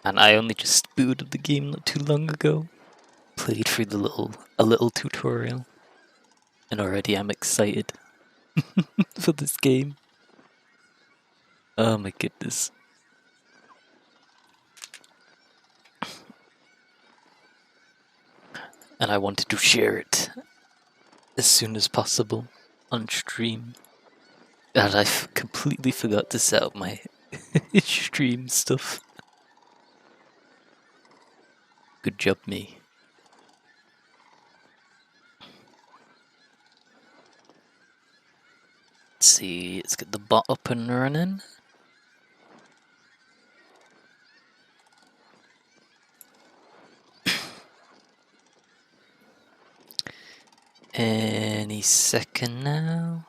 And I only just booted the game not too long ago. Played through a little tutorial. And already I'm excited for this game. Oh my goodness. And I wanted to share it as soon as possible on stream. And I completely forgot to set up my stream stuff. Good job, me. Let's see, let's get the bot up and running. Any second now.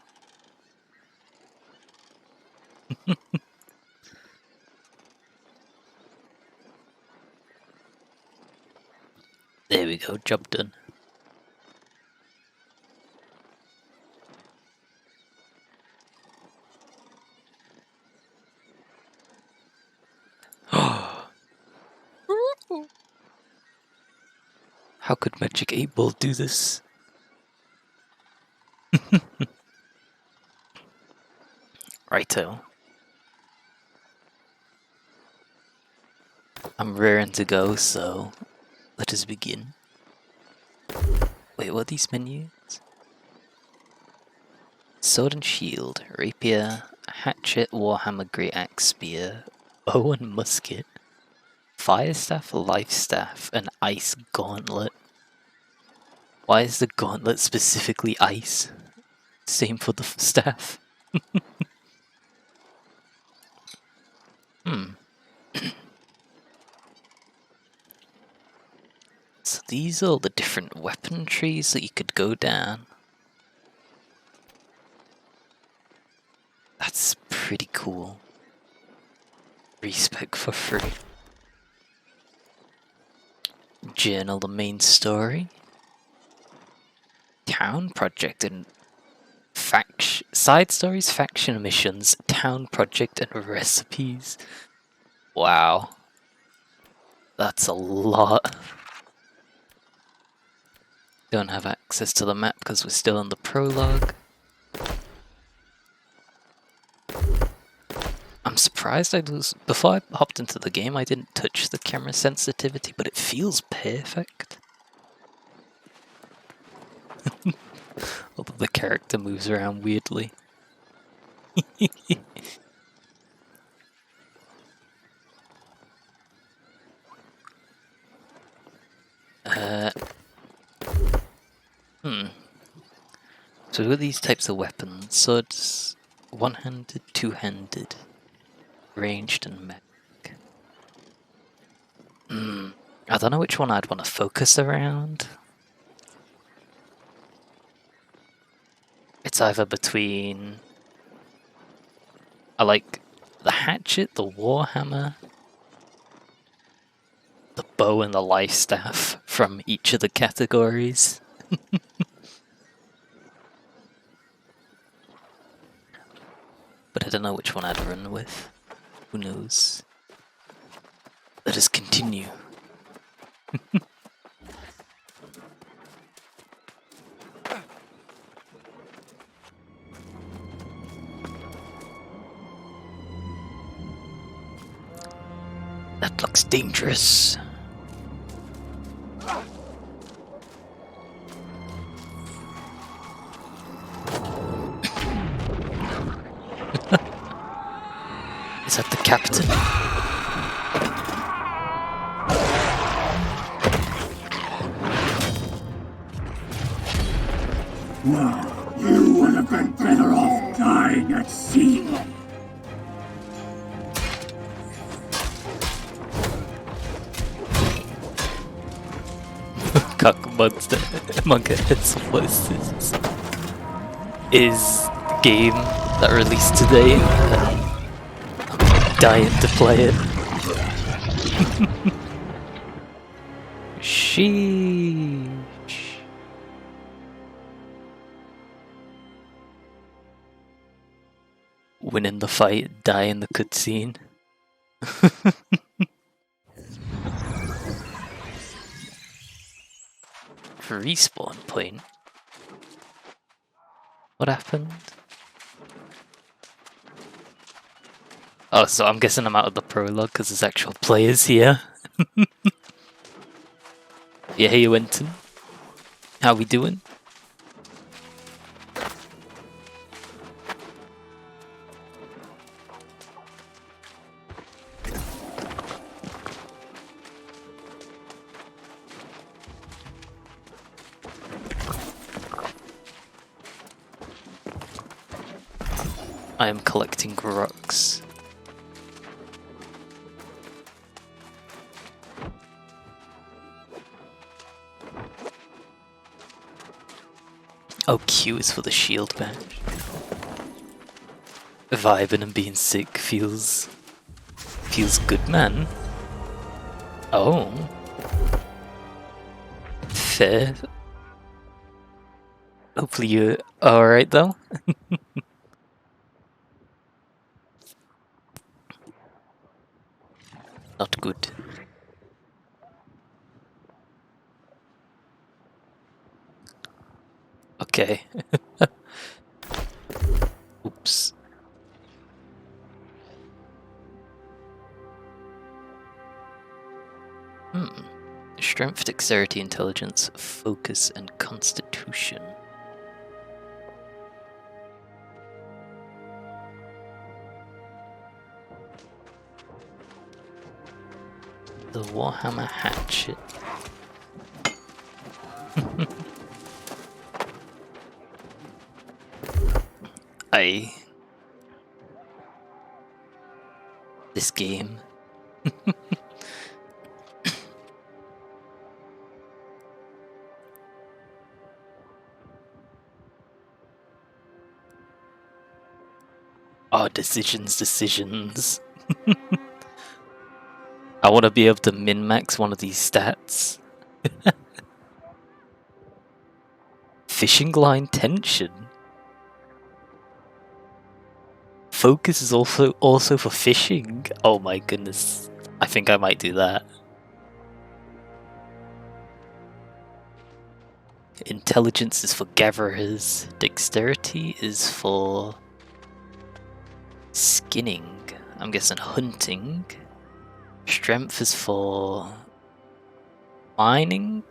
There we go, job done. How could Magic 8 Ball do this? Righto. I'm raring to go, so let us begin. Wait, what are these menus? Sword and shield, rapier, hatchet, warhammer, great axe, spear, bow and musket, fire staff, life staff, and ice gauntlet. Why is the gauntlet specifically ice? Same for the staff. So these are all the different weapon trees that you could go down. That's pretty cool. Respec for free. Journal the main story. Town project and side stories, faction missions, town project and recipes. Wow. That's a lot. Don't have access to the map because we're still in the prologue. I'm surprised before I hopped into the game I didn't touch the camera sensitivity, but it feels perfect. Although the character moves around weirdly. So we've got these types of weapons. Swords, one-handed, two-handed, ranged and mech. I don't know which one I'd want to focus around. It's either between... I like the hatchet, the warhammer, the bow and the life staff from each of the categories. But I don't know which one I'd run with. Who knows? Let us continue. That looks dangerous. Is that the captain? Well, you would have been better off dying at sea. Cock monster among its voices is the game that released today. Dying to play it. Sheesh. Win in the fight, die in the cutscene. Respawn point? What happened? Oh, so I'm guessing I'm out of the prologue because there's actual players here. Yeah, hey Winton. How we doing? I am collecting rocks. Oh, Q is for the shield badge. Vibing and being sick feels good, man. Oh, fair. Hopefully you're alright though. Not good. Okay. Oops. Strength, dexterity, intelligence, focus, and constitution. The Warhammer hatchet. This game. Oh, decisions. I want to be able to min-max one of these stats. Fishing line tension. Focus is also for fishing. Oh my goodness. I think I might do that. Intelligence is for gatherers. Dexterity is for skinning. I'm guessing hunting. Strength is for mining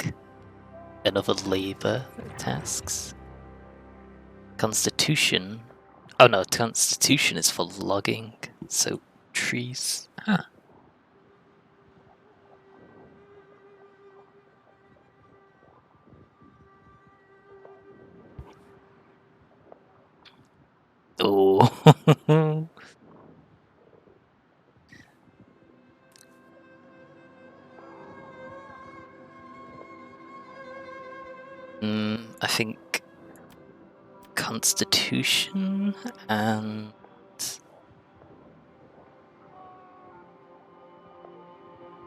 and other labor tasks. Constitution. Oh no, constitution is for logging. So trees. Huh. Oh. I think constitution and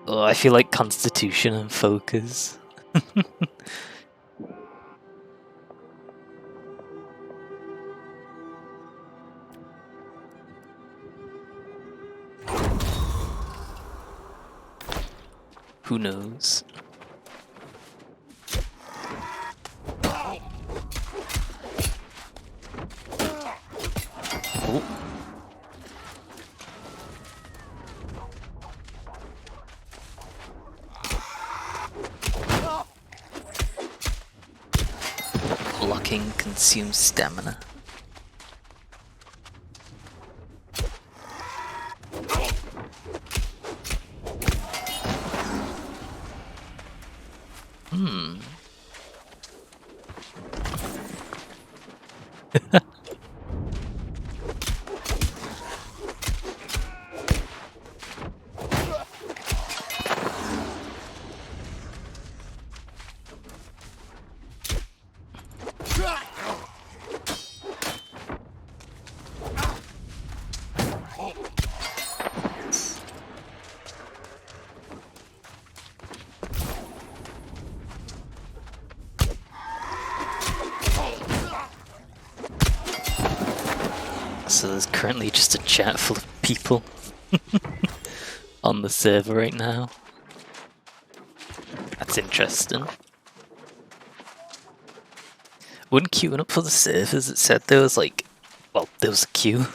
I feel like constitution and focus. Who knows? Oh. Blocking consumes stamina. So there's currently just a chat full of people on the server right now. That's interesting. When queuing up for the servers, it said there was like, well, there was a queue.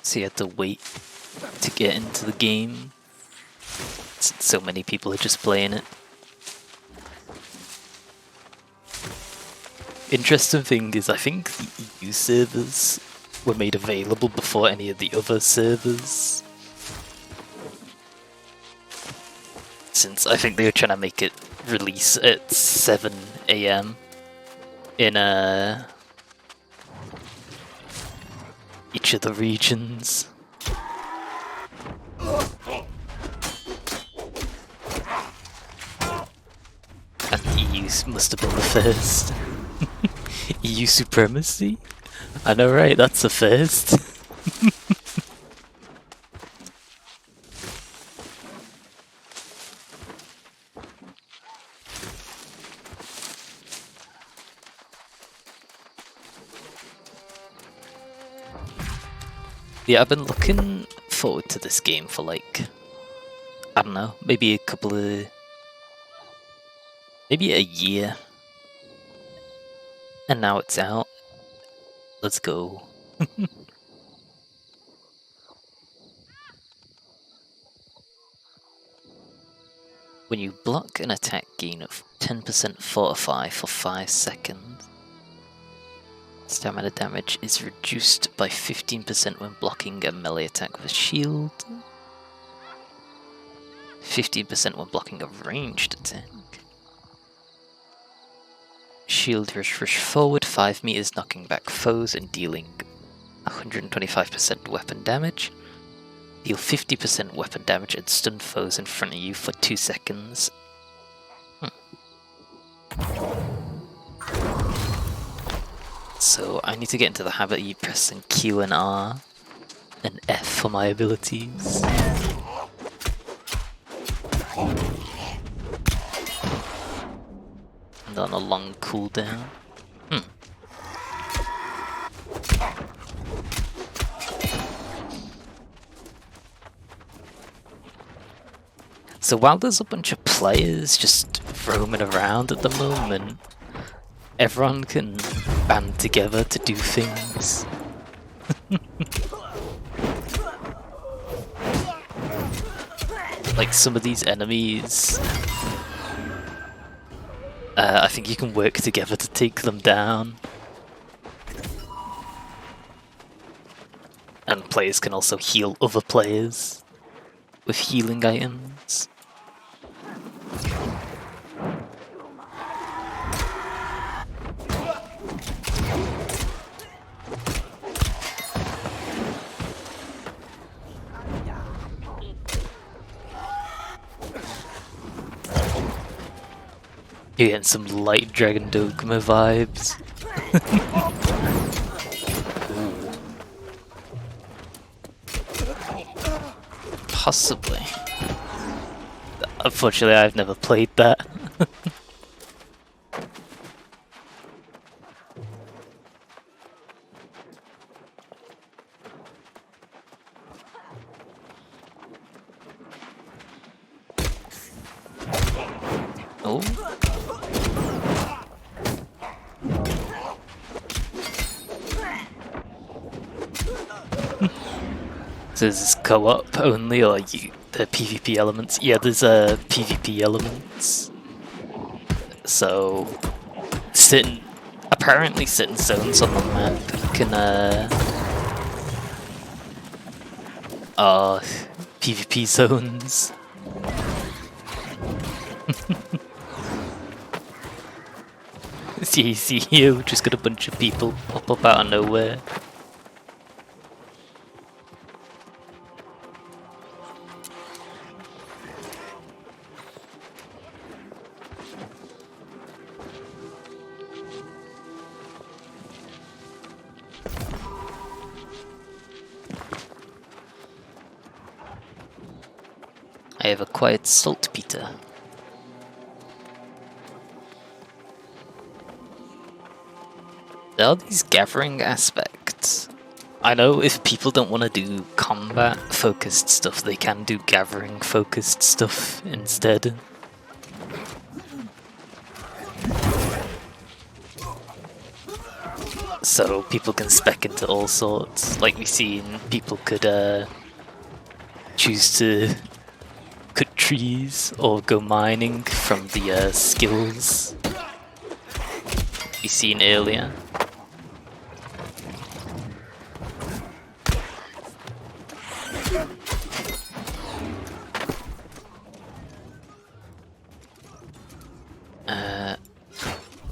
So you had to wait to get into the game. So many people are just playing it. Interesting thing is, I think the EU servers were made available before any of the other servers. Since I think they were trying to make it release at 7 AM in each of the regions. And the EU must have been the first. EU supremacy? I know, right? That's the first. Yeah, I've been looking forward to this game for like, I don't know, maybe a year. And now it's out. Let's go. When you block an attack, gain of 10% fortify for 5 seconds. Stamina damage is reduced by 15% when blocking a melee attack with shield. 15% when blocking a ranged attack. Shield rush forward 5 meters, knocking back foes and dealing 125% weapon damage. Deal 50% weapon damage and stun foes in front of you for 2 seconds. So I need to get into the habit of pressing Q and R and F for my abilities. And on a long cooldown. So while there's a bunch of players just roaming around at the moment, everyone can band together to do things. Like some of these enemies, I think you can work together to take them down. And players can also heal other players with healing items. You're getting some light Dragon Dogma vibes. Possibly. Unfortunately, I've never played that. Oh. So is this co-op only, or the PvP elements? Yeah, there's PvP elements. So apparently certain zones on the map can are PvP zones. See you just got a bunch of people pop up out of nowhere. I have acquired saltpeter. There are these gathering aspects. I know if people don't want to do combat focused stuff, they can do gathering focused stuff instead. So people can spec into all sorts. Like we've seen, people could choose to cut trees or go mining from the skills we seen earlier. I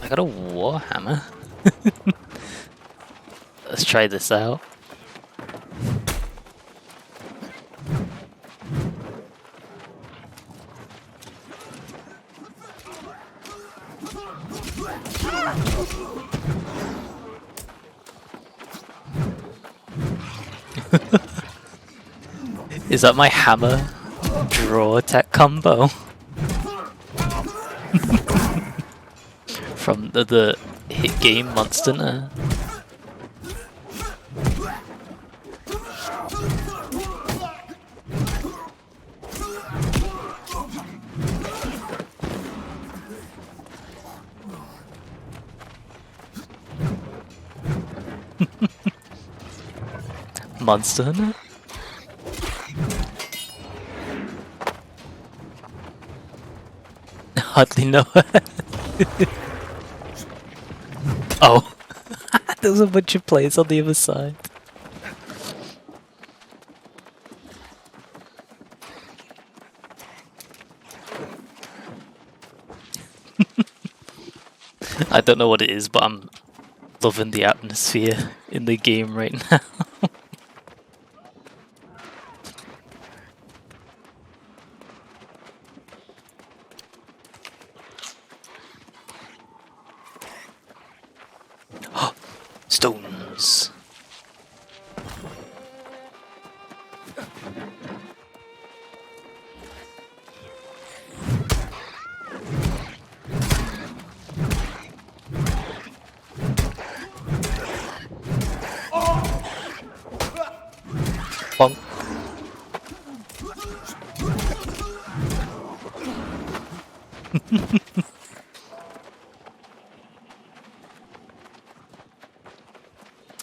got a warhammer. Let's try this out. Is that my hammer draw attack combo? From the hit game Monster Hunter? Monster Hunter? Hardly know her. Oh, there's a bunch of players on the other side. I don't know what it is, but I'm loving the atmosphere in the game right now. Stones. Bonk.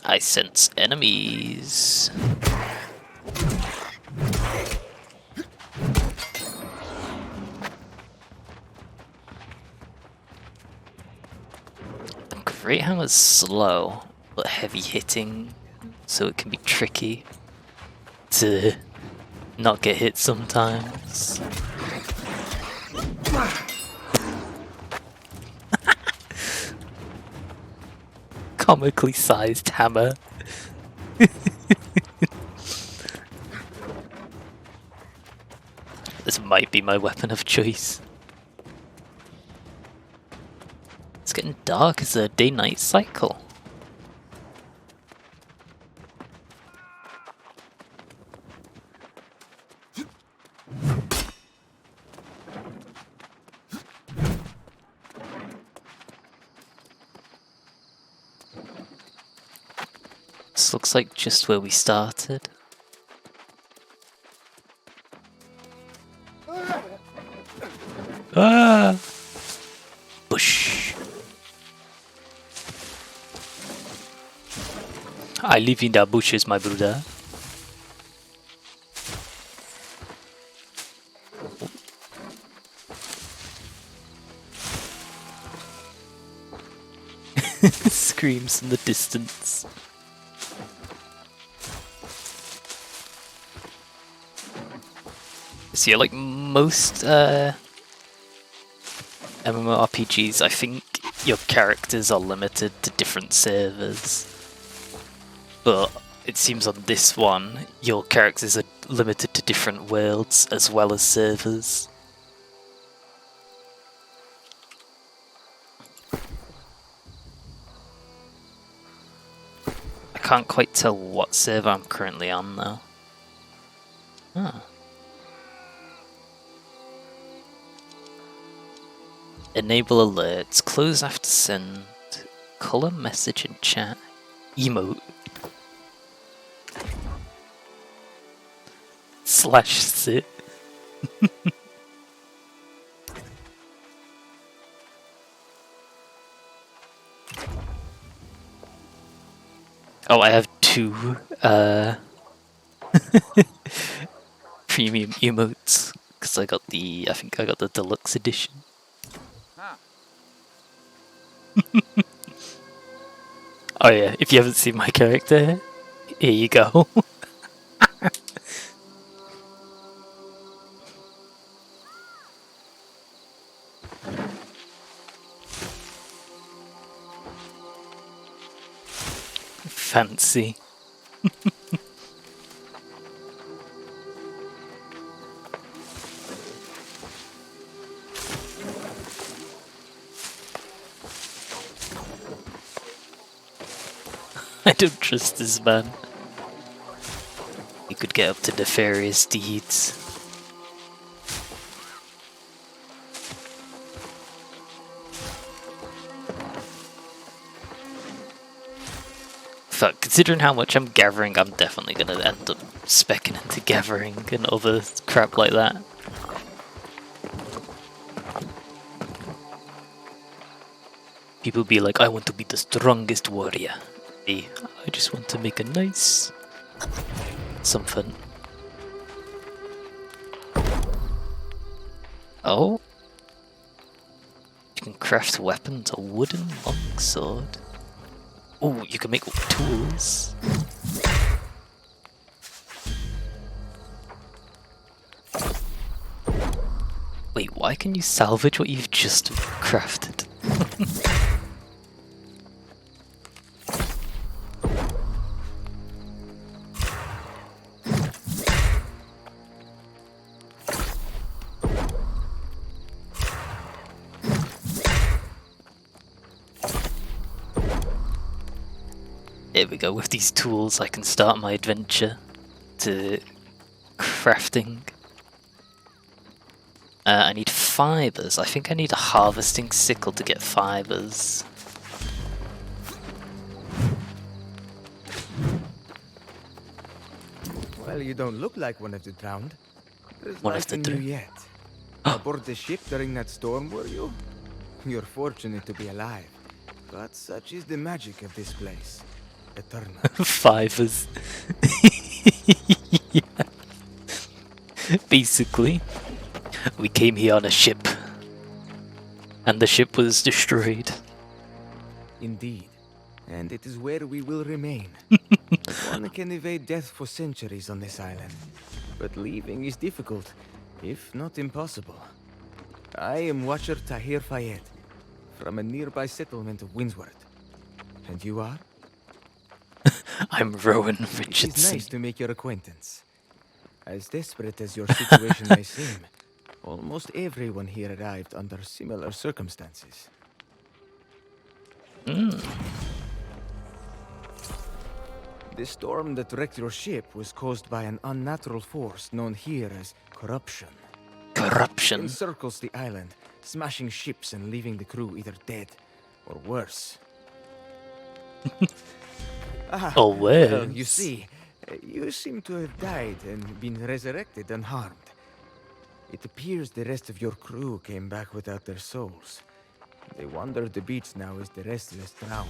I sense enemies. The Great Hammer's slow, but heavy hitting, so it can be tricky to not get hit sometimes. Comically sized hammer. This might be my weapon of choice. It's getting dark. It's a day-night cycle. This looks like just where we started. Ah! Bush. I live in the bushes, my brother. Screams in the distance. So yeah, like most MMORPGs, I think your characters are limited to different servers. But it seems on this one, your characters are limited to different worlds as well as servers. I can't quite tell what server I'm currently on though. Huh. Enable alerts, close after send, color message in chat, emote, /sit. Oh, I have 2 premium emotes because I think I got the deluxe edition. Oh yeah, if you haven't seen my character, here you go. Fancy. I don't trust this man. He could get up to nefarious deeds. Fuck, considering how much I'm gathering, I'm definitely gonna end up speccing into gathering and other crap like that. People be like, I want to be the strongest warrior. Hey, I just want to make a nice something. Oh? You can craft weapons, a wooden longsword. Oh, you can make tools. Wait, why can you salvage what you've just crafted? There we go, with these tools I can start my adventure to crafting. I need fibers. I think I need a harvesting sickle to get fibers. Well, you don't look like one of the drowned. There's One of life the in you drowned. yet. Aboard the ship during that storm, were you? You're fortunate to be alive. But such is the magic of this place. Eternal. Fibers. Yeah. Basically, we came here on a ship, and the ship was destroyed. Indeed. And it is where we will remain. One can evade death for centuries on this island. But leaving is difficult, if not impossible. I am Watcher Tahir Fayed, from a nearby settlement of Windsworth. And you are? I'm Rowan It is Richardson. nice to make your acquaintance. As desperate as your situation may seem, almost everyone here arrived under similar circumstances. The storm that wrecked your ship was caused by an unnatural force known here as corruption. Corruption. It encircles the island, smashing ships and leaving the crew either dead or worse. Or worse. Well, you see, you seem to have died and been resurrected unharmed. It appears the rest of your crew came back without their souls. They wander the beach now as the restless drowned.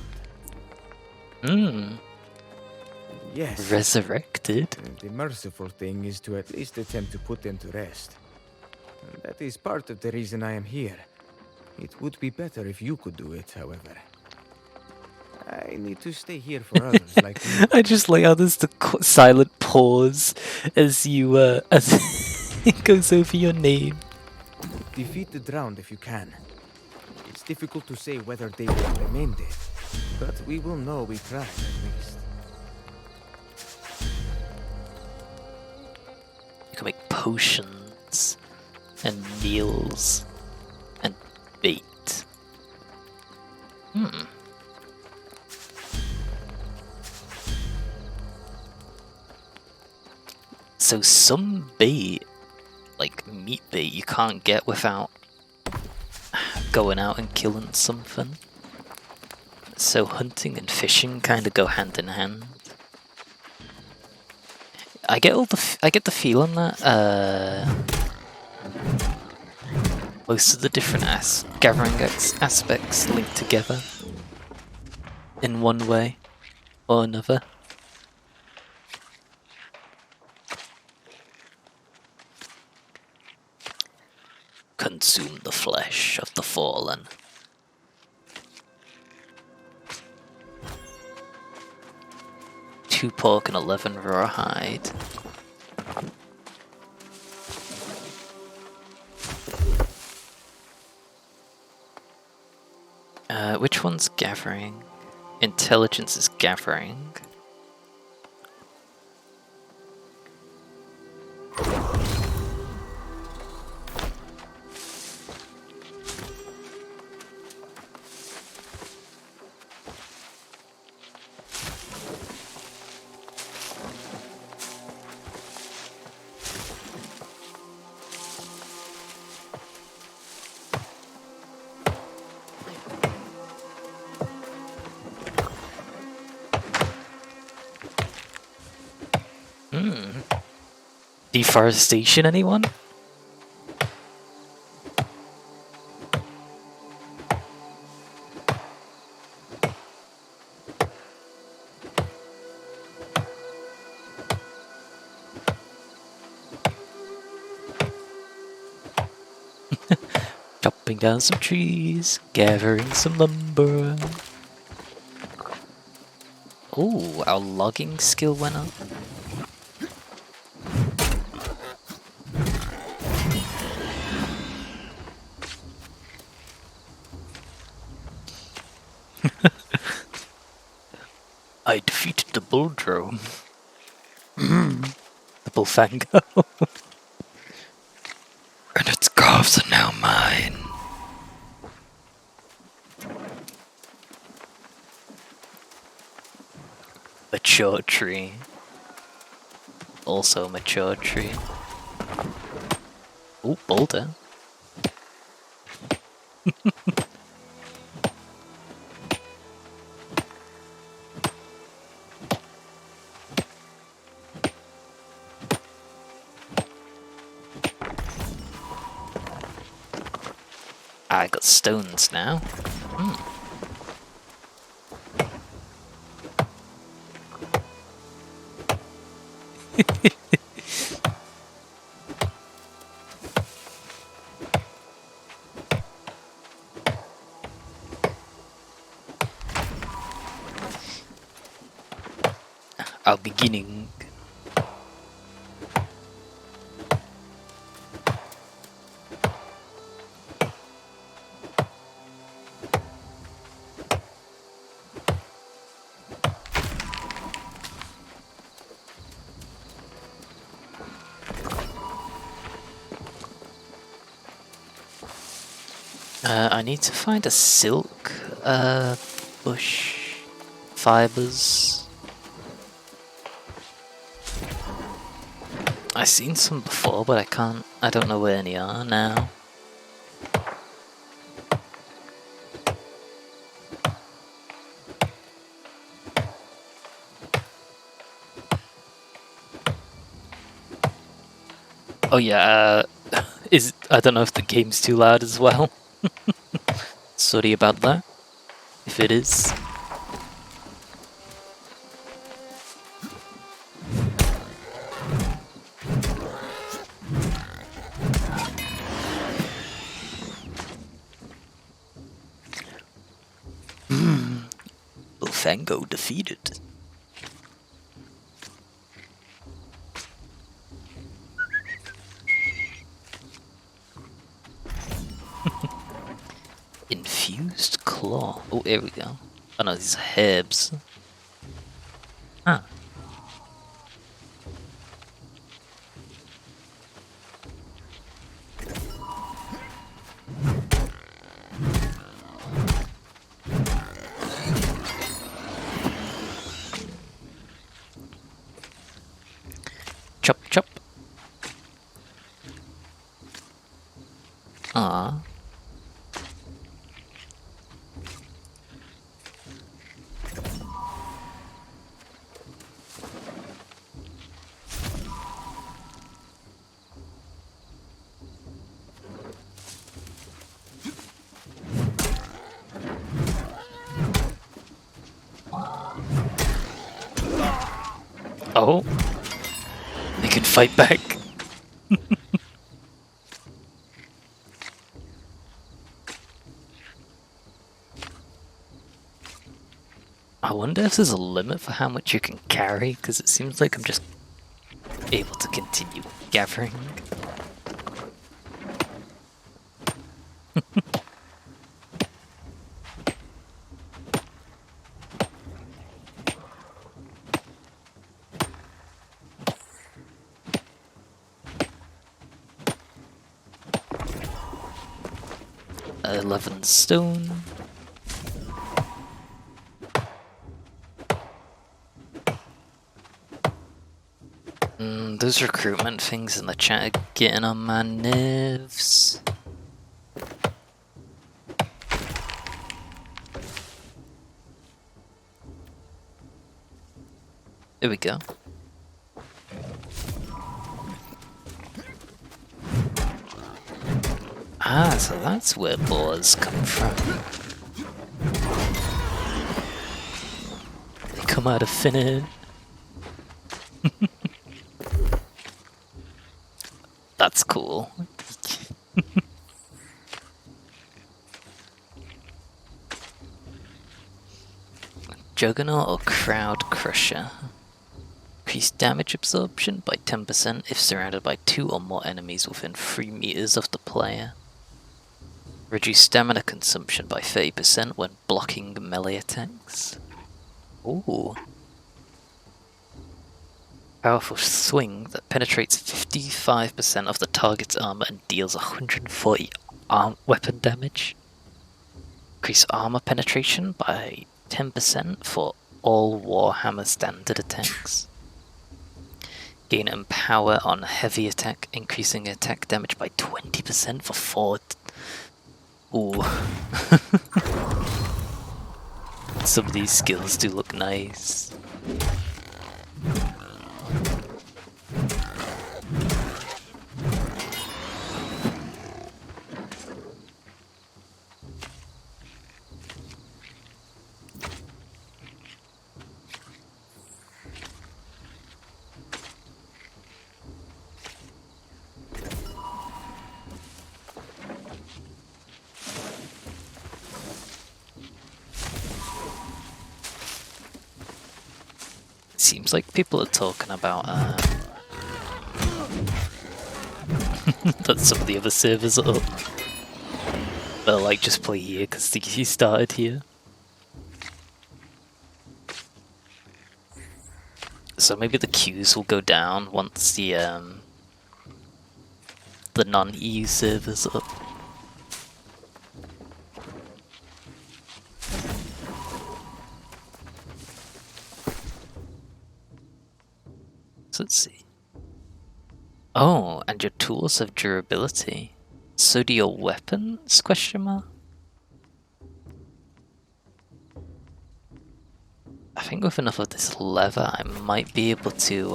Yes. Resurrected? The merciful thing is to at least attempt to put them to rest. And that is part of the reason I am here. It would be better if you could do it, however. I need to stay here for others like you. I just like how there's the silent pause as you, as it goes over your name. Defeat the drowned if you can. It's difficult to say whether they will remain dead, but we will know we tried at least. You can make potions and meals and bait. So some bait, like meat bait, you can't get without going out and killing something. So hunting and fishing kind of go hand in hand. I get the feeling that most of the different gathering aspects link together in one way or another. Consume the flesh of the fallen. Two pork and 11 raw hide. Which one's gathering? Intelligence is gathering. Deforestation, anyone? Chopping down some trees, gathering some lumber. Oh, our logging skill went up. I defeated the bull drone. The bullfango. And its calves are now mine. Mature tree. Also mature tree. Oh, boulder. I got stones now. Our beginning. I need to find a silk bush fibers. I've seen some before, but I don't know where any are now. Oh yeah, I don't know if the game's too loud as well. Sorry about that, if it is. Bullfango defeated. Infused claw. Oh, here we go. Oh no, these are herbs. Ah. Chop chop. Ah. Oh, they can fight back. I wonder if there's a limit for how much you can carry, because it seems like I'm just able to continue gathering. $11 stone. Those recruitment things in the chat are getting on my nerves. There we go. Ah, so that's where boars come from. They come out of thin air. That's cool. Juggernaut or Crowd Crusher. Increase damage absorption by 10% if surrounded by 2 or more enemies within 3 meters of the player. Reduce stamina consumption by 30% when blocking melee attacks. Ooh. Powerful swing that penetrates 55% of the target's armor and deals 140 weapon damage. Increase armor penetration by 10% for all Warhammer standard attacks. Gain Empower on heavy attack, increasing attack damage by 20% for 4. Ooh. Some of these skills do look nice. Seems like people are talking about that some of the other servers are up. But like, just play here because he started here. So maybe the queues will go down once the non-EU servers are up. So let's see. Oh, and your tools have durability. So do your weapons? Question mark. I think with enough of this leather, I might be able to.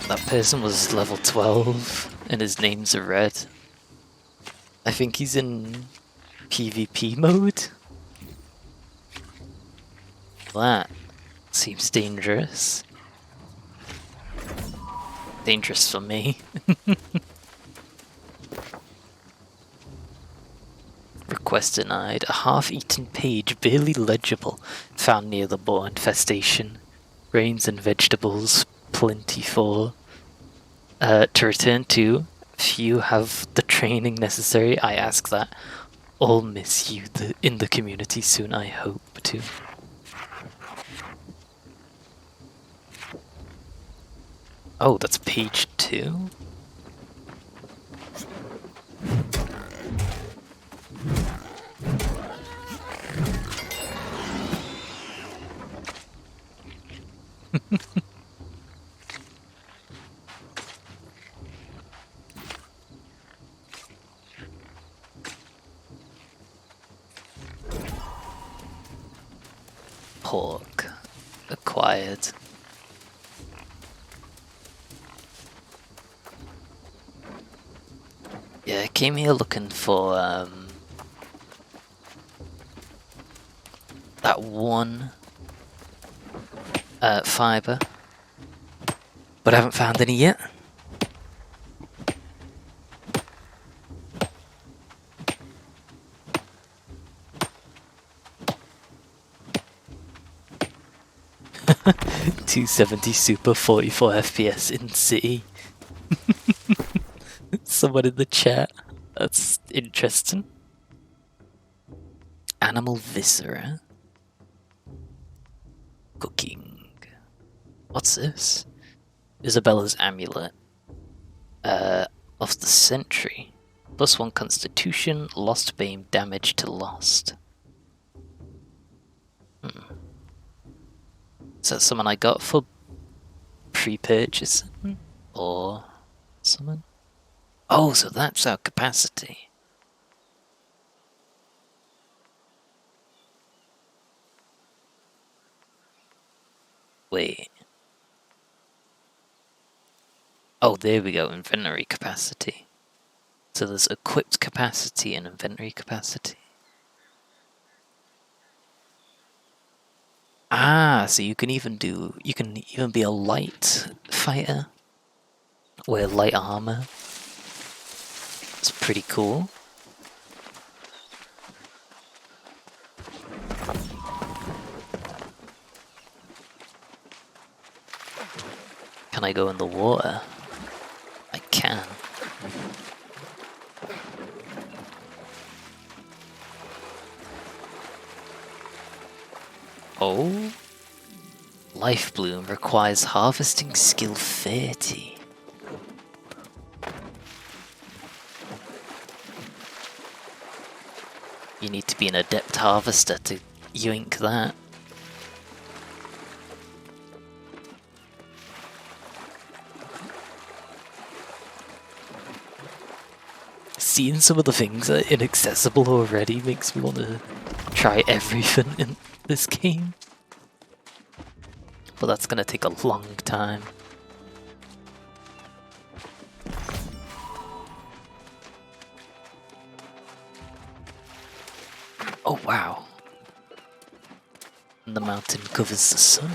That person was level 12, and his name's a red. I think he's in PvP mode. That seems dangerous. Dangerous for me. Request denied. A half-eaten page, barely legible, found near the boar infestation. Grains and vegetables, plentiful. To return to, few have the training necessary. I ask that. All miss you in the community soon, I hope to. Oh, that's page 2? Pork acquired. Yeah, I came here looking for that one fibre, but I haven't found any yet. $270 super 44 FPS in city. Someone in the chat. That's interesting. Animal viscera. Cooking. What's this? Isabella's amulet. Of the century. +1 constitution, lost beam, damage to lost. Is that someone I got for pre-purchasing? Or someone? Oh, so that's our capacity. Wait. Oh, there we go, inventory capacity. So there's equipped capacity and inventory capacity. Ah, so you can even be a light fighter. Wear light armor. It's pretty cool. Can I go in the water? I can. Oh. Life Bloom requires harvesting skill 30. You need to be an adept harvester to yoink that. Seeing some of the things that are inaccessible already makes me want to try everything in this game. But that's gonna take a long time. Oh wow. And the mountain covers the sun.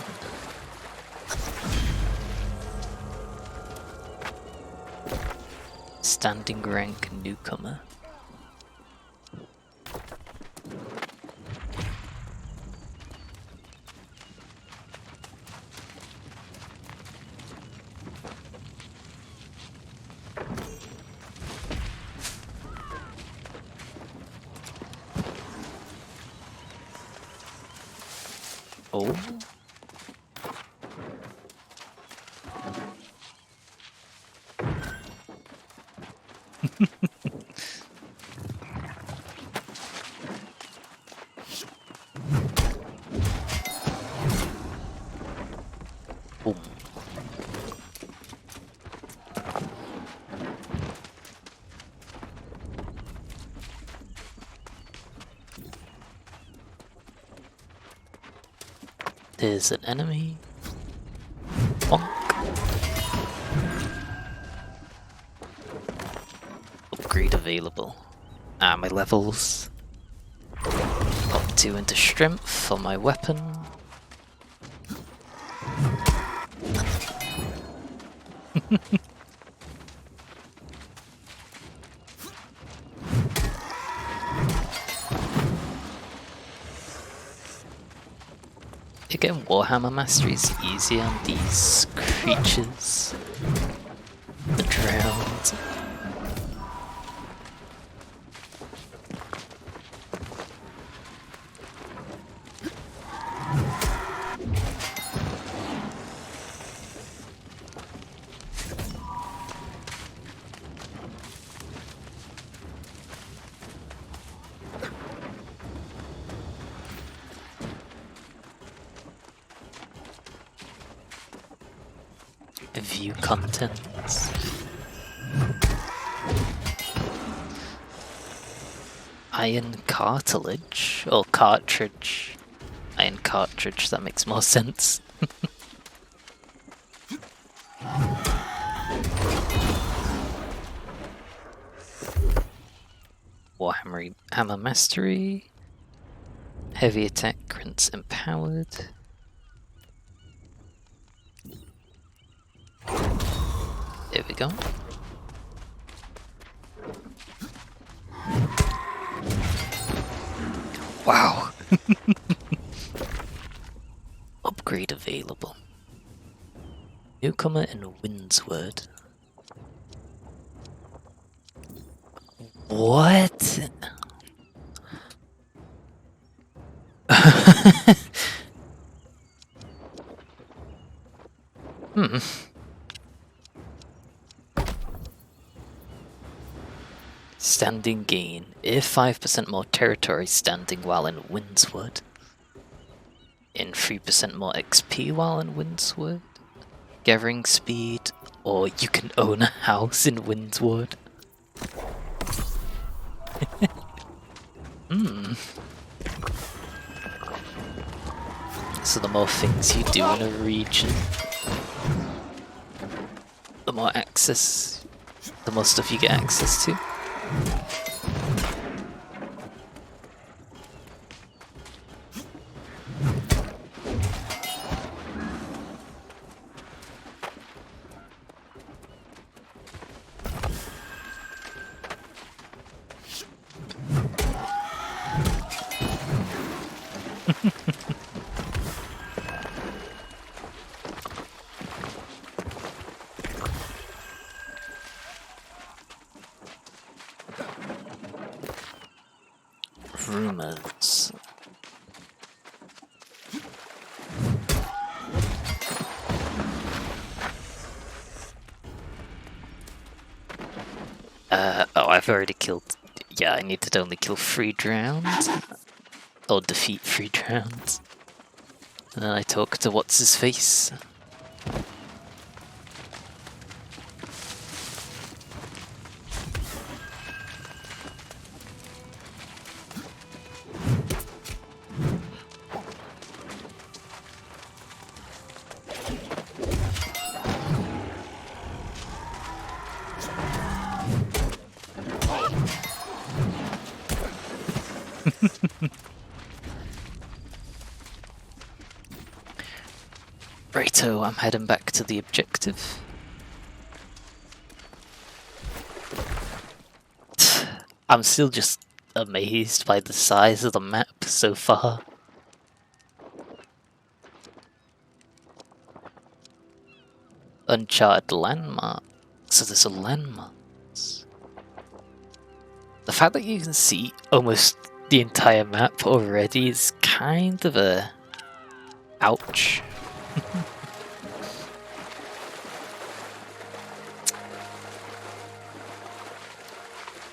Standing rank newcomer. Oh. Boom. There's an enemy. Bonk. Upgrade available. Ah, my levels. Up 2 into strength for my weapon. Again, Warhammer Mastery is easy on these creatures. The drowned. View contents. Iron cartilage or cartridge. Iron cartridge, that makes more sense. Warhammer Hammer Mastery. Heavy attack grants empowered. There we go. Wow. Upgrade available. Newcomer in Windsward. What? Hmm. Standing gain. If 5% more territory standing while in Windsward. In 3% more XP while in Windsward. Gathering speed. Or you can own a house in Windsward. Hmm. So the more things you do in a region, the more access, the more stuff you get access to. Rumors. Oh, I've already killed. Yeah, I need to only kill 3 drowns. Or defeat 3 drowns. And then I talk to what's his face. Righto, I'm heading back to the objective. I'm still just amazed by the size of the map so far. Uncharted landmark. So there's a landmarks. The fact that you can see almost the entire map already is kind of a... ouch.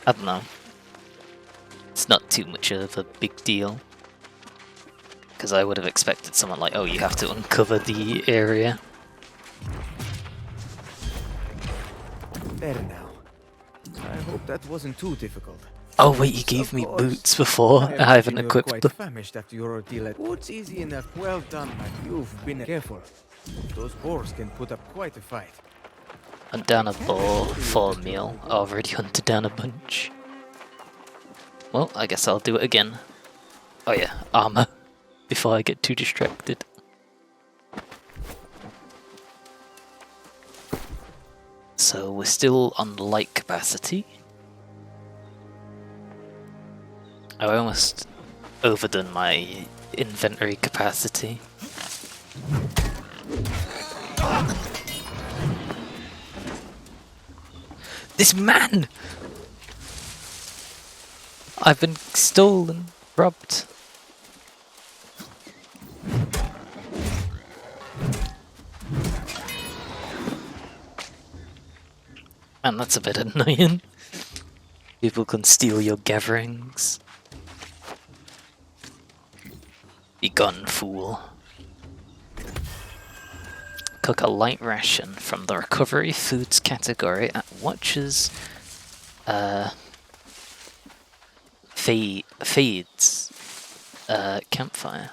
I don't know. It's not too much of a big deal. Because I would have expected someone like, oh, you have to uncover the area. There now. I hope that wasn't too difficult. Oh wait, you gave me boots before. I haven't equipped quite them. famished after your ordeal. What's easy enough? Well done, man. You've been careful. Those boars can put up quite a fight. Hunt down a boar for a meal. I already hunted down a bunch. Well, I guess I'll do it again. Oh yeah, armor. Before I get too distracted. So we're still on light capacity. I almost overdone my inventory capacity. This man! I've been stolen, robbed. Man, that's a bit annoying. People can steal your gatherings. Be gone, fool. Cook a light ration from the recovery foods category at Watcher's Fades campfire.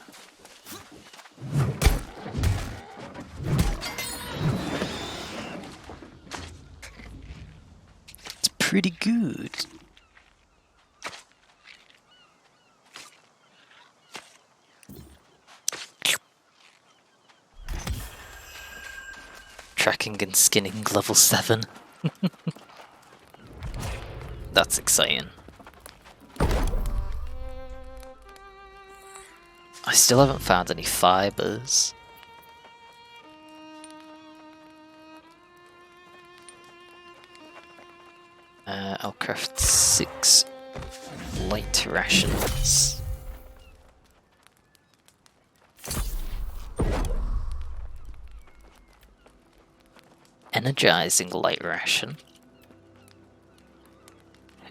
It's pretty good. tracking and skinning level 7. That's exciting. I still haven't found any fibers. I'll craft 6 light rations. Energizing light ration.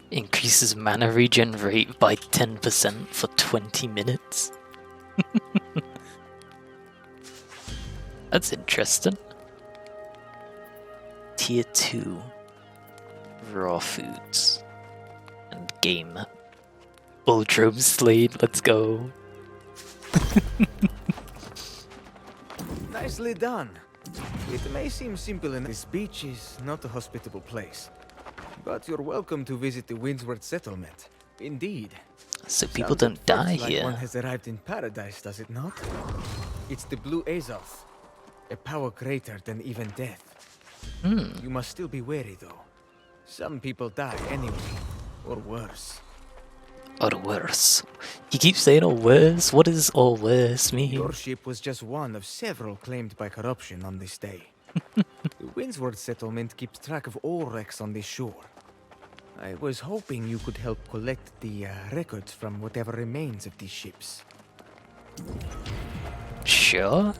Increases mana regen rate by 10% for 20 minutes. That's interesting. Tier 2. Raw foods. And game. Bulldrome Slade, let's go. Nicely done. It may seem simple, and this beach is not a hospitable place. But you're welcome to visit the Windsward settlement. Indeed. So people Sounds don't at first die like here. one has arrived in paradise, does it not? It's the Blue Azoth. A power greater than even death. You must still be wary, though. Some people die anyway. Or worse. Or worse. He keeps saying or worse. What does or worse mean? Your ship was just one of several claimed by corruption on this day. The Windsward settlement keeps track of all wrecks on this shore. I was hoping you could help collect the records from whatever remains of these ships. Sure.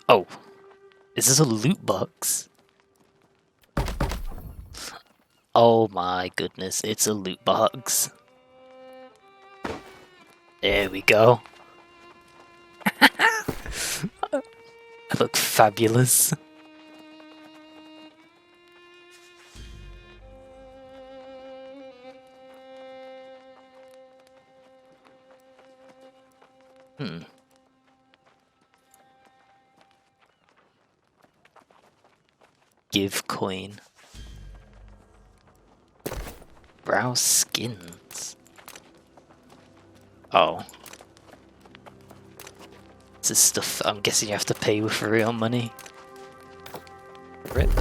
Oh, is this a loot box? Oh my goodness, it's a loot box. There we go. I look fabulous. Give coin. Browse skins. Oh. This is stuff I'm guessing you have to pay with real money. Rip.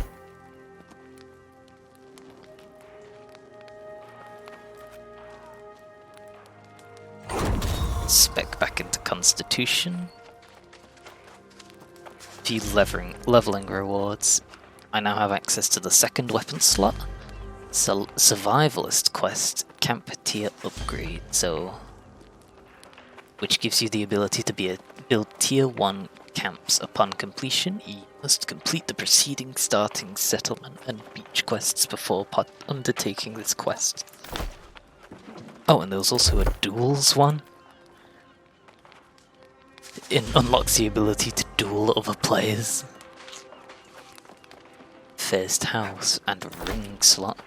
Spec back into Constitution. Few leveling rewards. I now have access to the second weapon slot. Survivalist quest, camp tier upgrade, so which gives you the ability to build tier 1 camps. Upon completion, you must complete the preceding starting settlement and beach quests before undertaking this quest. Oh, and there was also a duels one. It unlocks the ability to duel other players. First house and ring slot.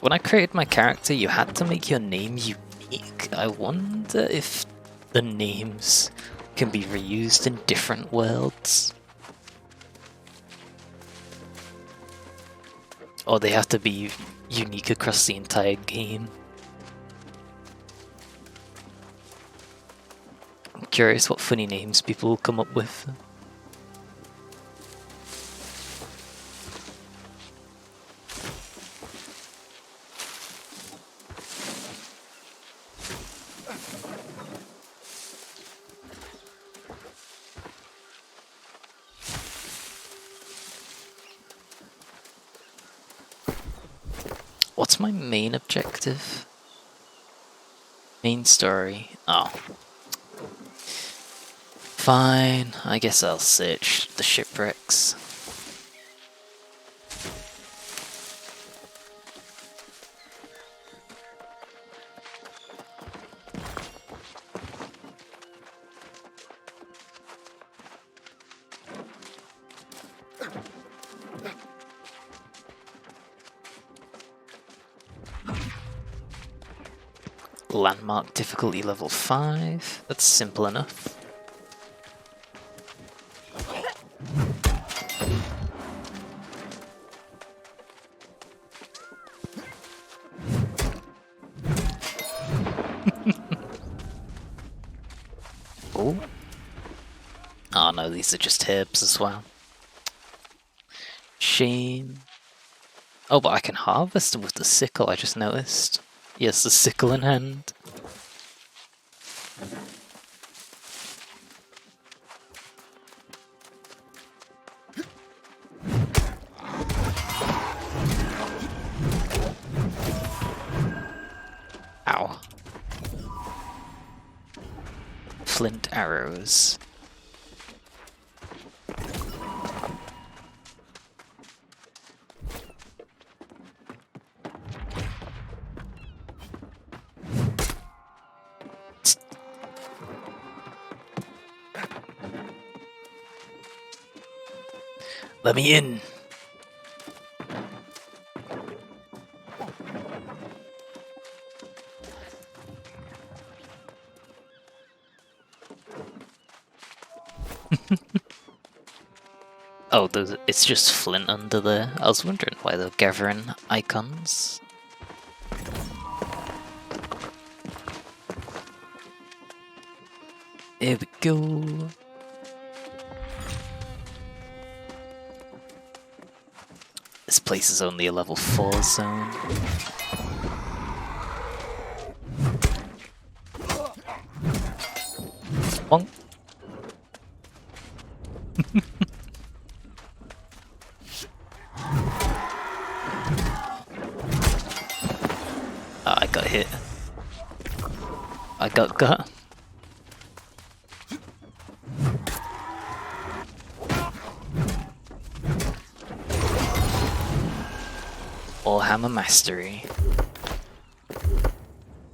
When I created my character, you had to make your name unique. I wonder if the names can be reused in different worlds. Or they have to be unique across the entire game. I'm curious what funny names people will come up with. What's my main objective? Main story. Oh. Fine, I guess I'll search the shipwrecks. Landmark difficulty level 5. That's simple enough. Oh. Oh no, these are just herbs as well. Shame. Oh, but I can harvest them with the sickle, I just noticed. Yes, the sickle in hand. Ow. Flint arrows. Let me in. Oh, it's just flint under there. I was wondering why they're gathering icons. Here we go. This place is only a level 4 zone. Bonk. I got hit. I got. Warhammer Mastery.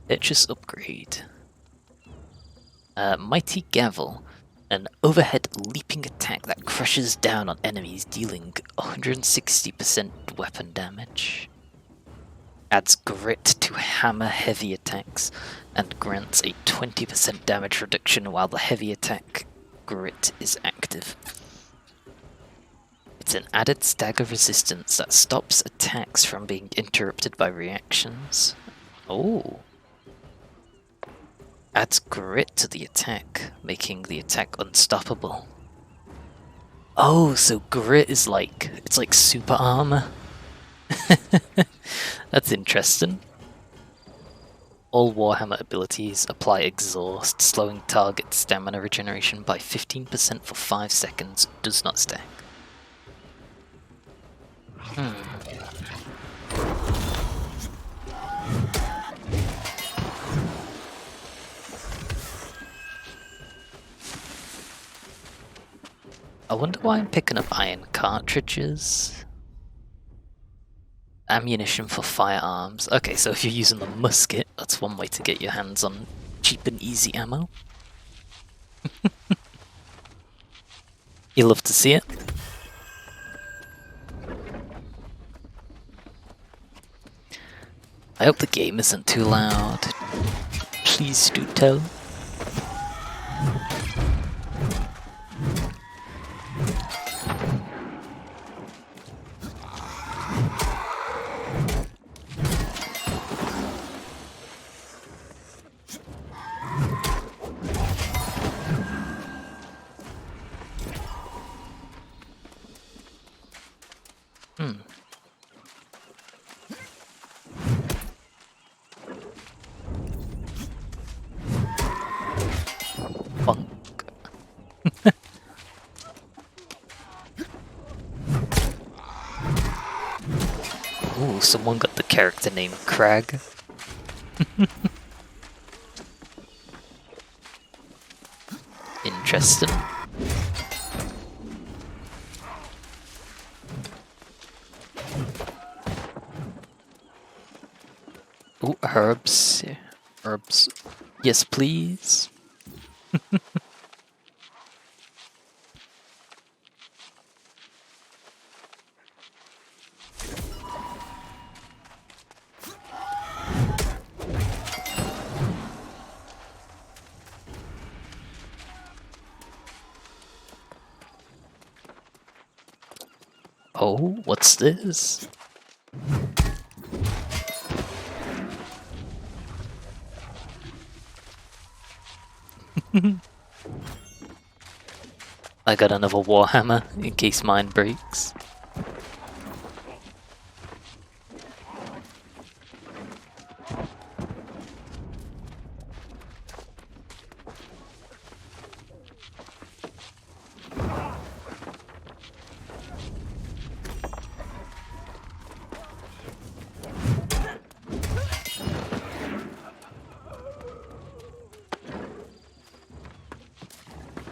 Purchase upgrade. Mighty Gavel. An overhead leaping attack that crushes down on enemies, dealing 160% weapon damage. Adds grit to hammer heavy attacks and grants a 20% damage reduction while the heavy attack grit is active. It's an added stagger resistance that stops attacks from being interrupted by reactions. Oh. Adds grit to the attack, making the attack unstoppable. Oh, so grit is it's like super armor. That's interesting. All Warhammer abilities apply exhaust, slowing target stamina regeneration by 15% for 5 seconds, does not stack. I wonder why I'm picking up iron cartridges. Ammunition for firearms. Okay, so if you're using the musket, that's one way to get your hands on cheap and easy ammo. You love to see it. I hope the game isn't too loud. Please do tell. Bonk. Ooh, someone got the character name Crag. Interesting. Ooh, herbs. Herbs. Yes, please. Oh, what's this? I got another Warhammer in case mine breaks.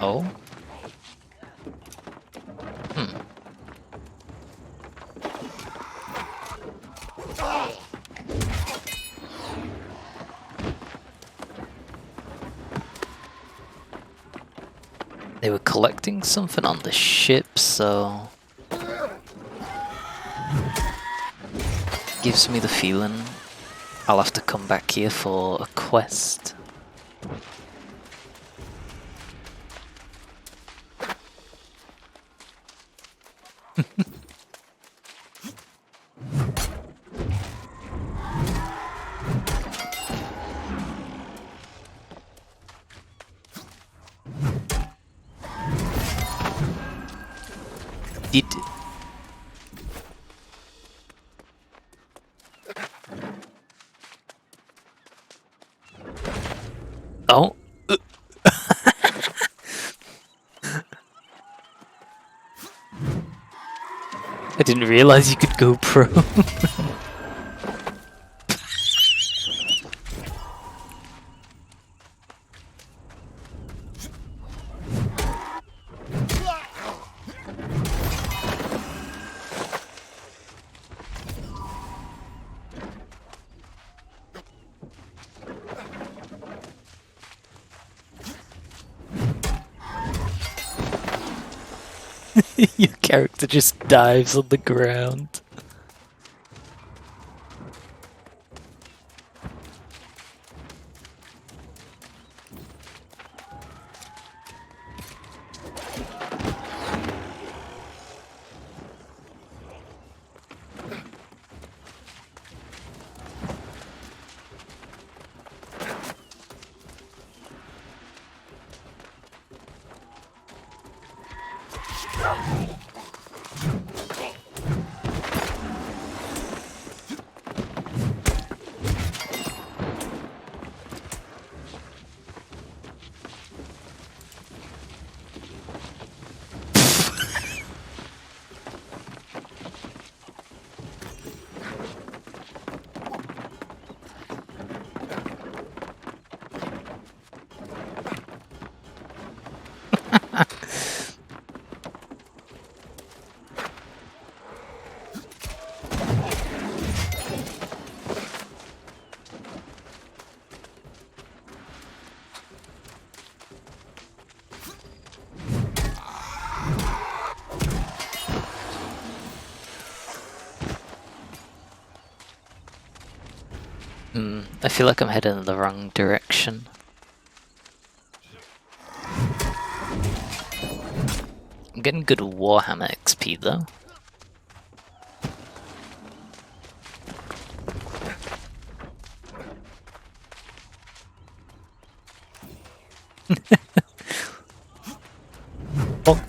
Oh? They were collecting something on the ship, so... Gives me the feeling I'll have to come back here for a quest. Did... Oh? I didn't realize you could go pro. Your character just dives on the ground. I feel like I'm heading in the wrong direction. I'm getting good Warhammer XP though. Oh.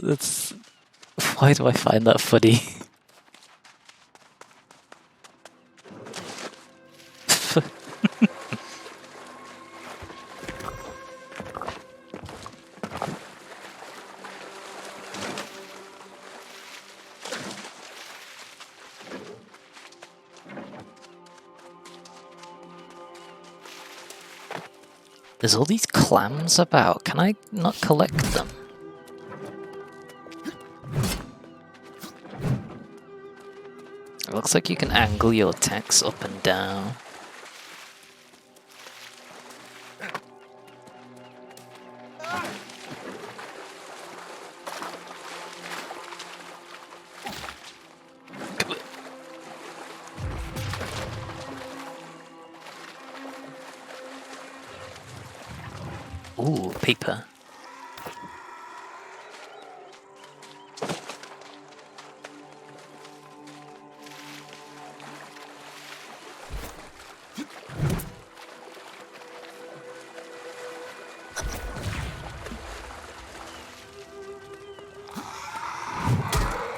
That's... Why do I find that funny? There's all these clams about. Can I not collect them? It looks like you can angle your attacks up and down. Ooh, paper.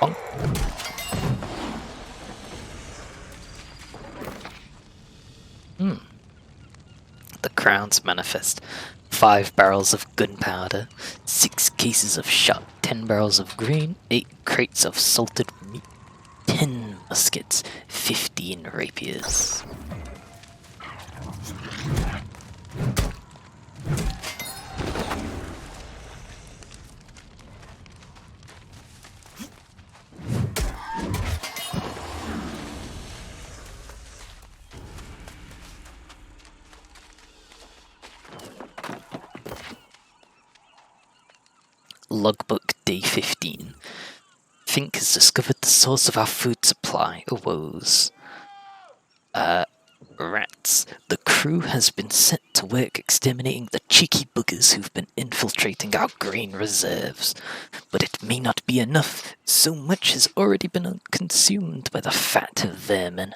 Bonk. The Crown's Manifest. 5 barrels of gunpowder, 6 cases of shot, 10 barrels of grain, 8 crates of salted meat, 10 muskets, 15 rapiers. Logbook Day 15. Fink has discovered the source of our food supply woes. Rats. The crew has been set to work exterminating the cheeky buggers who've been infiltrating our grain reserves. But it may not be enough. So much has already been consumed by the fat vermin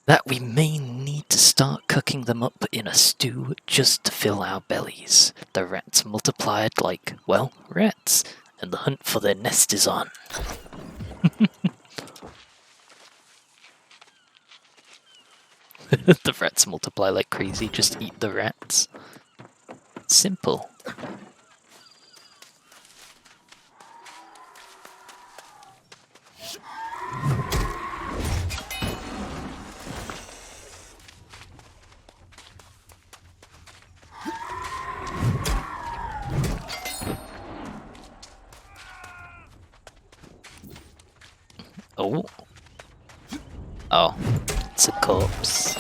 that we may need to start cooking them up in a stew just to fill our bellies. The rats multiplied like, well, rats, and the hunt for their nest is on. The rats multiply like crazy, just eat the rats. Simple. Oh. Oh, it's a corpse.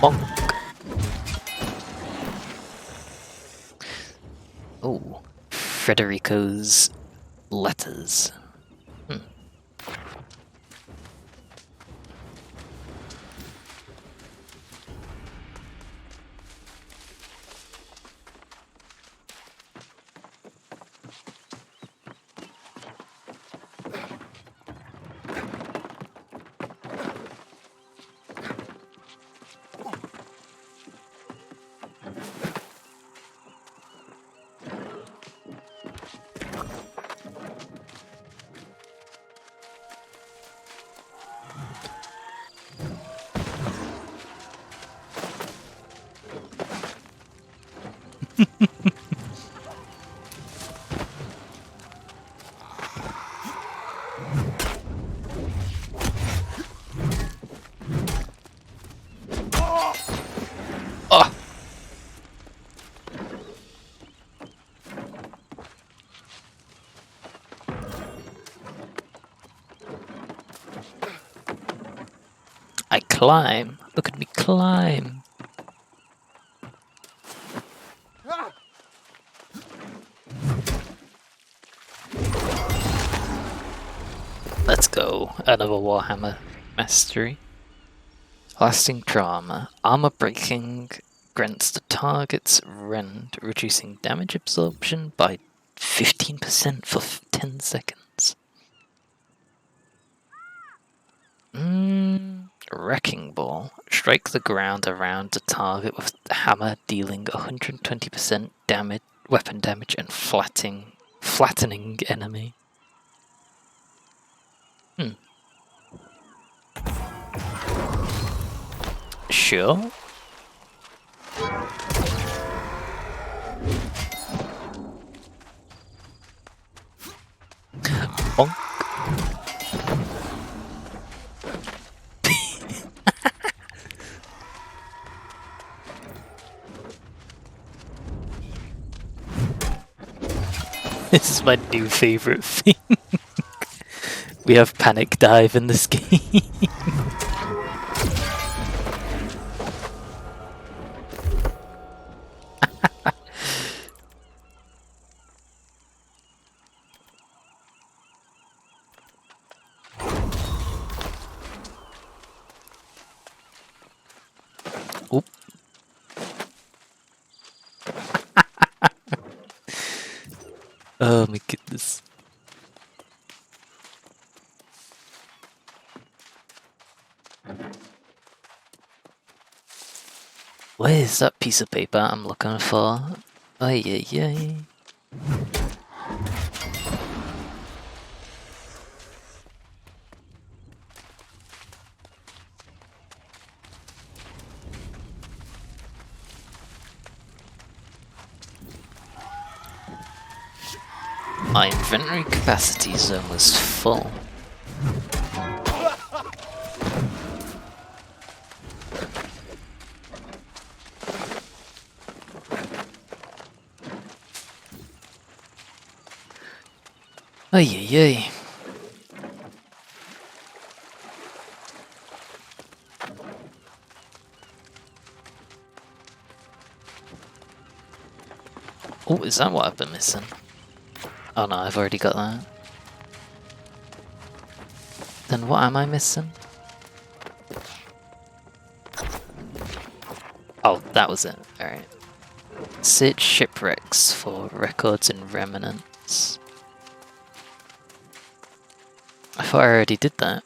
Bonk. Oh, Frederico's letters. Oh! I climb. Look at me climb. Let's go. Another Warhammer mastery. Lasting trauma. Armor breaking grants the target's rend, reducing damage absorption by 15% for 10 seconds. Wrecking ball. Strike the ground around the target with the hammer, dealing 120% damage, weapon damage, and flattening enemy. Sure. Bonk. This is my new favorite thing. We have panic dive in this game. Oh my goodness. Where is that piece of paper I'm looking for? Oh yeah. My inventory capacity is almost full. Ay ay ay. Oh, is that what I've been missing? Oh no, I've already got that. Then what am I missing? Oh, that was it. Alright. Search shipwrecks for records and remnants. I thought I already did that.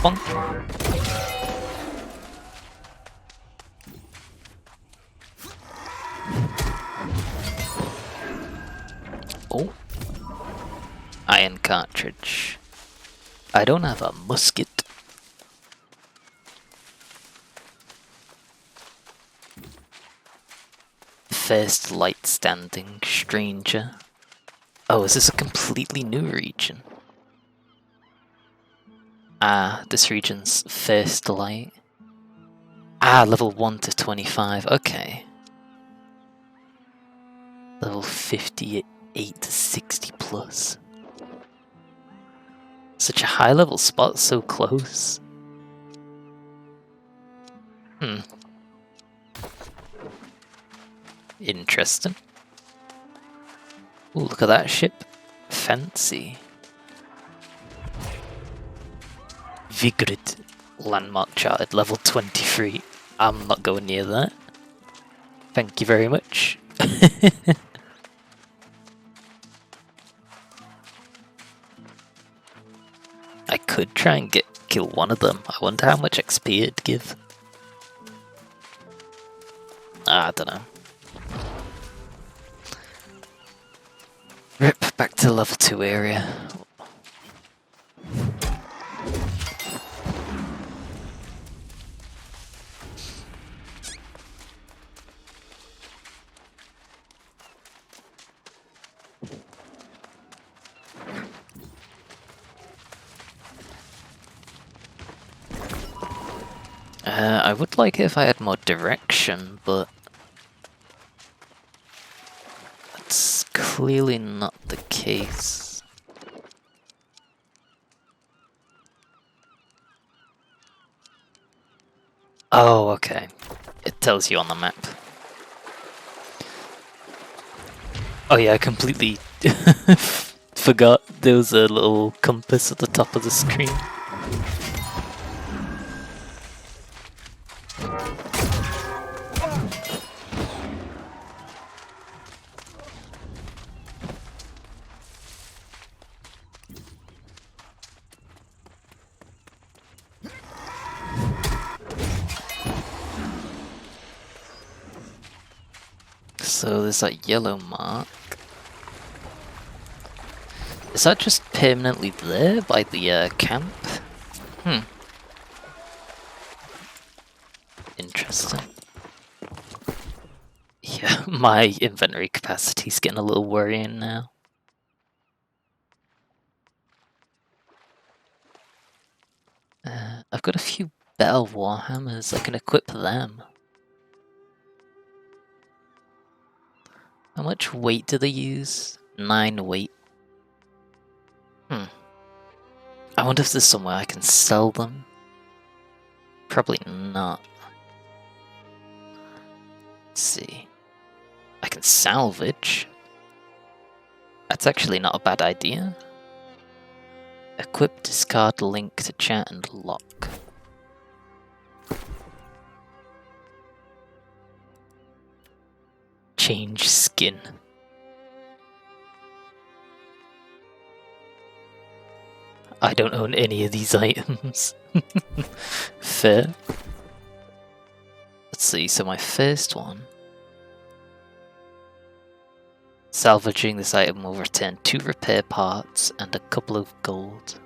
Bonk. Oh. Iron cartridge. I don't have a musket. First light standing stranger. Oh, is this a completely new region? Ah, this region's first light. Ah, level 1 to 25, okay. Level 58 to 60 plus. Such a high level spot, so close. Interesting. Ooh, look at that ship. Fancy. Vigrid. Landmark charted, level 23. I'm not going near that. Thank you very much. I could try and kill one of them. I wonder how much XP it'd give. I don't know. Rip back to the level 2 area. I would like it if I had more direction, but that's clearly not the case. Oh, okay. It tells you on the map. Oh yeah, I completely forgot there was a little compass at the top of the screen. So there's that yellow mark. Is that just permanently there by the camp? Interesting. Yeah, my inventory capacity's getting a little worrying now. I've got a few better warhammers, I can equip them. How much weight do they use? 9 weight. I wonder if there's somewhere I can sell them. Probably not. Let's see. I can salvage. That's actually not a bad idea. Equip discard link to chat and lock. Change skin. I don't own any of these items. Fair. Let's see, so my first one. Salvaging this item will return 2 repair parts and a couple of gold.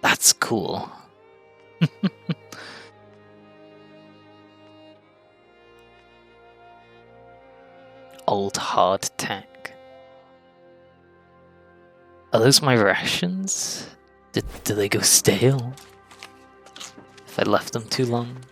That's cool. Old hard tack. Are those my rations? Do they go stale? If I left them too long?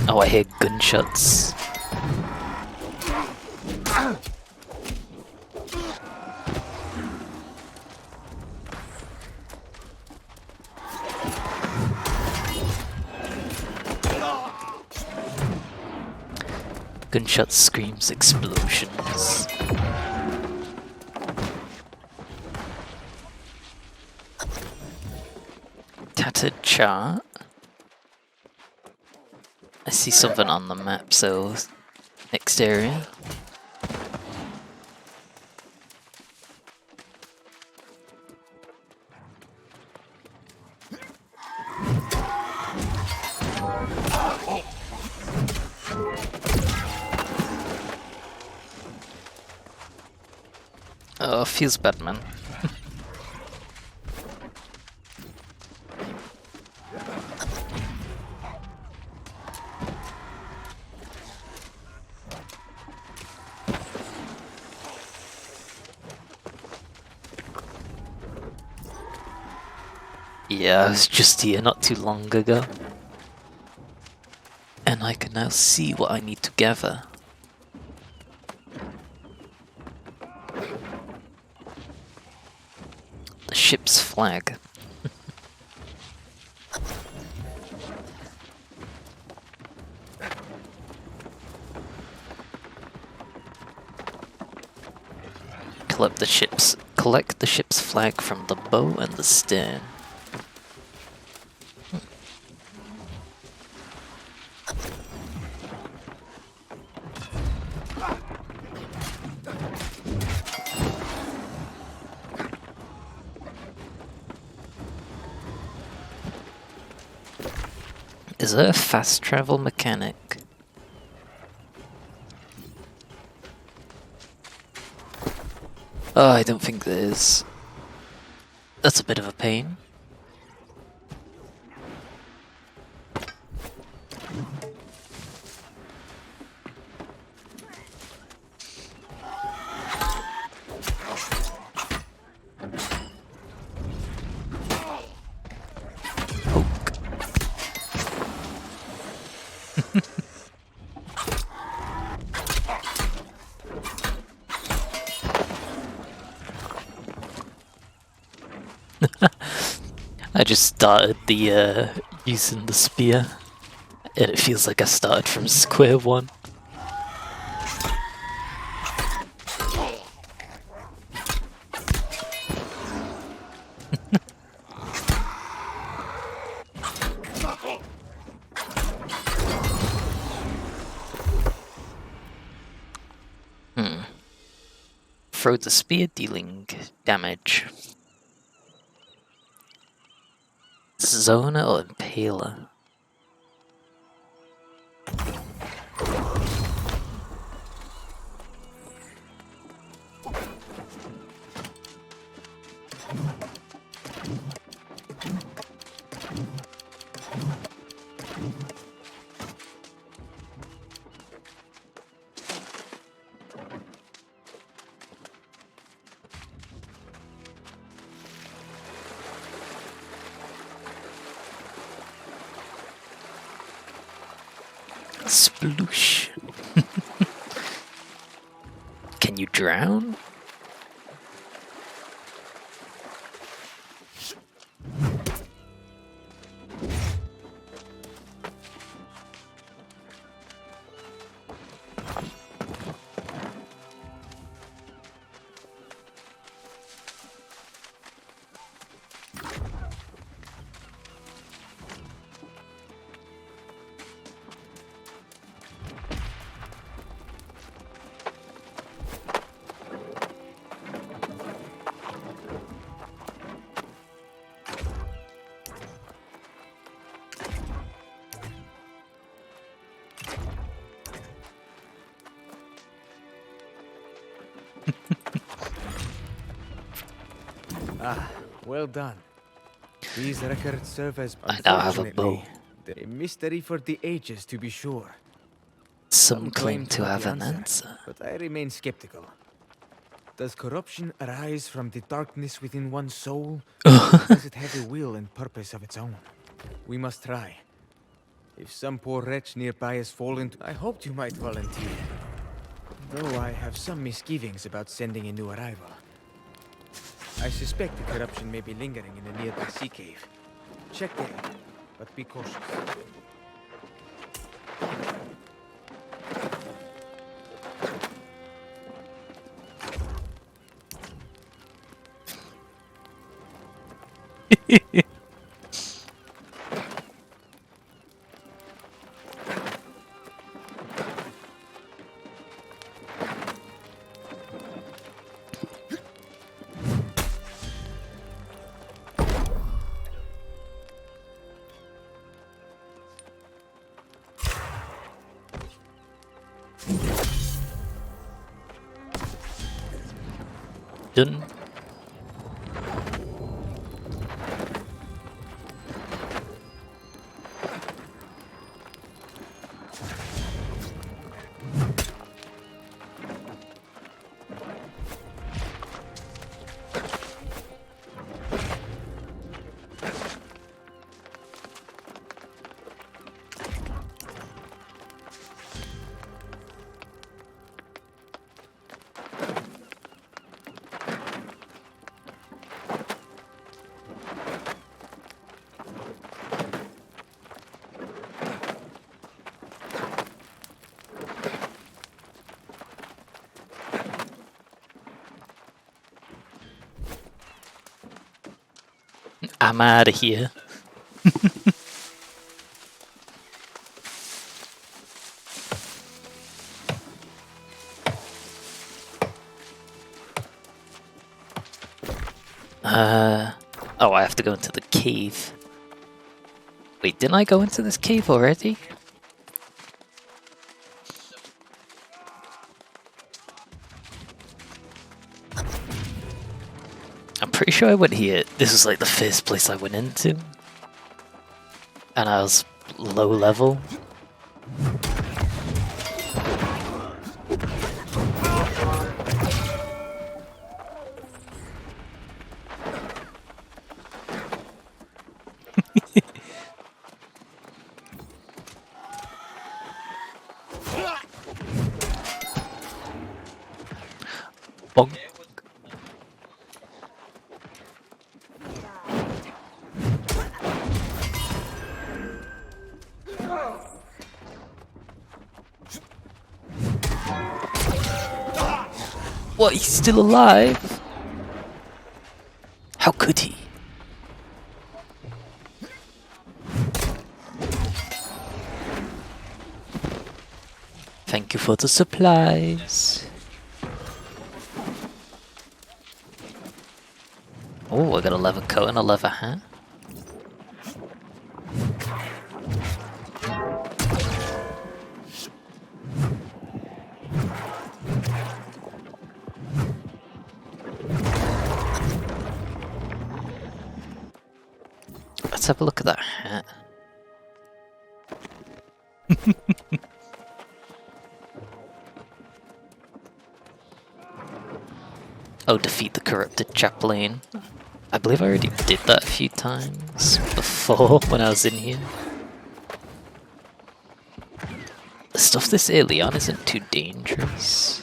Oh, I hear gunshots. Gunshots, screams, explosions. Tattered chart. I see something on the map, so next area. Oh, feels bad, man. Yeah, I was just here not too long ago. And I can now see what I need to gather. The ship's flag. Collect the ship's flag from the bow and the stern. Is there a fast travel mechanic? Oh, I don't think there is. That's a bit of a pain. I just started the using the spear, and it feels like I started from square one. Throw the spear, dealing damage. Zona or Impaler? Sploosh. Can you drown? Ah, well done. These records serve as, I now have a bow. unfortunately, a mystery for the ages, to be sure. Some claim to know have the an answer. but I remain skeptical. Does corruption arise from the darkness within one's soul? Or does it have a will and purpose of its own? We must try. If some poor wretch nearby has fallen, I hoped you might volunteer. Though I have some misgivings about sending a new arrival. I suspect the corruption may be lingering in a nearby sea cave. Check there, but be cautious. Done. I'm out of here. Oh, I have to go into the cave. Wait, didn't I go into this cave already? I'm pretty sure I went here. This was like the first place I went into. And I was low level. Bonk. What, he's still alive? How could he? Thank you for the supplies. Oh, I got a leather coat and a leather hat. Let's have a look at that hat. Oh, defeat the corrupted chaplain. I believe I already did that a few times before when I was in here. Stuff this early on isn't too dangerous.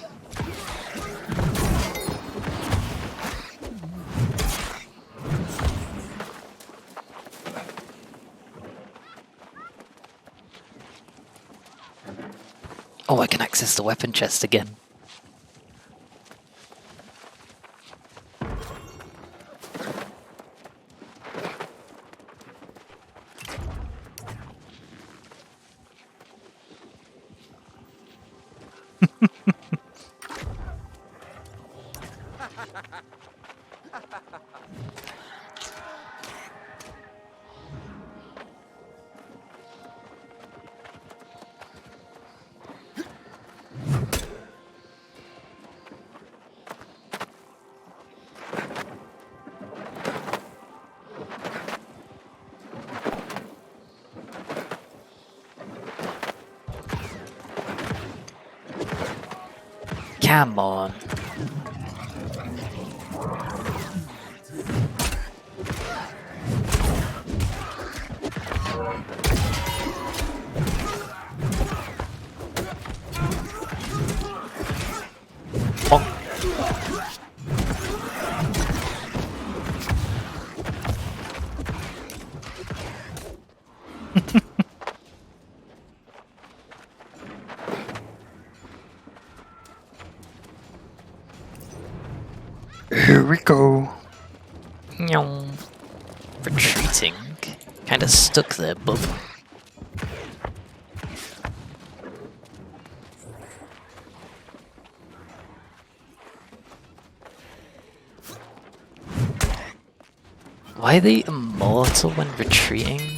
Oh, I can access the weapon chest again. Come on. Bonk. Here we go. Nyong. Retreating. Kinda stuck there, bub. Why are they immortal when retreating?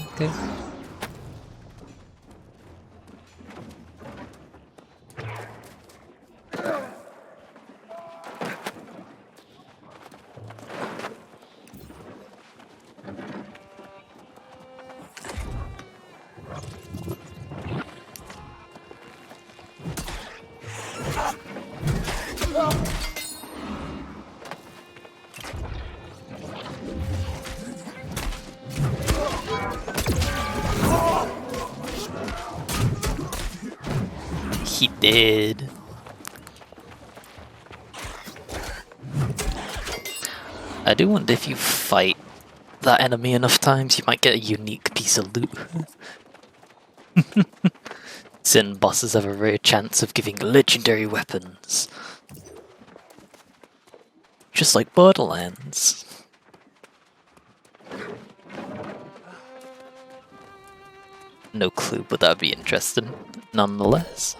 He did. I do wonder if you fight that enemy enough times, you might get a unique piece of loot. Certain bosses have a rare chance of giving legendary weapons. Just like Borderlands. No clue, but that'd be interesting, nonetheless.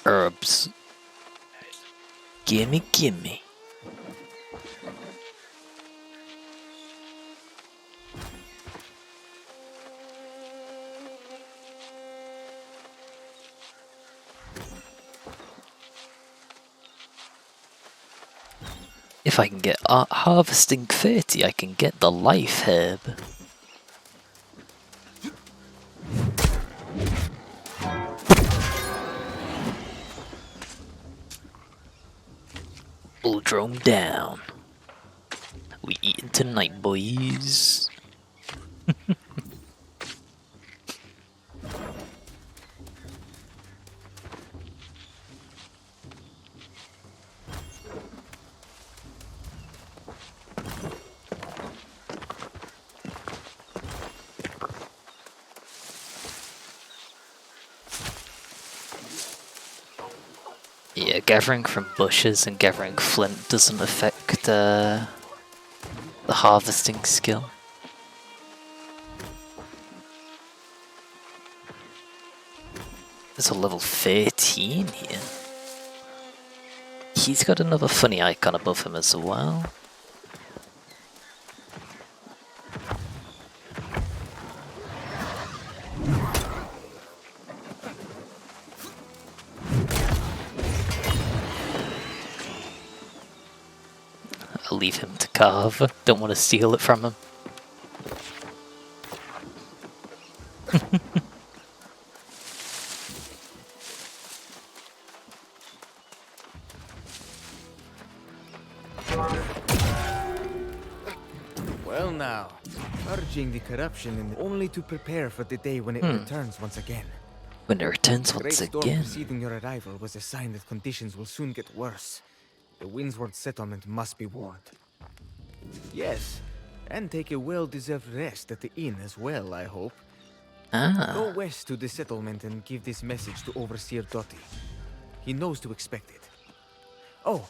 Herbs. Gimme, gimme. If I can get harvesting 30, I can get the life herb. Bull drone down. We eating tonight, boys. Yeah, gathering from bushes and gathering flint doesn't affect the harvesting skill. There's a level 13 here. He's got another funny icon above him as well. I'll leave him to carve. Don't want to steal it from him. purging the corruption only to prepare for the day when it returns once again. When it returns The great once storm again. preceding your arrival was a sign that conditions will soon get worse. The Windsward settlement must be warned. Yes, and take a well-deserved rest at the inn as well, I hope. Go Ah. west to the settlement and give this message to Overseer Doty. He knows to expect it. Oh,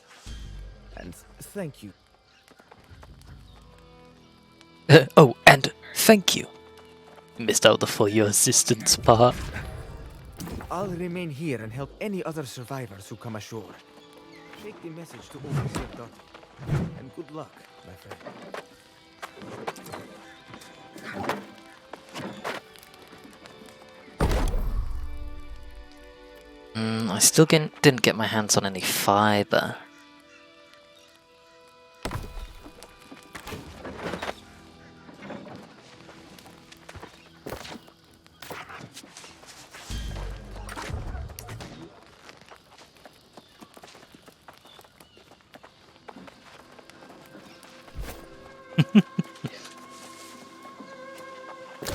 and thank you. Oh, and thank you. Missed out the for your assistance part. I'll remain here and help any other survivors who come ashore. Take the message to Overseer Doty. And good luck, my friend. I still didn't get my hands on any fiber.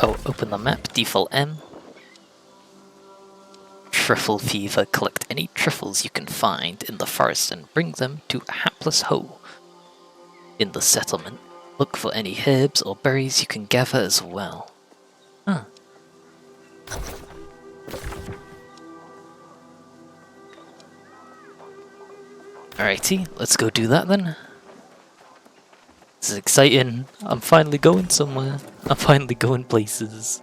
Oh, open the map, default M. Truffle fever. Collect any truffles you can find in the forest and bring them to Hapless Ho in the settlement. Look for any herbs or berries you can gather as well. Huh. Alrighty, let's go do that then. This is exciting. I'm finally going somewhere. I'm finally going places.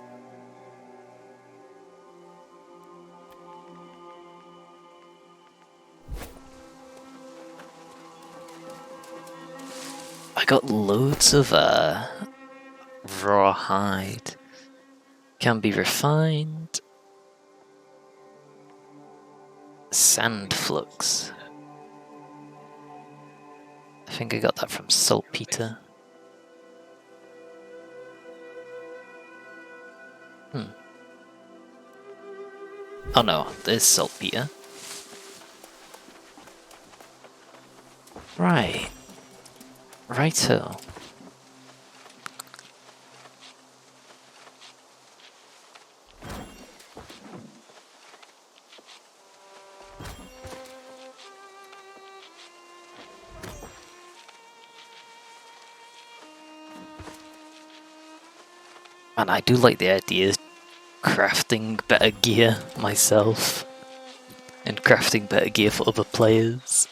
I got loads of raw hide. Can be refined. Sand flux. I think I got that from saltpeter. Oh no, there's saltpeter. Right. Righto. And I do like the idea of crafting better gear myself and crafting better gear for other players.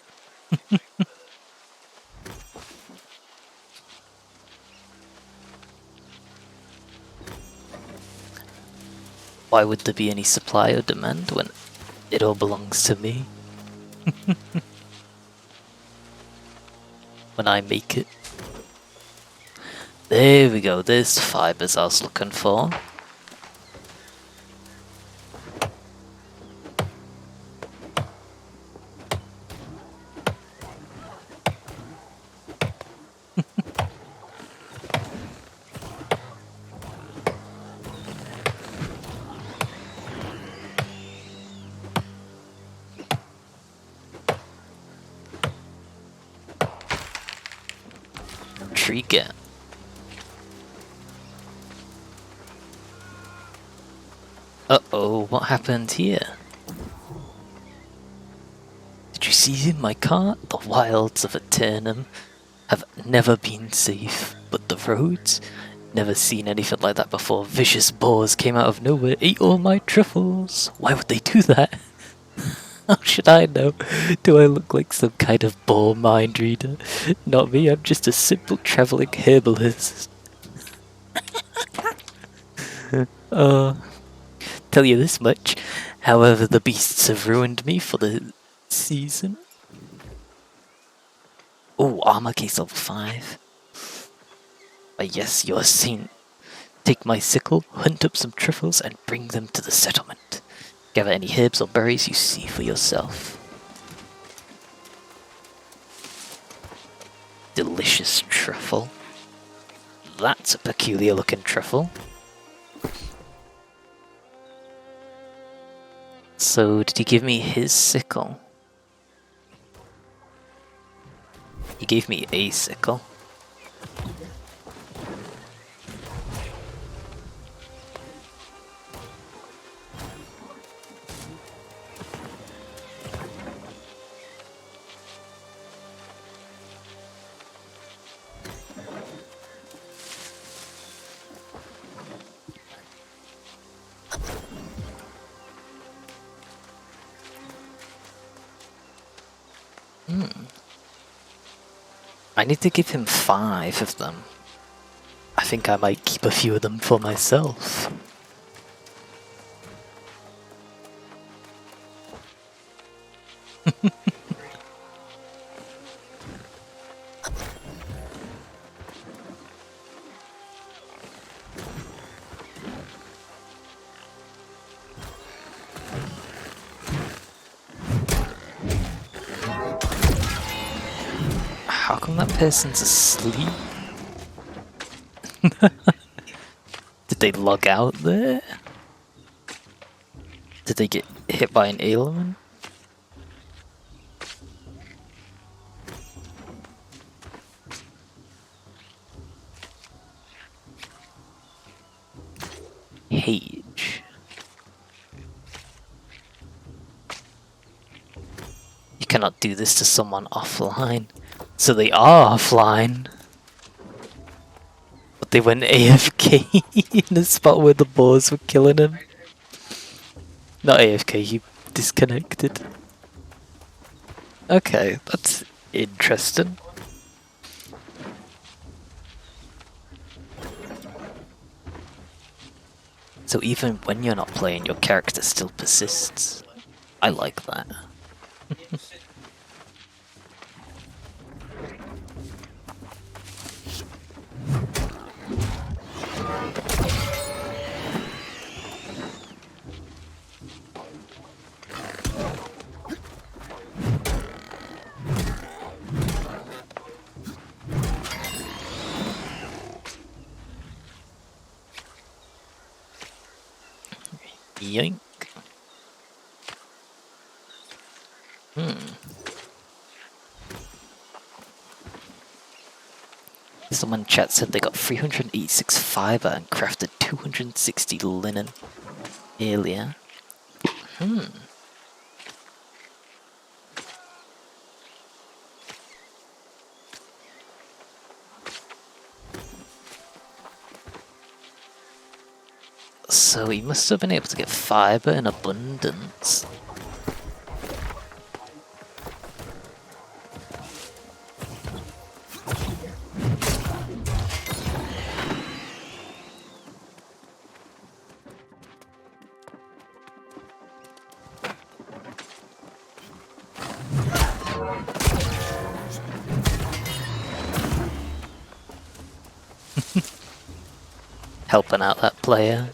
Why would there be any supply or demand when it all belongs to me? When I make it. There we go, there's the fibers I was looking for. Trigger. Uh-oh, what happened here? Did you see in my cart? The wilds of Eternum have never been safe, but the roads? Never seen anything like that before. Vicious boars came out of nowhere, ate all my truffles. Why would they do that? How should I know? Do I look like some kind of boar mind reader? Not me, I'm just a simple travelling herbalist. Tell you this much, however, the beasts have ruined me for the season. Oh, armor case level 5. But yes, you're a saint. Take my sickle, hunt up some truffles, and bring them to the settlement. Gather any herbs or berries you see for yourself. Delicious truffle. That's a peculiar looking truffle. So, did he give me his sickle? He gave me a sickle. I need to give him 5 of them. I think I might keep a few of them for myself. How come that person's asleep? Did they log out there? Did they get hit by an alien? Hage. You cannot do this to someone offline. So they are offline. But they went AFK in the spot where the boars were killing him. Not AFK, he disconnected. Okay, that's interesting. So even when you're not playing, your character still persists. I like that. Yoink. Someone in chat said they got 386 fiber and crafted 260 linen earlier. So he must have been able to get fiber in abundance. Helping out that player.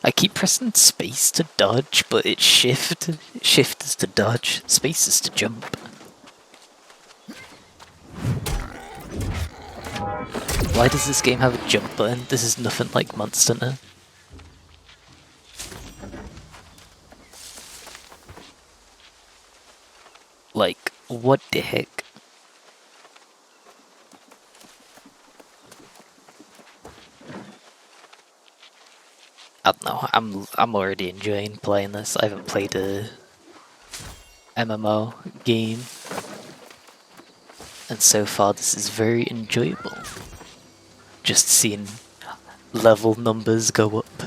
I keep pressing space to dodge, but it's shift. Shift is to dodge, space is to jump. Why does this game have a jump button? This is nothing like Monster Hunter. Like, what the heck? I don't know, I'm already enjoying playing this. I haven't played a MMO game, and so far this is very enjoyable. Just seeing level numbers go up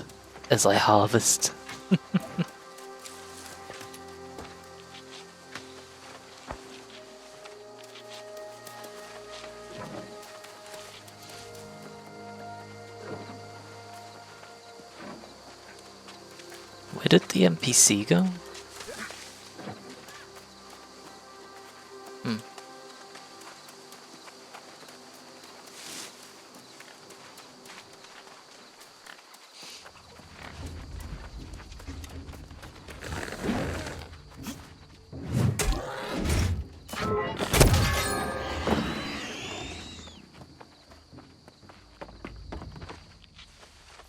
as I harvest. Where did the NPC go?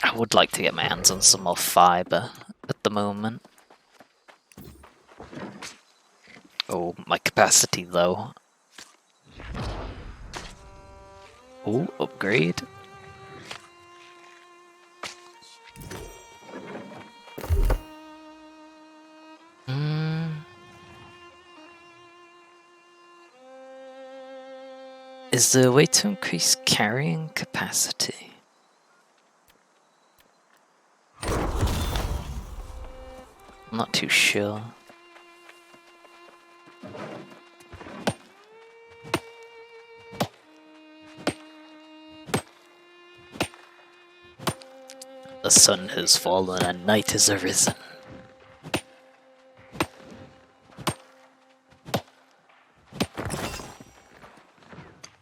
I would like to get my hands on some more fiber at the moment. Oh, my capacity though. Oh, upgrade. Is there a way to increase carrying capacity? I'm not too sure. The sun has fallen and night has arisen.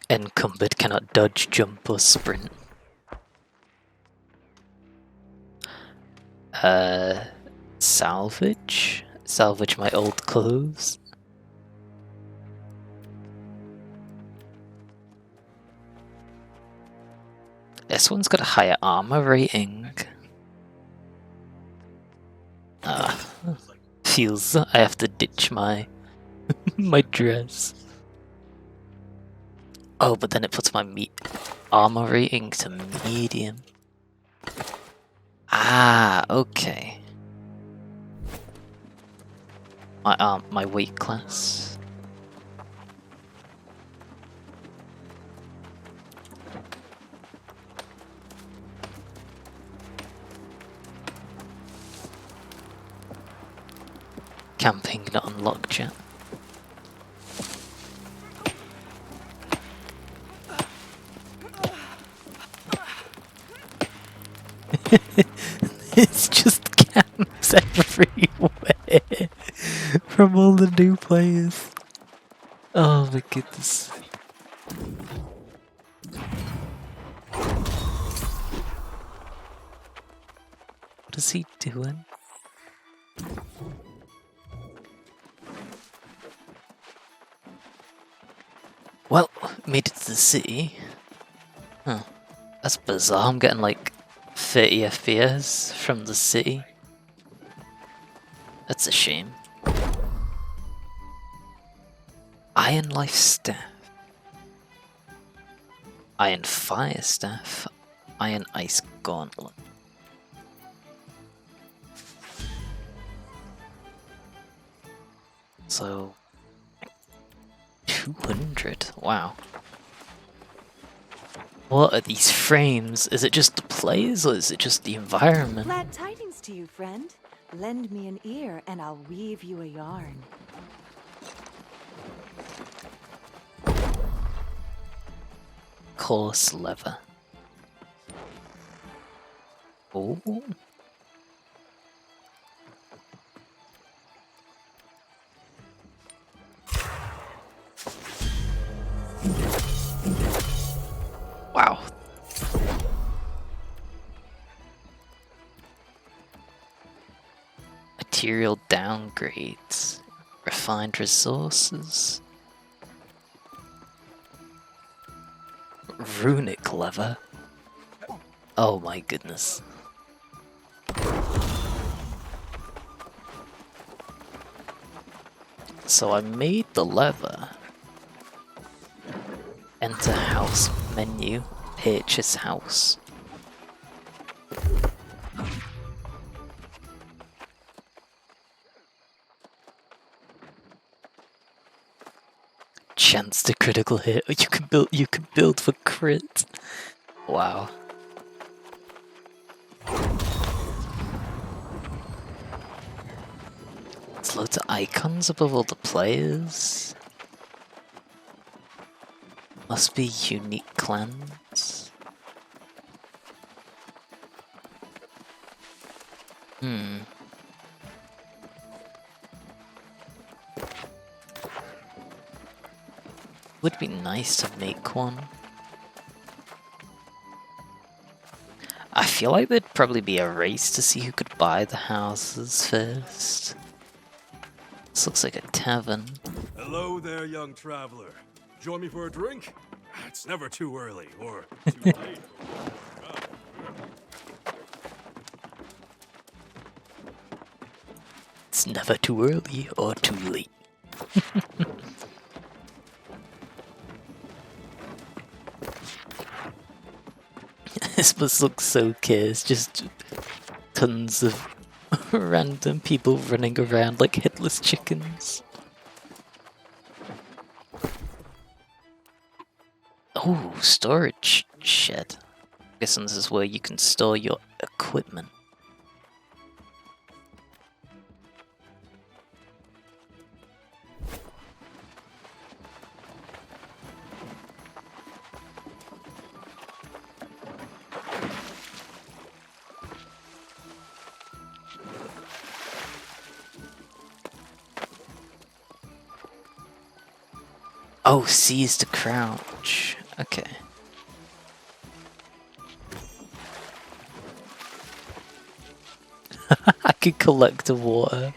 Encumbered cannot dodge, jump, or sprint. Salvage? Salvage my old clothes. This one's got a higher armor rating. Feels I have to ditch my my dress. Oh, but then it puts my armor rating to medium. Ah, okay. My weight class. Camping not unlocked yet. It's just camps everywhere from all the new players. Oh my goodness. What is he doing? Well, made it to the city. Huh. That's bizarre. I'm getting like 30 FPS from the city. That's a shame. Iron Life Staff. Iron Fire Staff. Iron Ice Gauntlet. So 200. Wow. What are these frames? Is it just the players or is it just the environment? Glad tidings to you, friend. Lend me an ear and I'll weave you a yarn. Coarse leather. Oh. Wow. Material downgrades. Refined resources. Runic leather. Oh my goodness. So I made the leather. Enter house menu. Purchase house. Chance to critical hit. You can build for crit. Wow. There's loads of icons above all the players. Must be unique clans. Would be nice to make one. I feel like there'd probably be a race to see who could buy the houses first. This looks like a tavern. Hello there, young traveler. Join me for a drink? It's never too early or too late. It's never too early or too late. This must look so cursed, just tons of random people running around like headless chickens. Oh, storage shed. I'm guessing this is where you can store your equipment. Oh, C is to crouch. Okay. I could collect the water.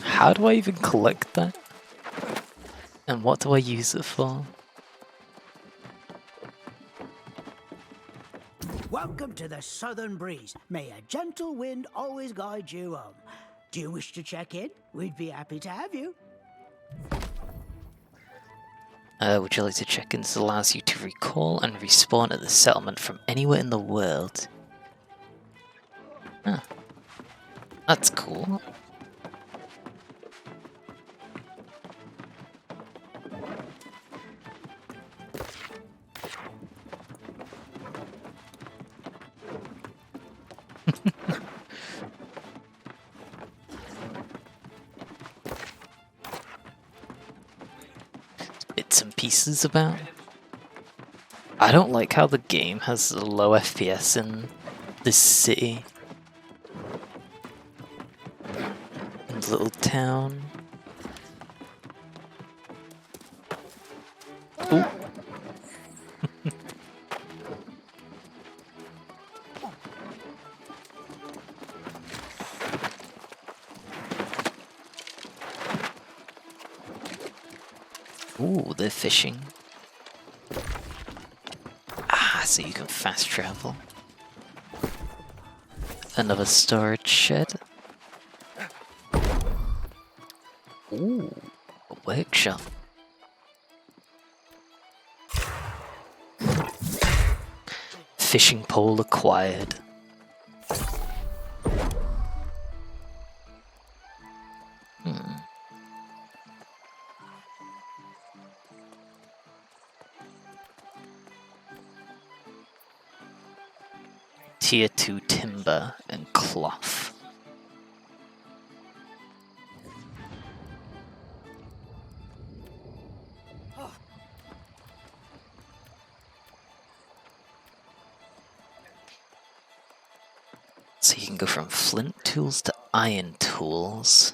How do I even collect that? And what do I use it for? Welcome to the Southern Breeze. May a gentle wind always guide you home. Do you wish to check in? We'd be happy to have you. Would you like to check in? This allows you to recall and respawn at the settlement from anywhere in the world. Huh. That's cool. Bits and pieces about. I don't like how the game has a low FPS in this city. And little town. Ooh. Ooh, they're fishing. Ah, so you can fast travel. Another storage shed. Ooh, a workshop. Fishing pole acquired. Tier 2 timber and cloth. So you can go from flint tools to iron tools.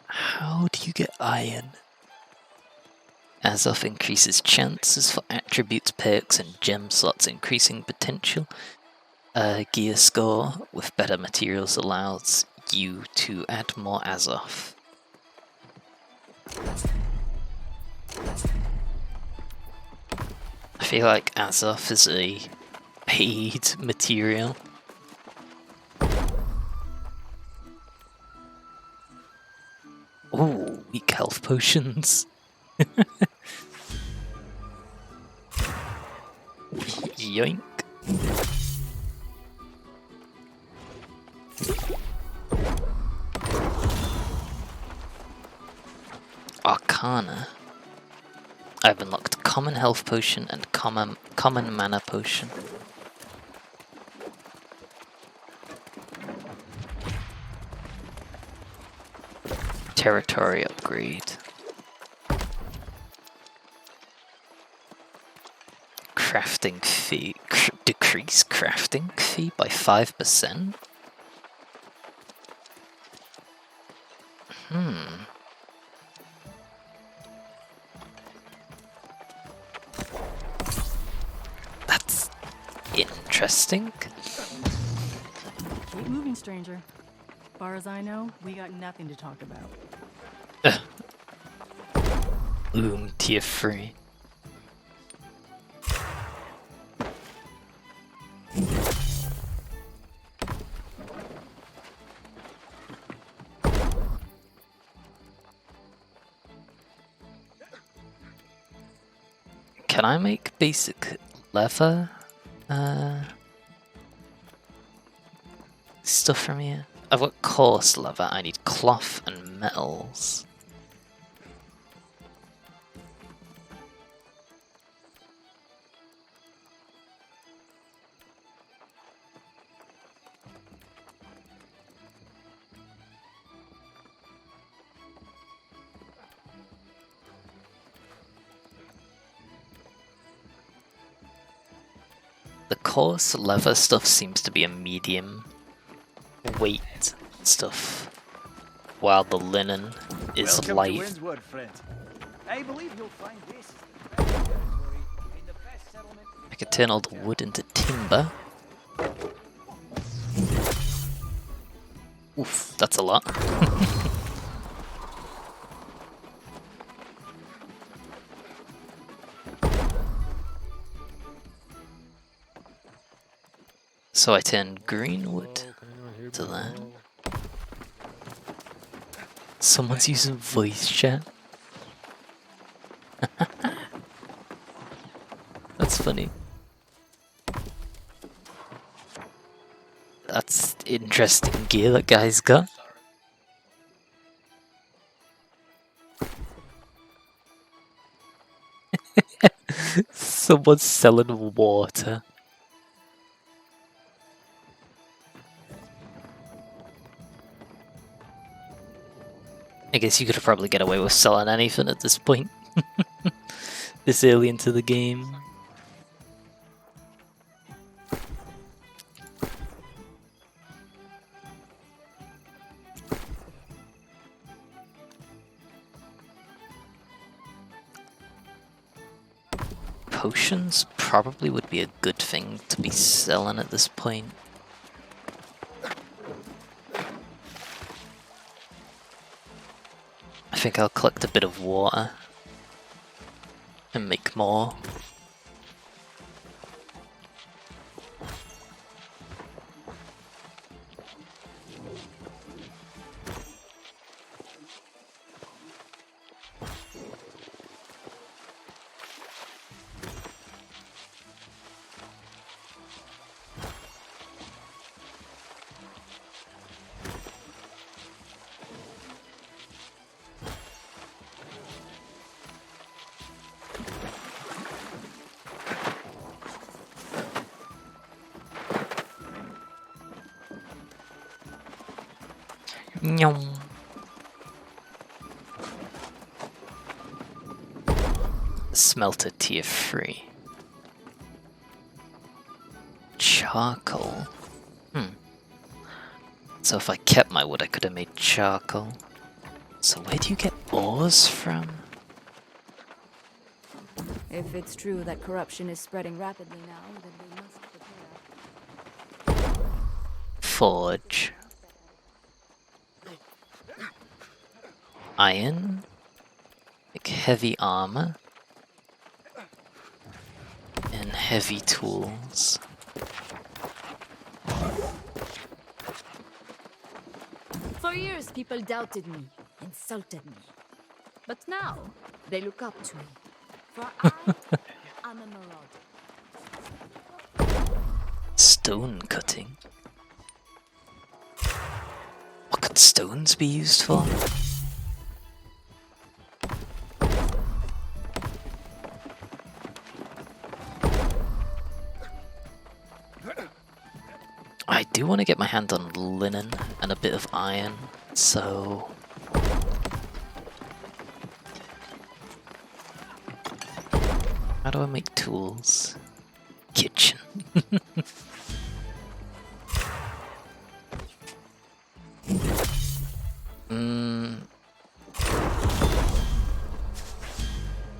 How do you get iron? Azoth increases chances for attributes, perks, and gem slots, increasing potential. Gear score with better materials allows you to add more Azoth. I feel like Azoth is a paid material. Ooh, weak health potions. Yoink. Arcana. I've unlocked common health potion and common mana potion. Territory upgrade. Crafting fee. Decrease crafting fee by 5%? That's interesting. Keep moving, stranger. Far as I know, we got nothing to talk about. Loom tier 3. Can I make basic leather stuff from here? I've got coarse leather, I need cloth and metals. The coarse leather stuff seems to be a medium weight stuff, while the linen is Welcome to light. Windswood, friend. I believe you'll find this is the best territory in the best settlement. I could turn all the wood into timber. Oof, that's a lot. So I turned green wood to that. Someone's using voice chat. That's funny. That's interesting gear that guy's got. Someone's selling water. I guess you could probably get away with selling anything at this point. This early into the game. Potions probably would be a good thing to be selling at this point. I think I'll collect a bit of water and make more. Nyong. Smelter tier 3. Charcoal. So if I kept my wood, I could have made charcoal. So where do you get ores from? If it's true that corruption is spreading rapidly now, then we must prepare. Forge. Iron. Like heavy armor. And heavy tools. For years, people doubted me, insulted me. But now, they look up to me. For I am a marauder. Stone cutting. What could stones be used for? I do want to get my hand on linen and a bit of iron, so... How do I make tools? Kitchen.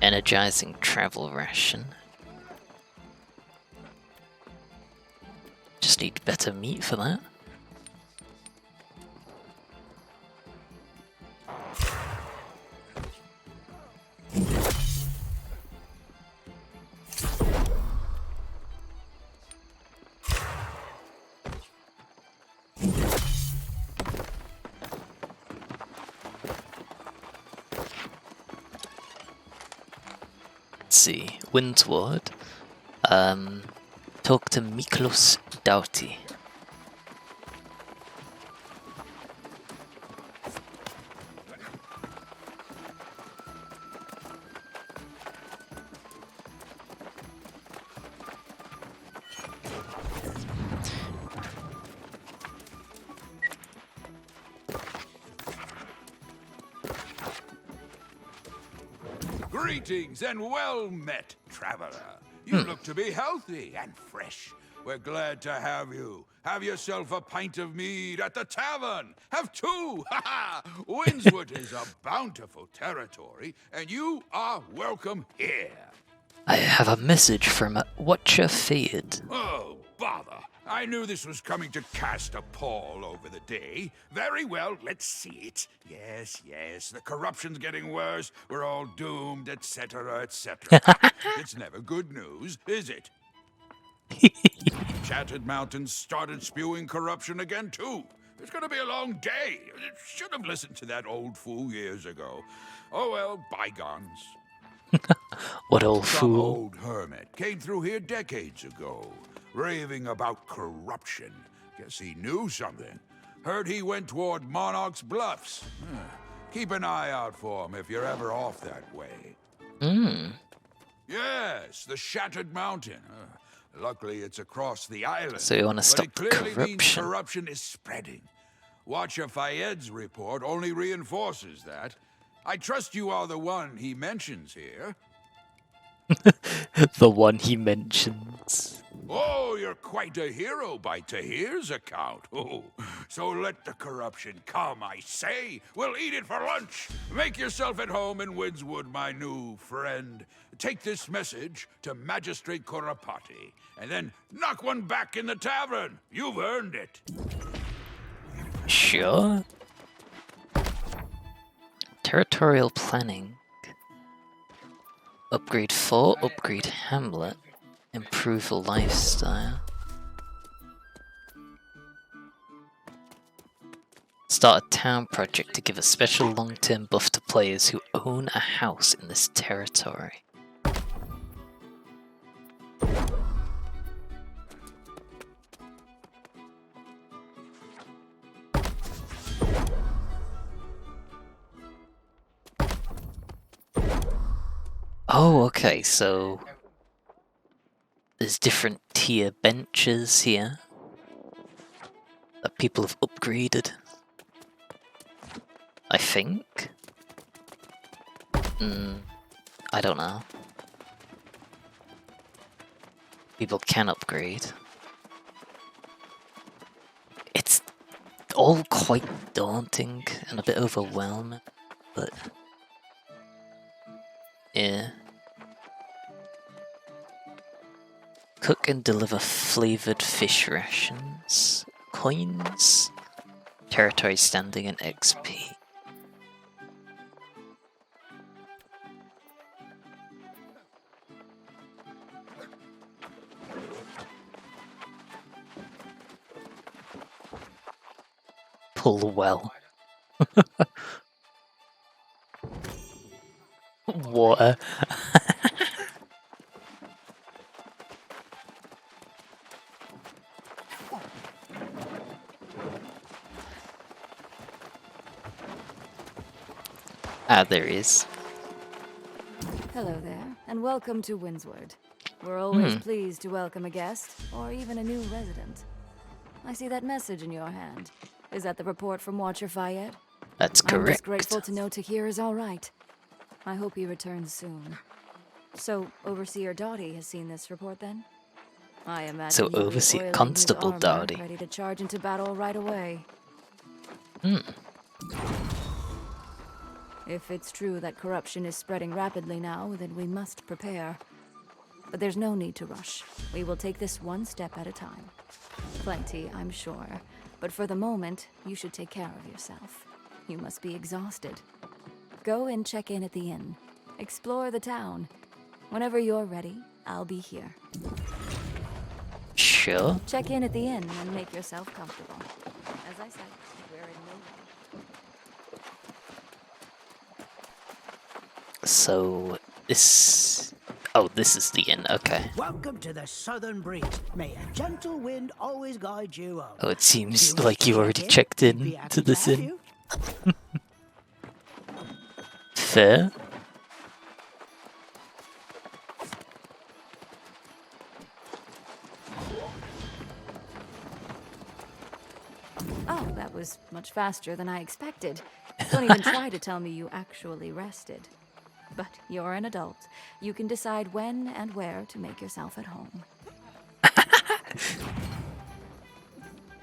Energizing travel ration. Just need better meat for that. Let's see, Windward. Talk to Miklos Doughty. Greetings and well met, traveler. You look to be healthy and fresh. We're glad to have you. Have yourself a pint of mead at the tavern. Have two. Ha ha! Windswood is a bountiful territory, and you are welcome here. I have a message from Watcher Feared. Oh, bother. I knew this was coming to cast a pall over the day. Very well, let's see it. Yes, yes, the corruption's getting worse. We're all doomed, etc., etc. It's never good news, is it? Shattered Mountains started spewing corruption again, too. It's gonna be a long day. Should have listened to that old fool years ago. Oh well, bygones. What old Some fool? old hermit came through here decades ago, raving about corruption. Guess he knew something. Heard he went toward Monarch's Bluffs. Keep an eye out for him if you're ever off that way. Yes, the Shattered Mountain. Luckily, it's across the island. So you want to stop but it clearly means corruption? corruption is spreading. Watcher Fayed's report only reinforces that. I trust you are the one he mentions here. The one he mentions. Oh, you're quite a hero by Tahir's account. Oh, so let the corruption come, I say. We'll eat it for lunch. Make yourself at home in Windswood, my new friend. Take this message to Magistrate Korapati, and then knock one back in the tavern. You've earned it. Sure. Territorial planning. Upgrade fort, upgrade hamlet, improve lifestyle. Start a town project to give a special long-term buff to players who own a house in this territory. Oh, okay, so there's different tier benches here that people have upgraded. I think. I don't know. People can upgrade. It's all quite daunting and a bit overwhelming, but yeah. Cook and deliver flavored fish rations, coins, territory standing, and XP. Pull well. Water. Ah, there is. Hello there, and welcome to Windswood. We're always pleased to welcome a guest, or even a new resident. I see that message in your hand. Is that the report from Watcher Fayed? That's I'm just correct. grateful to know Tahir is all right. I hope he returns soon. So, Overseer Doughty has seen this report then? I imagine So he'll be Overseer oiling his Constable armor, Doughty. ready to charge into battle right away. If it's true that corruption is spreading rapidly now, then we must prepare. But there's no need to rush. We will take this one step at a time. Plenty, I'm sure. But for the moment, you should take care of yourself. You must be exhausted. Go and check in at the inn. Explore the town. Whenever you're ready, I'll be here. Sure. Check in at the inn and make yourself comfortable. As I said, we're in no rush. So this. Oh, this is the inn. Okay. Welcome to the Southern Breeze. May a gentle wind always guide you home. Oh, it seems Do like you check already in? checked We'd be in happy to this have inn. you. Fair. Oh, that was much faster than I expected. Don't even try to tell me you actually rested. But you're an adult. You can decide when and where to make yourself at home.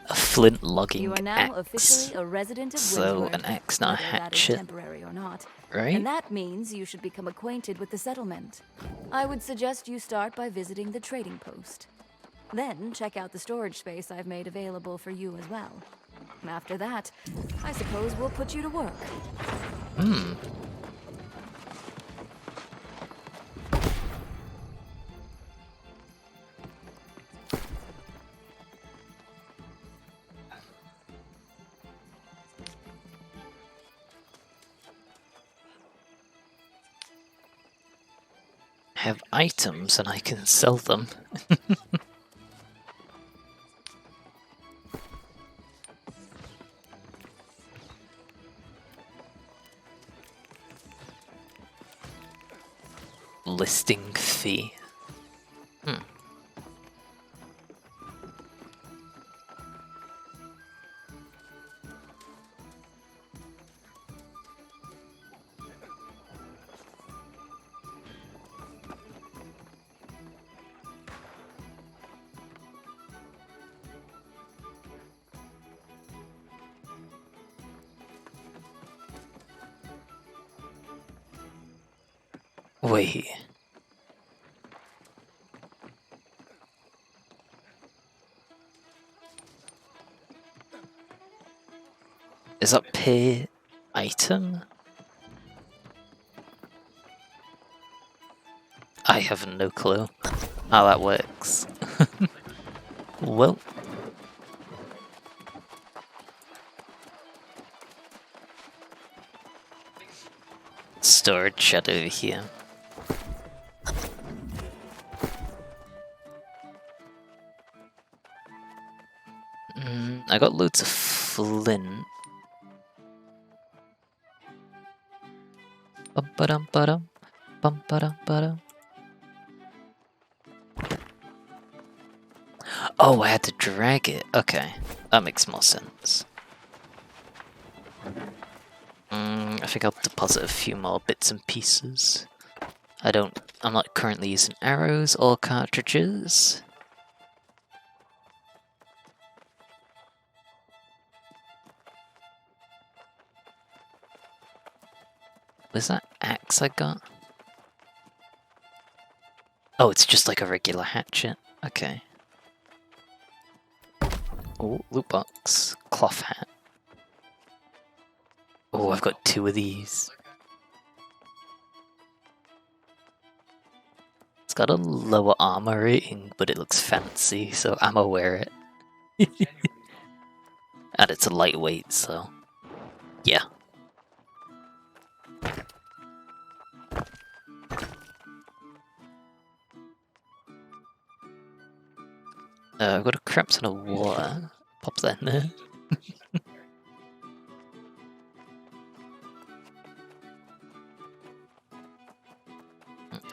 A flint logging You are now axe. officially a resident of So Windsward, an axe, not a whether that is hatchet, temporary or not. right? And that means you should become acquainted with the settlement. I would suggest you start by visiting the trading post. Then check out the storage space I've made available for you as well. After that, I suppose we'll put you to work. I have items and I can sell them. Listing fee. Wait. Is that per item? I have no clue how that works. Well. Storage shed over here. I got loads of flint. Bum-ba-dum-ba-dum. Bum-ba-dum-ba-dum. Oh, I had to drag it. Okay, that makes more sense. I think I'll deposit a few more bits and pieces. I'm not currently using arrows or cartridges. Was that axe I got? Oh, it's just like a regular hatchet. Okay. Oh, loot box. Cloth hat. Oh, I've got 2 of these. It's got a lower armor rating, but it looks fancy, so I'ma wear it. And it's a lightweight, so yeah. I've got a crap ton of water. Pop that in there.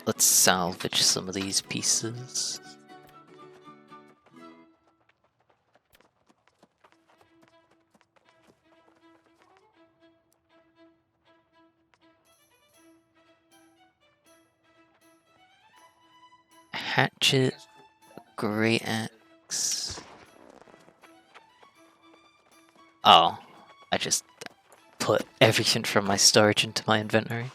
Let's salvage some of these pieces. Hatchet, great axe. Oh, I just put everything from my storage into my inventory.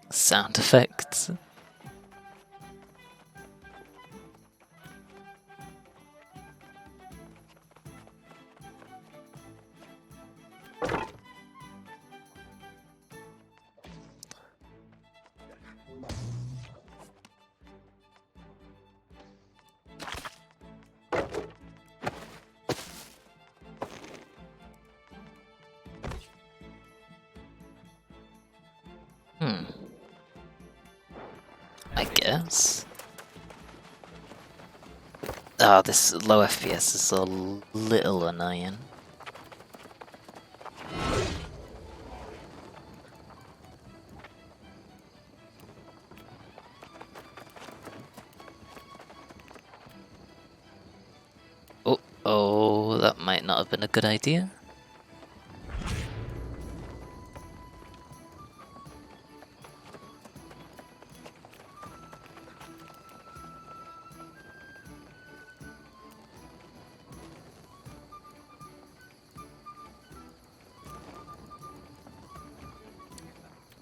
Sound effects. I guess. Oh, this low FPS is a little annoying. might not have been a good idea.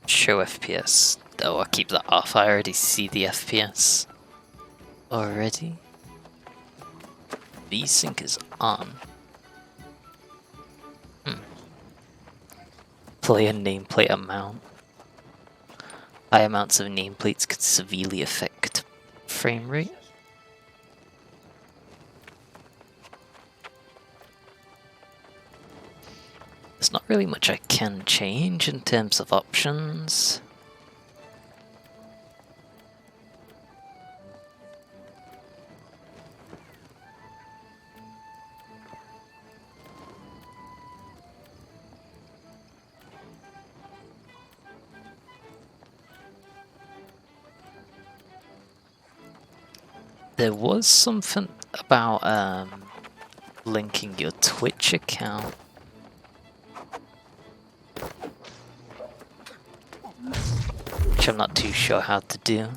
Show FPS. Oh, I'll keep that off. I already see the FPS. Already? V-Sync is on. Player nameplate amount. High amounts of nameplates could severely affect frame rate. There's not really much I can change in terms of options. There was something about linking your Twitch account. Which I'm not too sure how to do.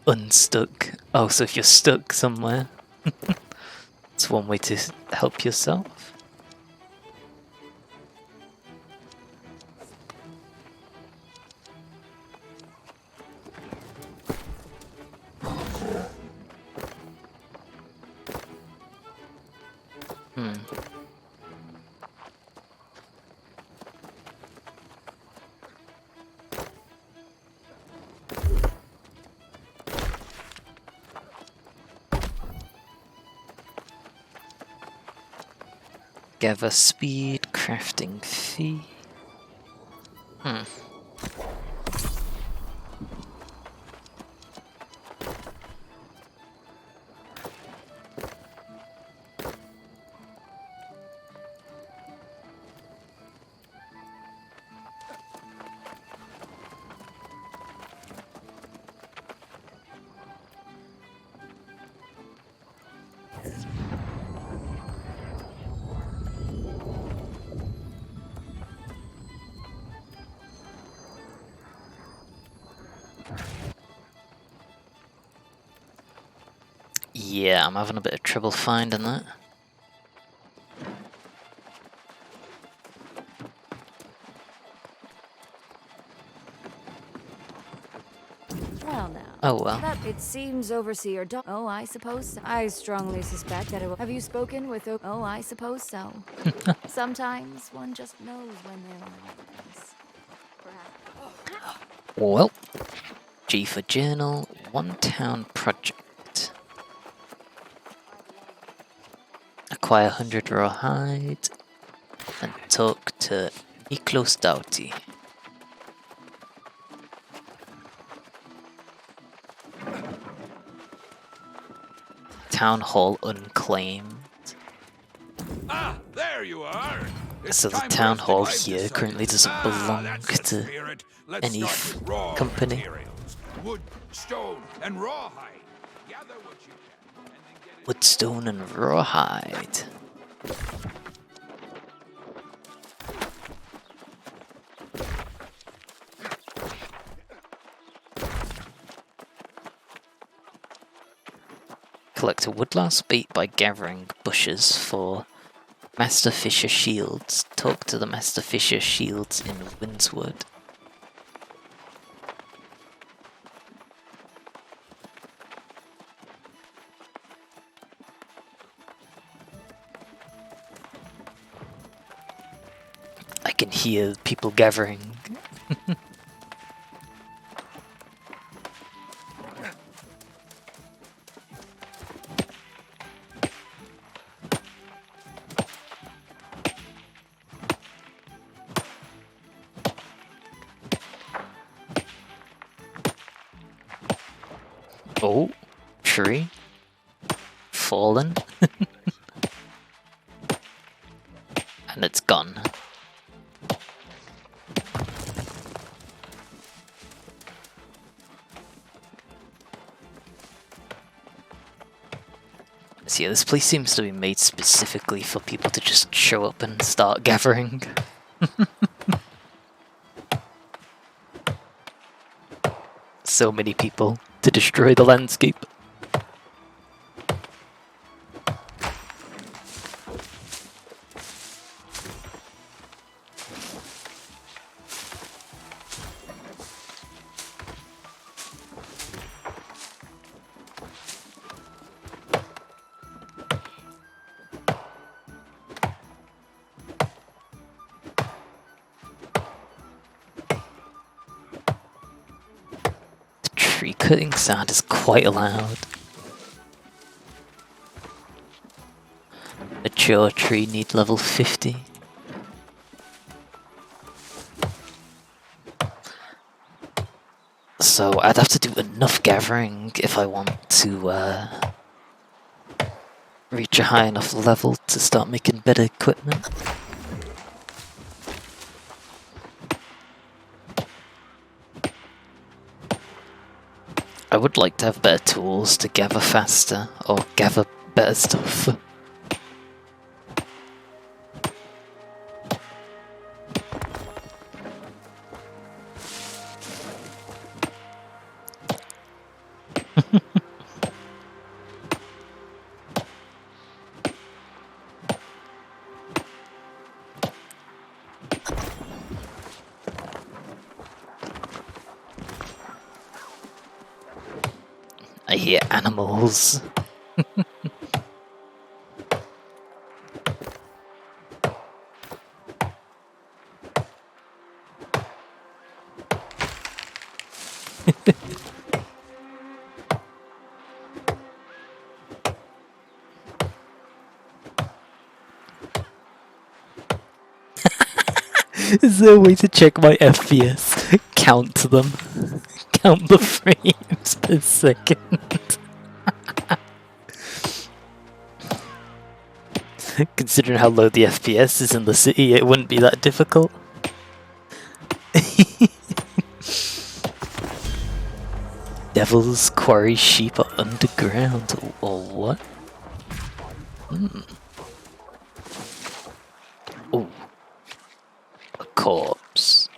Unstuck. Oh, so if you're stuck somewhere, it's one way to help yourself. Gather speed, crafting fee. Yeah, I'm having a bit of trouble finding that. Well now. Oh well. That it seems Overseer Oh, I suppose so. I strongly suspect that it will. Have you spoken with Oh, I suppose so. Sometimes one just knows when they're in the right place. Well, G for journal, one town project. Acquire 100 rawhide and talk to Miklos Doughty. Town hall unclaimed. Ah, there you are. So the town hall here currently doesn't belong to any company. Materials. Wood, stone, and rawhide. Gather what you can, and then get it. Wood, stone, and rawhide. Collect a woodlouse bait by gathering bushes for Master Fisher shields. Talk to the Master Fisher shields in Windswood. I can hear people gathering. Oh, tree. Fallen. And it's gone. So yeah, this place seems to be made specifically for people to just show up and start gathering. So many people to destroy the landscape. Tree cutting sound is quite loud. Mature tree need level 50. So I'd have to do enough gathering if I want to reach a high enough level to start making better equipment. I would like to have better tools to gather faster, or gather better stuff. I hear animals. Is there a way to check my FPS? Count them. Count the frames per second. Considering how low the FPS is in the city, it wouldn't be that difficult. Devils quarry sheep are underground, or what? Ooh. A corpse.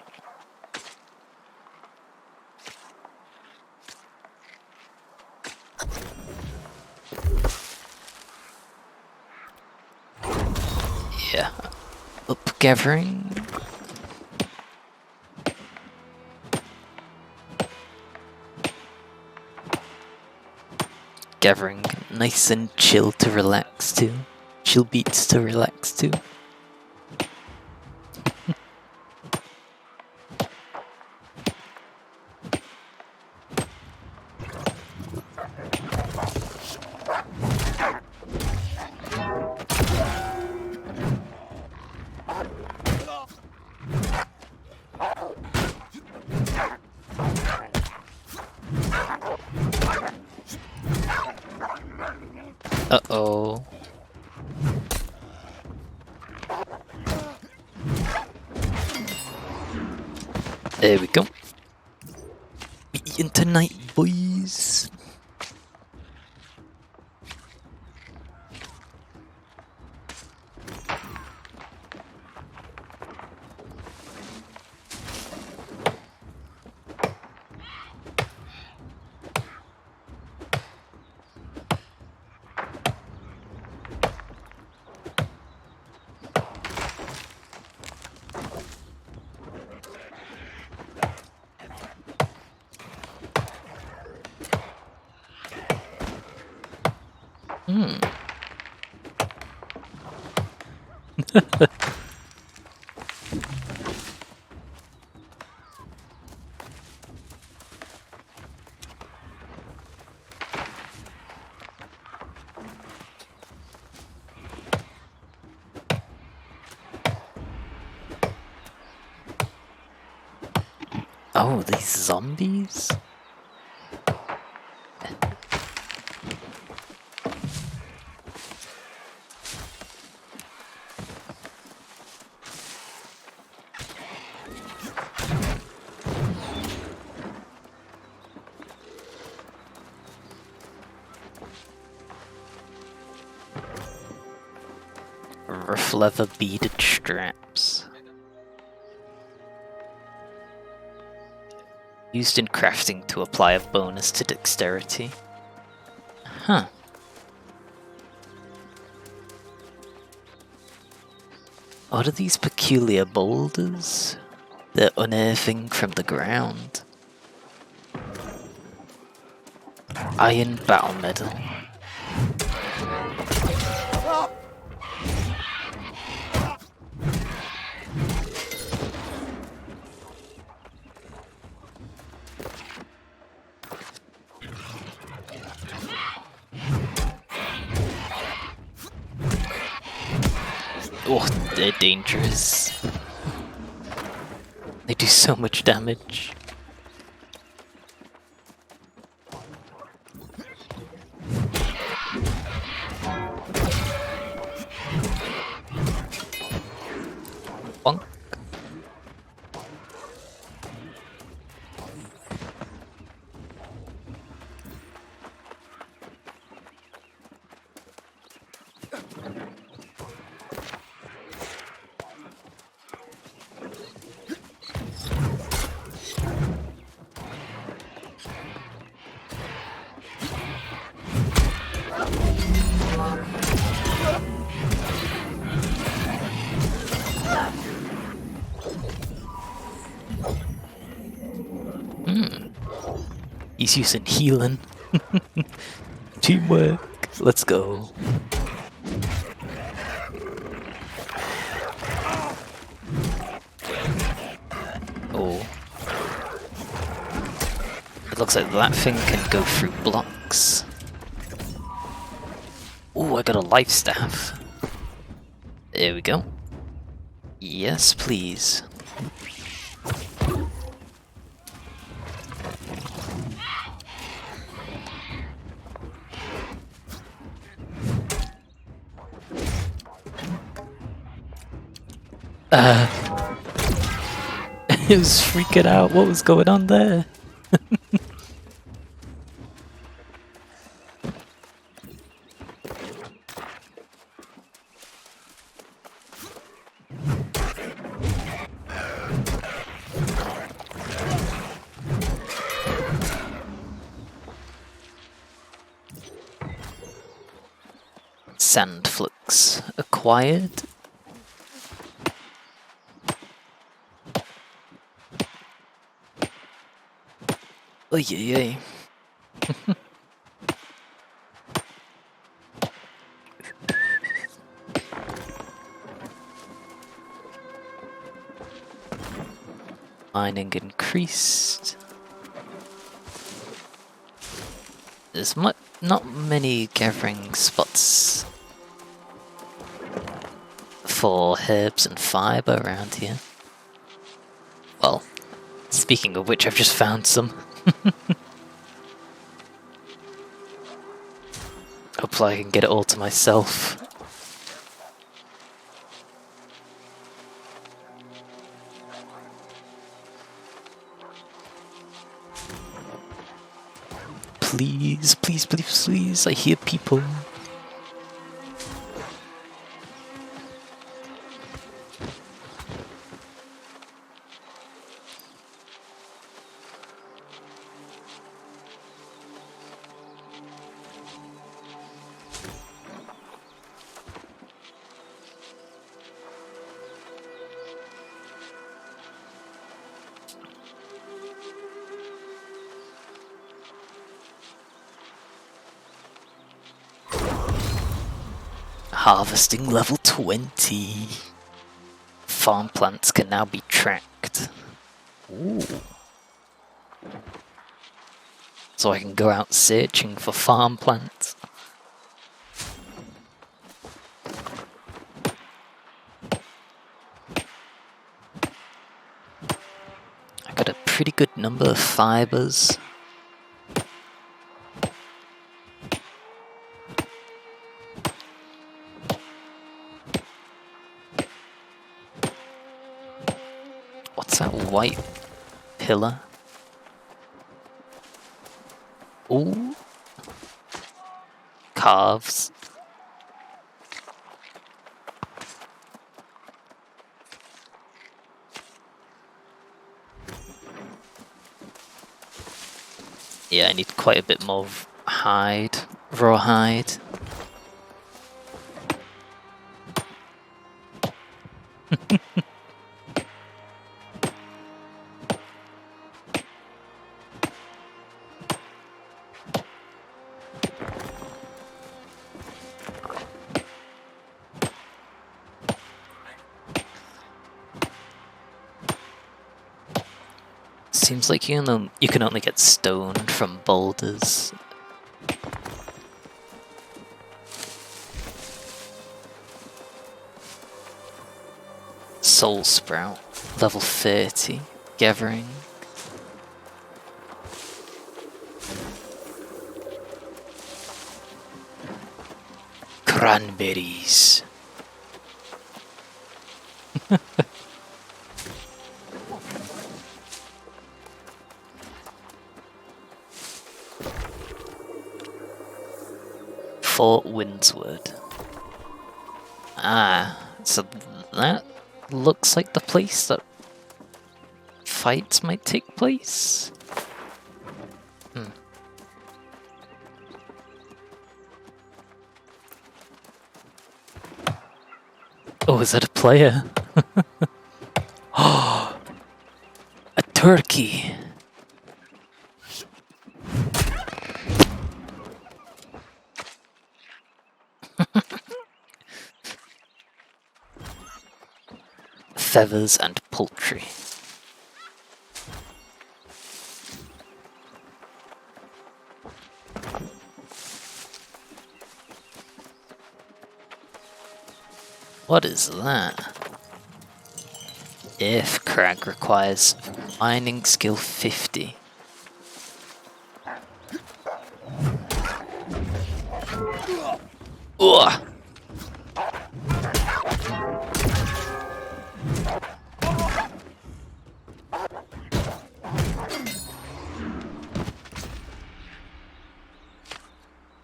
Yeah. Up gathering. Gathering nice and chill to relax to. Chill beats to relax to. Uh-oh. There we go. Eating tonight, boys. Oh, these zombies? rough leather beaded straps. Used in crafting to apply a bonus to dexterity. Huh. What are these peculiar boulders? They're unearthing from the ground. Iron battle medal. Oh, they're dangerous. They do so much damage. Bonk. He's using healing. Teamwork. Let's go. Oh. It looks like that thing can go through blocks. Oh, I got a life staff. There we go. Yes, please. It was freaking out. What was going on there? Sand flux acquired. Oy, oy, oy. Mining increased. There's not many gathering spots for herbs and fiber around here. Well, speaking of which, I've just found some. Hopefully I can get it all to myself. Please, please, please, please, I hear people. Harvesting level 20. Farm plants can now be tracked. Ooh. So I can go out searching for farm plants. I got a pretty good number of fibers. What's that white pillar? Ooh. Calves. Yeah, I need quite a bit more hide, raw hide. Seems like you can only get stone from boulders. Soul Sprout, level 30, gathering. Cranberries. Fort Windsward. Ah, so that looks like the place that fights might take place. Oh, is that a player? Oh, a turkey. Feathers and poultry. What is that? If crag requires mining skill 50. Ugh.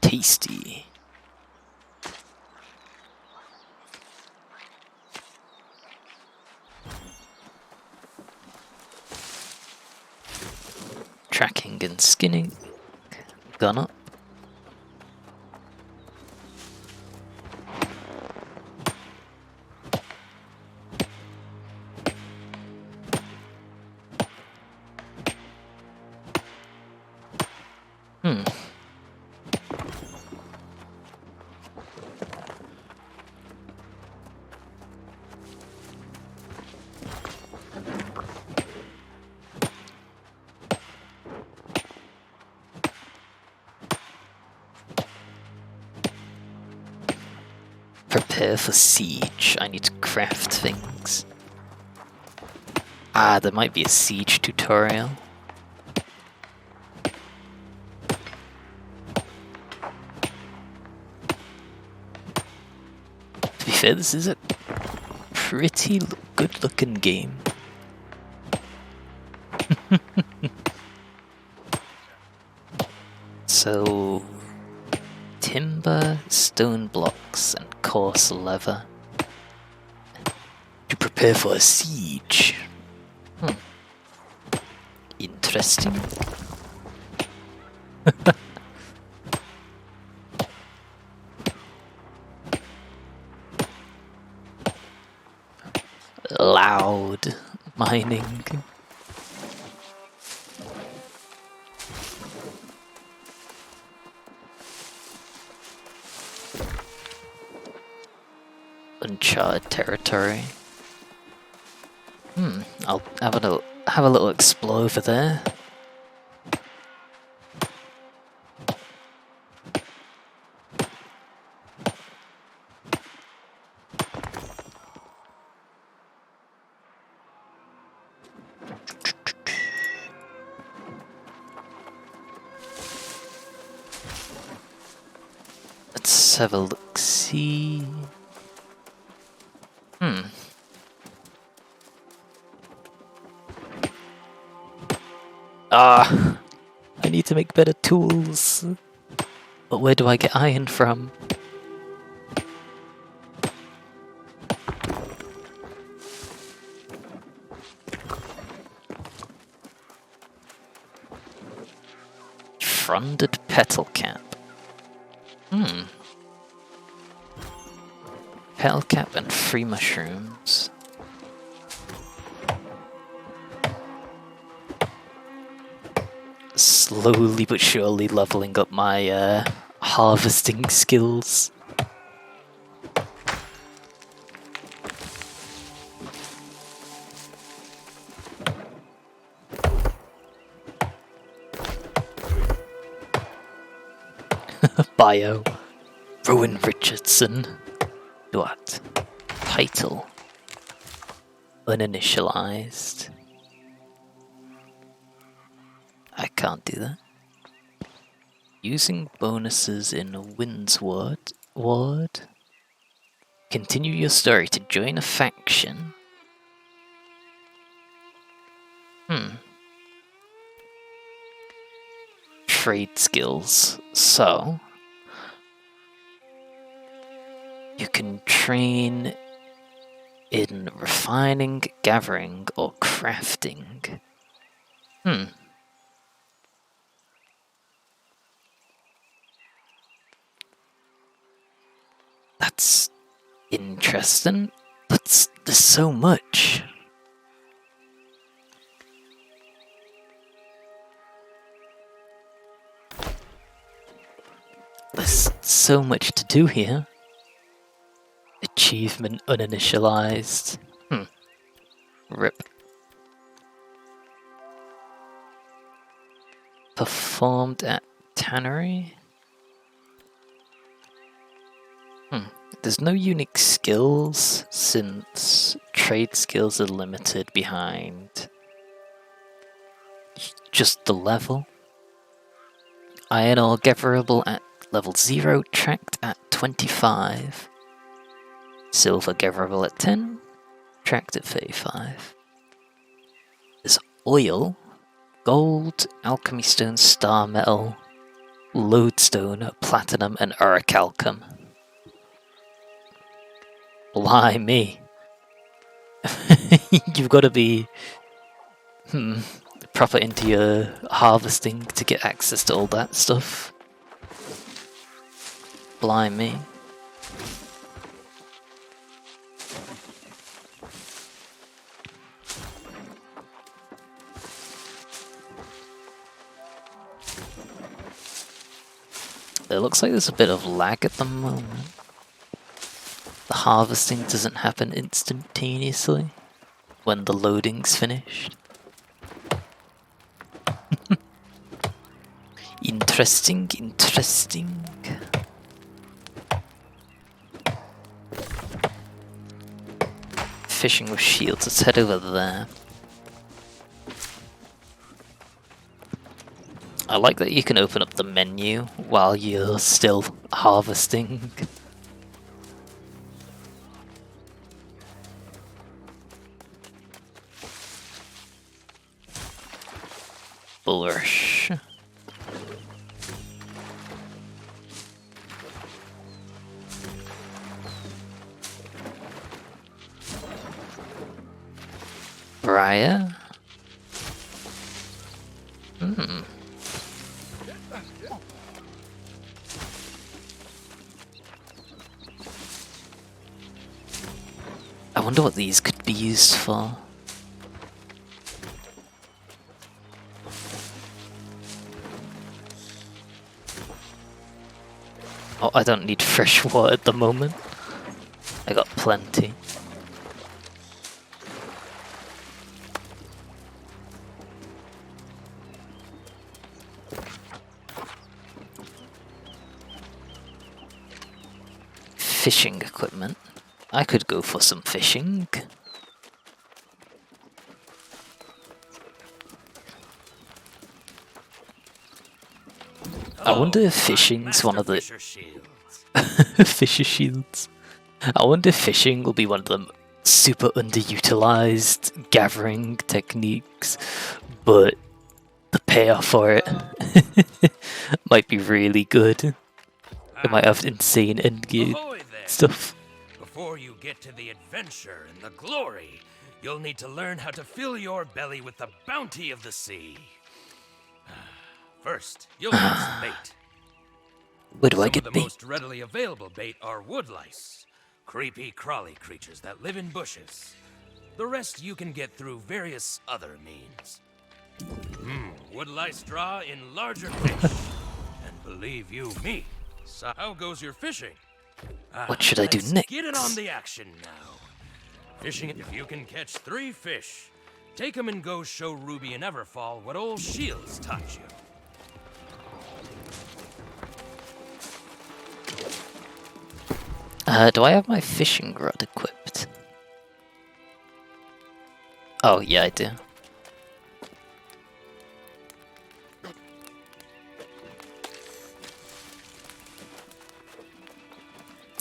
Tasty. Tracking and skinning. Gun up. Prepare for siege. I need to craft things. Ah, there might be a siege tutorial. To be fair, this is a pretty good looking game. So, timber, stone blocks, and coarse leather to prepare for a siege. Interesting. Loud mining. Uncharted territory. I'll have a little explore over there. Let's have a look-see. Ah, I need to make better tools. But where do I get iron from? Fronded petal cap. Petal cap and free mushrooms. Slowly but surely leveling up my harvesting skills. Bio. Rowan Richardson. What? Title. Uninitialized. I can't do that. Using bonuses in Wind's Ward. Continue your story to join a faction. Trade skills. So you can train in refining, gathering, or crafting. That's interesting. There's so much. There's so much to do here. Achievement uninitialized. Rip. Performed at Tannery. There's no unique skills since trade skills are limited behind just the level. Iron ore gatherable at level 0, tracked at 25. Silver gatherable at 10, tracked at 35. There's oil, gold, alchemy stone, star metal, lodestone, platinum, and orichalcum. Blimey. You've got to be proper into your harvesting to get access to all that stuff. Blimey. It looks like there's a bit of lag at the moment. The harvesting doesn't happen instantaneously when the loading's finished. Interesting. Fishing with shields, let's head over there. I like that you can open up the menu while you're still harvesting. Bulrush. Briar. I wonder what these could be used for. Oh, I don't need fresh water at the moment. I got plenty. Fishing equipment. I could go for some fishing. I wonder if fishing's one of the Fisher Shields. I wonder if fishing will be one of the super underutilized gathering techniques, but the payoff for it might be really good. It might have insane endgame stuff. Before you get to the adventure and the glory, you'll need to learn how to fill your belly with the bounty of the sea. First, you'll need some bait. Where do I Some get of the bait? most readily available bait are woodlice, creepy, crawly creatures that live in bushes. The rest you can get through various other means. Woodlice draw in larger fish. And believe you me, so how goes your fishing? What should I do Let's next? Get in on the action now. Fishing, if you can catch 3 fish, take them and go show Ruby and Everfall what old Shields taught you. Do I have my fishing rod equipped? Oh, yeah, I do.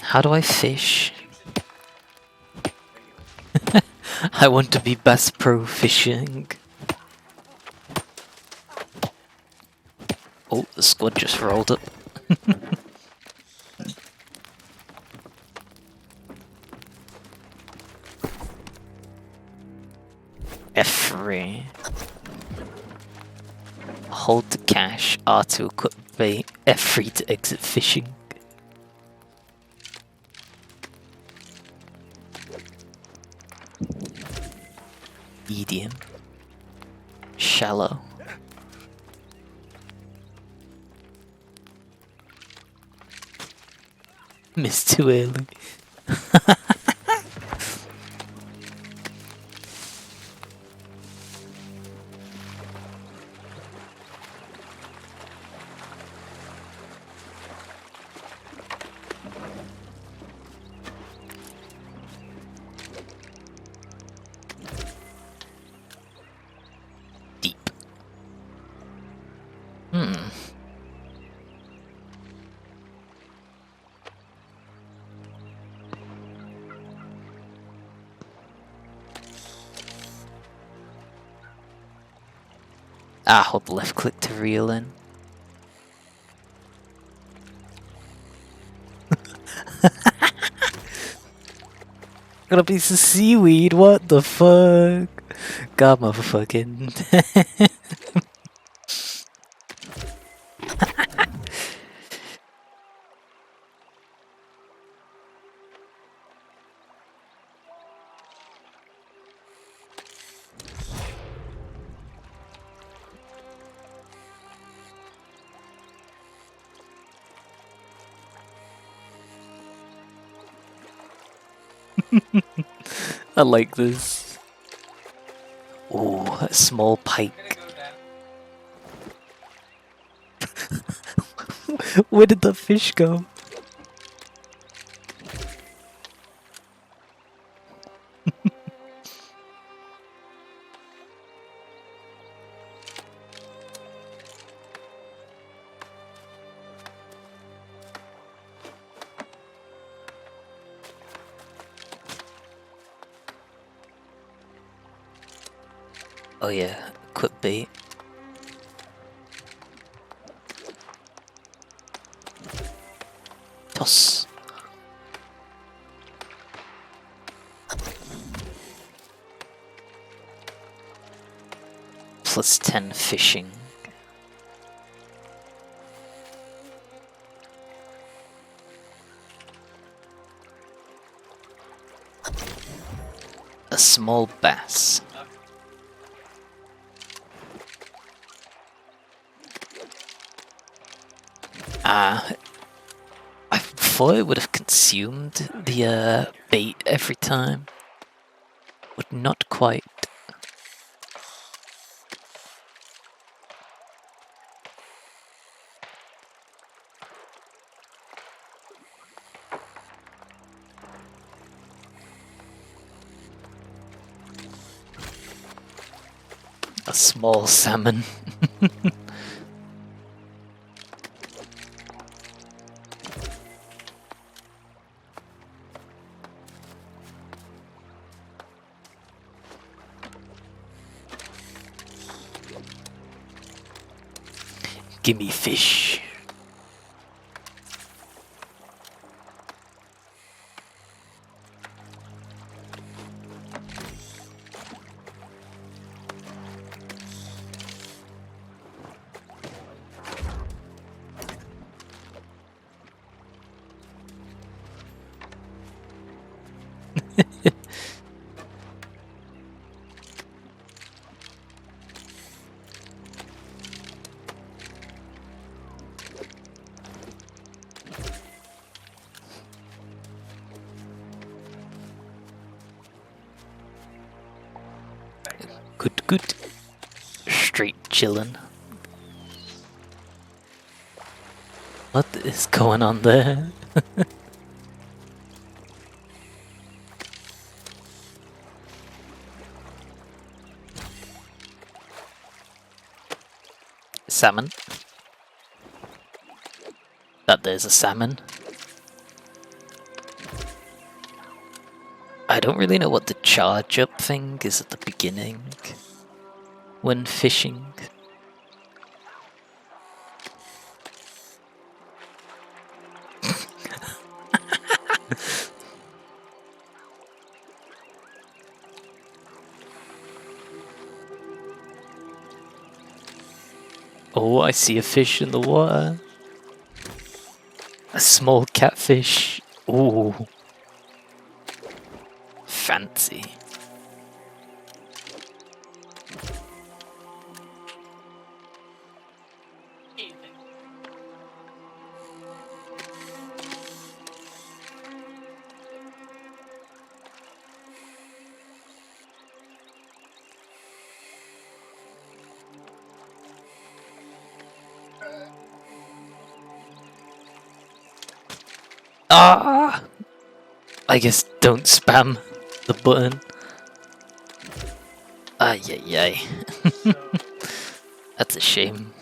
How do I fish? I want to be best pro fishing. Oh, the squad just rolled up. F3. Hold to cash, R to equip bait, F3 to exit fishing. Medium. Shallow. Missed too early. Deep. Hold left click to reel in. Got a piece of seaweed, what the fuck? God motherfucking. I like this. Ooh, a small pike. Where did the fish go? Oh yeah, equip bait. Toss. Plus 10 fishing. A small bass. I thought it would have consumed the bait every time, but not quite. A small salmon. Gimme fish. Good, good. Straight chillin'. What is going on there? Salmon. That there's a salmon. I don't really know what the charge up thing is at the beginning when fishing. Oh, I see a fish in the water. A small catfish. Ooh. Fancy. Ah! I guess don't spam the button. Ay ay ay. That's a shame.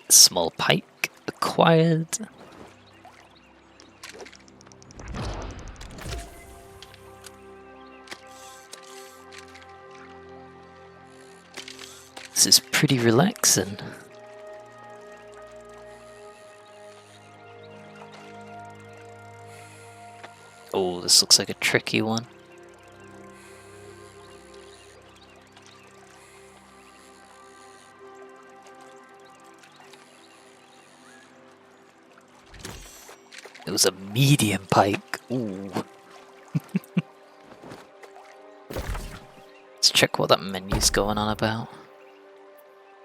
Small pike acquired. This is pretty relaxing. Oh, this looks like a tricky one. It was a medium pike. Ooh. Let's check what that menu's going on about.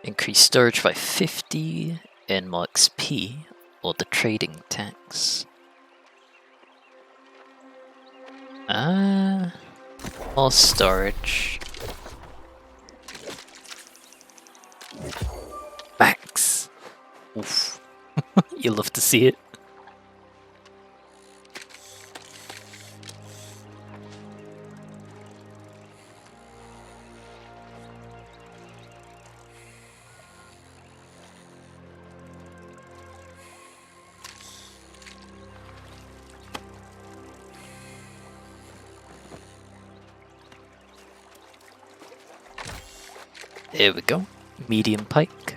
Increase storage by 50, earn more XP, or the trading tax. More storage. Max. Oof. You love to see it. There we go. Medium pike.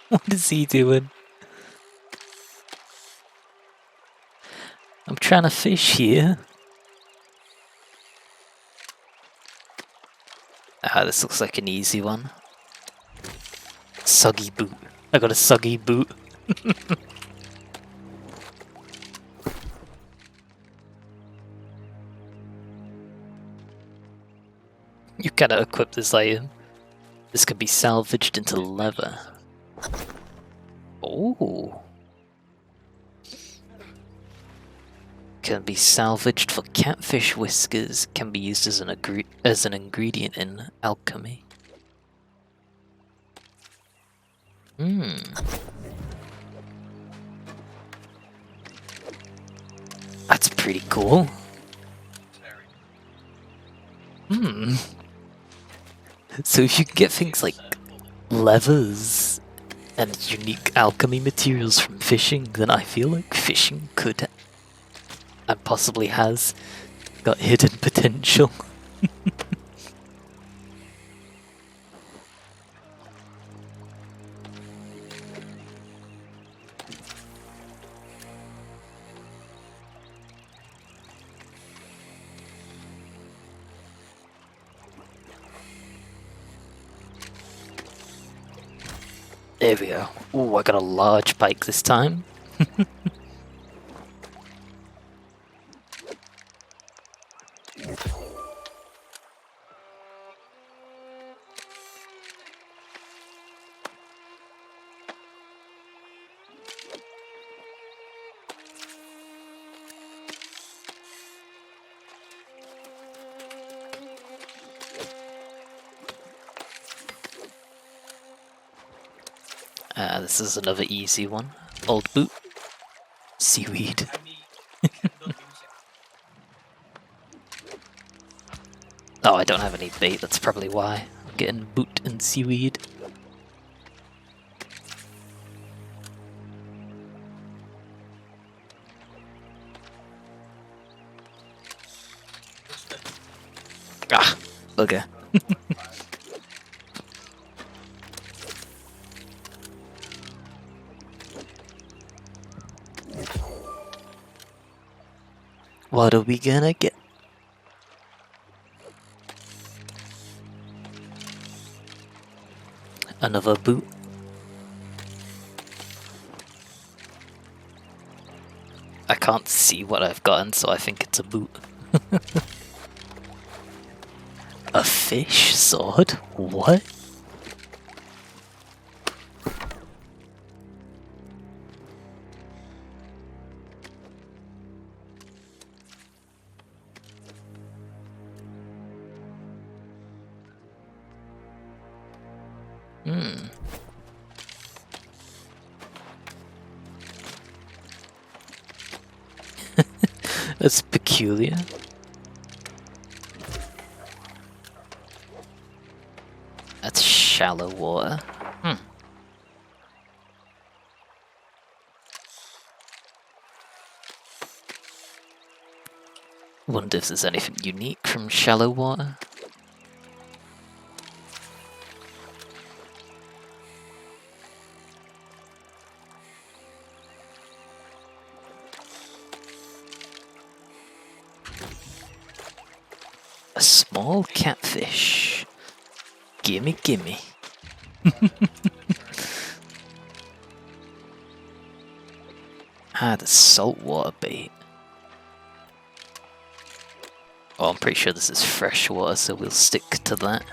What is he doing? I'm trying to fish here. Ah, this looks like an easy one. Soggy boot. I got a soggy boot. You cannot equip this item. This can be salvaged into leather. Oh. Can be salvaged for catfish whiskers. Can be used as an ingredient in alchemy. That's pretty cool. So if you can get things like levers and unique alchemy materials from fishing, then I feel like fishing could and possibly has got hidden potential. There we go. Ooh, I got a large pike this time. This is another easy one. Old boot. Seaweed. Oh, I don't have any bait, that's probably why. I'm getting boot and seaweed. Ah, okay. What are we gonna get? Another boot. I can't see what I've gotten, so I think it's a boot. A fish sword? What? That's peculiar. That's shallow water. Wonder if there's anything unique from shallow water. A small catfish. Gimme, gimme. The saltwater bait. Oh, I'm pretty sure this is fresh water, so we'll stick to that.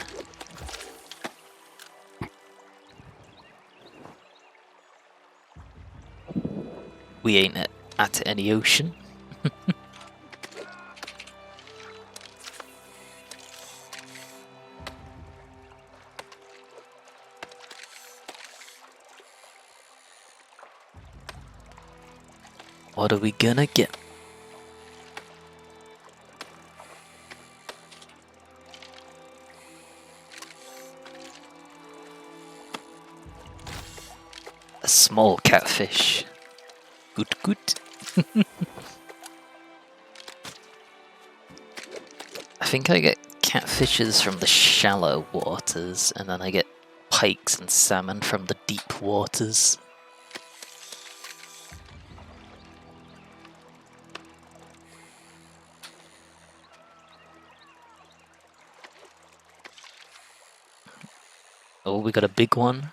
We ain't at any ocean. What are we gonna get? A small catfish. Good, good. I think I get catfishes from the shallow waters, and then I get pikes and salmon from the deep waters. Oh, we got a big one.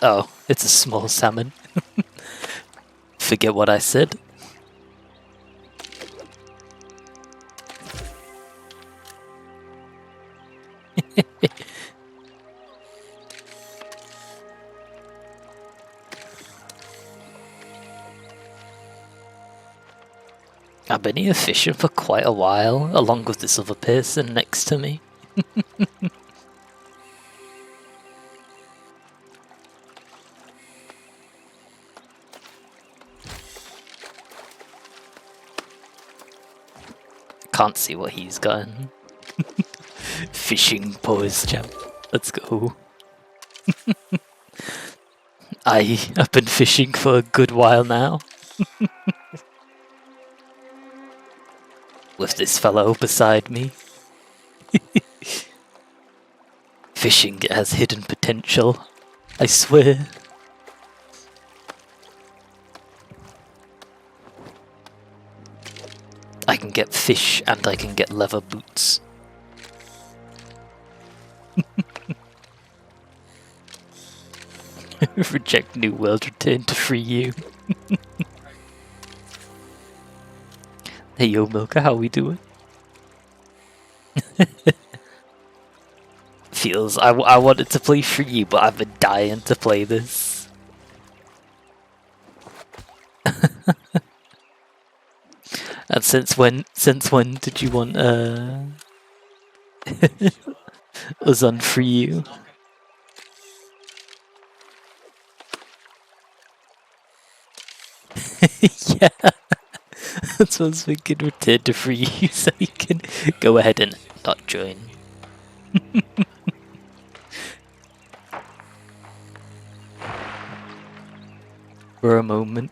Oh, it's a small salmon. Forget what I said. I've been here fishing for quite a while, along with this other person next to me. Can't see what he's gotten. Fishing pose, champ. Let's go. I've been fishing for a good while now. With this fellow beside me. Fishing has hidden potential, I swear. I can get fish and I can get leather boots. Reject New World, return to free you. Hey yo, Milka, how we doing? Feels I wanted to play free you, but I've been dying to play this. And since when did you want us on free you? Yeah, that's what I was thinking. Return to free you so you can go ahead and not join. For a moment.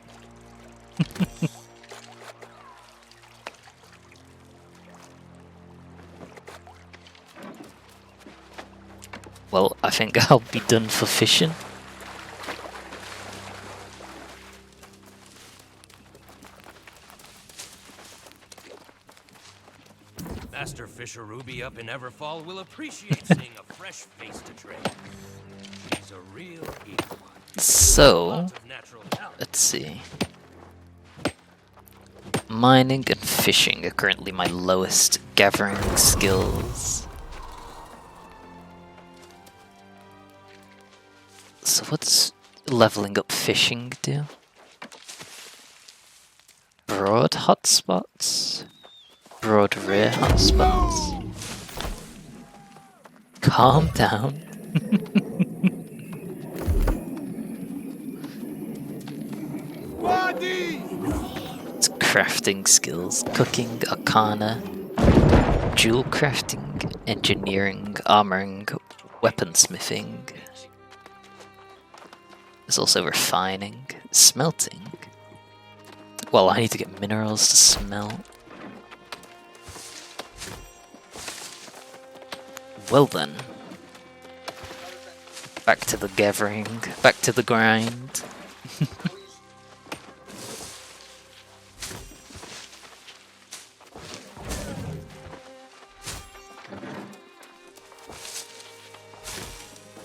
Well, I think I'll be done for fishing. Master Fisher Ruby up in Everfall will appreciate seeing a fresh face to trade. He's a real equal. So, let's see. Mining and fishing are currently my lowest gathering skills. So what's leveling up fishing do? Broad hotspots? Broad rear hotspots? Calm down. It's crafting skills, cooking, arcana, jewel crafting, engineering, armoring, weaponsmithing. There's also refining, smelting. Well, I need to get minerals to smelt. Well then. Back to the gathering, back to the grind.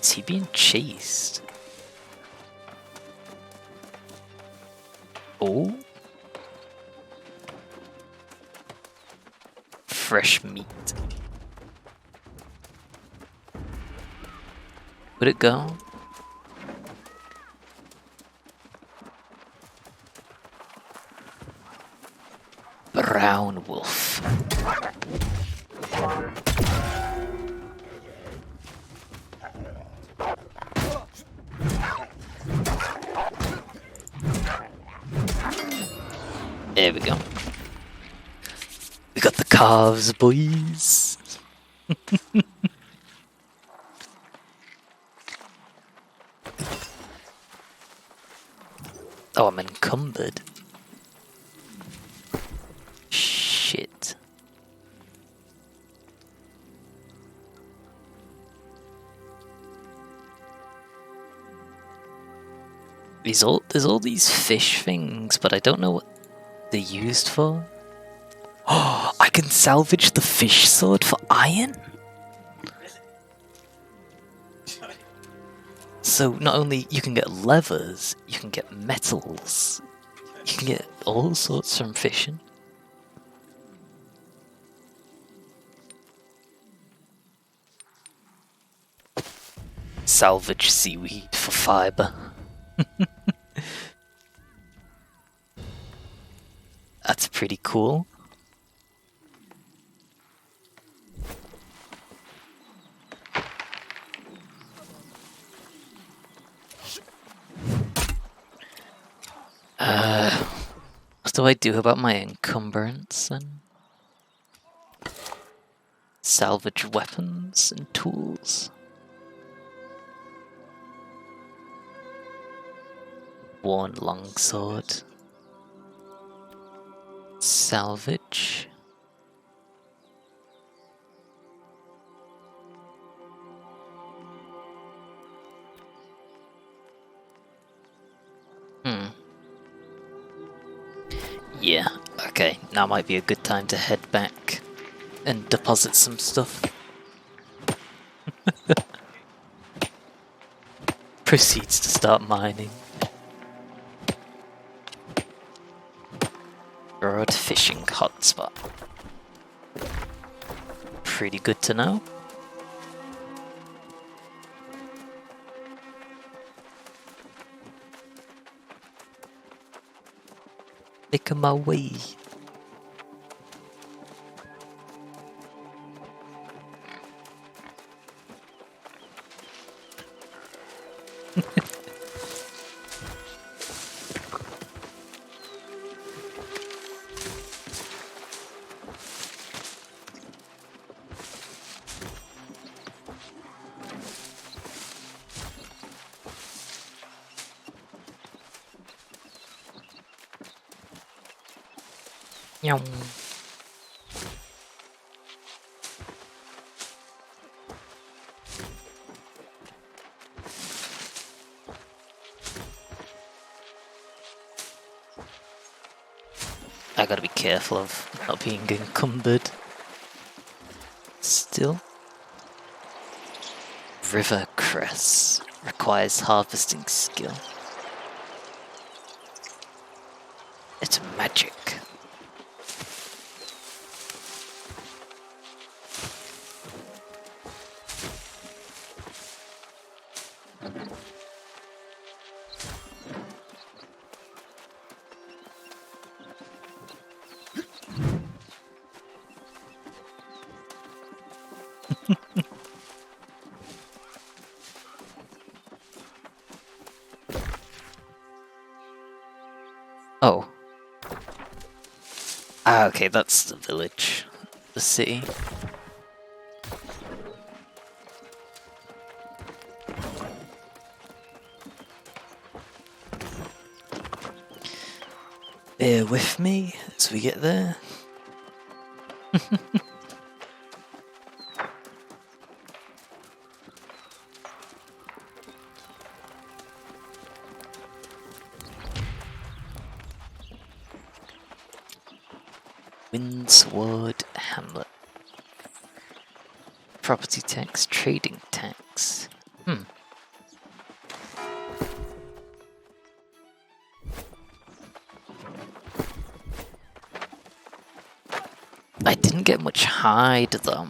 Is he being chased? Oh. Fresh meat. Would it go? Brown wolf. There we go. We got the calves, boys. Oh, I'm encumbered. Shit. There's all these fish things, but I don't know what they're used for. Oh, I can salvage the fish sword for iron? So not only you can get levers, you can get metals, you can get all sorts from fishing. Salvage seaweed for fiber. That's pretty cool. What do I do about my encumbrance then? Salvage weapons and tools. Worn longsword. Salvage. Yeah, okay, now might be a good time to head back and deposit some stuff. proceeds to start mining. Broad fishing hotspot. Pretty good to know. Making my way. Meow. I gotta be careful of not being encumbered. Still. River cress requires harvesting skill. It's magic. Oh. Ah, okay, that's the village. The city. Bear with me as we get there. Windsward Hamlet. Property tax, trading tax. I didn't get much hide though.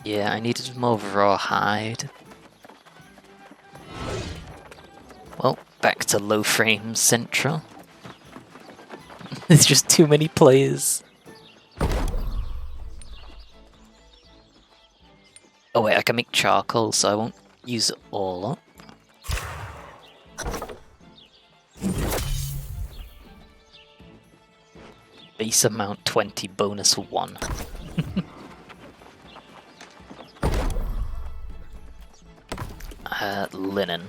Yeah, I needed more raw hide. Well, back to low frame central. There's just too many players. Oh wait, I can make charcoal, so I won't use it all up. Base amount 20, bonus 1. Linen.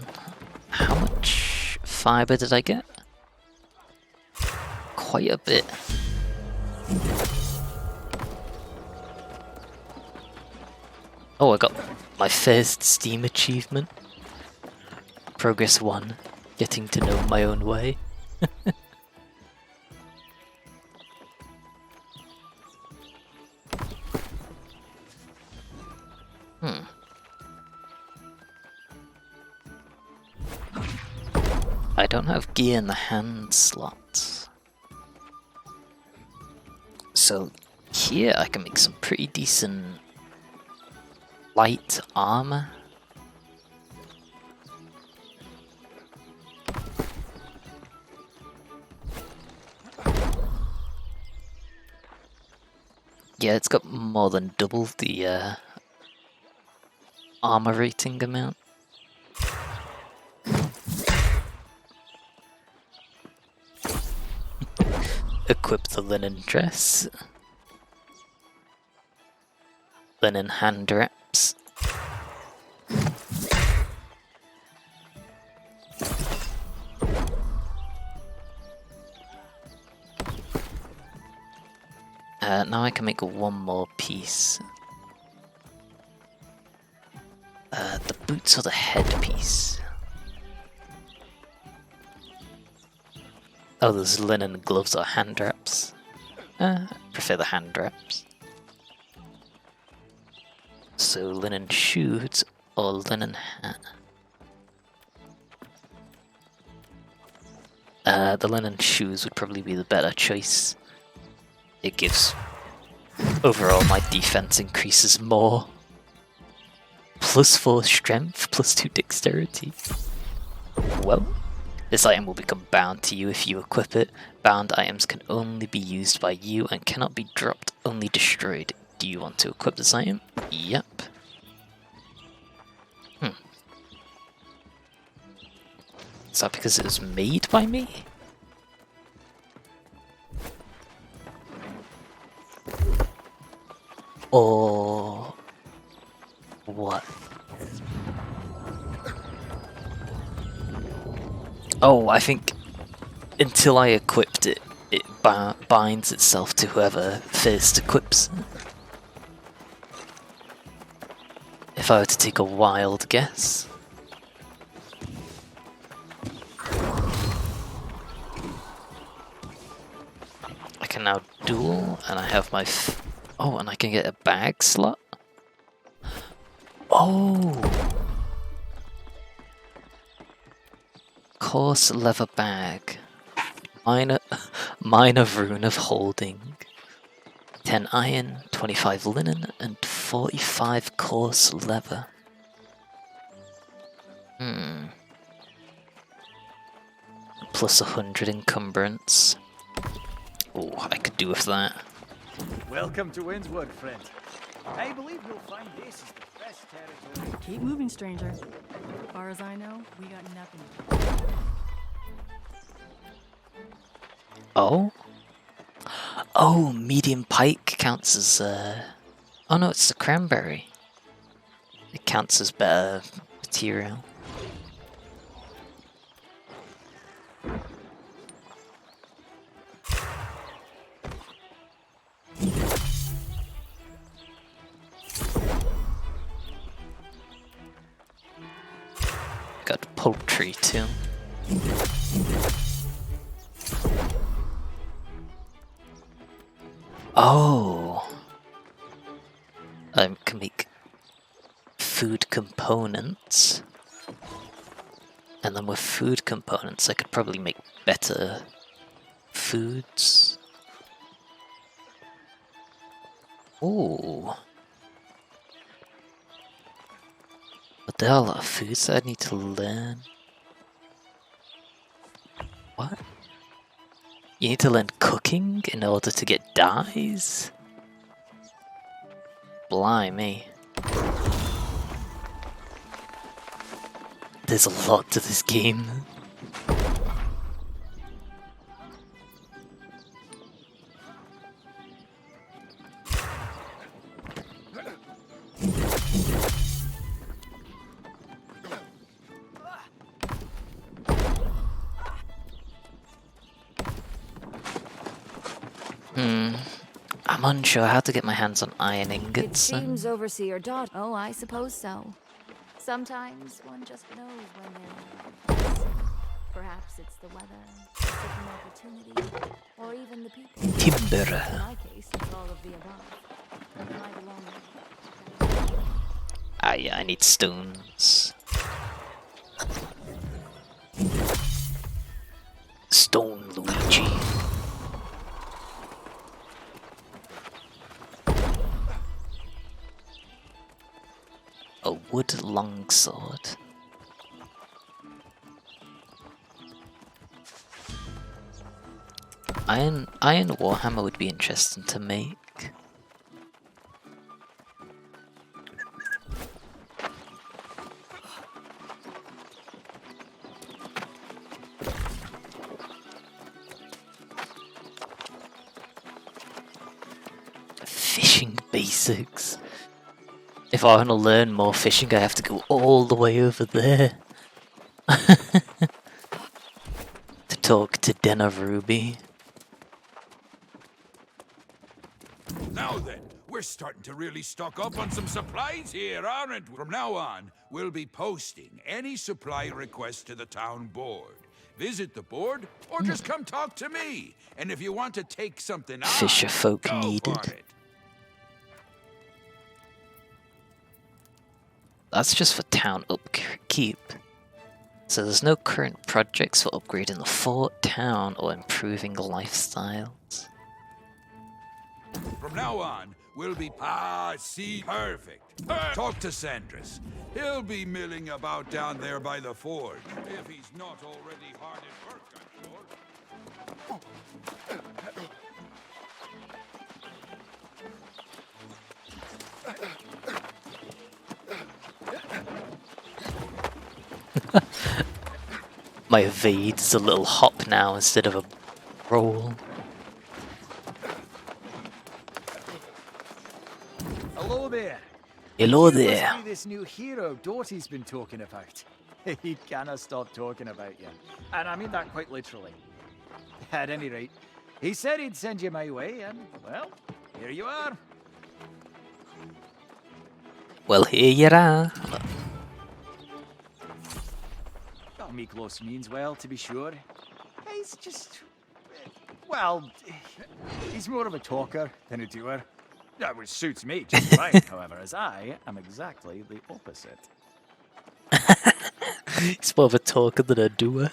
How much fiber did I get? Quite a bit. Oh, I got my first Steam achievement. Progress 1. Getting to know my own way. I don't have gear in the hand slots. So here I can make some pretty decent light armor. Yeah, it's got more than double the armor rating amount. Equip the linen dress. Linen hand wraps. Now I can make one more piece. The boots or the headpiece? Oh, there's linen gloves or hand wraps. I prefer the hand wraps. So linen shoes or linen hat. The linen shoes would probably be the better choice. It gives overall my defense increases more. +4 strength, +2 dexterity. Well, this item will become bound to you if you equip it. Bound items can only be used by you and cannot be dropped, only destroyed. Do you want to equip this item? Yep. Is that because it was made by me? Or what? Oh, I think until I equipped it, it binds itself to whoever first equips it. If I were to take a wild guess. I can now duel, and I have my oh, and I can get a bag slot? Oh! Coarse leather bag. Minor rune of holding. 10 iron, 25 linen, and 45 coarse leather. Plus 100 encumbrance. Oh, I could do with that. Welcome to Windswood, friend. I believe you'll find this is the best territory. Keep moving, stranger. As far as I know, we got nothing. Oh? Oh, medium pike counts as, oh no, it's the cranberry. It counts as better material. Got poultry too. Oh, I can make food components, and then with food components I could probably make better foods. Oh, but there are a lot of foods that I need to learn. What? You need to learn cooking in order to get dyes? Blimey. There's a lot to this game. I'm unsure how to get my hands on iron ingots. It seems Overseer Dot. Oh, I suppose so. Sometimes one just knows when they're. Perhaps it's the weather, a certain opportunity, or even the people. Timber. In my case, it's all of the above. I belong. Ah, yeah, I need stones. Stone Luigi. A wood longsword. Iron warhammer would be interesting to make. Fishing basics. If I want to learn more fishing, I have to go all the way over there to talk to Denna Ruby. Now then, we're starting to really stock up on some supplies here, aren't we? From now on, we'll be posting any supply requests to the town board. visit the board, or just come talk to me. And if you want to take something on, Fisher folk go needed. for it. That's just for town upkeep. So there's no current projects for upgrading the fort, town, or improving lifestyles. From now on, we'll be see perfect. Talk to Sandris. He'll be milling about down there by the forge, if he's not already hard at work, I'm sure. My evade's a little hop now instead of a roll. Hello there. Hello You there. must be this new hero Doty's been talking about. He cannot stop talking about you. And I mean that quite literally. At any rate, he said he'd send you my way, and, well, here you are. Well, here you are. Well, Miklos means well, to be sure. He's just... well, he's more of a talker than a doer. That which suits me just right, however, as I am exactly the opposite. He's more of a talker than a doer.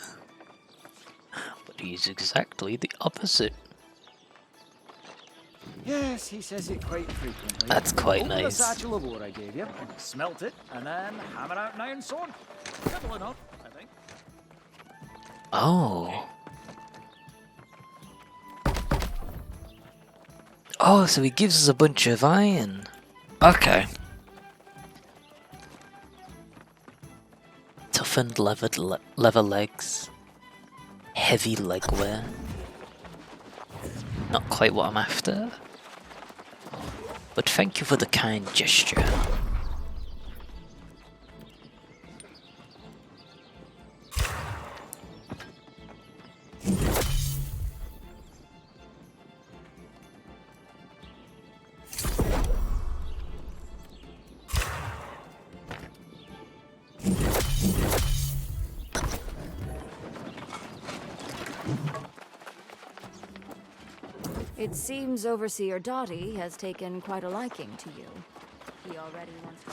But he's exactly the opposite. Yes, he says it quite frequently. That's quite Open the nice. satchel of ore I gave you, smelt it, and then hammer out an iron sword. Simple enough, I think. Oh. Oh, so he gives us a bunch of iron. Okay. Toughened leather legs. Heavy leg wear. Not quite what I'm after. But thank you for the kind gesture. It seems Overseer Dotty has taken quite a liking to you. He already wants to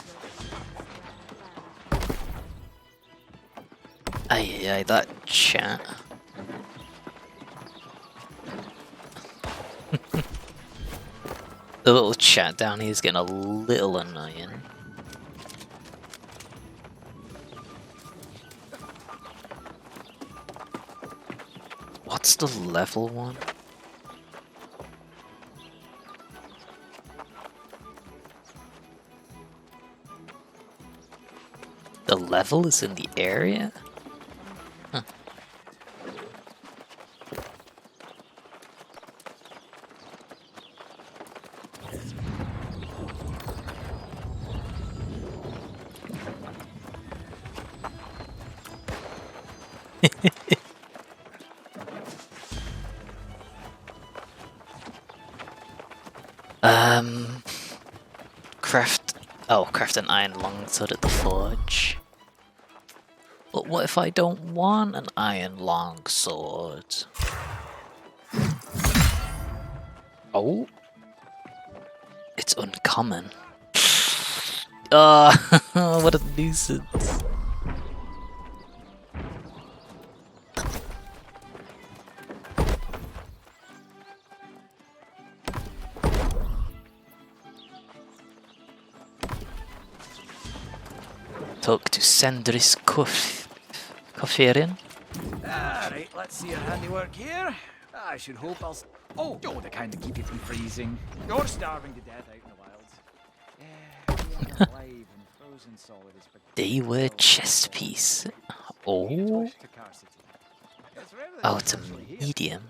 go. Aye, that chat. The little chat down here is getting a little annoying. What's the level one? The level is in the area? Huh. Craft an iron longsword at the forge. But what if I don't want an iron longsword? Oh, it's uncommon. What a nuisance. Talk to Sandris Kofferin. Alright, let's see your handiwork here. I should hope I'll... Oh, the kind that keep you from freezing. You're starving to death out in the wilds. Yeah, being alive and frozen solid is... Dayware chest piece. Oh. Oh, it's a medium.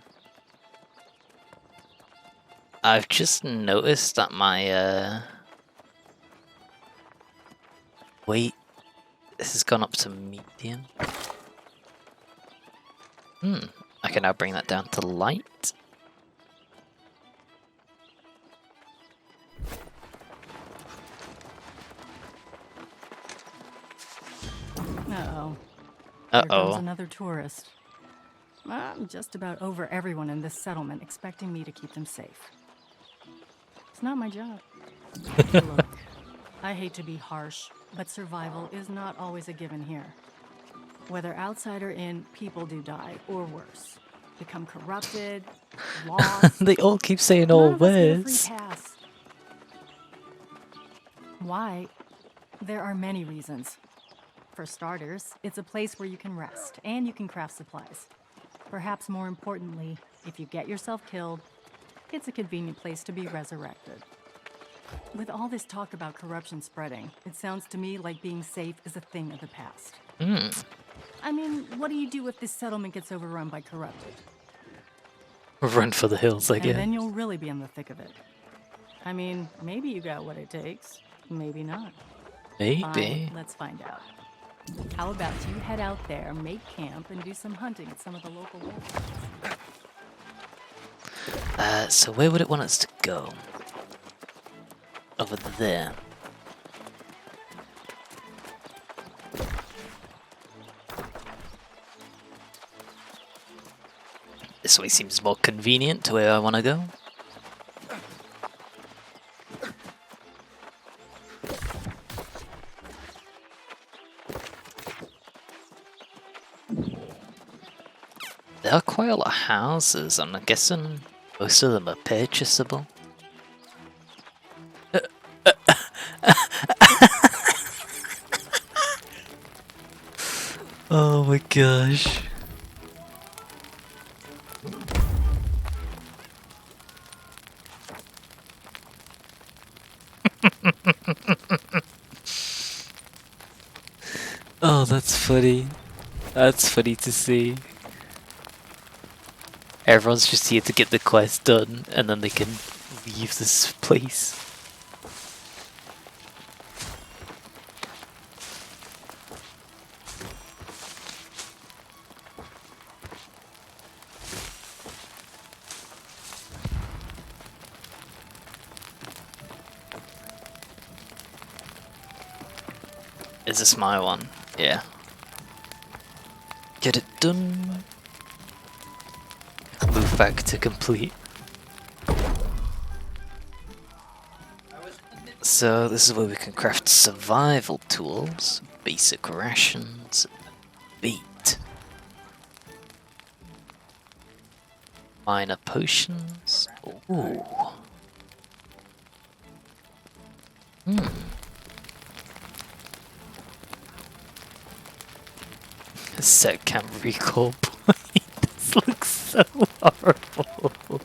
I've just noticed that my weight this has gone up to medium. I can now bring that down to light. Uh-oh. Uh-oh. Here comes another tourist. I'm just about over everyone in this settlement expecting me to keep them safe. It's not my job. Look, I hate to be harsh, but survival is not always a given here. Whether outside or in, people do die, or worse. Become corrupted, lost. They all keep saying None all of us get a free words. pass. Why? There are many reasons. For starters, it's a place where you can rest, and you can craft supplies. Perhaps more importantly, if you get yourself killed, it's a convenient place to be resurrected. With all this talk about corruption spreading, it sounds to me like being safe is a thing of the past. I mean, what do you do if this settlement gets overrun by corrupted? Run for the hills And again. then you'll really be in the thick of it. I mean, maybe you got what it takes, maybe not. Maybe. Fine, let's find out. How about you head out there, make camp, and do some hunting at some of the local wolves? So where would it want us to go? Over there. This way seems more convenient to where I want to go. There are quite a lot of houses, and I'm guessing most of them are purchasable. Oh my gosh. Oh, that's funny. That's funny to see. Everyone's just here to get the quest done, and then they can leave this place. Is this my one? Yeah. Get it done. Move back to complete. So this is where we can craft survival tools, basic rations, bait, minor potions. Ooh. Set camp recall point. This looks so horrible.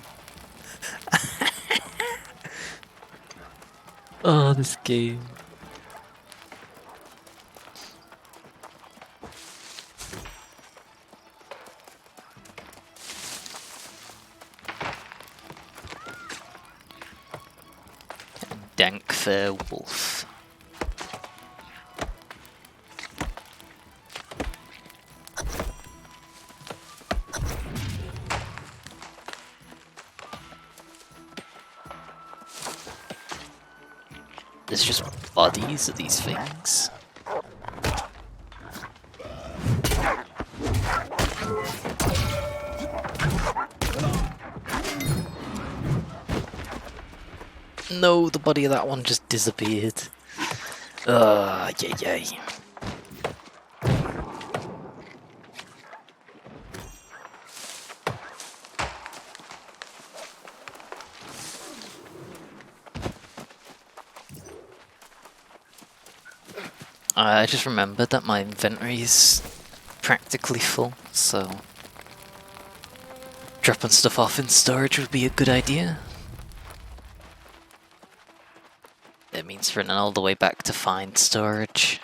Oh, this game. Dank fair wolf. There's just bodies of these things. No, the body of that one just disappeared. Yay. I just remembered that my inventory is practically full, so dropping stuff off in storage would be a good idea. That means running all the way back to find storage.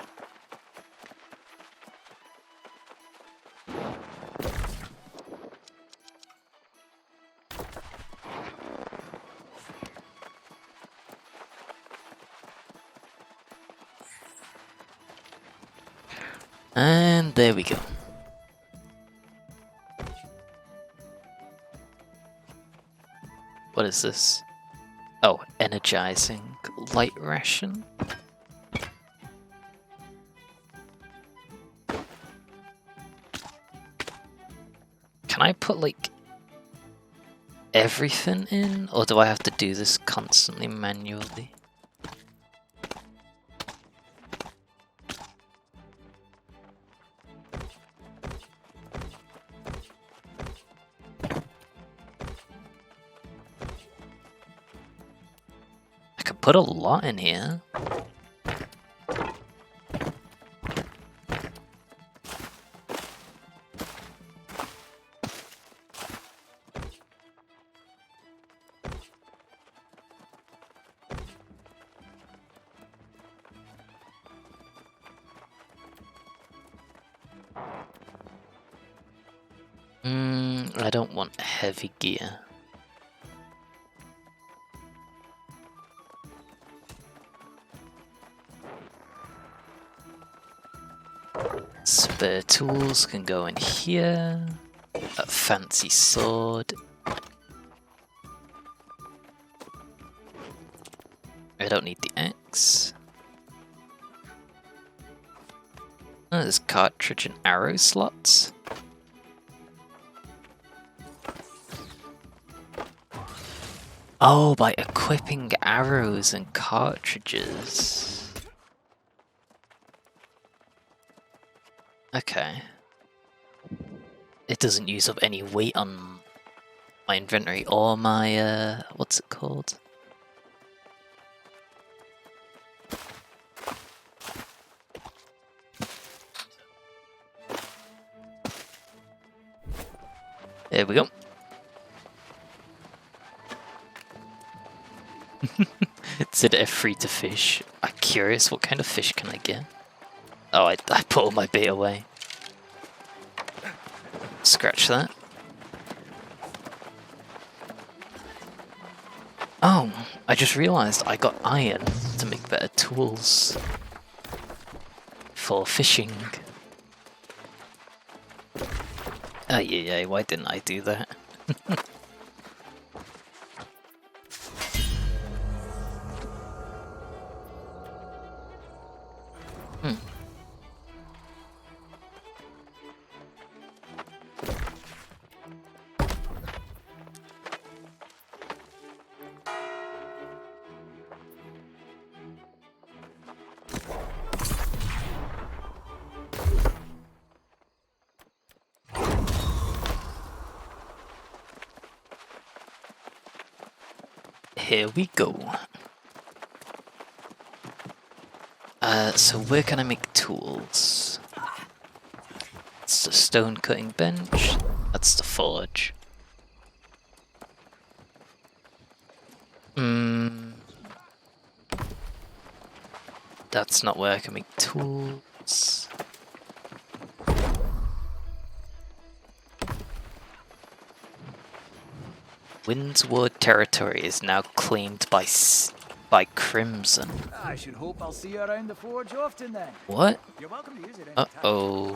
And there we go. What is this? Oh, energizing light ration. Can I put like everything in, or do I have to do this constantly manually? I could put a lot in here. I don't want heavy gear. Spare tools can go in here. A fancy sword. I don't need the axe. Oh, there's cartridge and arrow slots. Oh, by equipping arrows and cartridges. Okay. It doesn't use up any weight on my inventory or my, what's it called? There we go. It said free to fish. I'm curious, what kind of fish can I get? Oh, I put all my bait away. Scratch that. Oh, I just realised I got iron to make better tools for fishing. Oh yeah, why didn't I do that? Here we go. So where can I make tools? It's the stone cutting bench. That's the forge. That's not where I can make tools. Windsward territory is now claimed by Crimson. I should hope I'll see you around the forge often then. What? You're welcome to use it. Uh-oh.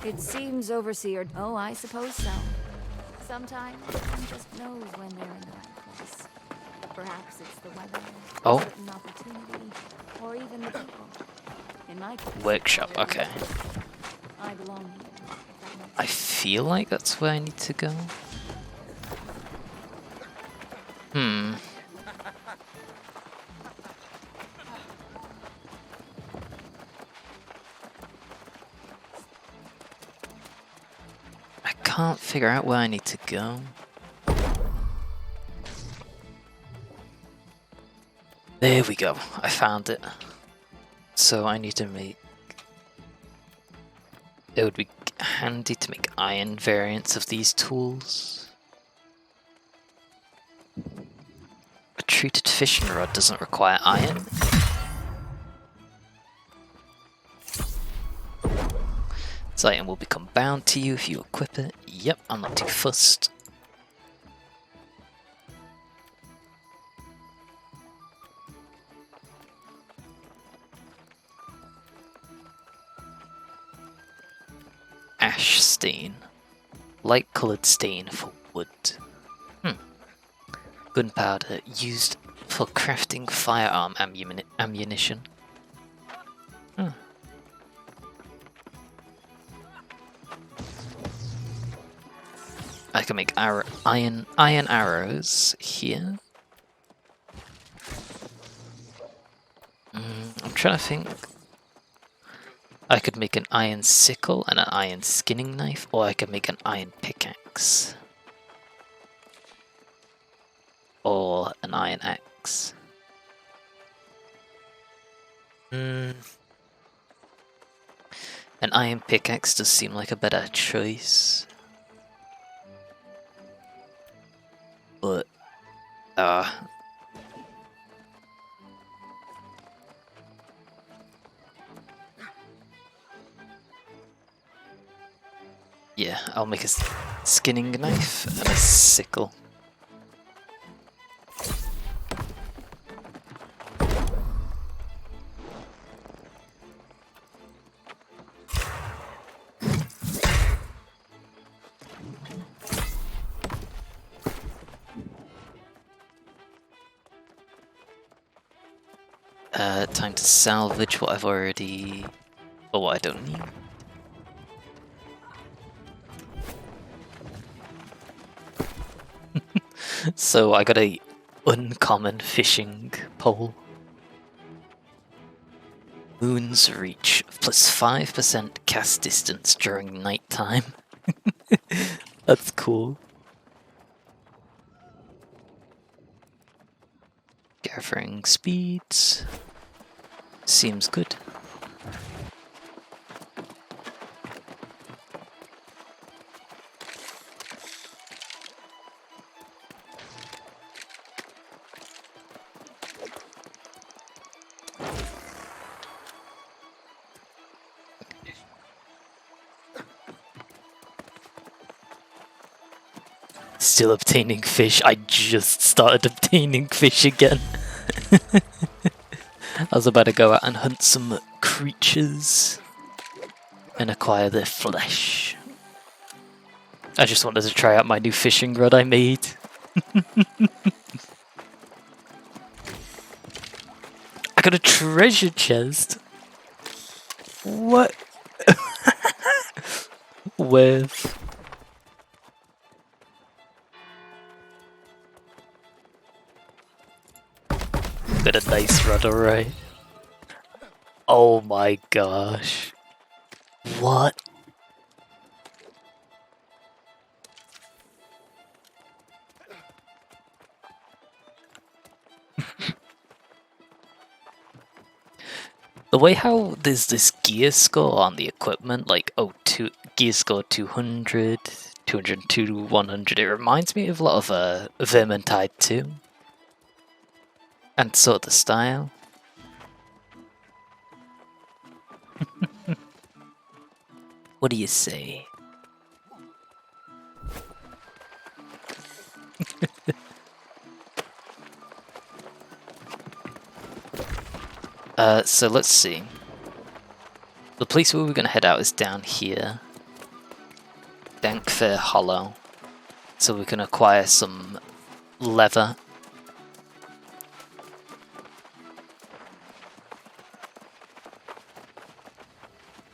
It seems Overseer. Oh, I suppose so. Sometimes one just knows when they're in the right place. Perhaps it's the weather, Oh. a certain opportunity, or even the people. In my case, Workshop, okay. I belong here. if that makes I feel like that's where I need to go. I can't figure out where I need to go. There we go, I found it. So I need to make... It would be handy to make iron variants of these tools. A treated fishing rod doesn't require iron. This item will become bound to you if you equip it. Yep, I'm not too fussed. Ash stain. Light coloured stain for wood. Gunpowder used for crafting firearm ammunition. I can make iron arrows here. I'm trying to think. I could make an iron sickle and an iron skinning knife, or I could make an iron pickaxe. Or an iron axe. An iron pickaxe does seem like a better choice. But, yeah, I'll make a skinning knife and a sickle. Time to salvage what I've already... or what I don't need. So I got a uncommon fishing pole. Moon's Reach, plus 5% cast distance during nighttime. That's cool. Gathering speeds. Seems good. Still obtaining fish. I just started obtaining fish again. I was about to go out and hunt some creatures and acquire their flesh. I just wanted to try out my new fishing rod I made. I got a treasure chest. What? With... got a nice rod, alright. Oh my gosh. What? The way how there's this gear score on the equipment, like, gear score 200, 202, 100, it reminds me of a lot of Vermintide 2. And sort of the style. What do you say? So let's see. The place where we're gonna head out is down here. Dankfair Hollow. So we can acquire some leather.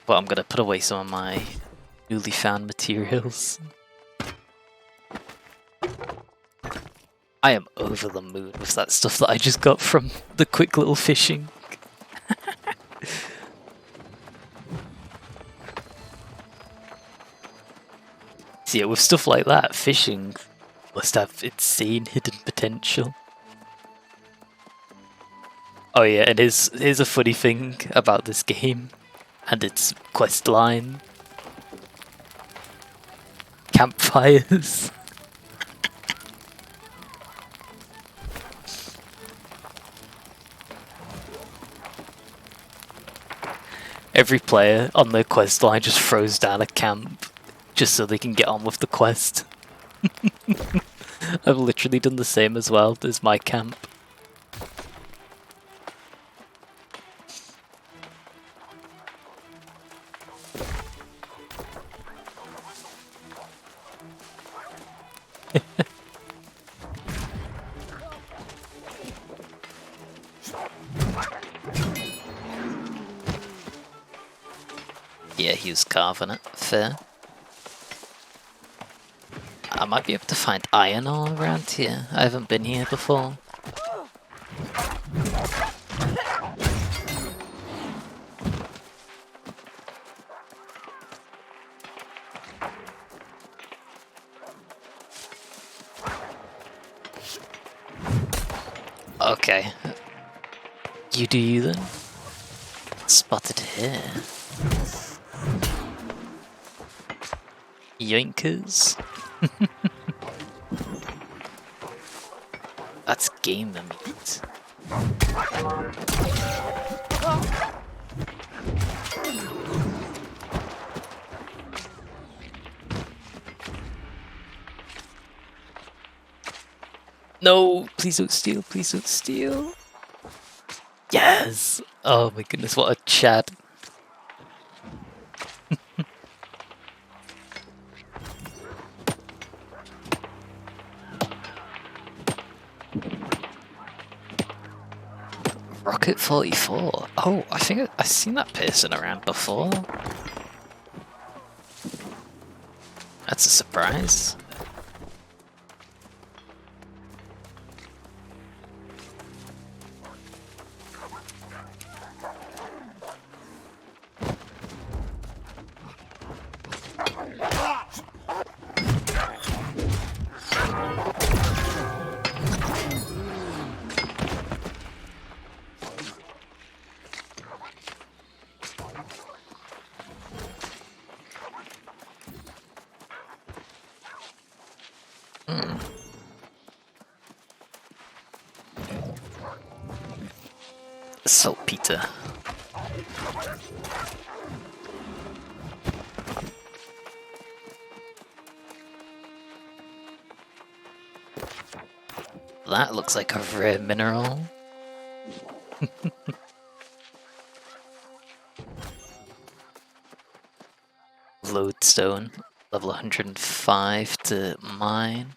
But I'm gonna put away some of my newly found materials. I am over the moon with that stuff that I just got from the quick little fishing. So yeah, with stuff like that, fishing must have insane hidden potential. Oh yeah, and here's a funny thing about this game and its quest line. Campfires. Every player on their quest line just throws down a camp just so they can get on with the quest. I've literally done the same as well. There's my camp. Yeah, he was carving it. Fair. I might be able to find iron ore around here. I haven't been here before. Okay. You do you then? Spotted here. Yoinkers. That's gamer meat. No, please don't steal, please don't steal. Yes! Oh my goodness, what a chat. Rocket 44. Oh, I think I've seen that person around before. That's a surprise. Saltpeter. That looks like a rare mineral. Lodestone, level 105 to mine.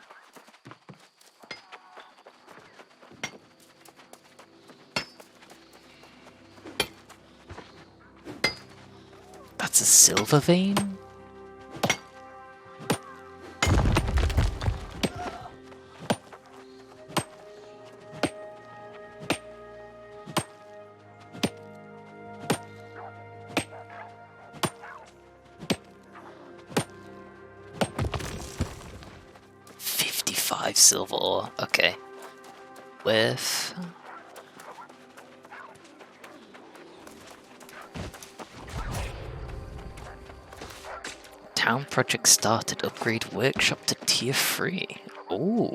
That's a silver vein? Silver ore, okay. With town project started, upgrade workshop to tier 3. Ooh.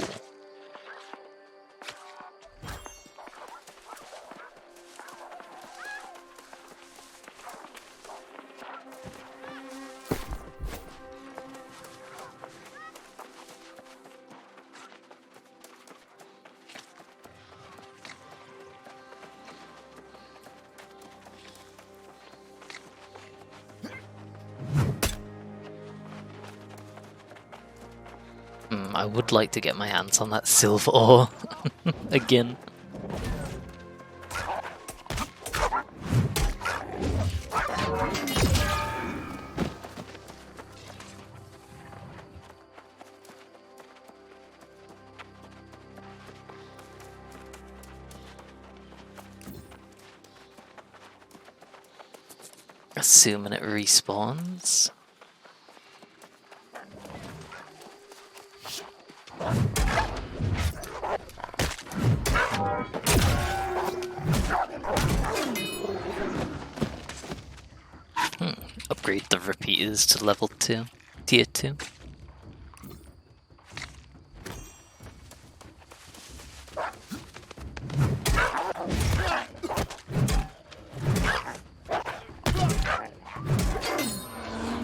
I would like to get my hands on that silver ore again. Assuming it respawns. Upgrade the repeaters to level 2, tier 2.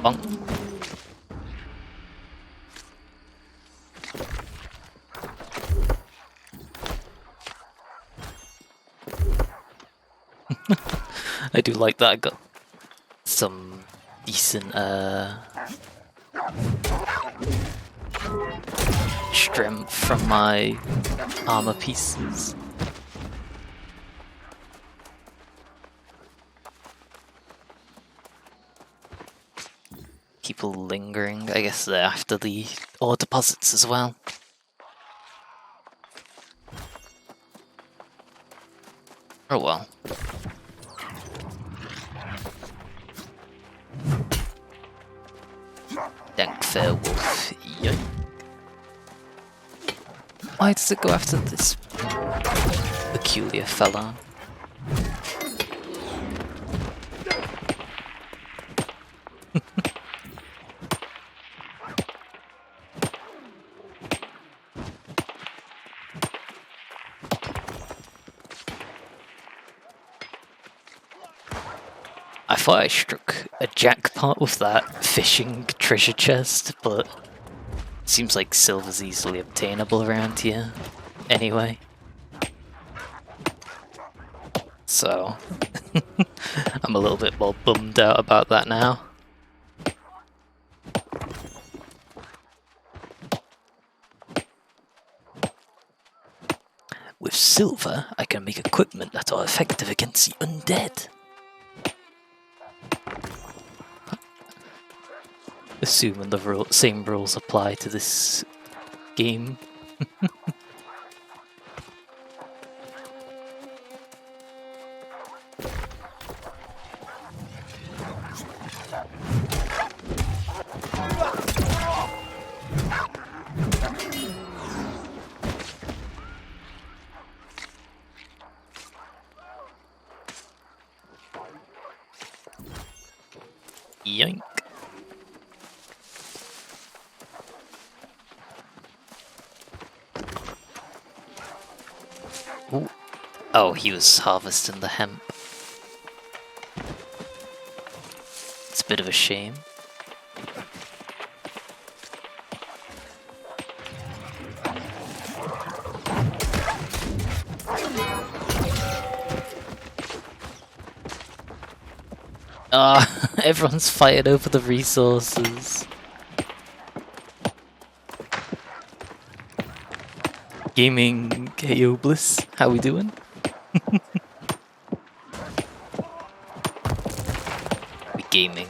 Bonk. I do like that. I got some decent strength from my armor pieces. Keep people lingering. I guess they're after the ore deposits as well. Oh well. Dank fair wolf. Yoink. Why does it go after this peculiar fella? I thought I struck a jackpot with that fishing treasure chest, but it seems like silver's easily obtainable around here. Anyway. So, I'm a little bit more bummed out about that now. With silver, I can make equipment that are effective against the undead. Assuming the same rules apply to this game. Yoink. Ooh. Oh, he was harvesting the hemp. It's a bit of a shame. Ah, everyone's fighting over the resources. Gaming KO Bliss, how we doing? We gaming.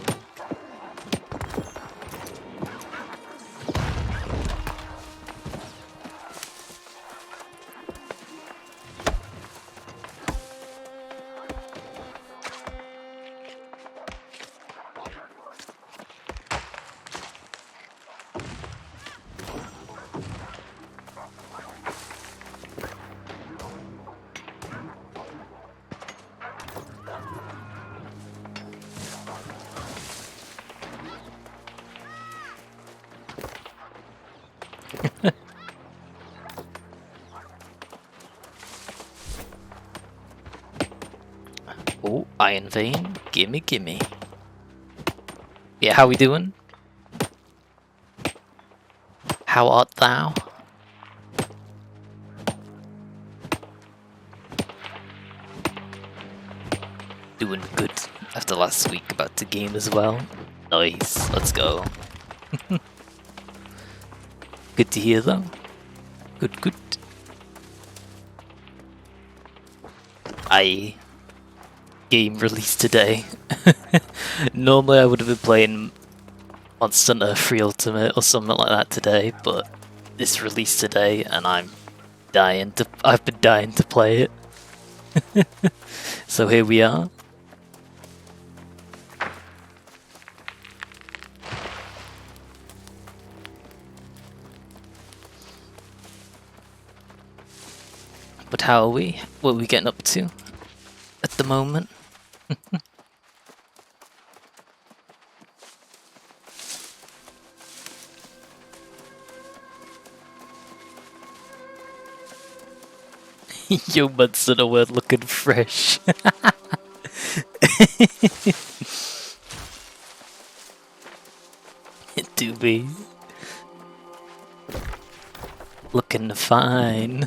Oh, Iron Vein, gimme gimme. Yeah, how we doing? How art thou? Doing good after last week about to game as well. Nice, let's go. Good to hear though. Good, good. Game released today. Normally I would have been playing Monster Hunter Free Ultimate or something like that today, but it's released today and I've been dying to play it. So here we are. But how are we? What are we getting up to at the moment? Yo, Monster Hunter World looking fresh. It do be. Looking fine.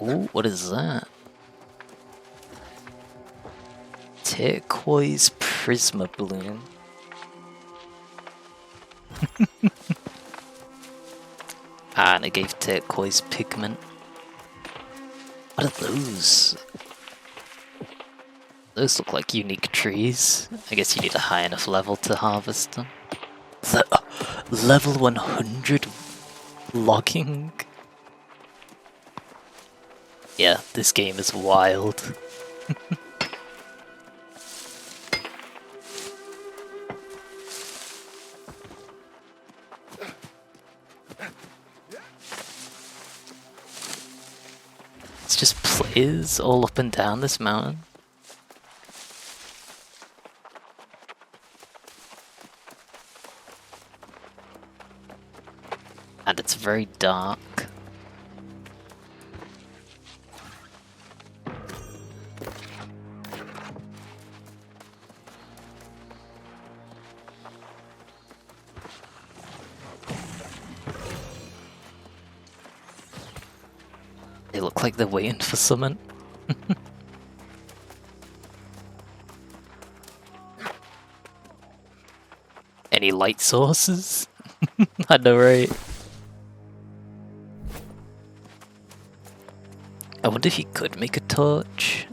Ooh, what is that? Turquoise Prisma Bloom. and it gave turquoise pigment. What are those? Those look like unique trees. I guess you need a high enough level to harvest them. Level 100 logging? Yeah, this game is wild. It's just players all up and down this mountain. And it's very dark. They look like they're waiting for something. Any light sources? I know, right? I wonder if you could make a torch.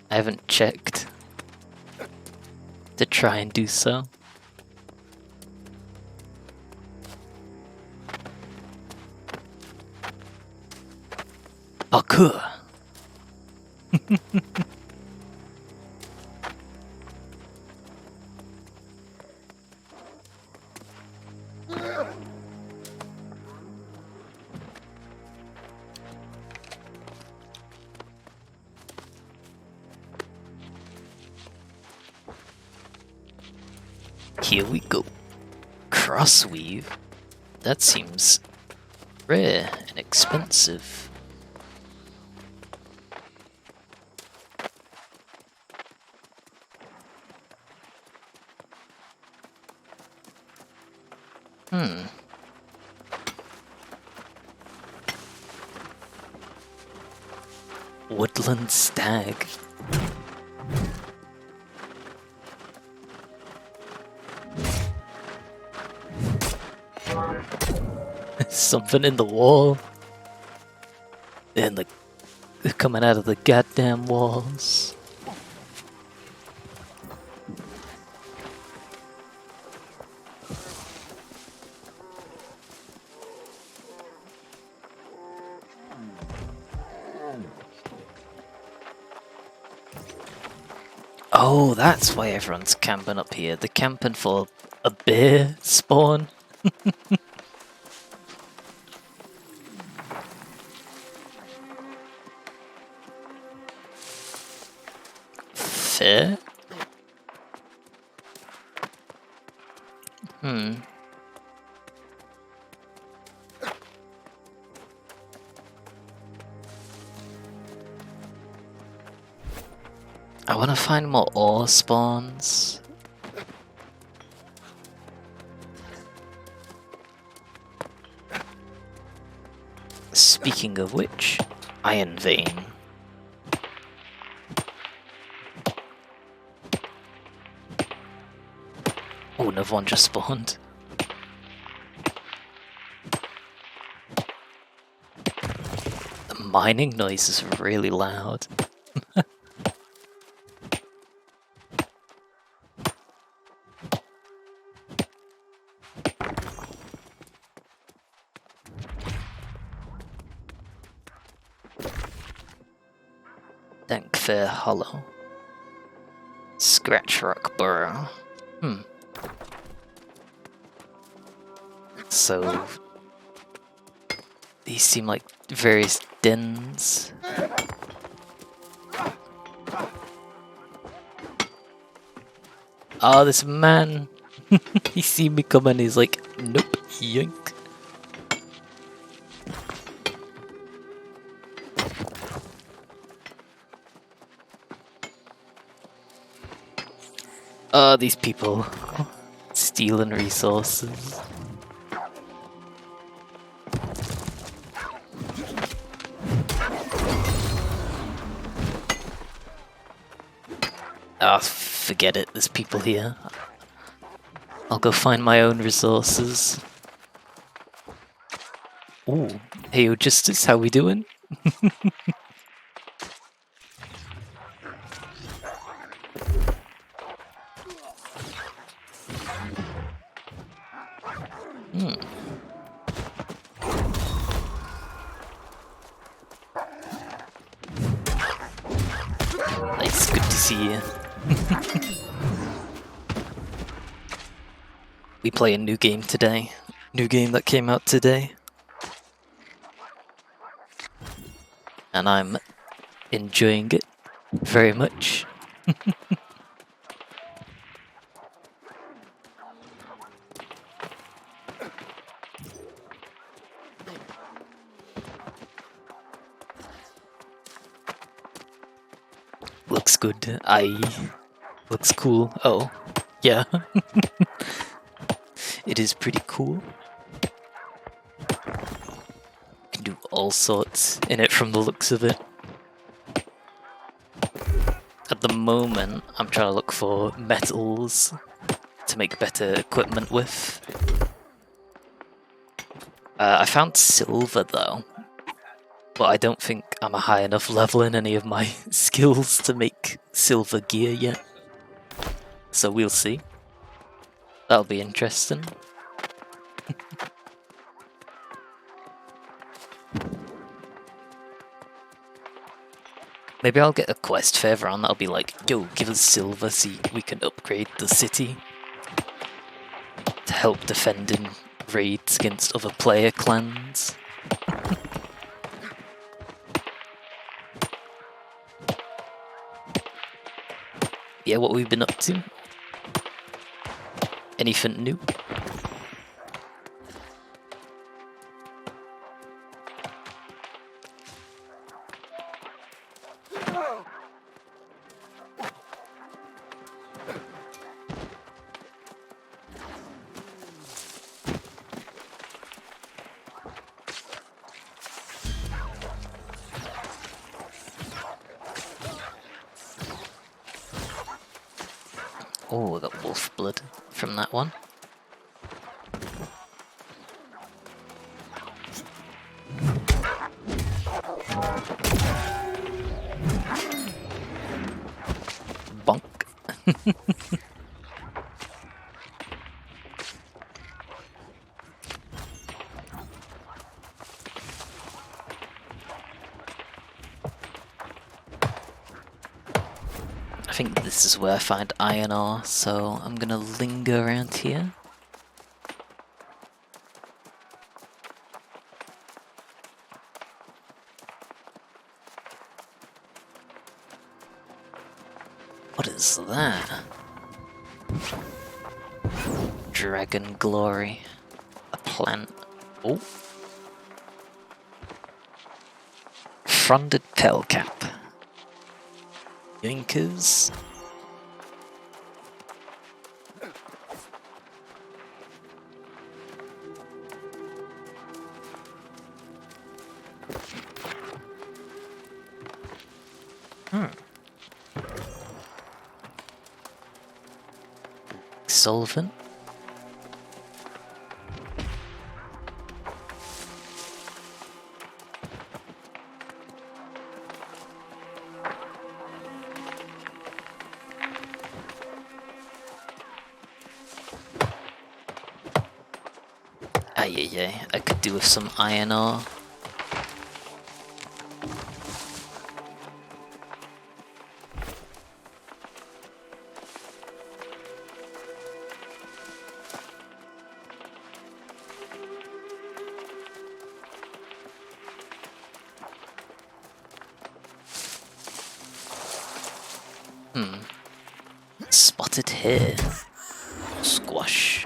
I haven't checked to try and do so. Parkour! Here we go. Crossweave? That seems rare and expensive. Woodland stag. Something in the wall. And they're coming out of the goddamn walls. Oh, that's why everyone's camping up here. They're camping for a bear spawn. Fair? I want to find more ore spawns. Speaking of which, iron vein. Oh, another one just spawned. The mining noise is really loud. Dankfair Hollow. Scratch Rock Burrow. So these seem like various dens. Oh, this man. He seen me coming, he's like, nope, yoink. Oh, these people stealing resources. Ah, forget it, there's people here. I'll go find my own resources. Ooh, hey, yo, Justice, how we doing? Hmm. Nice, good to see you. We play a new game today. New game that came out today. And I'm enjoying it very much. Looks good. Looks cool. Oh, yeah. It is pretty cool. Can do all sorts in it from the looks of it. At the moment, I'm trying to look for metals to make better equipment with. I found silver though, but I don't think I'm a high enough level in any of my skills to make silver gear yet. So we'll see. That'll be interesting. Maybe I'll get a quest further on that'll be like, yo, give us silver so we can upgrade the city to help defend in raids against other player clans. Yeah, what we've been up to? Anything new? Oh, I got wolf blood from that one. Bonk. I think this is where I find iron ore, so I'm gonna linger around here. What is that? Dragon glory. A plant. Oh. Fronded pelcap. Yoinkers. Solvent. Ay, I could do with some iron ore. Spotted here. Squash.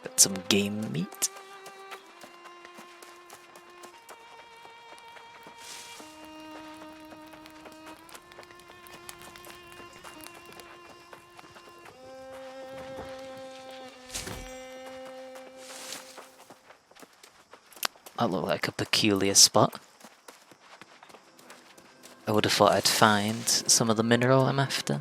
Got some game meat. That looked like a peculiar spot. I would have thought I'd find some of the mineral I'm after.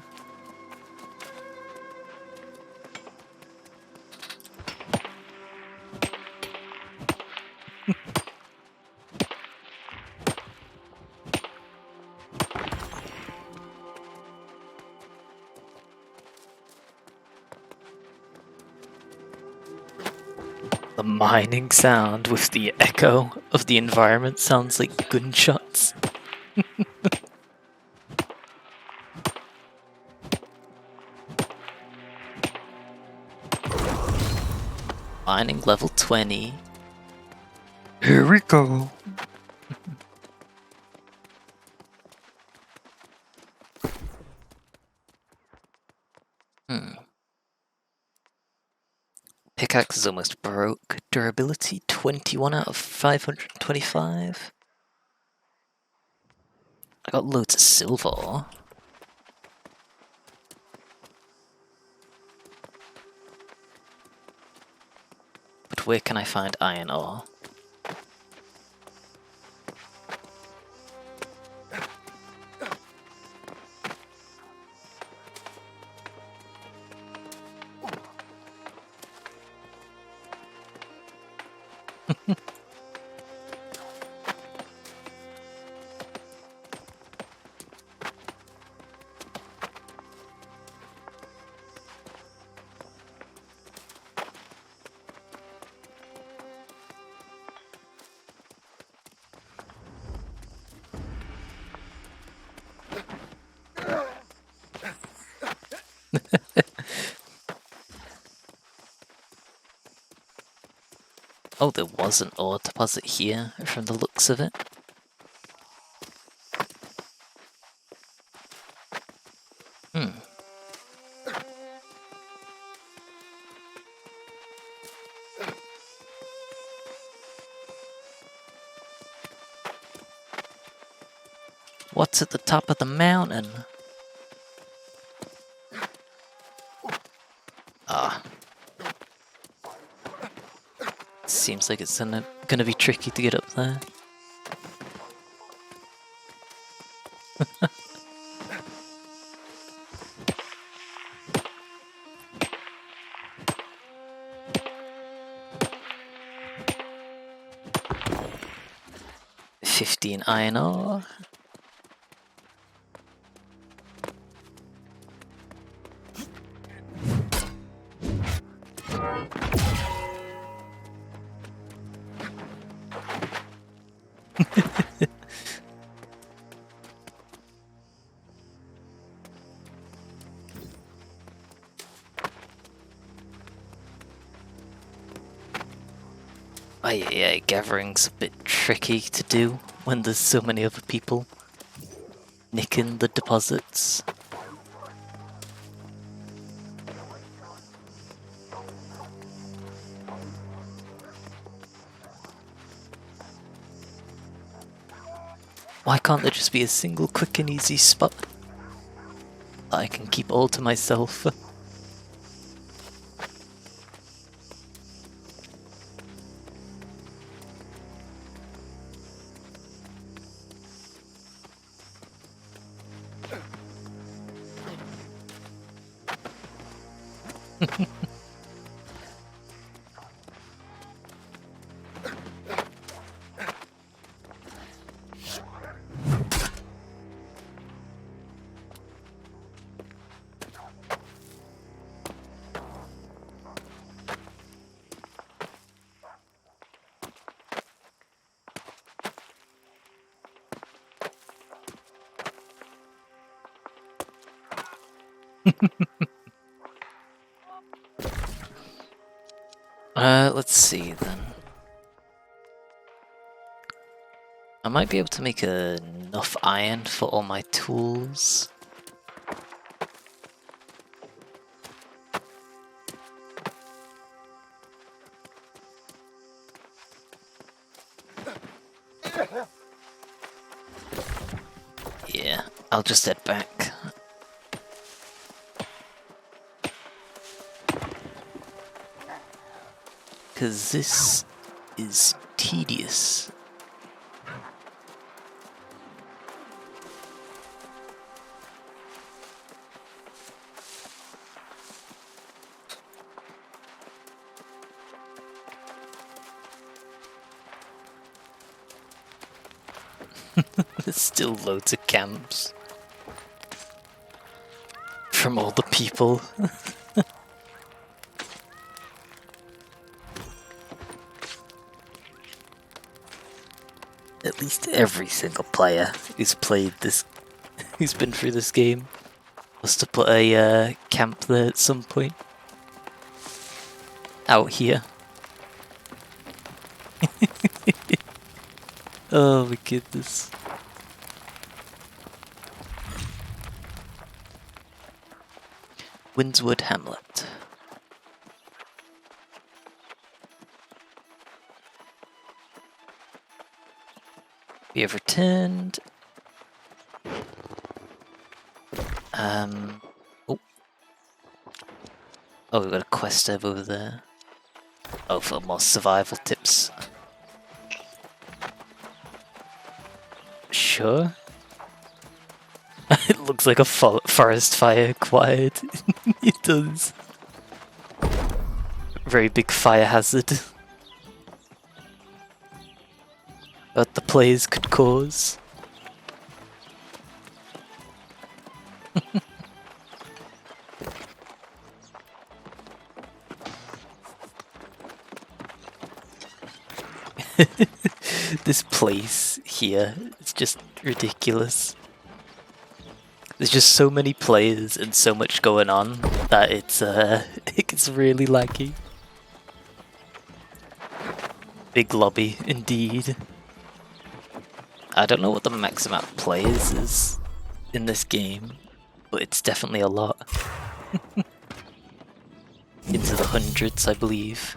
The mining sound with the echo of the environment sounds like gunshots. Mining level 20. Here we go. Pickaxe is almost broke. Durability 21 out of 525. I got loads of silver. But where can I find iron ore? Oh, there was an ore deposit here, from the looks of it. What's at the top of the mountain? Ah. Seems like it's gonna be tricky to get up there. $15 iron ore. Oh yeah, gathering's a bit tricky to do when there's so many other people nicking the deposits. Why can't there just be a single quick and easy spot that I can keep all to myself? Let's see then. I might be able to make enough iron for all my tools. Yeah, I'll just head back. Because this is tedious. There's still loads of camps from all the people. at least every single player who's played this, who's been through this game, must have put a camp there at some point. Out here. Oh my goodness. Windswood Hamlet. We have returned. Oh. Oh, we've got a quest over there. Oh, for more survival tips. Sure. It looks like a forest fire acquired. It does. Very big fire hazard. That the players could cause. This place here is just ridiculous. There's just so many players and so much going on that it's it gets really laggy. Big lobby indeed. I don't know what the max amount of players is in this game, but it's definitely a lot. Into the hundreds, I believe.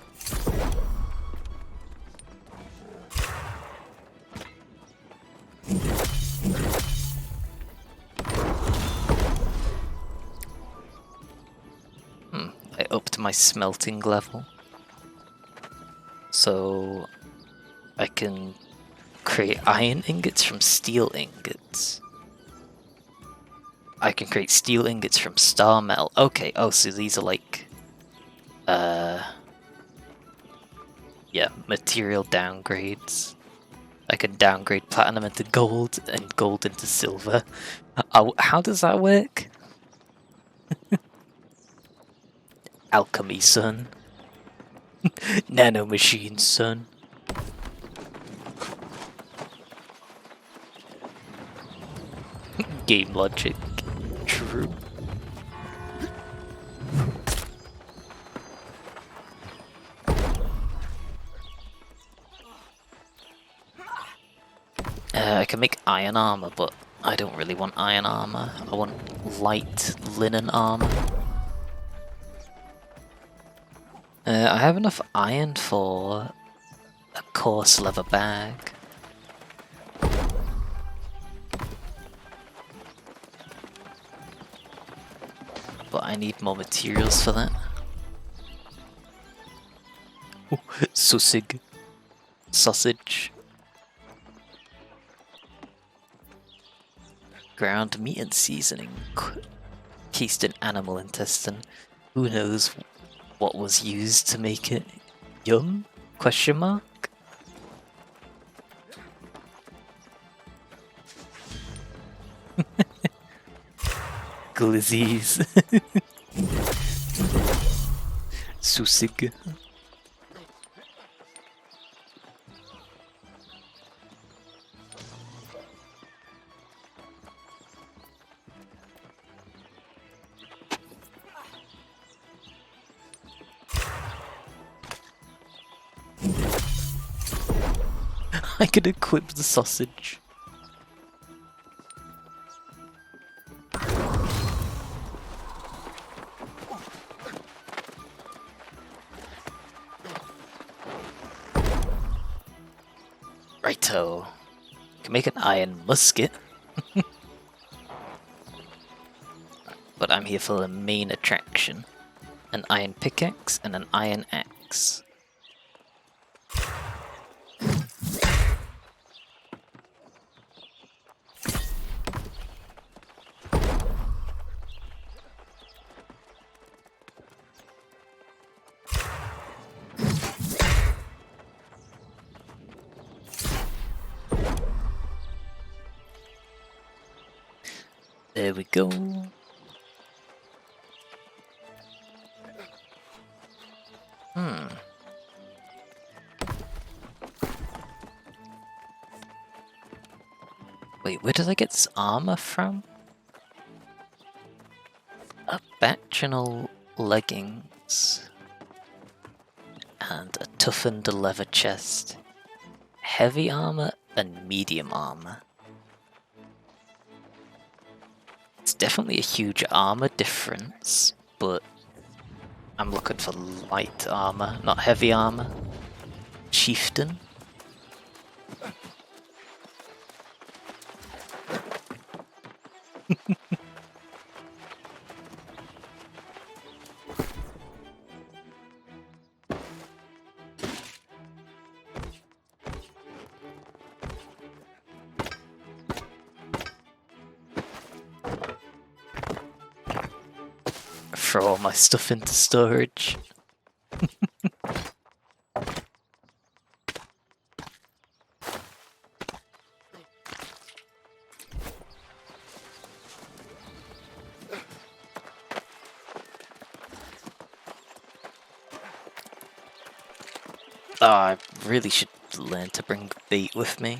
I upped my smelting level, so I can create iron ingots from steel ingots. I can create steel ingots from star metal. Okay, oh, so these are like, yeah, material downgrades. I can downgrade platinum into gold and gold into silver. How does that work? Alchemy, son. Nano machines, son. Game logic. True. I can make iron armor, but I don't really want iron armor. I want light linen armor. I have enough iron for a coarse leather bag. But I need more materials for that. Ooh, sausage. Ground meat and seasoning. Cased in animal intestine. Who knows what was used to make it? Yum? Question mark? Glizzies. Susig. I could equip the sausage. Righto. Can make an iron musket. But I'm here for the main attraction. An iron pickaxe and an iron axe. There we go. Wait, where did I get this armor from? Abachinal leggings. And a toughened leather chest. Heavy armor and medium armor. It's definitely a huge armor difference, but I'm looking for light armor, not heavy armor. Chieftain. Throw all my stuff into storage. Oh, I really should learn to bring bait with me.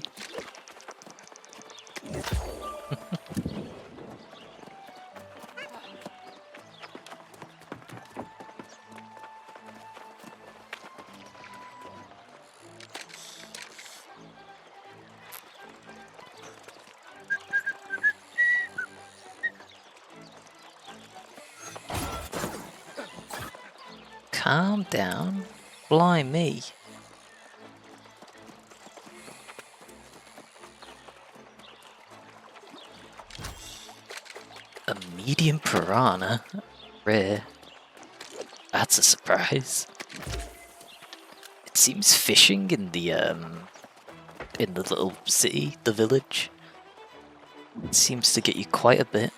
Calm down. Blimey. A medium piranha? Rare. That's a surprise. It seems fishing in the little city, the village, it seems to get you quite a bit.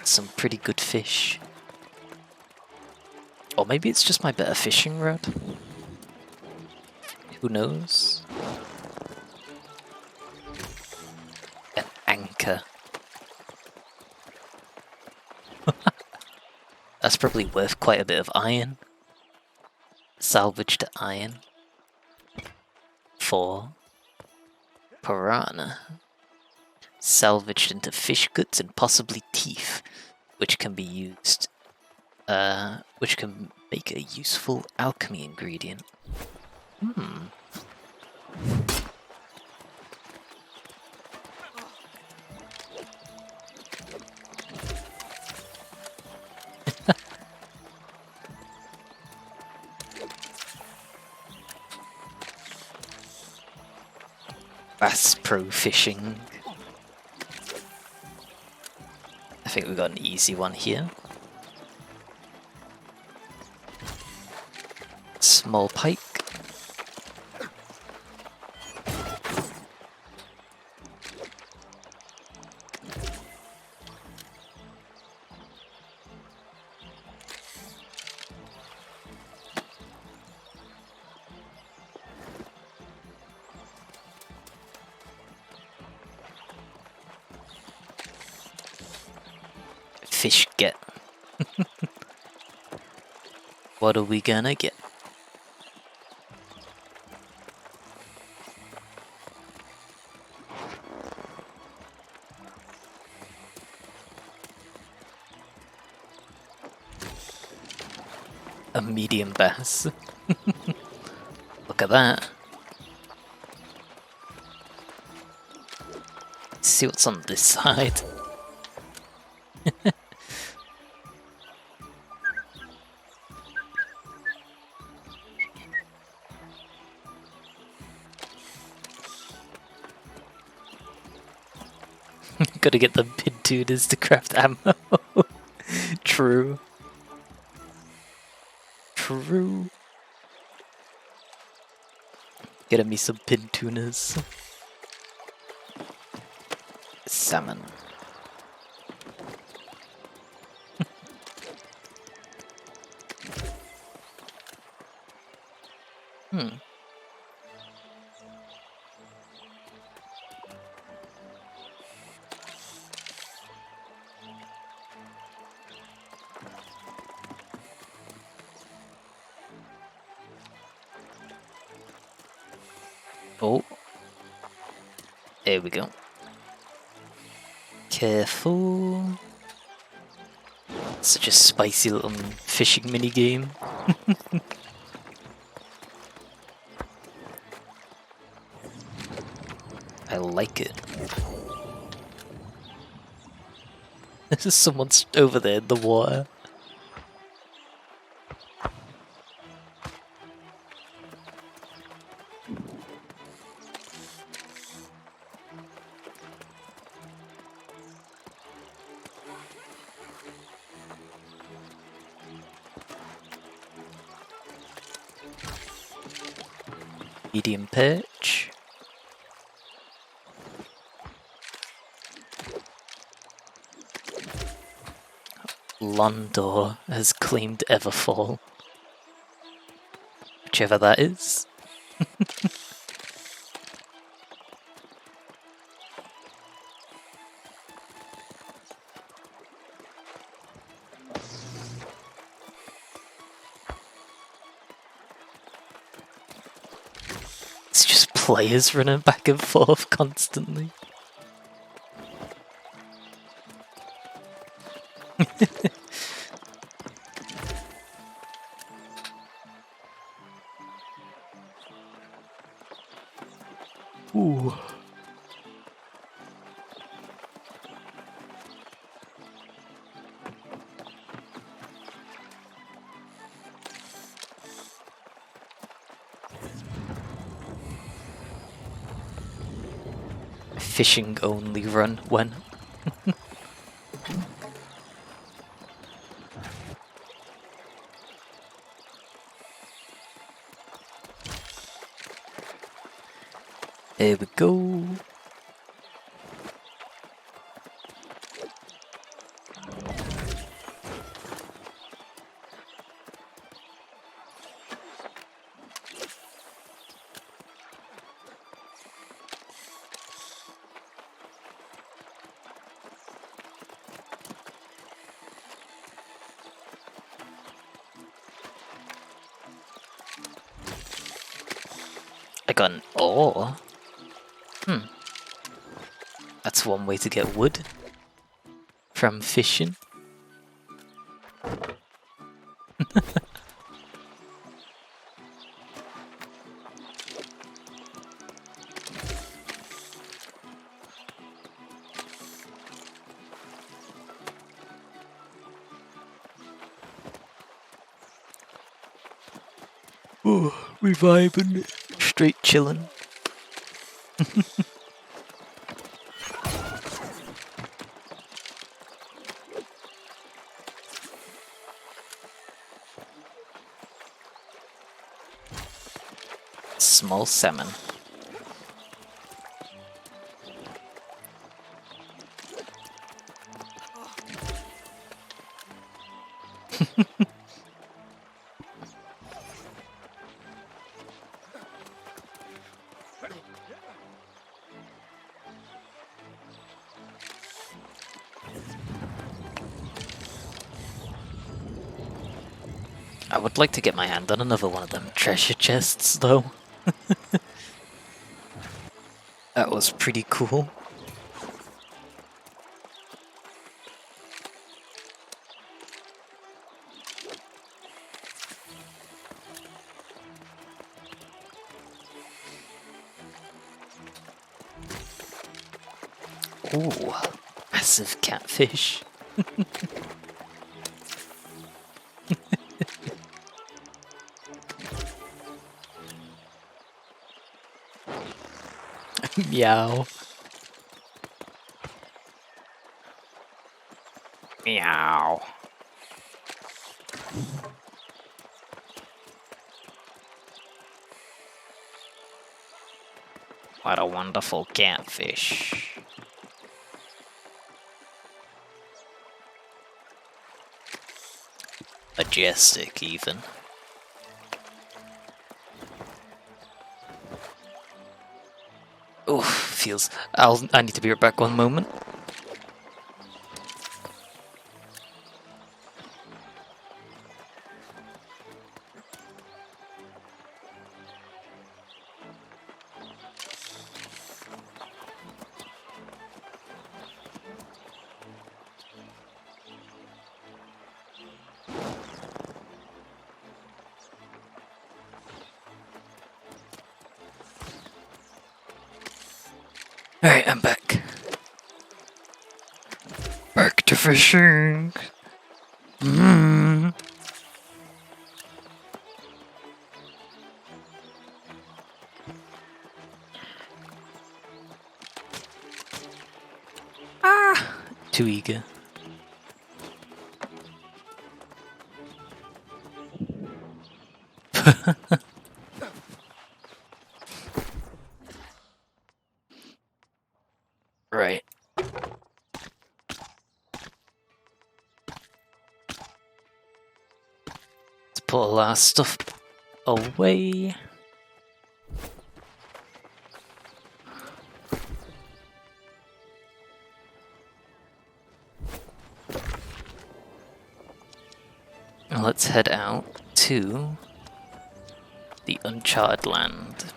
Some pretty good fish. Or maybe it's just my better fishing rod. Who knows? An anchor. That's probably worth quite a bit of iron. Salvaged iron. 4. Piranha. Salvaged into fish guts and possibly teeth, which can be used, which can make a useful alchemy ingredient. Bass Pro Fishing. I think we've got an easy one here. Small pike. Fish get. What are we gonna get? A medium bass. Look at that. Let's see what's on this side. Gotta get the pin tuners to craft ammo. True. True. Getting me some pin tuners. Salmon. Oh. There we go. Careful. Such a spicy little fishing minigame. I like it. There's someone over there in the water. Medium perch. Londor has claimed Everfall. Whichever that is. It's just players running back and forth constantly. Ooh. Fishing only run when. There we go. I got an ore. That's one way to get wood from fishing. Oh, we vibing, straight chilling. Small salmon. I would like to get my hand on another one of them treasure chests, though. That was pretty cool. Ooh, massive catfish. Meow. Meow. What a wonderful catfish. Majestic, even. Oh, feels. I need to be right back 1 moment. Alright, I'm back. Back to fishing. Too eager. Right. Let's put all our stuff away. And let's head out to the uncharted land.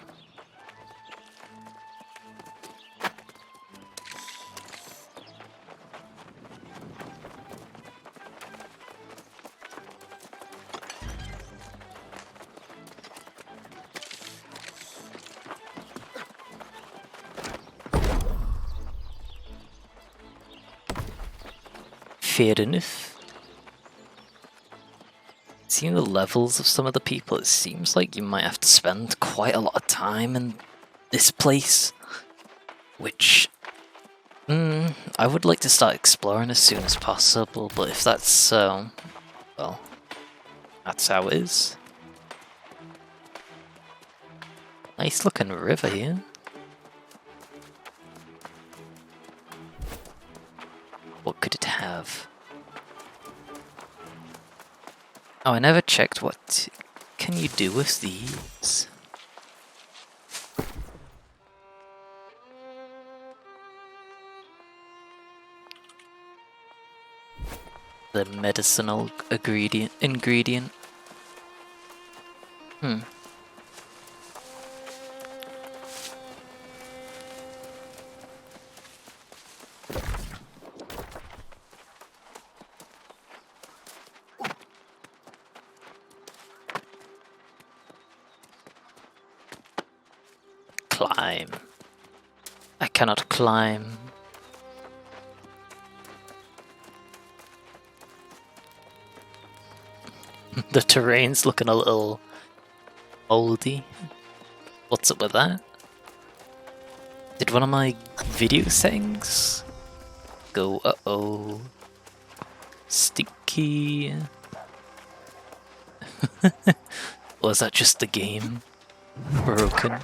Fair enough. Seeing the levels of some of the people, it seems like you might have to spend quite a lot of time in this place. Which, I would like to start exploring as soon as possible, but if that's so, well, that's how it is. Nice looking river here. What could it have? Oh, I never checked what can you do with these. The medicinal ingredient. Climb. I cannot climb. The terrain's looking a little moldy. What's up with that? Did one of my video settings go uh-oh? Sticky. Or is that just the game broken?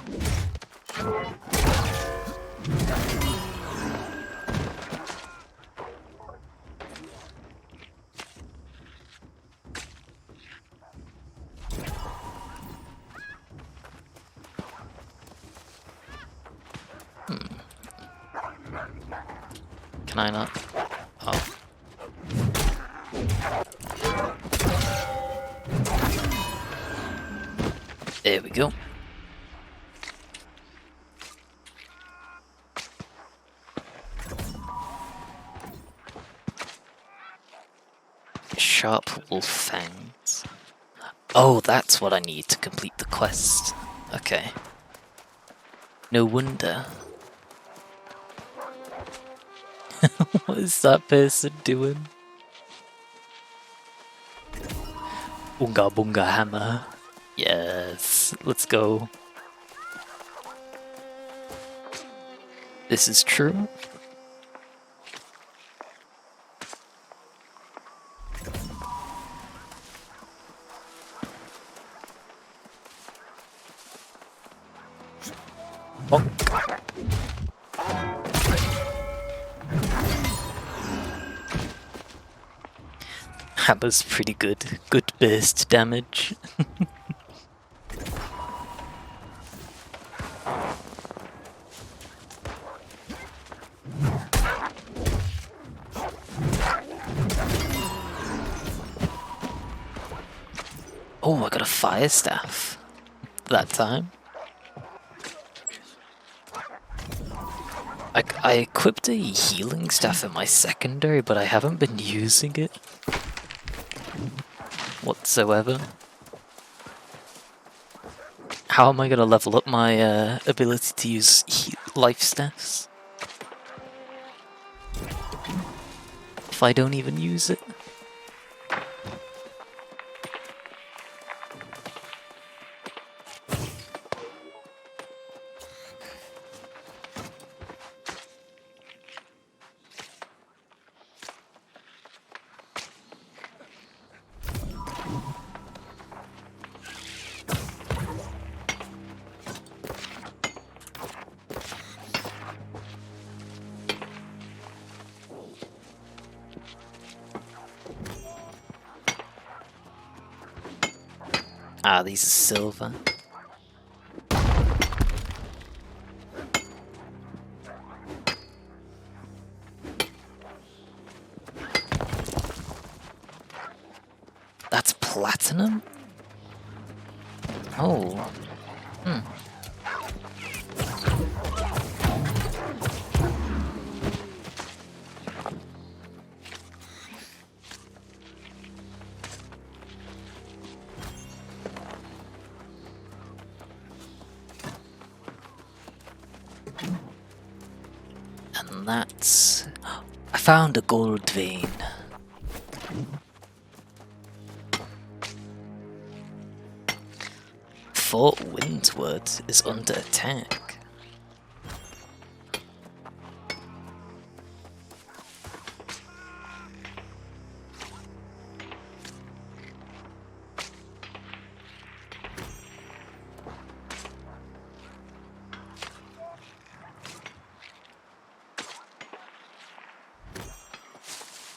Can I not? Oh. There we go. Sharp wolf fangs. Oh, that's what I need to complete the quest. Okay. No wonder. What is that person doing? Unga bunga hammer. Yes, let's go. This is true. Bonk. Hammer's pretty good. Good burst damage. Oh, I got a fire staff that time. I equipped a healing staff in my secondary, but I haven't been using it whatsoever. How am I gonna level up my ability to use life staffs? if I don't even use it. Ah, these are silver. That's platinum? Oh. Hmm. And that's... I found a gold vein. Fort Windward is under attack.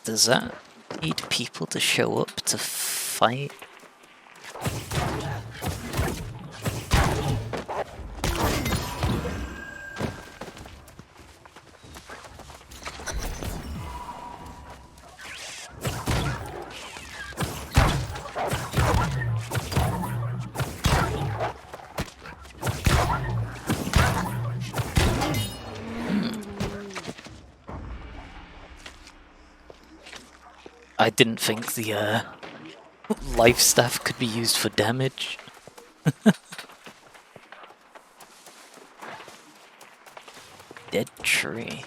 Does that need people to show up to fight? I didn't think the life staff could be used for damage. Dead tree.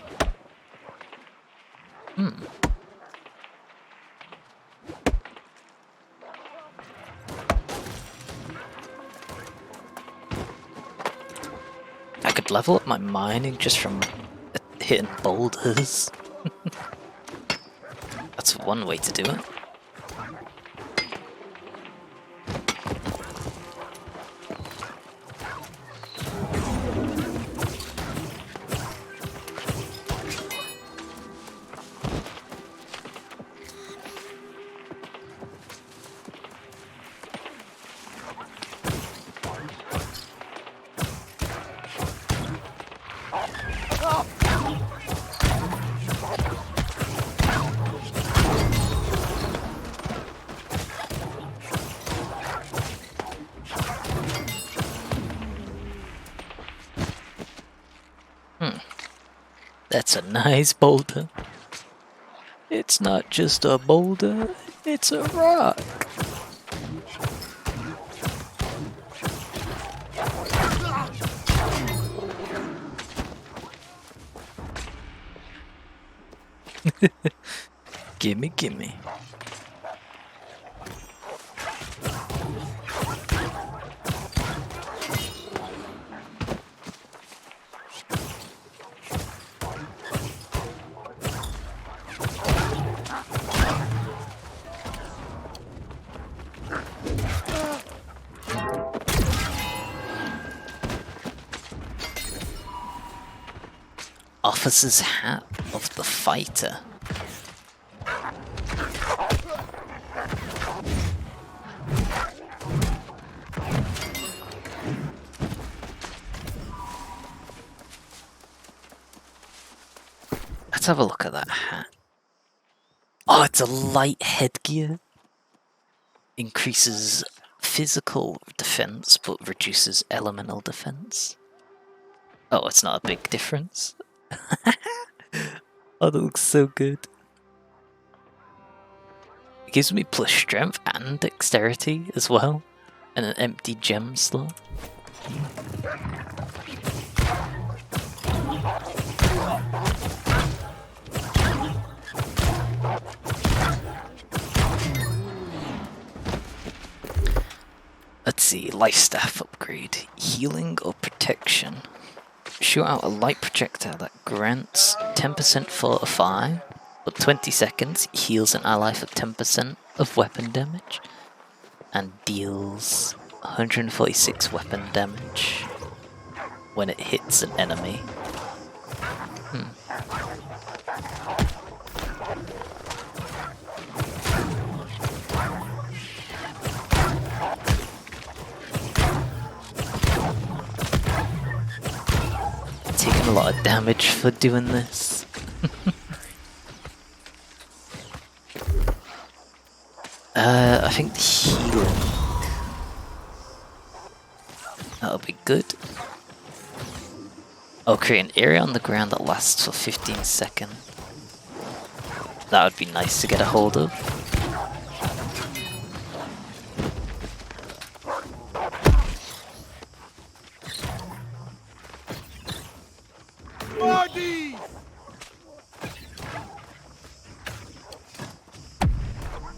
I could level up my mining just from hitting boulders. That's one way to do it. That's a nice boulder. It's not just a boulder, it's a rock. Gimme, gimme. Officer's hat of the fighter. Let's have a look at that hat. Oh, it's a light headgear. Increases physical defense but reduces elemental defense. Oh, it's not a big difference. Oh, that looks so good. It gives me plus strength and dexterity as well, and an empty gem slot. life staff upgrade. Healing or protection. Shoot out a light projectile that grants 10% fortify, but 20 seconds heals an ally for 10% of weapon damage, and deals 146 weapon damage when it hits an enemy. Taking a lot of damage for doing this. I think the healing. That'll be good. I'll create an area on the ground that lasts for 15 seconds. That would be nice to get a hold of.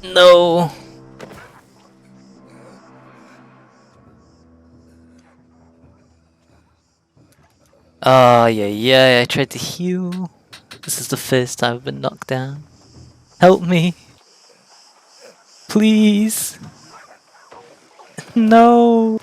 No! Oh, yeah, I tried to heal. This is the first time I've been knocked down. Help me. Please. No.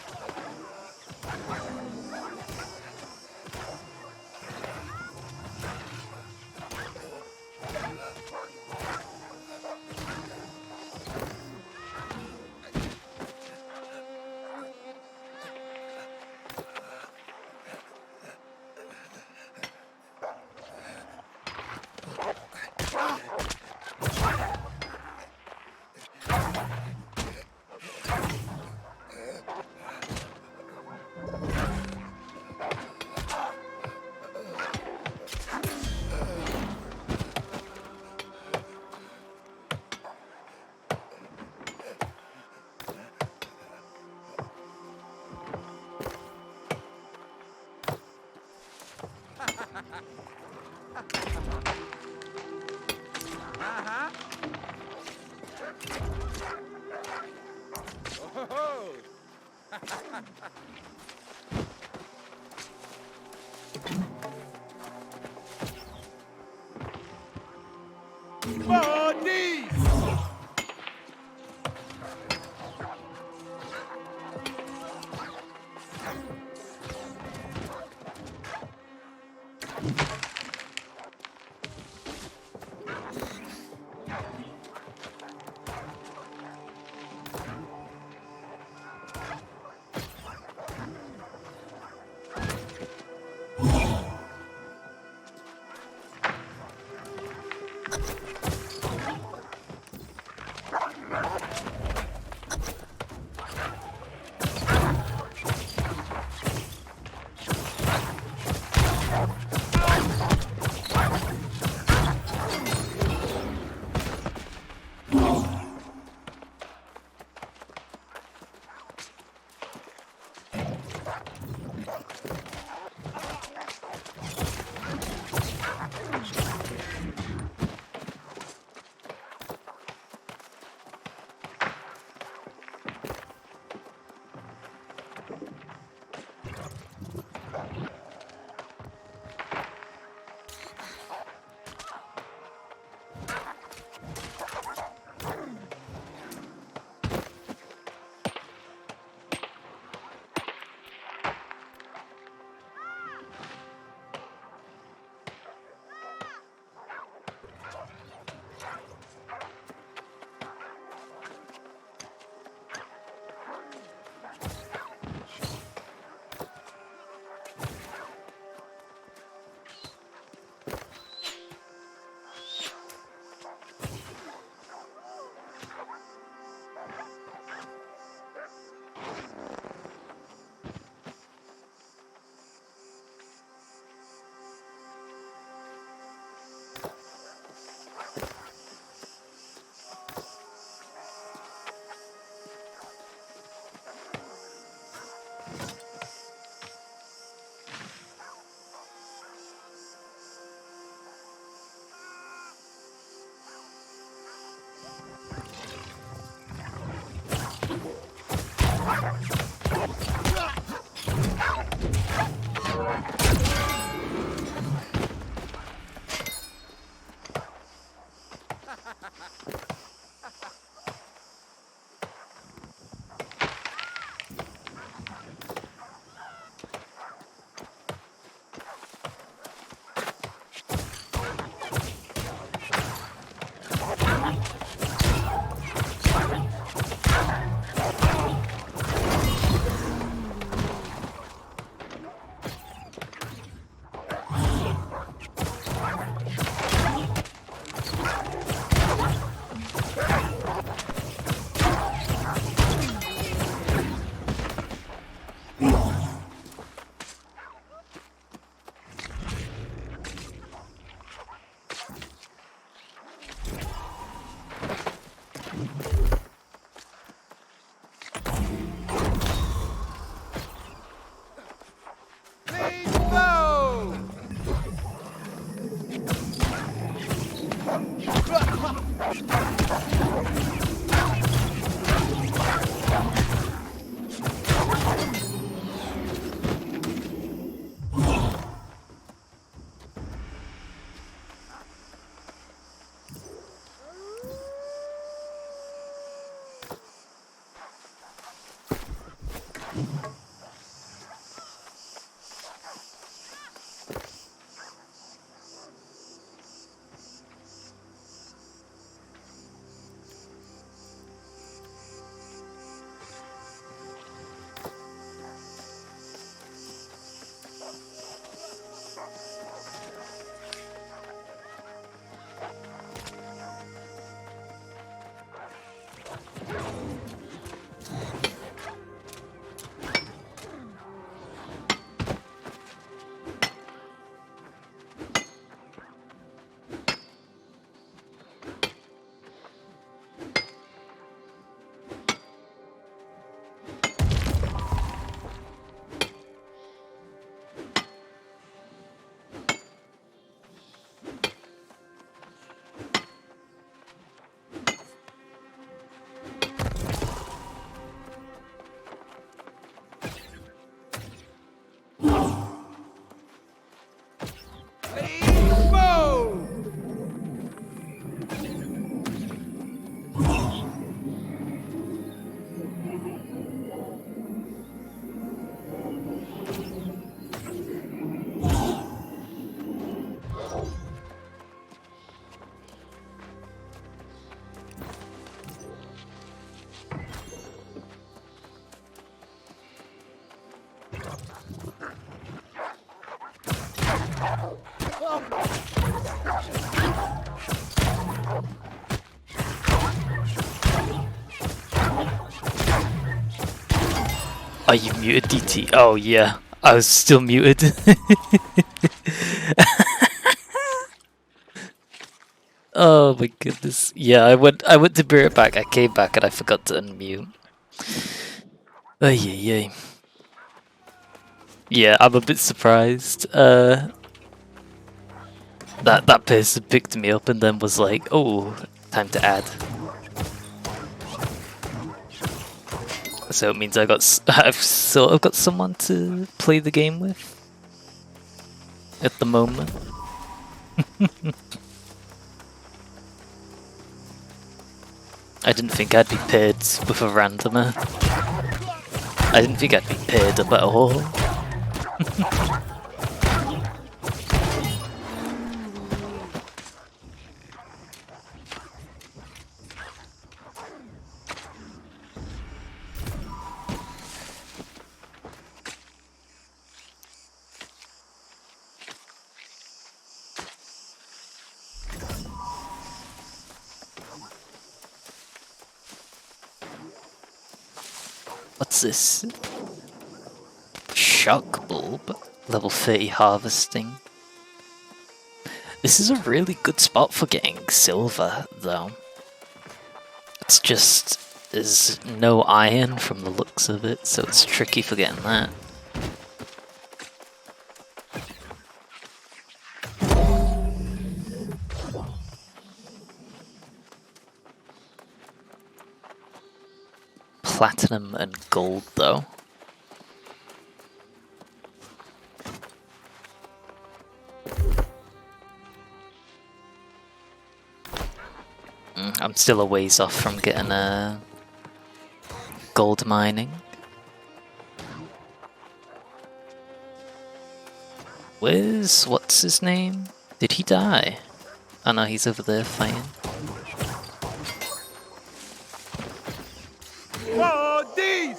Are you muted, DT? Oh yeah, I was still muted. Oh my goodness. Yeah, I went to bring it back. I came back and I forgot to unmute. Ay, ay, ay. Yeah, I'm a bit surprised. That person picked me up and then was like, "Oh, time to add." So it means I've sort of got someone to play the game with at the moment. I didn't think I'd be paired with a randomer. I didn't think I'd be paired up at all. What's this? Shock bulb, level 30 harvesting. This is a really good spot for getting silver, though. It's just there's no iron from the looks of it, so it's tricky for getting that. Platinum and gold, though. I'm still a ways off from getting gold mining. Where's what's his name? Did he die? Oh no, he's over there fighting. Oh, these!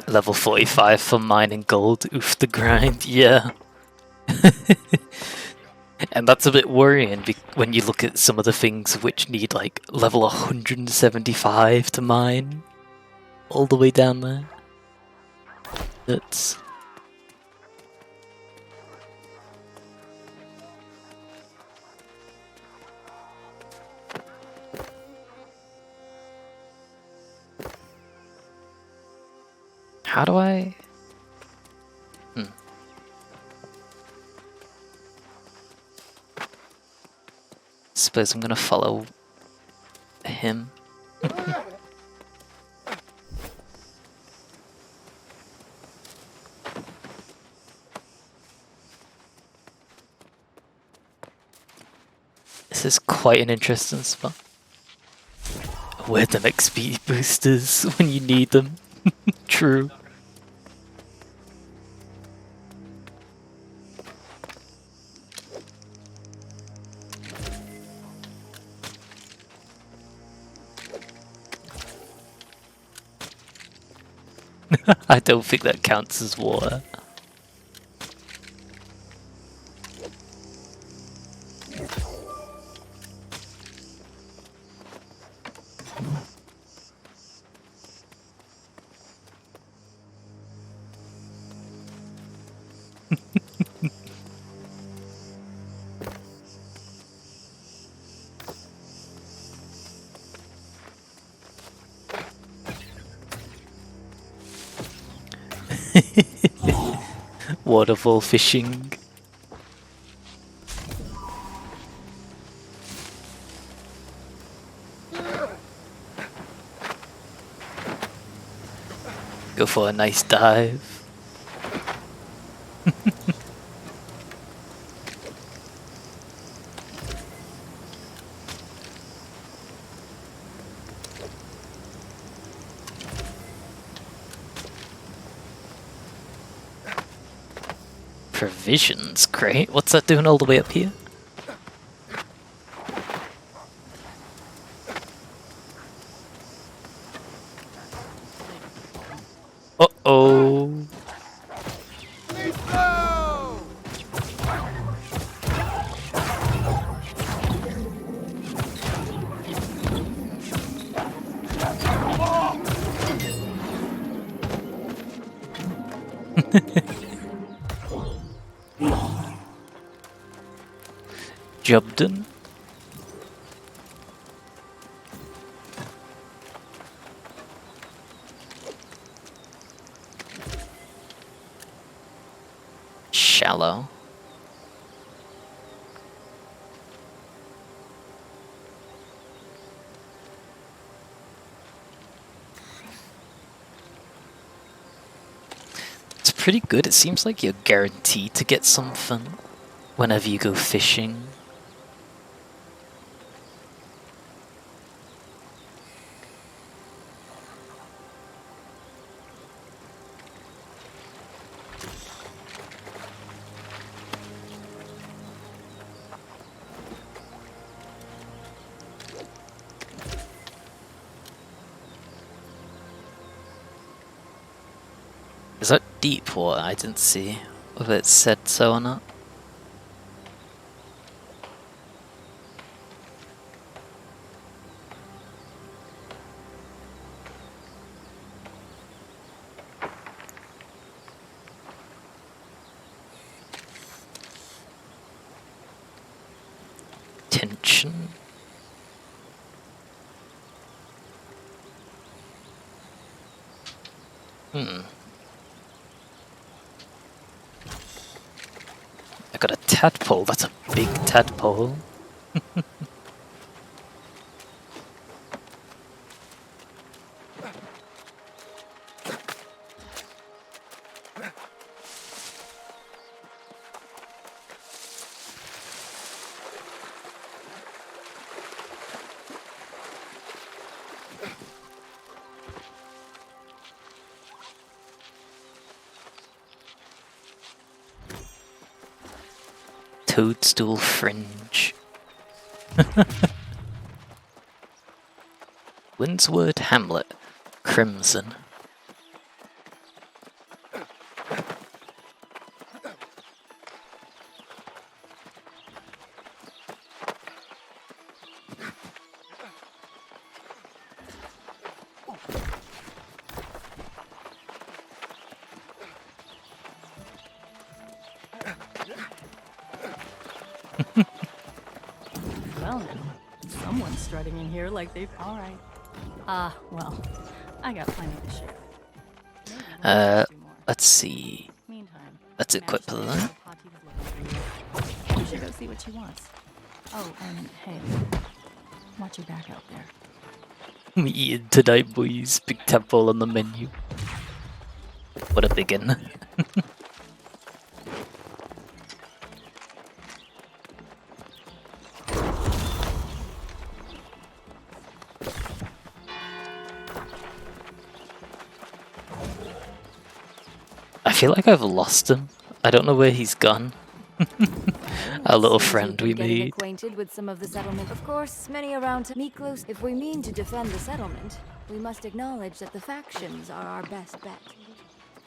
Level 45 for mining gold. Oof, the grind, yeah. And that's a bit worrying when you look at some of the things which need like level 175 to mine. All the way down there. That's... How do I... Suppose I'm gonna follow him. This is quite an interesting spot. Where them XP boosters when you need them. True. I don't think that counts as water. Waterfall fishing. Go for a nice dive. Provisions, great. What's that doing all the way up here? Uh-oh. Job done. Shallow. It's pretty good. It seems like you're guaranteed to get something whenever you go fishing. Is that deep water? I didn't see whether it said so or not. Tension. I got a tadpole. That's a big tadpole. toadstool fringe. Windsward Hamlet, crimson. Well, someone's strutting in here like they've. All right. Well, I got plenty to share. Maybe we'll do more. Let's see. Meantime, Let's equip that. You should go see what she wants. Oh, and hey, watch your back out there. I'm eating tonight, boys. Big tadpole on the menu. What a biggin. I feel like I've lost him. I don't know where he's gone. Our little friend we Getting made. acquainted with some of the settlement. Of course, many around to meet close. If we mean to defend the settlement, we must acknowledge that the factions are our best bet.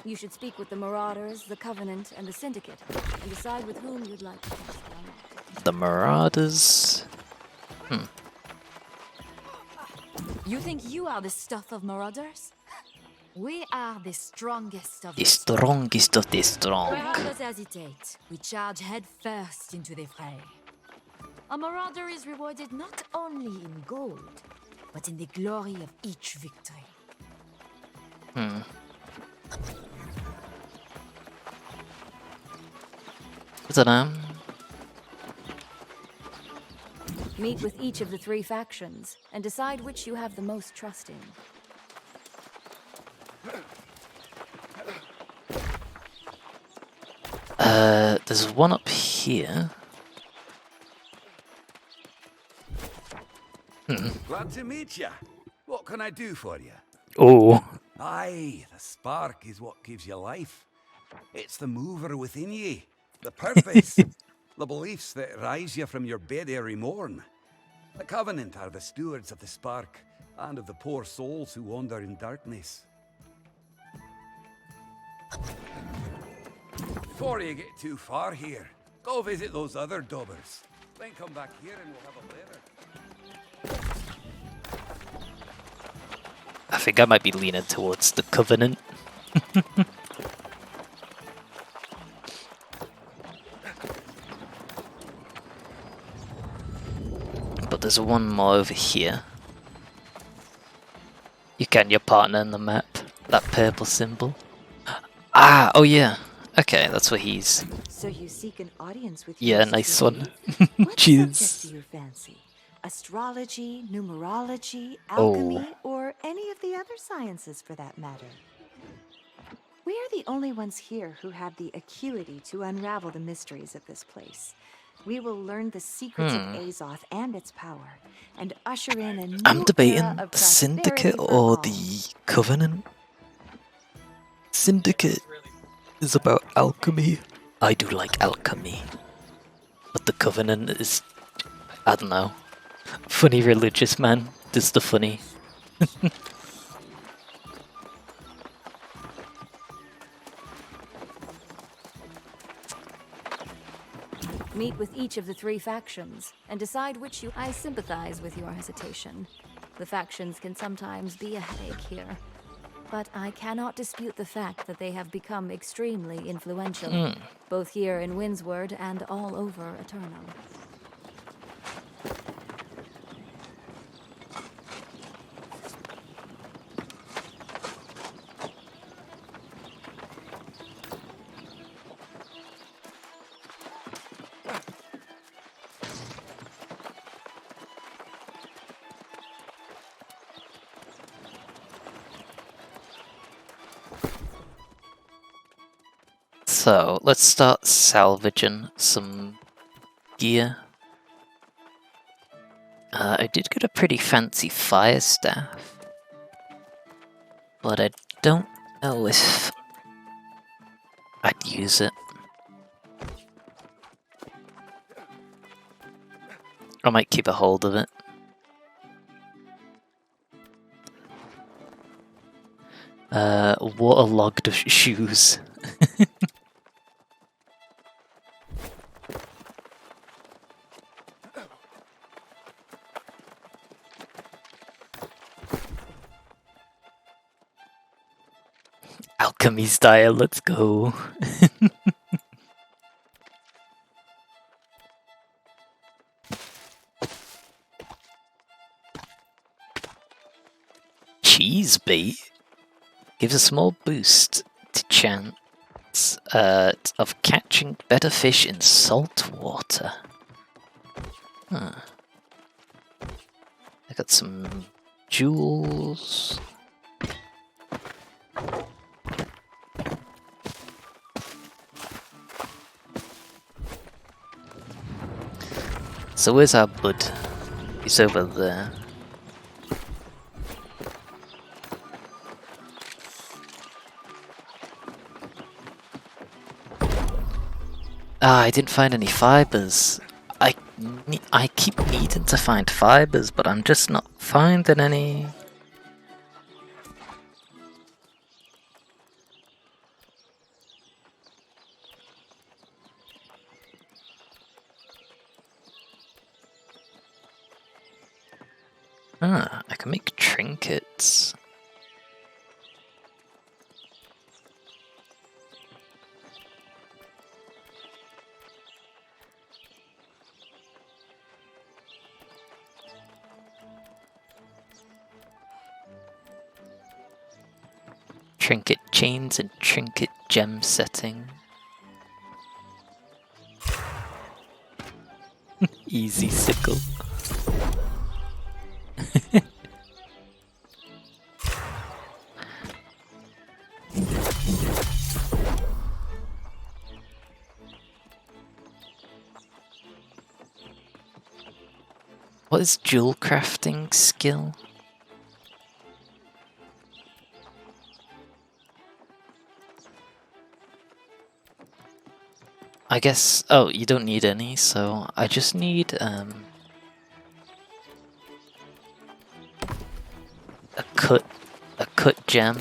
You should speak with the Marauders, the Covenant, and the Syndicate, and decide with whom you'd like to cast on. The Marauders. You think you are the stuff of Marauders? We are the strongest of The strongest of the strong. Wherever others hesitate, we charge head first into the fray. A marauder is rewarded not only in gold, but in the glory of each victory. I don't know. Meet with each of the three factions, and decide which you have the most trust in. There's one up here. Glad to meet you. What can I do for you? Oh. Aye, the spark is what gives you life. It's the mover within ye, the purpose, the beliefs that rise you from your bed every morn. The Covenant are the stewards of the spark and of the poor souls who wander in darkness. Before you get too far here, go visit those other daubers. Then come back here and we'll have a letter. I think I might be leaning towards the Covenant. But there's one more over here. You can your partner in the map. That purple symbol. Ah, oh yeah. Okay, that's what he's. So you seek an audience with Yeah, your nice one. What Cheers. subject do you fancy? Astrology, numerology, Oh. alchemy, or any of the other sciences for that matter? We are the only ones here who have the acuity to unravel the mysteries of this place. We will learn the secrets of Azoth and its power, and usher in a new I'm debating era of the Syndicate prosperity for or all. the Covenant. Syndicate is about alchemy. I do like alchemy. But the Covenant is, I don't know, funny religious man. Does the funny. Meet with each of the three factions, and decide which you... I sympathize with your hesitation. The factions can sometimes be a headache here. But I cannot dispute the fact that they have become extremely influential, both here in Windsward and all over Eternal. So, let's start salvaging some gear. I did get a pretty fancy fire staff, but I don't know if I'd use it. I might keep a hold of it. Waterlogged shoes. Alchemy style, let's go. Cheese bait gives a small boost to chance of catching better fish in salt water. Huh. I got some jewels. So where's our bud? He's over there. Ah, I didn't find any fibers. I keep needing to find fibers, but I'm just not finding any. Ah, I can make trinkets. Trinket chains and trinket gem setting. Easy sickle. What is jewel crafting skill? I guess, oh, you don't need any, so I just need a cut gem.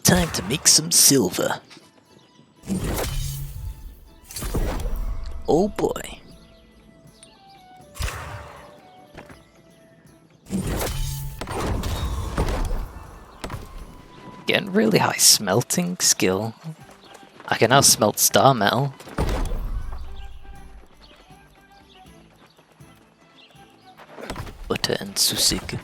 Time to make some silver. Oh boy. Getting really high smelting skill. I can now smelt star metal. Butter and susig.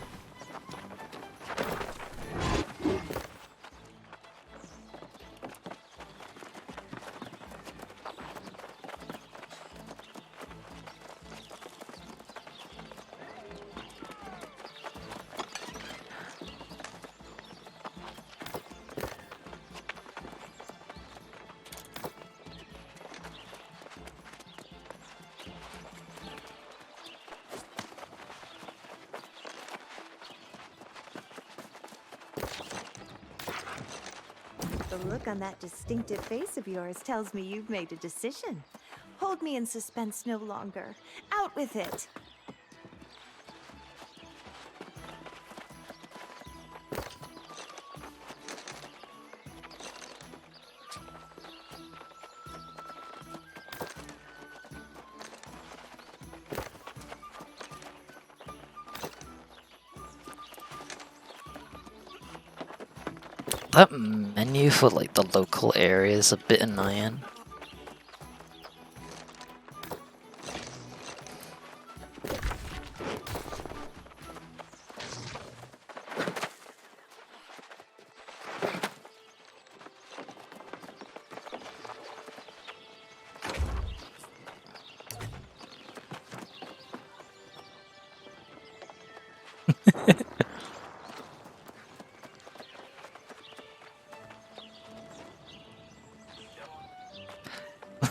The look on that distinctive face of yours tells me you've made a decision. Hold me in suspense no longer. Out with it! That menu for like the local area is a bit annoying.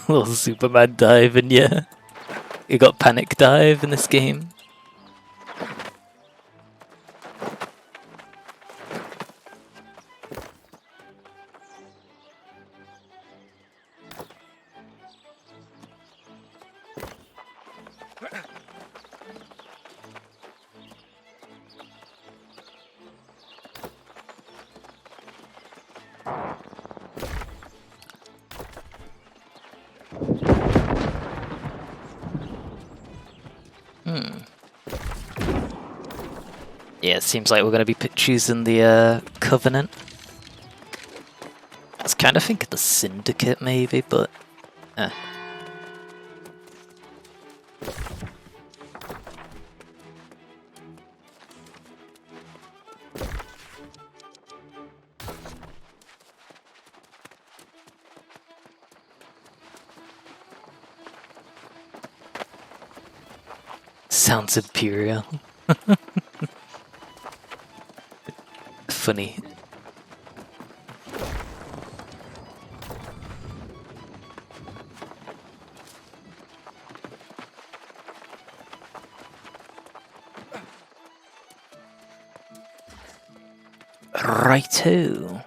Little Superman dive, and yeah, you got panic dive in this game. Yeah, it seems like we're going to be choosing the Covenant. I was kind of thinking the Syndicate maybe, but sounds imperial. Funny. Righto.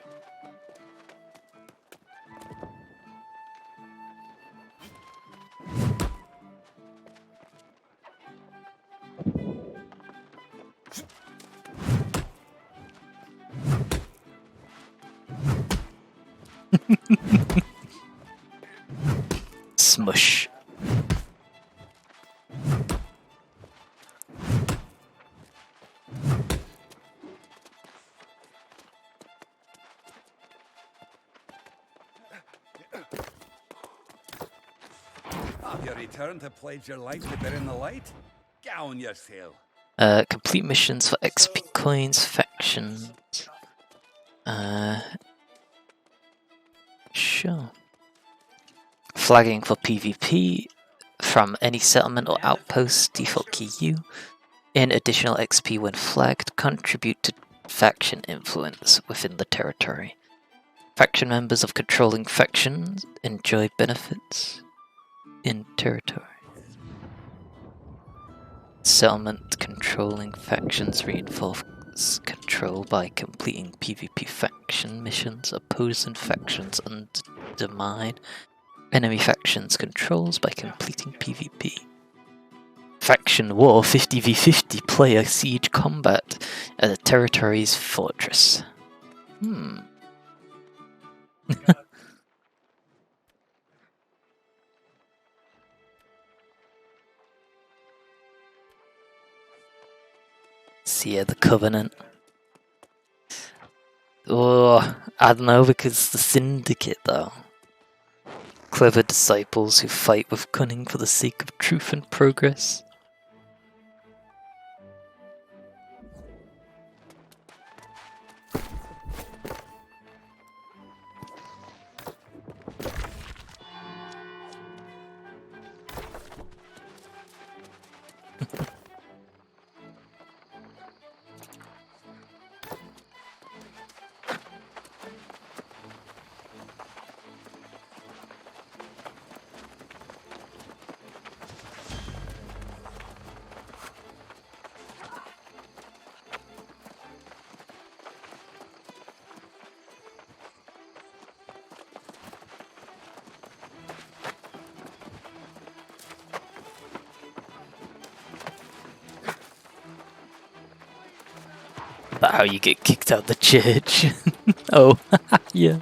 Smush. Have you returned to pledge your life to bear in the light? Get on your tail. Complete missions for XP coins, factions. Sure. Flagging for PvP from any settlement or outpost, default key U. In additional XP when flagged, contribute to faction influence within the territory. Faction members of controlling factions enjoy benefits in territory. Settlement controlling factions reinforce control by completing PvP faction missions. Opposing factions undermine enemy factions' controls by completing PvP. Faction war 50v50 player siege combat at a territory's fortress. See the Covenant. Oh, I don't know, because the Syndicate though. Clever disciples who fight with cunning for the sake of truth and progress. That how you get kicked out the church? Oh, yeah.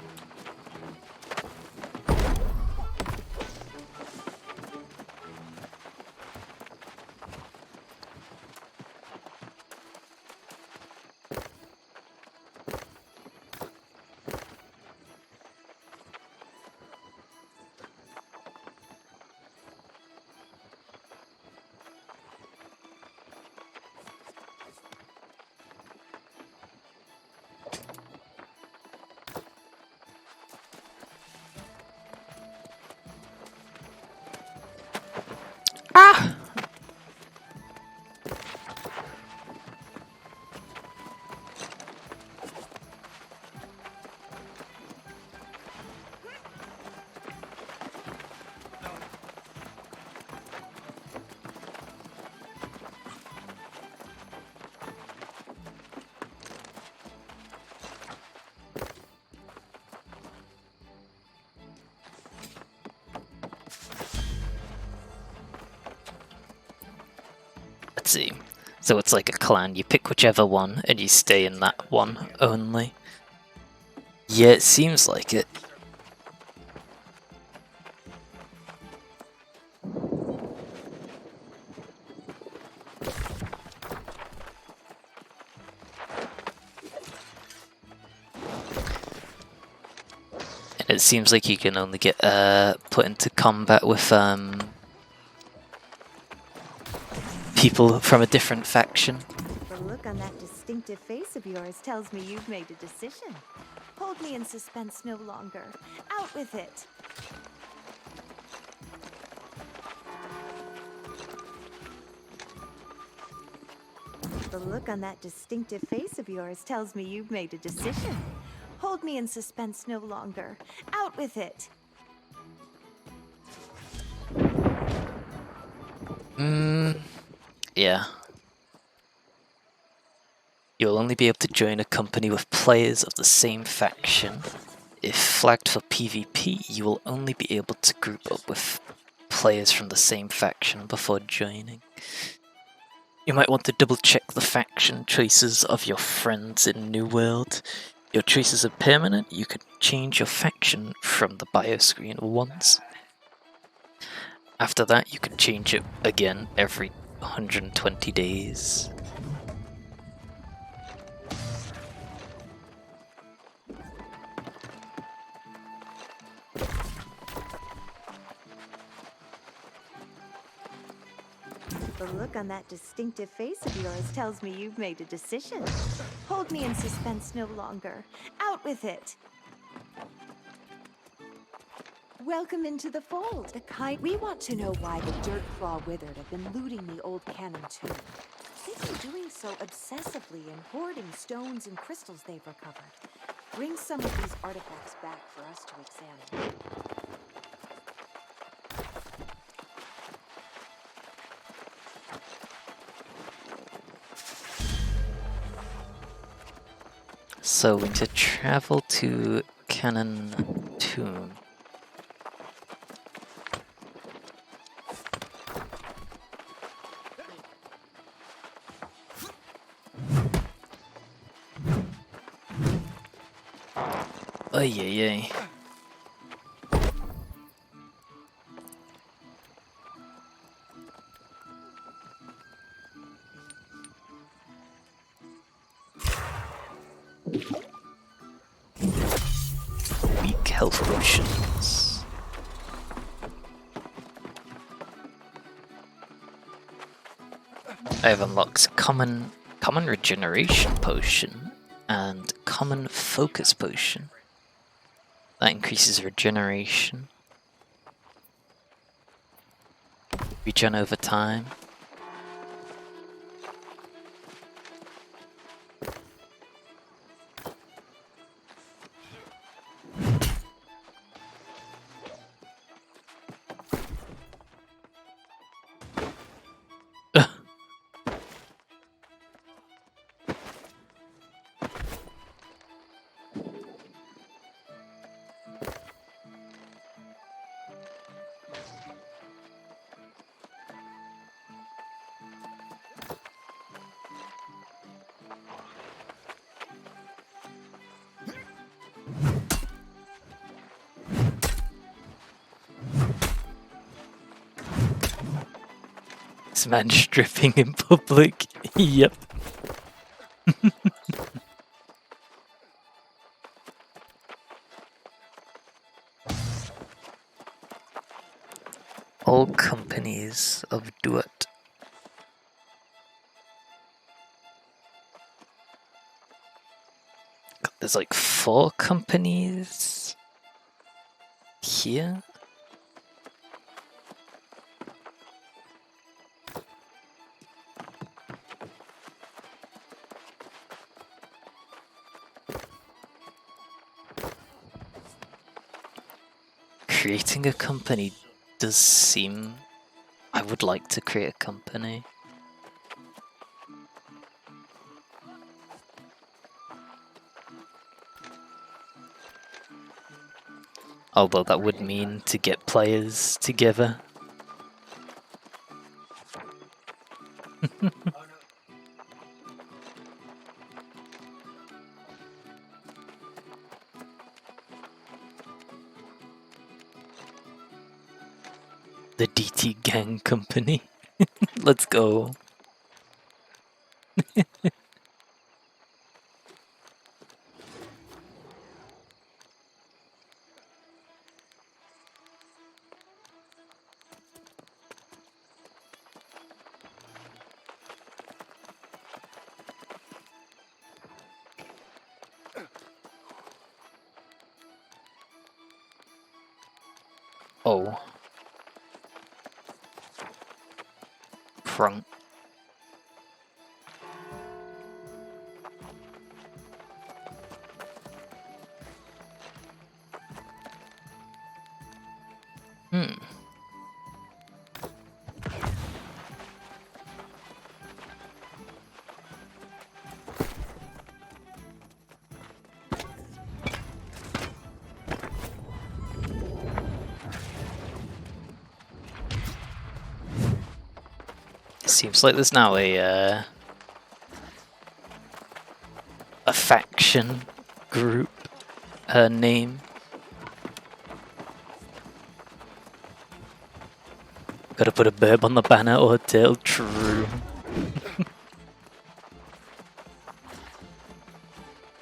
see. So it's like a clan, you pick whichever one and you stay in that one only. Yeah, it seems like it. And it seems like you can only get put into combat with people from a different faction. The look on that distinctive face of yours tells me you've made a decision. Hold me in suspense no longer. Out with it! The look on that distinctive face of yours tells me you've made a decision. Hold me in suspense no longer. Out with it! Yeah. You'll only be able to join a company with players of the same faction. If flagged for PvP, you will only be able to group up with players from the same faction before joining. You might want to double check the faction choices of your friends in New World. Your choices are permanent, you can change your faction from the bio screen once. After that, you can change it again every 120 days. The look on that distinctive face of yours tells me you've made a decision. Hold me in suspense no longer. Out with it! Welcome into the fold. The kind we want to know why the Dirtclaw Withered have been looting the old cannon tomb. They've been doing so obsessively and hoarding stones and crystals they've recovered. Bring some of these artifacts back for us to examine. So we need to travel to Cannon Tomb. Ay, ay, ay. Weak health potions. I have unlocked common regeneration potion and common focus potion. That increases regeneration. Regen over time. This man stripping in public. Yep. All companies of Duat. There's like 4 companies here. Creating a company does seem... I would like to create a company. Although that would mean to get players together. The DT Gang Company. Let's go. Oh. Crunk. Hmm. Seems like there's now a faction group name. Gotta put a burb on the banner or tail. True.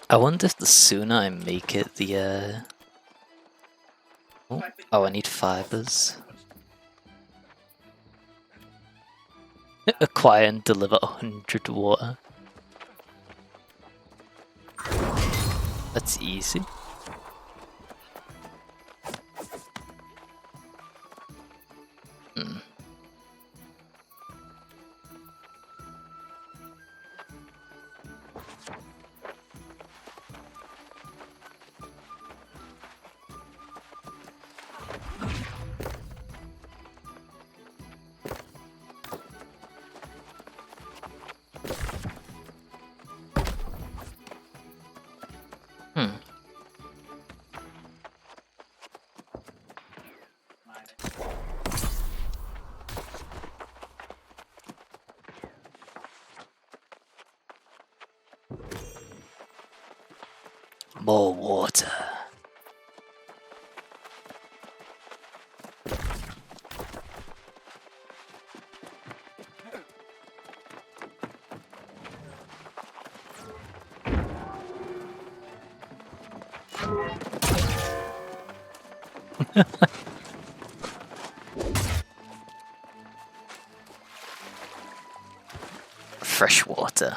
I wonder if the sooner I make it, the oh, I need fibers. Acquire and deliver 100 water. That's easy. Hmm. Hmm. More water. Fresh water.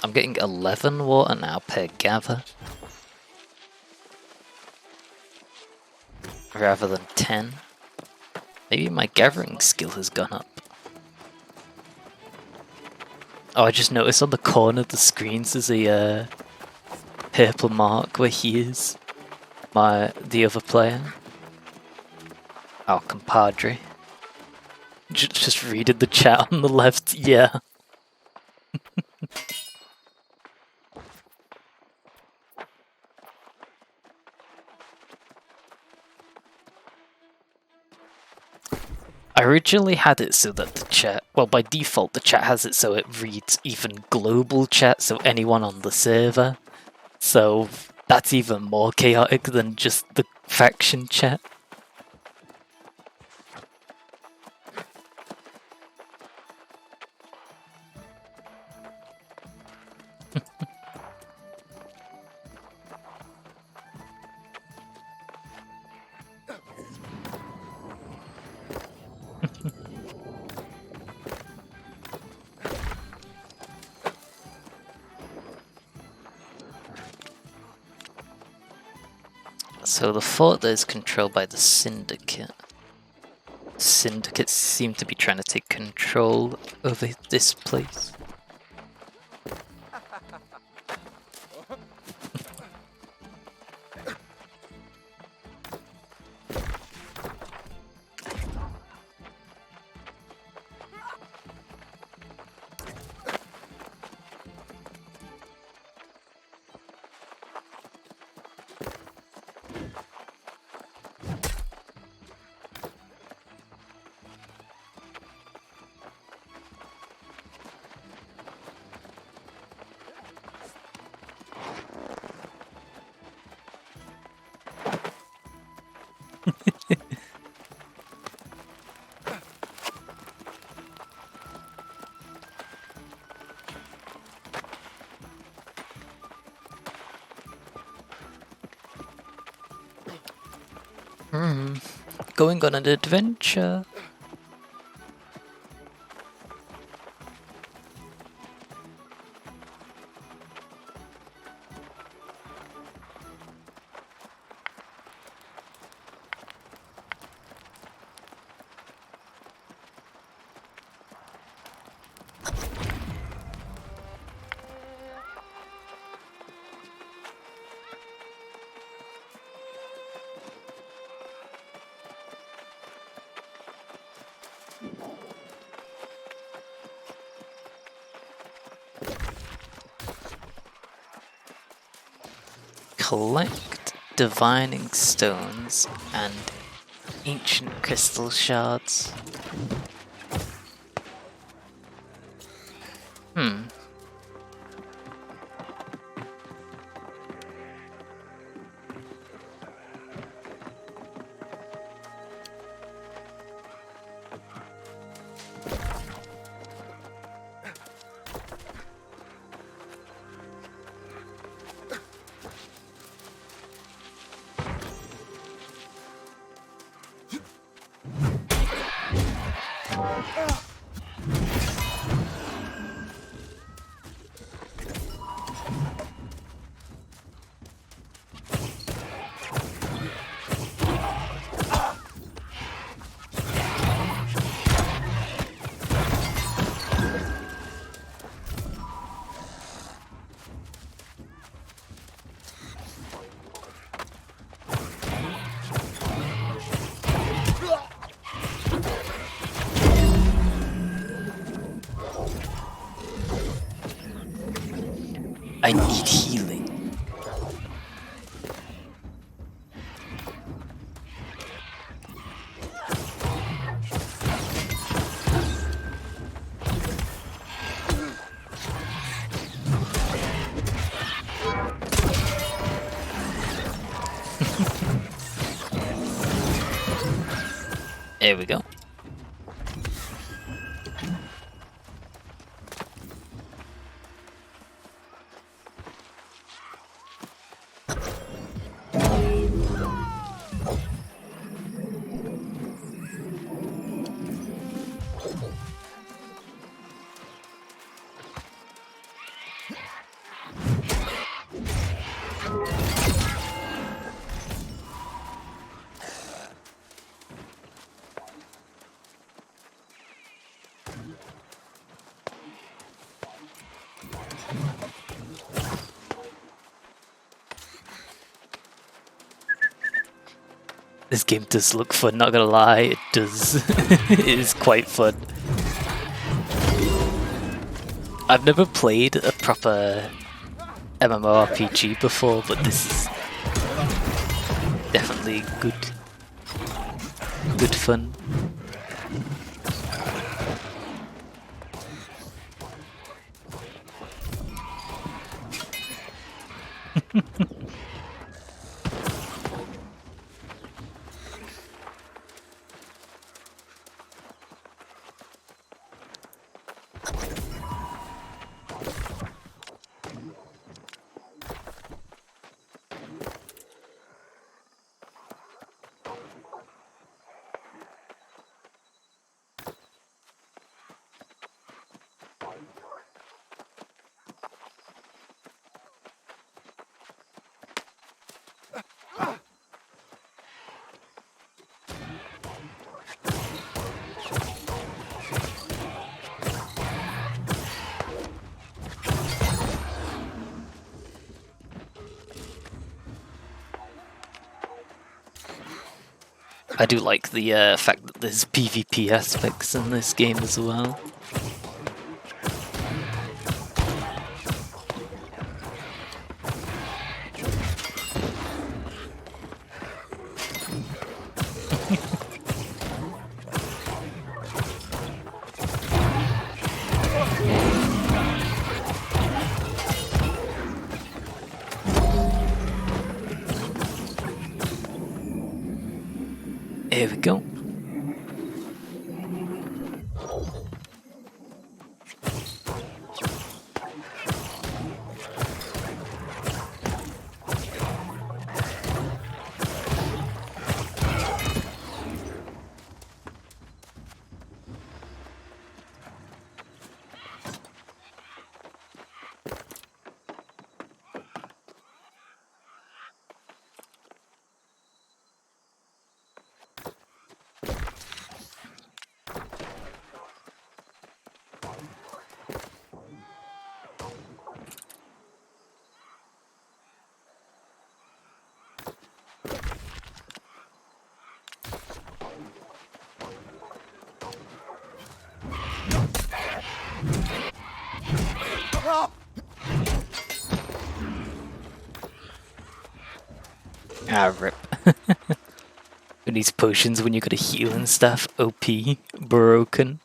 I'm getting 11 water now per gather. Rather than 10. Maybe my gathering skill has gone up. Oh, I just noticed on the corner of the screens there's a purple mark where he is. The other player. Our compadre. Just reading the chat on the left, yeah. I originally had it so that the chat, well, by default the chat has it so it reads even global chat, so anyone on the server. So that's even more chaotic than just the faction chat. So the fort there is controlled by the Syndicate. Syndicates seem to be trying to take control over this place. Going on an adventure. Collect divining stones and ancient crystal shards. I need healing. There we go. This game does look fun, not gonna lie, it does. It is quite fun. I've never played a proper MMO RPG before, but this is definitely good fun. I do like the fact that there's PvP aspects in this game as well. Here we go. Ah, rip. Who needs potions when you got a healing staff? OP. Broken.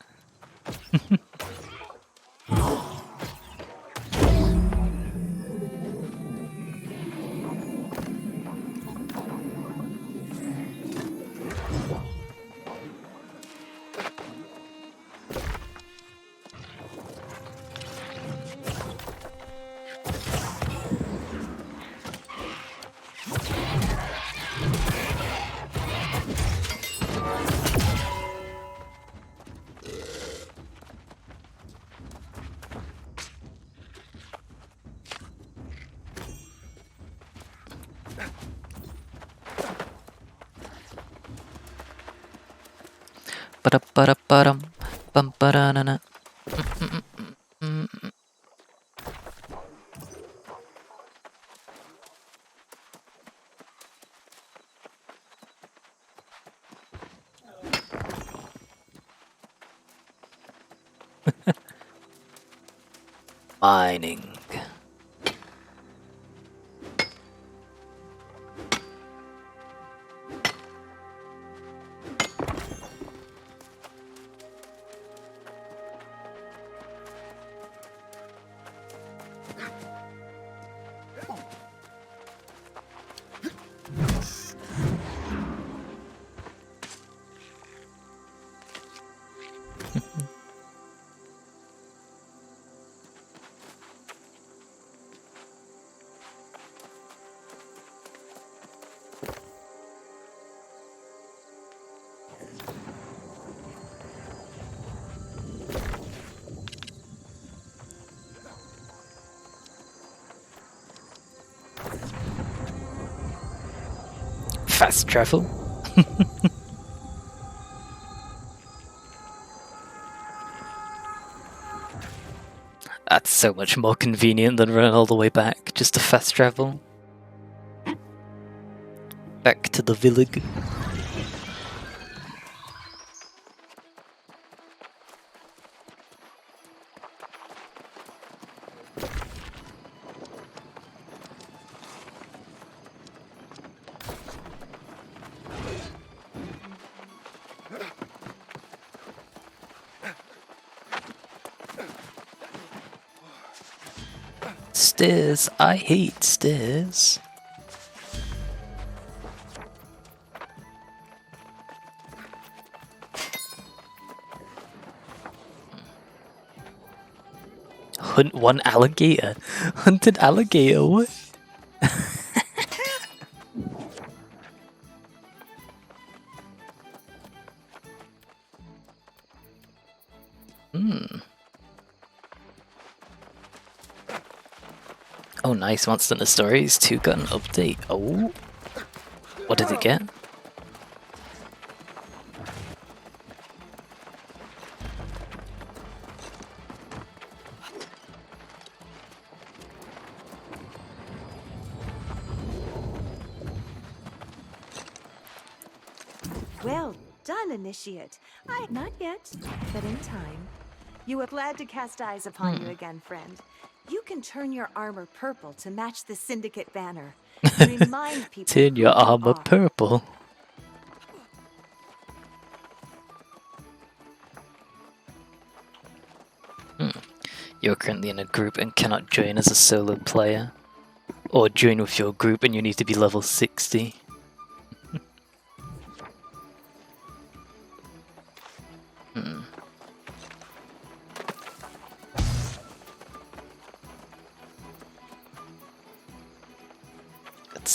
Ba-da-ba-da-ba-dum, bum-ba-da-na-na. Mining. Fast travel. That's so much more convenient than running all the way back, just to fast travel. Back to the village. Stairs. I hate stairs. Hunt one alligator. Hunted alligator, what? Oh, nice. Monster Hunter Stories 2 got an update. Oh. What did it get? Well done, Initiate. Not yet, but in time. You are glad to cast eyes upon you again, friend. You can turn your armor purple to match the Syndicate banner. Remind people Turn your who you armor are. purple. You're currently in a group and cannot join as a solo player. Or join with your group and you need to be level 60.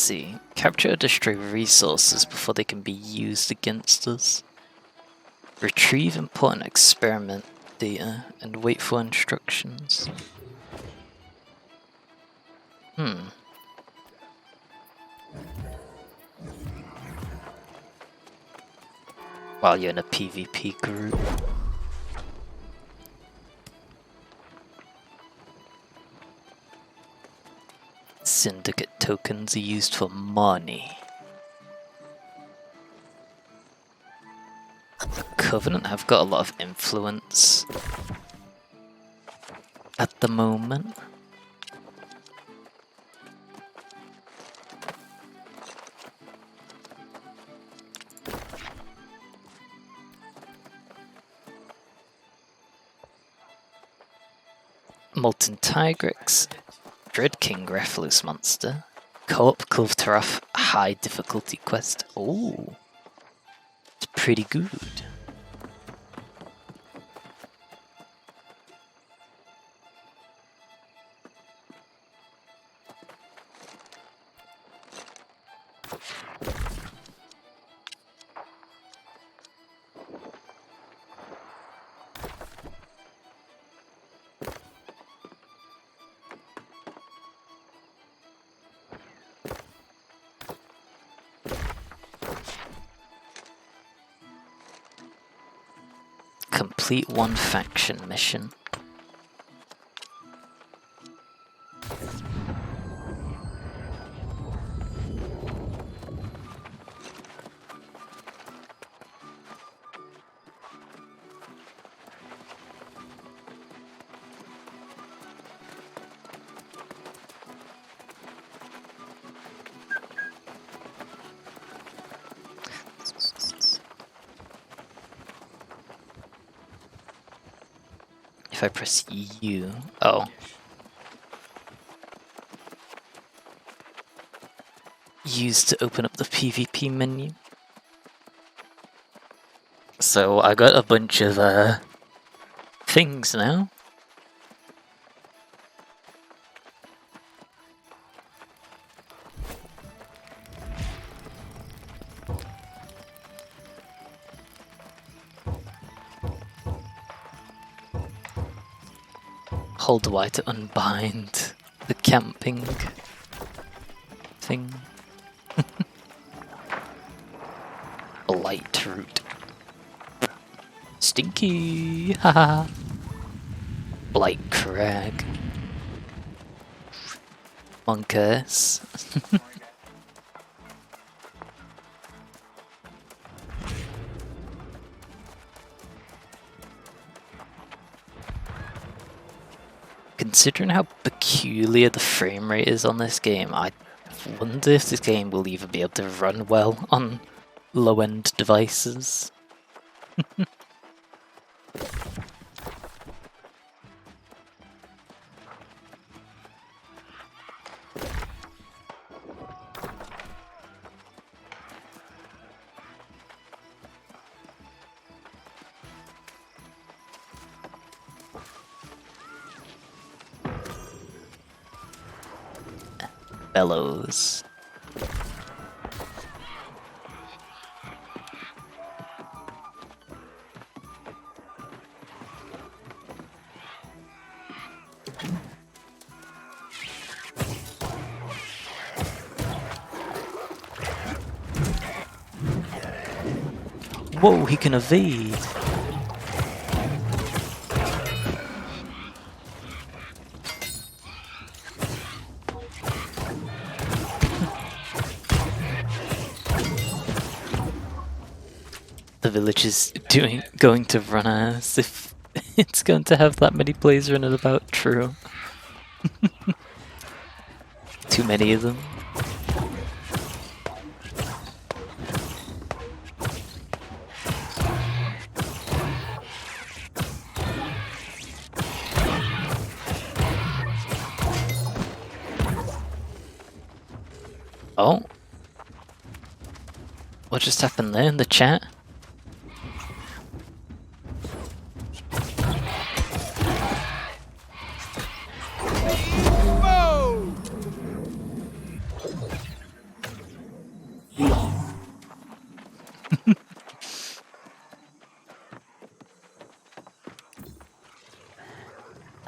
see. Capture or destroy resources before they can be used against us. Retrieve important experiment data and wait for instructions. While you're in a PvP group. Syndicate tokens are used for money. The Covenant have got a lot of influence at the moment. Molten Tigrex, Dread King Reflux Monster, Co-op Kulvtaroth High Difficulty Quest. Oh, it's pretty good. Complete one faction mission. If I press U, oh. Use to open up the PvP menu. So I got a bunch of things now. Hold Y to unbind the camping thing. Light root. Stinky! Haha! Blight Crag. Monkus. Considering how peculiar the frame rate is on this game, I wonder if this game will even be able to run well on low-end devices. Bellows. Whoa, he can evade. The village is going to run as if it's going to have that many players running about. True. Too many of them. Oh. What just happened there in the chat?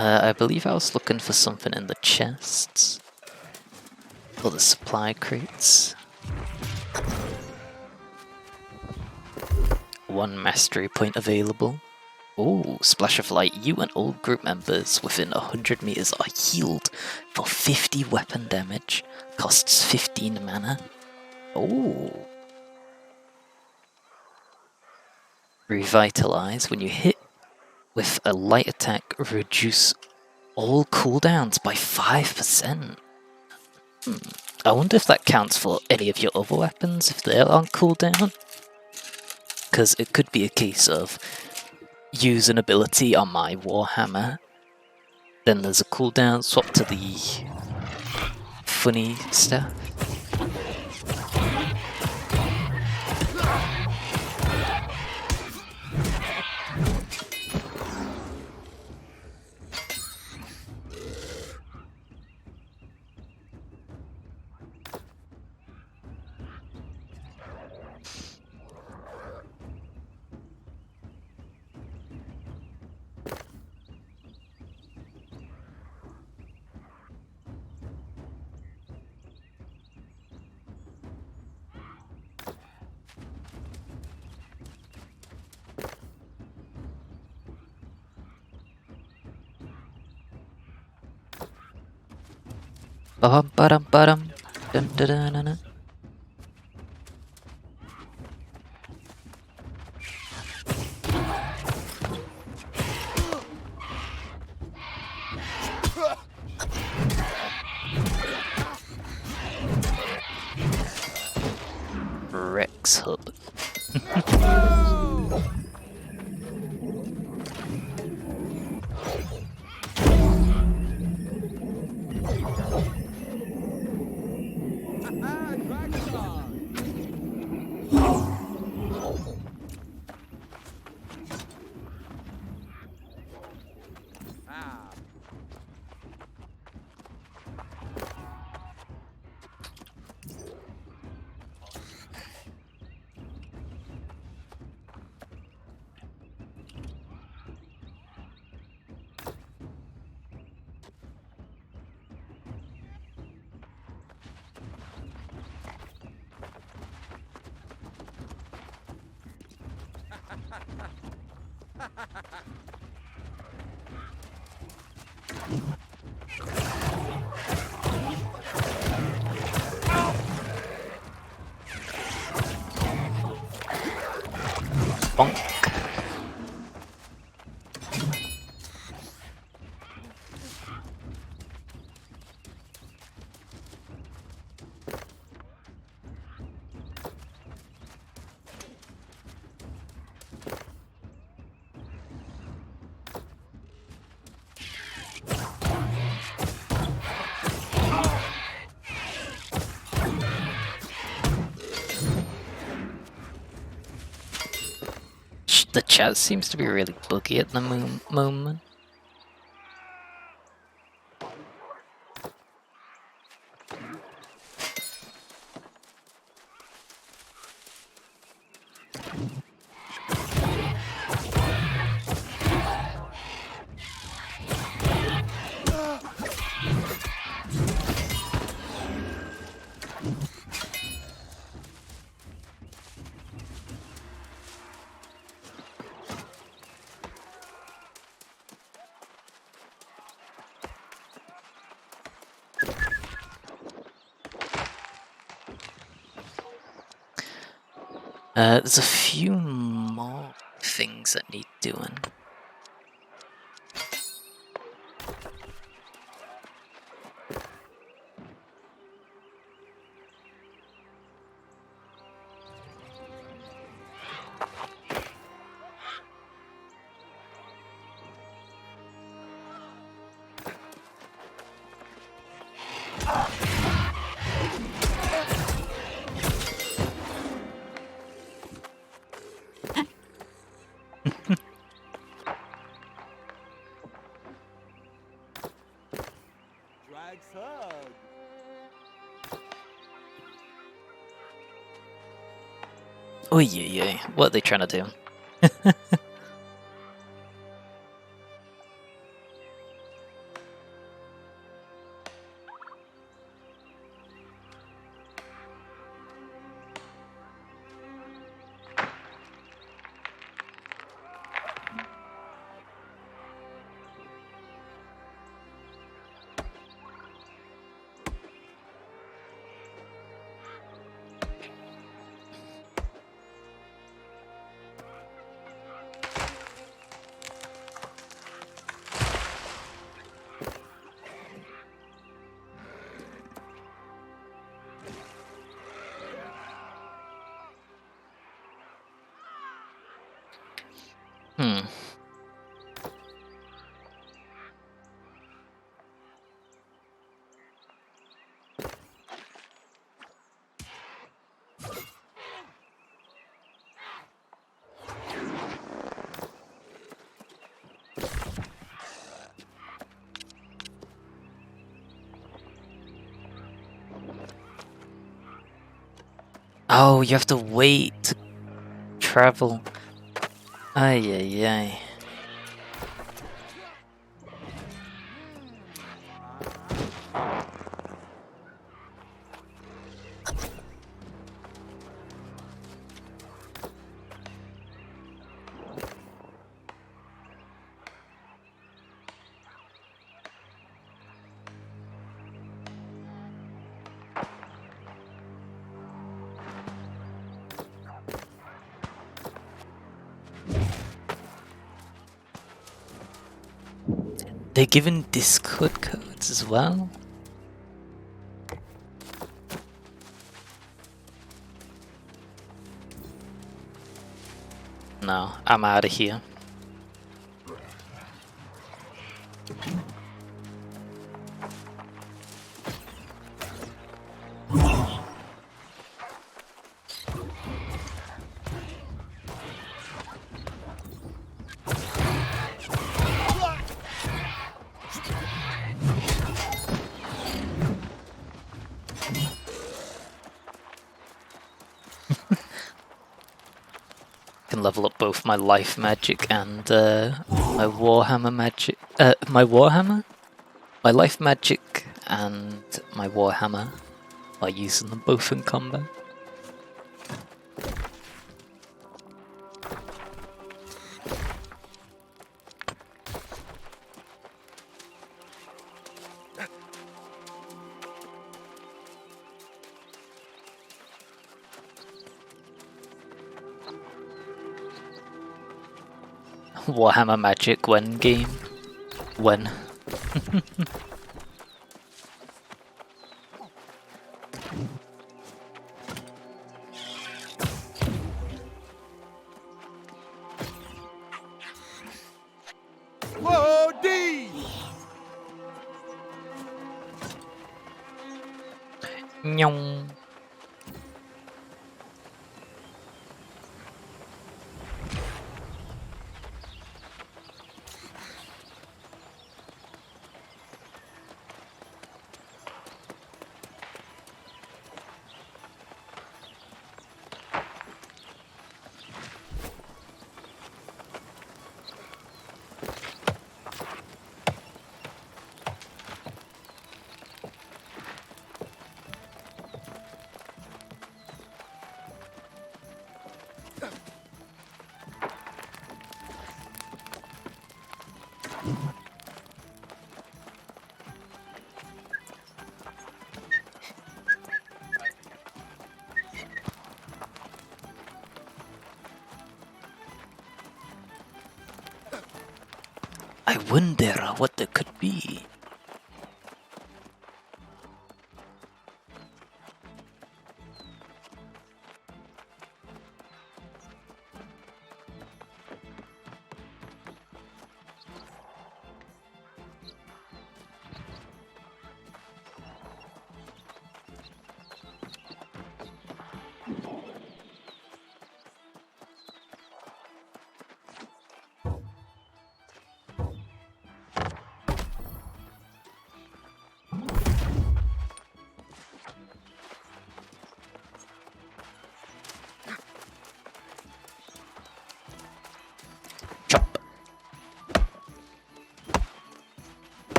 I believe I was looking for something in the chests. Or the supply crates. 1 mastery point available. Oh, splash of light. You and all group members within 100 meters are healed for 50 weapon damage. Costs 15 mana. Oh. Revitalize. When you hit with a light attack, reduce all cooldowns by 5%. I wonder if that counts for any of your other weapons, if they're on cooldown. Because it could be a case of use an ability on my Warhammer, then there's a cooldown, swap to the funny stuff. Ba ba dum dun dun dun dun dun. Rex Hub. Bonk. The chat seems to be really buggy at the moment. There's a few more things that need doing. Oh yeah, what are they trying to do? Hmm. Oh, you have to wait to travel. Ay, ay, ay. They're given Discord codes as well? No, I'm out of here. Can level up both my life magic and my Warhammer magic. My Warhammer? My life magic and my Warhammer by using them both in combat. Warhammer magic when game. When. Whoa, D! Nyong. I wonder what there could be.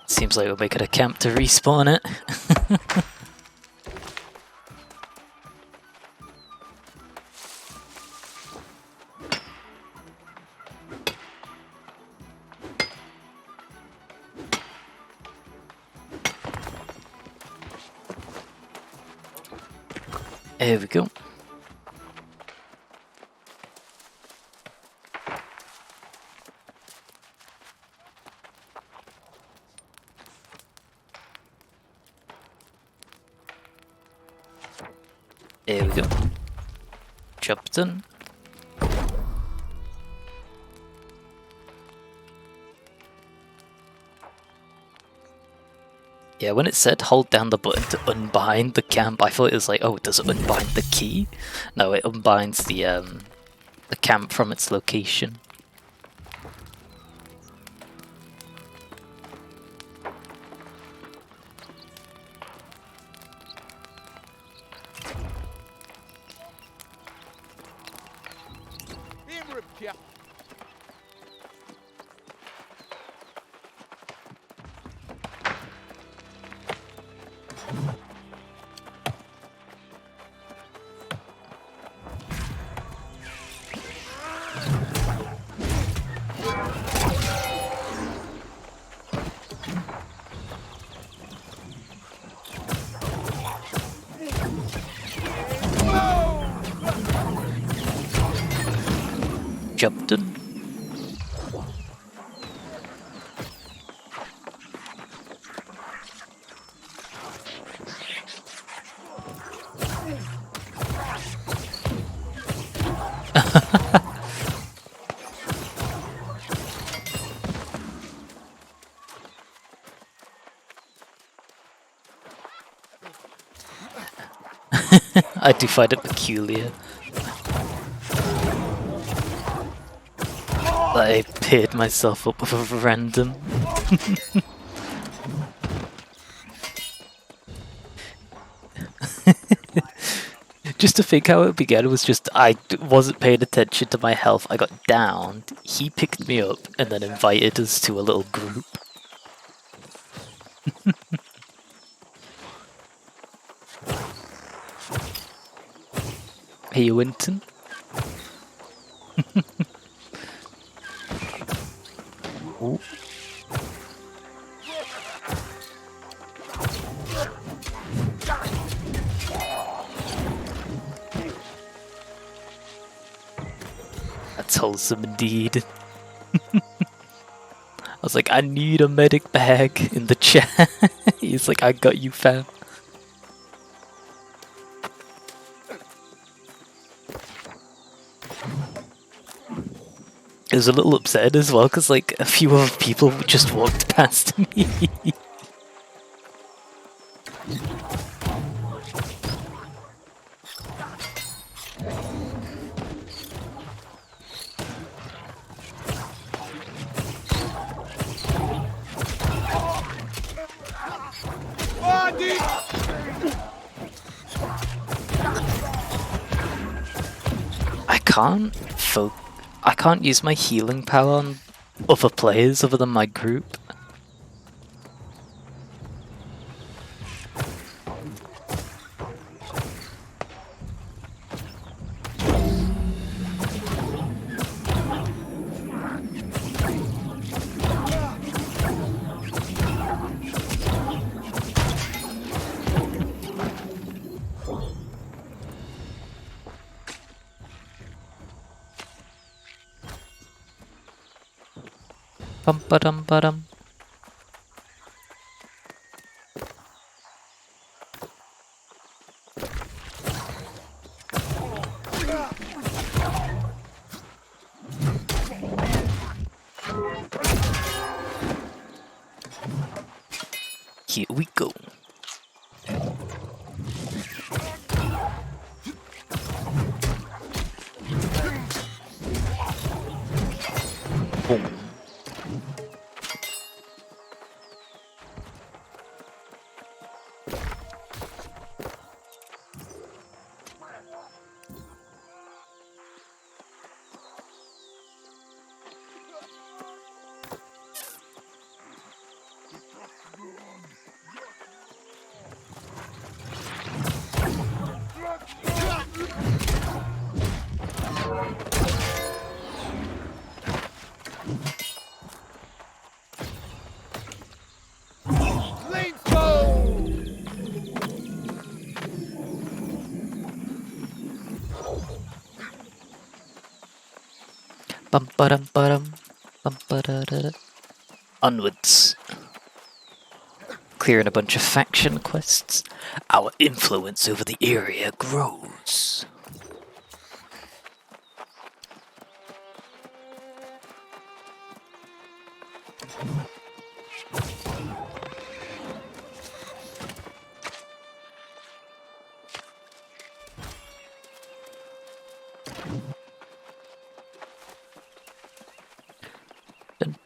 Seems like we're making a camp to respawn it. There we go. There we go. Chopped in. Yeah, when it said hold down the button to unbind the camp, I thought it was like, oh, does it unbind the key? No, it unbinds the camp from its location. Job done. I do find it peculiar that I paired myself up with a random. Just to think how it began was just I wasn't paying attention to my health. I got downed. He picked me up and then invited us to a little group. Hey, Winton. Ooh. That's wholesome indeed. I was like, I need a medic bag in the chat. He's like, I got you, fam. I was a little upset as well because like a few other people just walked past me. I can't use my healing power on other players other than my group. Bum ba dum ba dum. Here we go. Boom. Bum ba dum ba dum. Bum ba da da da. Onwards. Clearing a bunch of faction quests. Our influence over the area grows.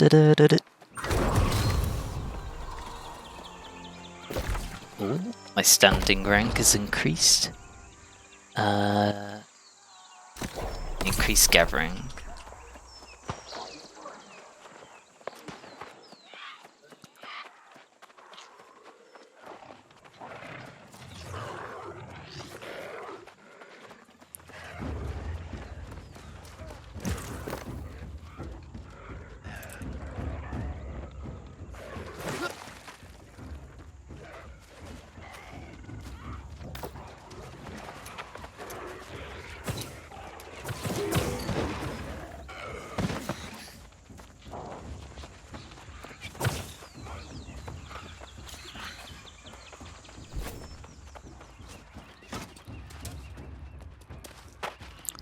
Ooh, my standing rank is increased. Increased gathering.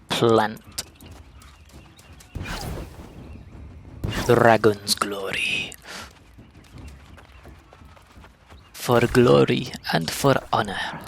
Plant. Dragon's glory. For glory and for honor.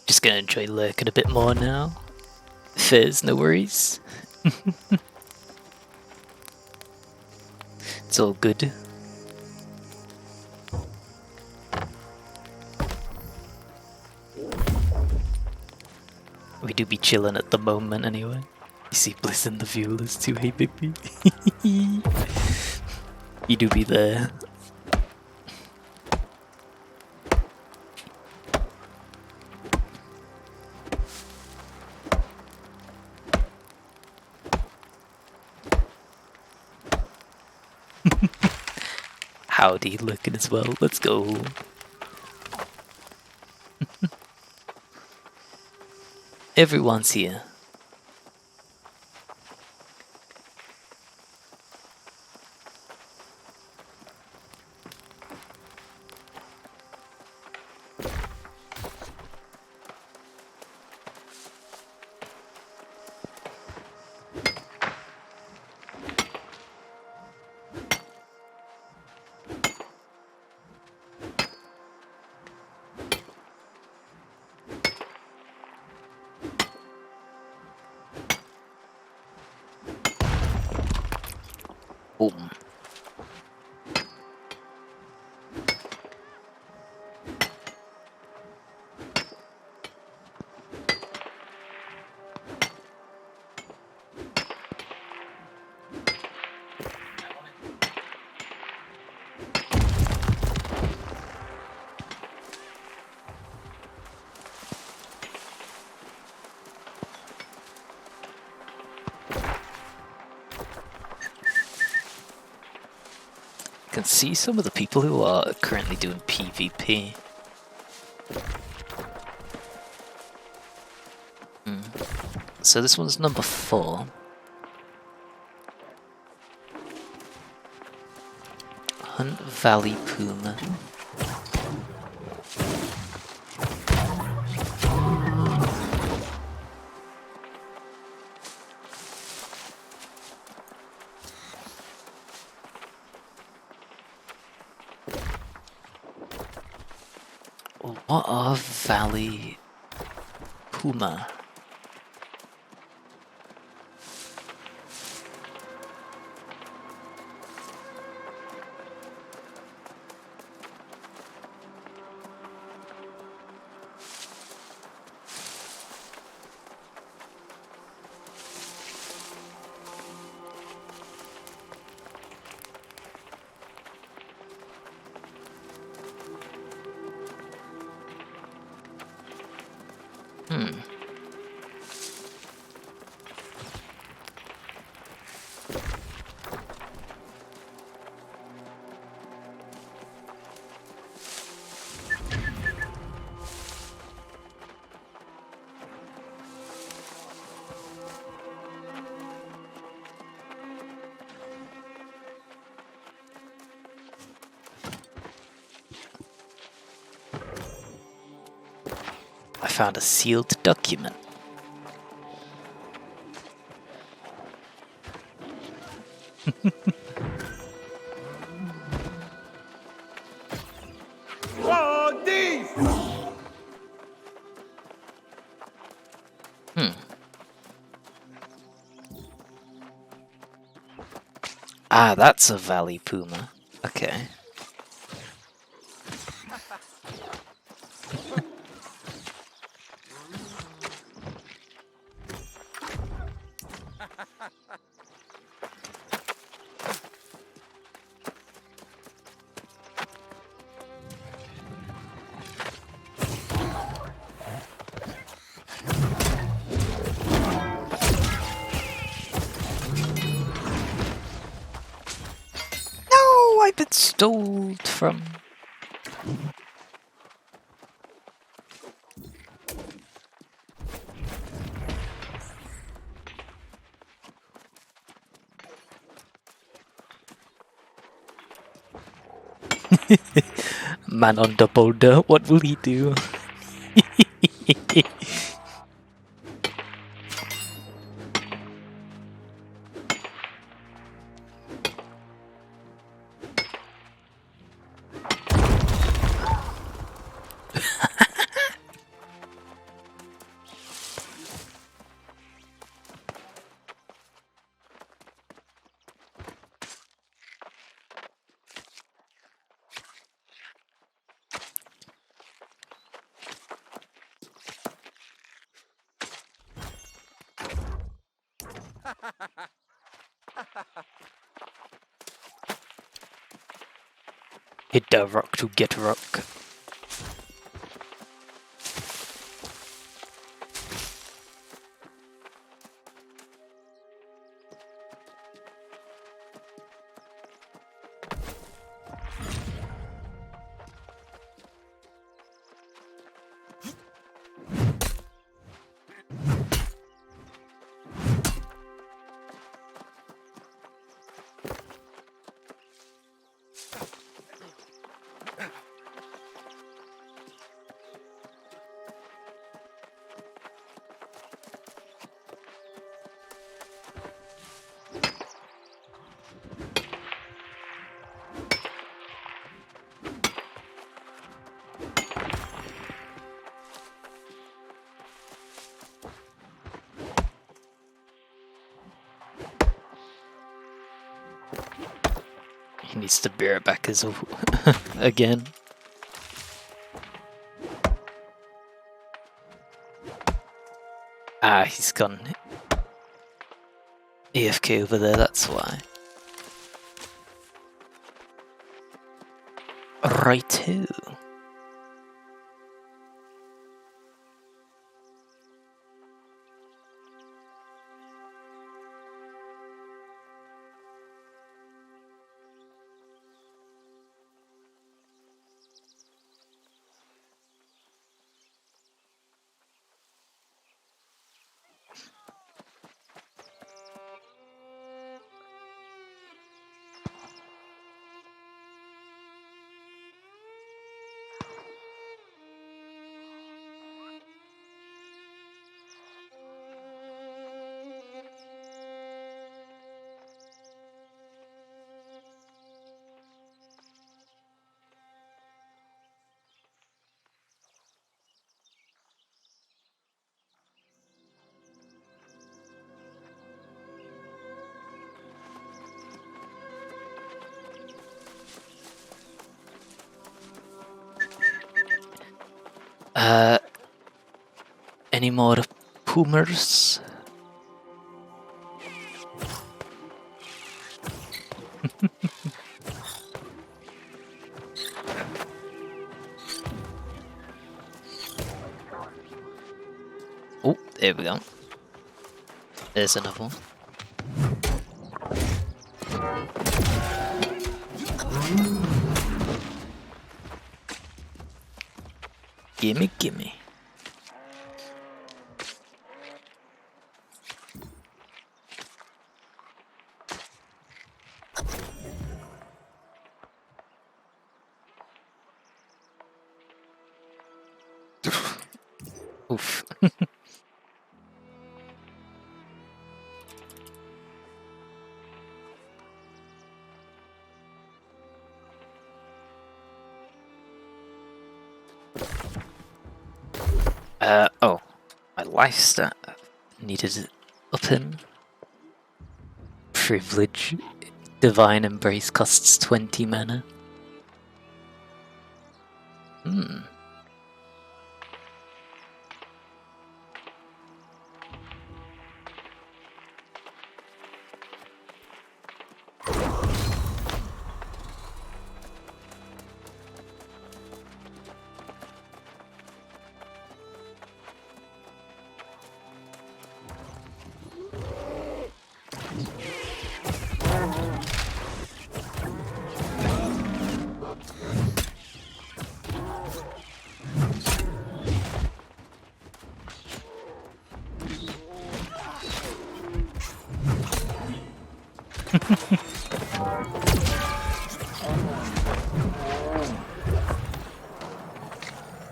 Just gonna enjoy lurking a bit more now. There's no worries. It's all good. We do be chilling at the moment anyway. You see Bliss and the viewers too, hey baby. You do be there. Howdy, looking as well. Let's go. Everyone's here. Boom. Can see some of the people who are currently doing PvP. So this one's number 4. Hunt Valley Puma. What are Valley Puma? I found a sealed document. Ah, that's a Valley Puma. Okay. No, I've been stole from. Man on the boulder, what will he do? Hit the rock to get rock. He needs to bear it back as again. Ah, he's gone AFK over there, that's why. Righto. Any more Poomers? Oh, there we go. There's another one. Gimme, gimme. Oof. Oh, my life stat needed it up in. Privilege. Divine Embrace costs 20 mana. Hmm.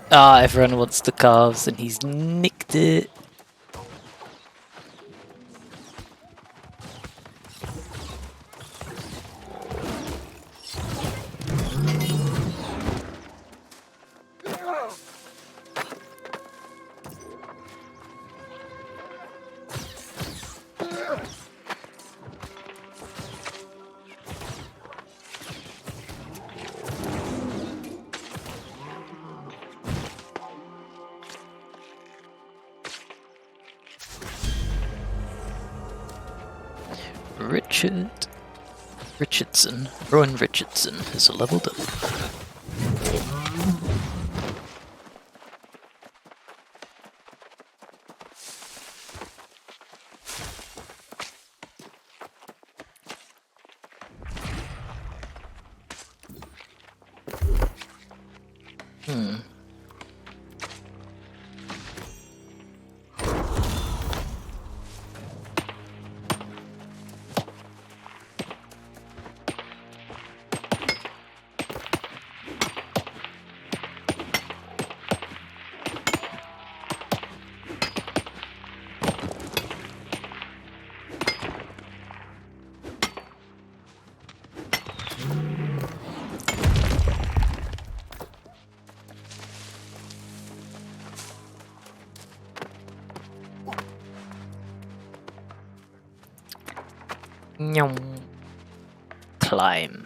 Ah, everyone wants the calves and he's nicked it. Rowan Richardson has leveled up. Climb.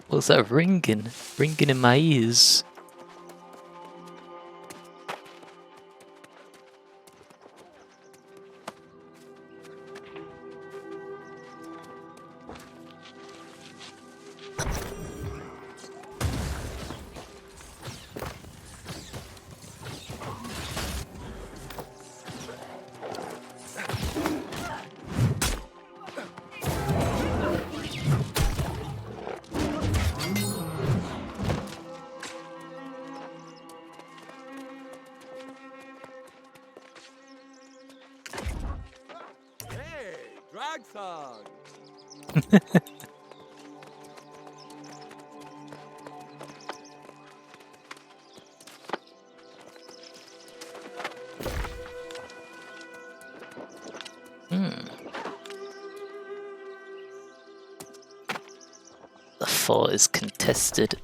What's that ringing? Ringing in my ears. Drag song. The fort is contested.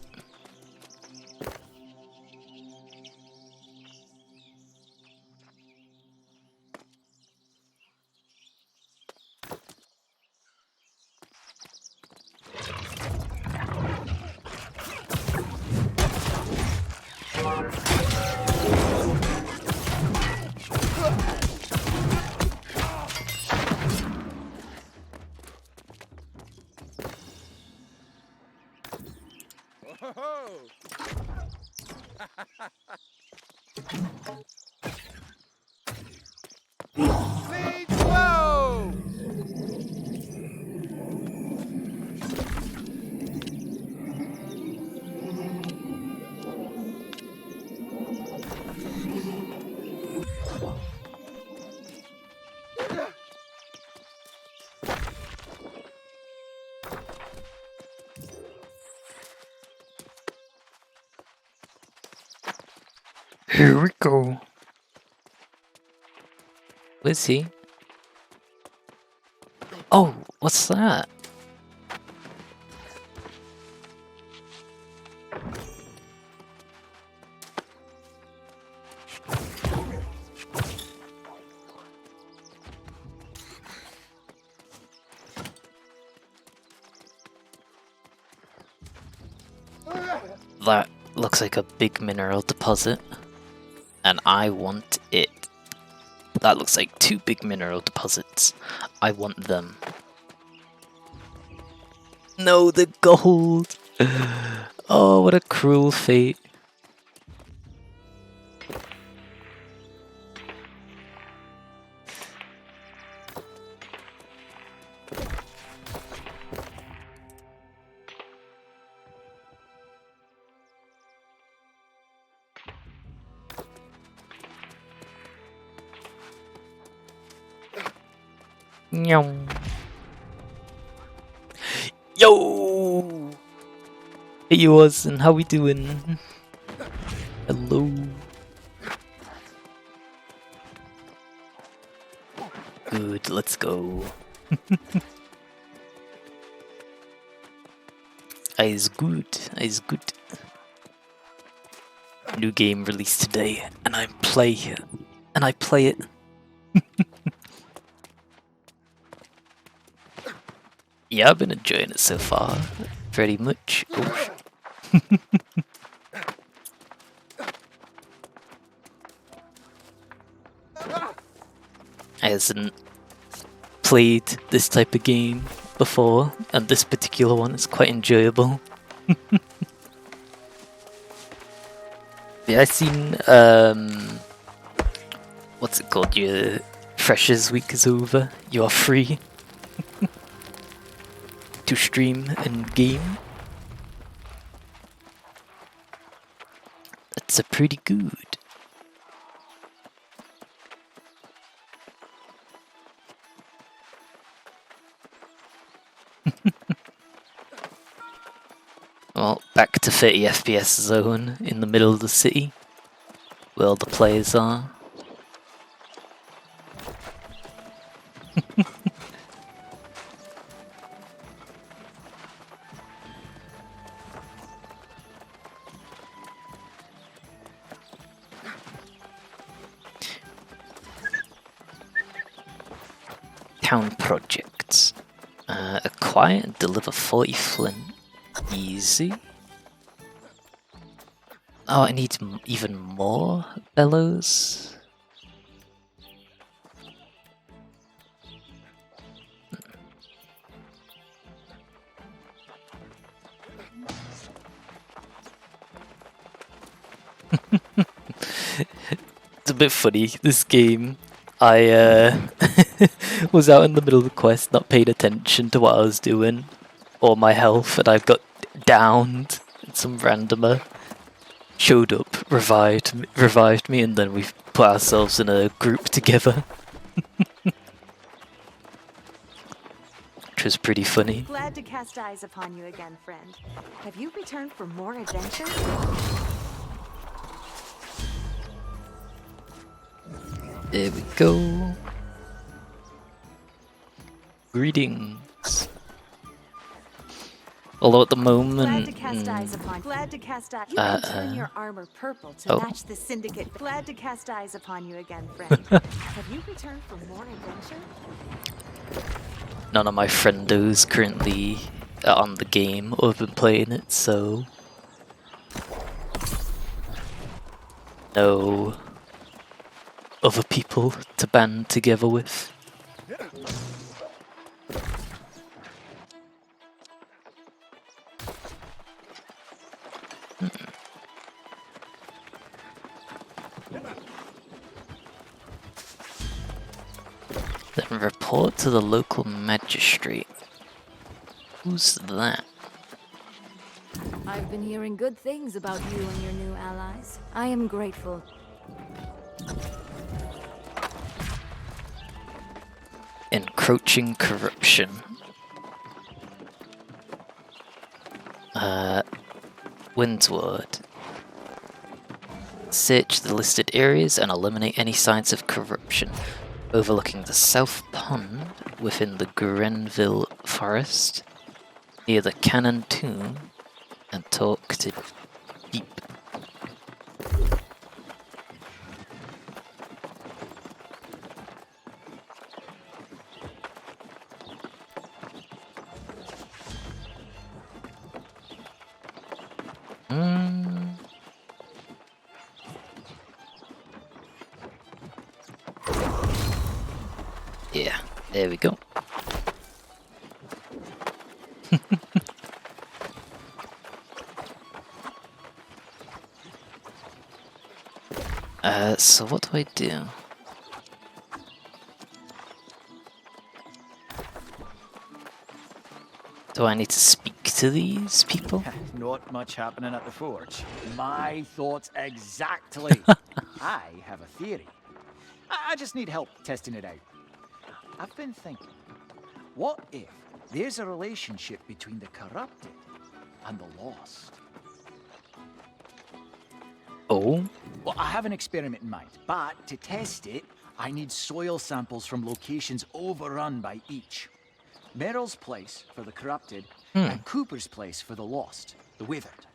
Here we go. Where's he? Oh, what's that? That looks like a big mineral deposit, and I want it. That looks like two big mineral deposits. I want them. No, the gold! Oh, what a cruel fate. Nyong. Yo! Hey yours, and how we doing? Hello. Good, let's go. Eyes good, eyes good. New game released today, and I play it. Yeah, I've been enjoying it so far, very much. Oh. I hasn't played this type of game before, and this particular one is quite enjoyable. Yeah, I seen what's it called? Your Freshers Week is over. You are free to stream and game. That's a pretty good. Well, back to 30 FPS zone in the middle of the city, where all the players are. Town projects. Acquire and deliver 40 flint. Easy. Oh, I need even more bellows. It's a bit funny, this game. I was out in the middle of the quest, not paying attention to what I was doing, or my health, and I've got downed, and some randomer showed up, revived me, and then we put ourselves in a group together. which was pretty funny. Glad to cast eyes upon you again, friend. Have you returned for more adventure? There we go. Greetings. Although at the moment, Glad to cast eyes upon. Glad to cast eyes. You can turn your armor purple to match the syndicate. Glad to cast eyes upon you again, friend. Have you returned for more adventure? none of my friendos currently are on the game or have been playing it, so no other people to band together with. Then report to the local magistrate. Who's that? I've been hearing good things about you and your new allies. I am grateful. Encroaching corruption. Windsward. Search the listed areas and eliminate any signs of corruption. Overlooking the South Pond within the Grenville Forest, near the Cannon Tomb, and talk to Deep. Yeah, there we go. So what do I do? Do I need to speak to these people? Not much happening at the forge. My thoughts exactly. I have a theory. I just need help testing it out. I've been thinking, what if there's a relationship between the corrupted and the lost? Oh? Well, I have an experiment in mind, but to test it, I need soil samples from locations overrun by each. Merrill's place for the corrupted, and Cooper's place for the lost, the withered.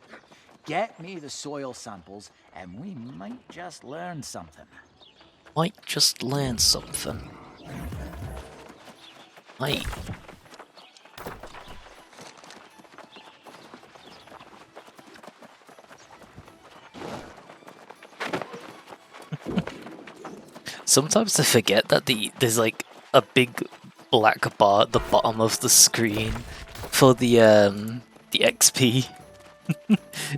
Get me the soil samples, and we might just learn something. Might just learn something. Might. Sometimes I forget that there's like a big black bar at the bottom of the screen for the XP.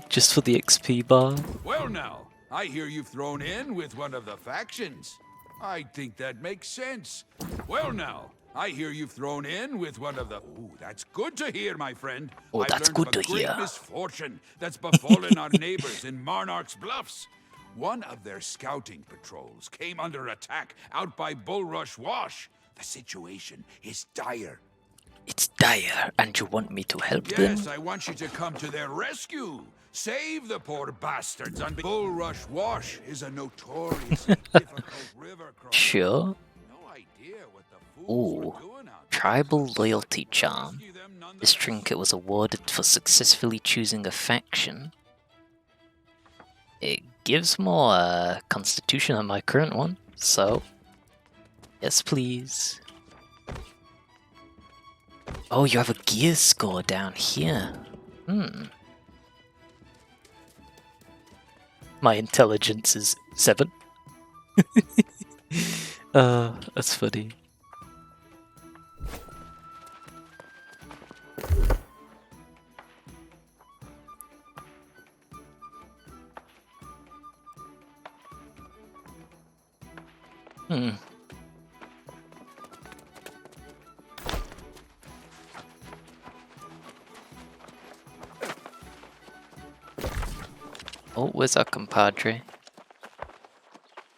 Just for the XP bar. Well now, I hear you've thrown in with one of the factions. I think that makes sense. Well now, I hear you've thrown in with one of the... Ooh, that's good to hear, my friend. Oh, that's good to great hear. Misfortune that's befallen our neighbors in Monarch's Bluffs. One of their scouting patrols came under attack out by Bulrush Wash. The situation is dire. It's dire, and you want me to help them? Yes, I want you to come to their rescue. Save the poor bastards on Bulrush Wash is a notoriously difficult river crossing. Sure. No idea what the fools Ooh. were doing out there. Tribal Loyalty Charm. This trinket was awarded for successfully choosing a faction. It gives more constitution than my current one, so yes please. Oh, you have a gear score down here. My intelligence is 7. That's funny. Oh, where's our compadre?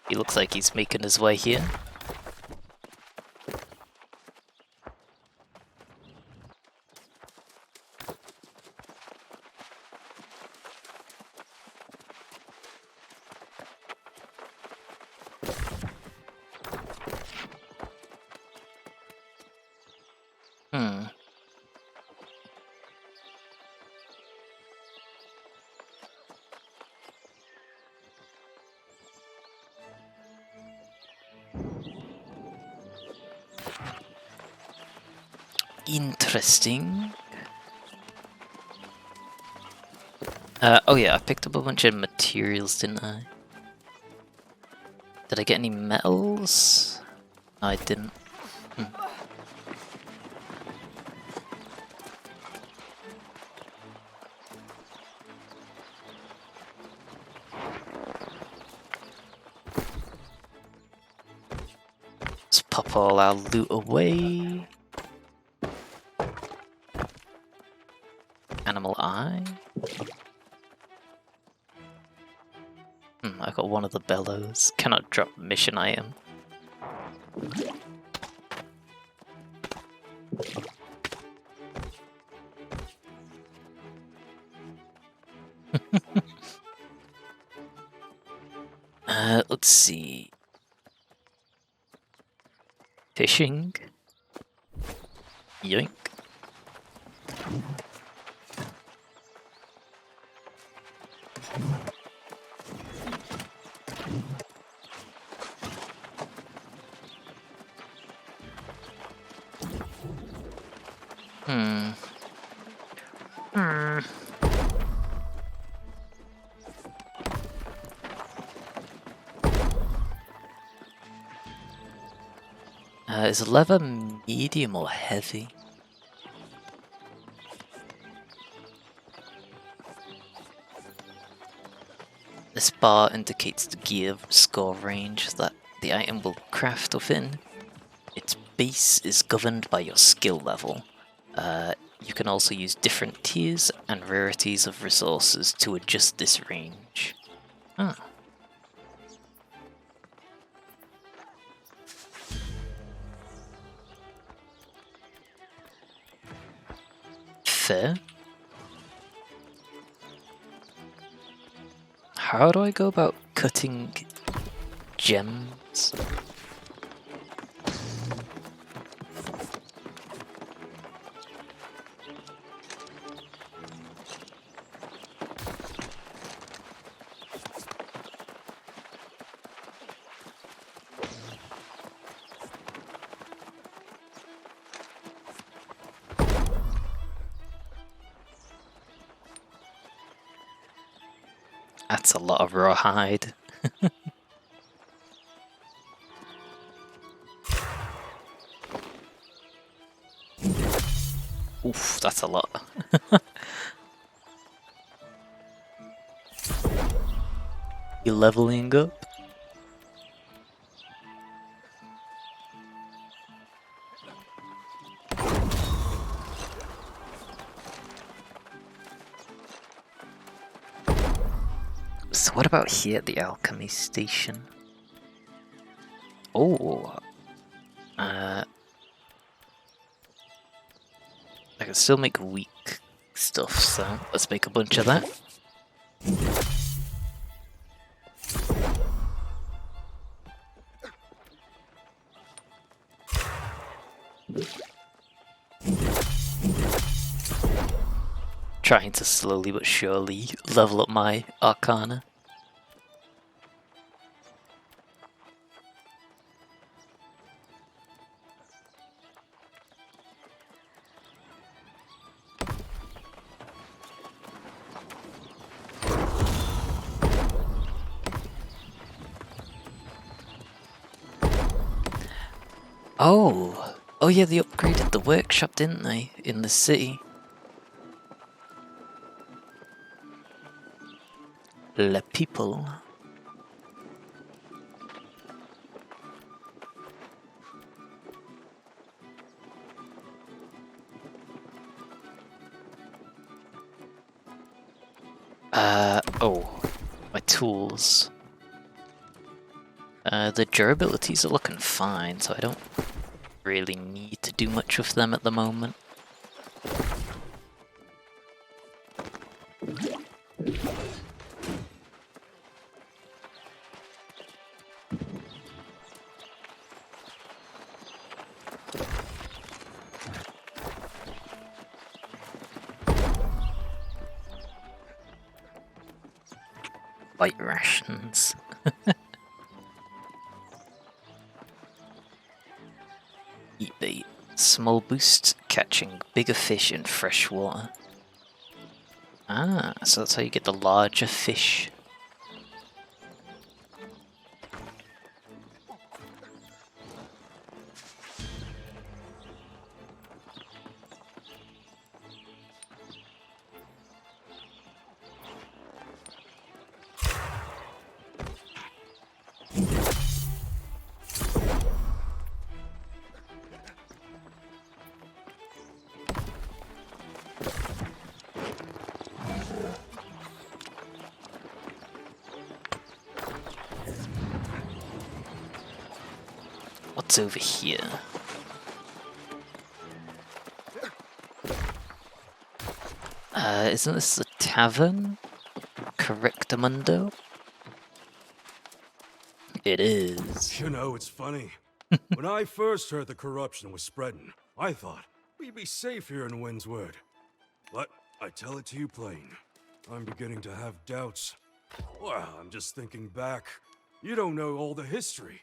He looks like he's making his way here. Hmm. Interesting. Oh yeah, I picked up a bunch of materials, didn't I? Did I get any metals? No, I didn't. Let's pop all our loot away. Animal eye. I got one of the bellows. Cannot drop mission item. Let's see. Fishing. Yoink. Is leather medium or heavy? This bar indicates the gear score range that the item will craft within. Its base is governed by your skill level. You can also use different tiers and rarities of resources to adjust this range. Ah. Fair. How do I go about cutting gems? That's a lot of rawhide. Oof, that's a lot. You leveling up? So what about here at the alchemy station? Oh, I can still make weak stuff, so let's make a bunch of that. Trying to slowly but surely level up my arcana. Oh yeah, they upgraded the workshop, didn't they, in the city? Le people. Oh, my tools. The durabilities are looking fine, so I don't really need to do much with them at the moment. Bite rations. Eat bait. Small boost, catching bigger fish in fresh water. Ah, so that's how you get the larger fish. What's over here? Isn't this the tavern? Correctamundo? It is. You know, it's funny. When I first heard the corruption was spreading, I thought we'd be safe here in Windswood. But I tell it to you plain, I'm beginning to have doubts. Well, I'm just thinking back. You don't know all the history.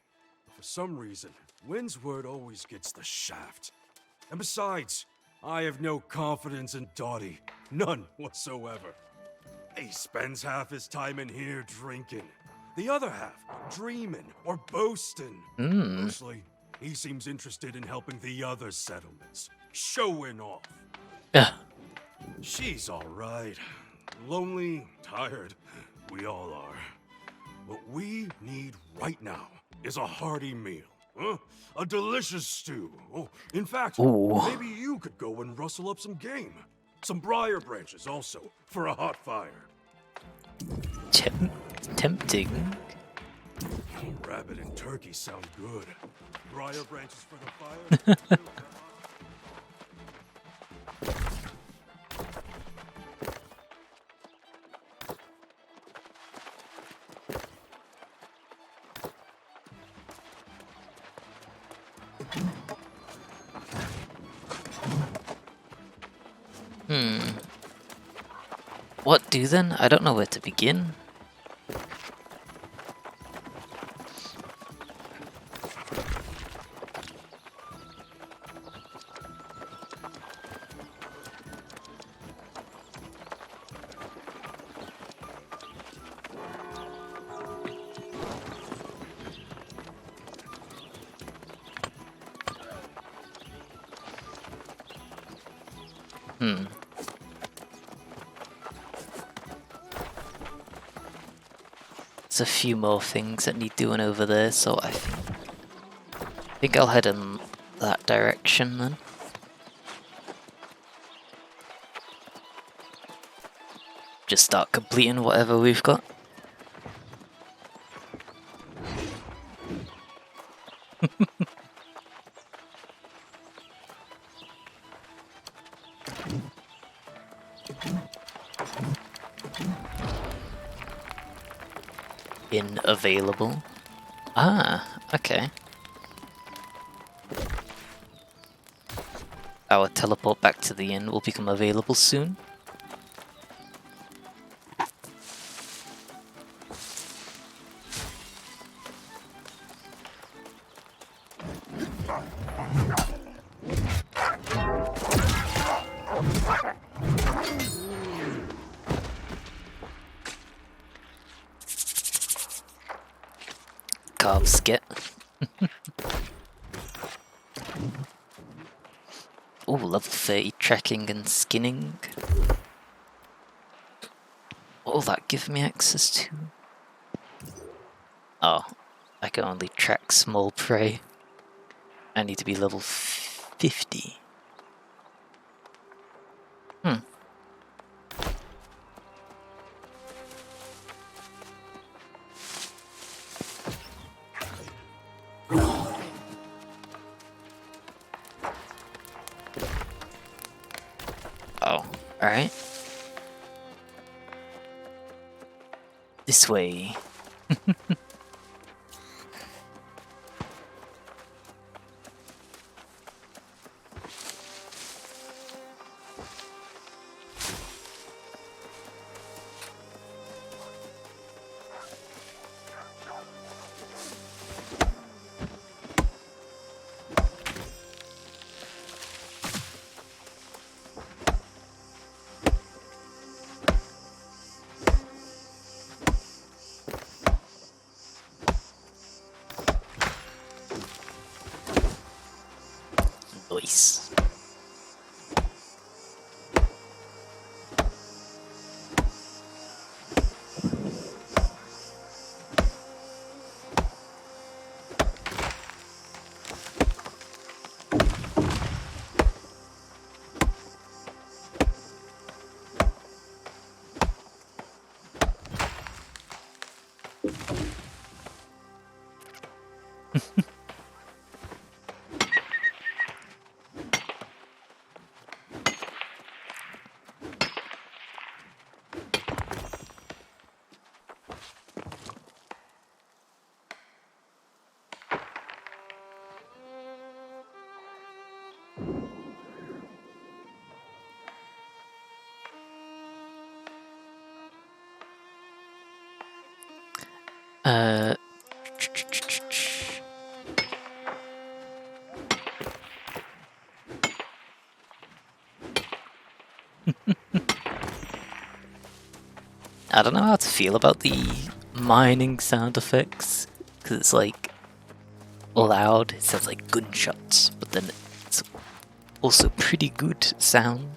For some reason, Windswood always gets the shaft. And besides, I have no confidence in Dottie. None whatsoever. He spends half his time in here drinking. The other half dreaming or boasting. Mostly, he seems interested in helping the other settlements. Showing off. Yeah. She's alright. Lonely, tired. We all are. What we need right now is a hearty meal. Huh? A delicious stew. Oh, in fact, maybe you could go and rustle up some game. Some briar branches also, for a hot fire. Tempting. Rabbit and turkey sound good. Briar branches for the fire. What do then? I don't know where to begin. There's a few more things that need doing over there, so I think I'll head in that direction then. Just start completing whatever we've got. Available. Ah, okay. Our teleport back to the inn will become available soon. Skit. Oh, level 30 tracking and skinning. What will that give me access to? Oh, I can only track small prey. I need to be level 50. Alright. This way. Uh. I don't know how to feel about the mining sound effects, because it's like loud, it sounds like gunshots, but then it's also pretty good sound.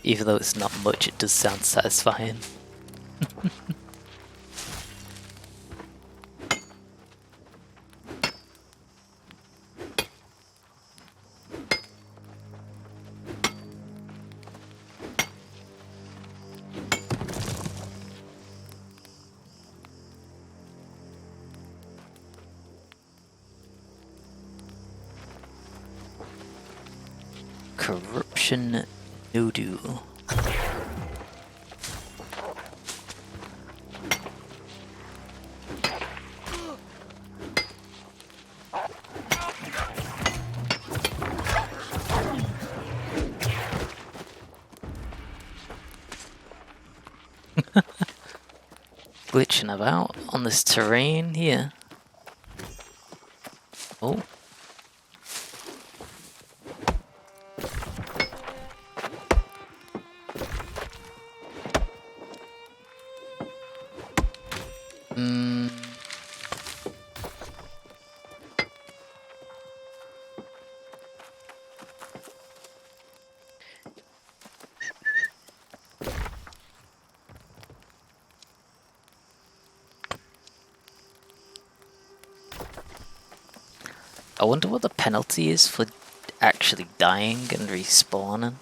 Even though it's not much, it does sound satisfying. Corruption Noodoo. Glitching about on this terrain here. Oh. I wonder what the penalty is for actually dying and respawning.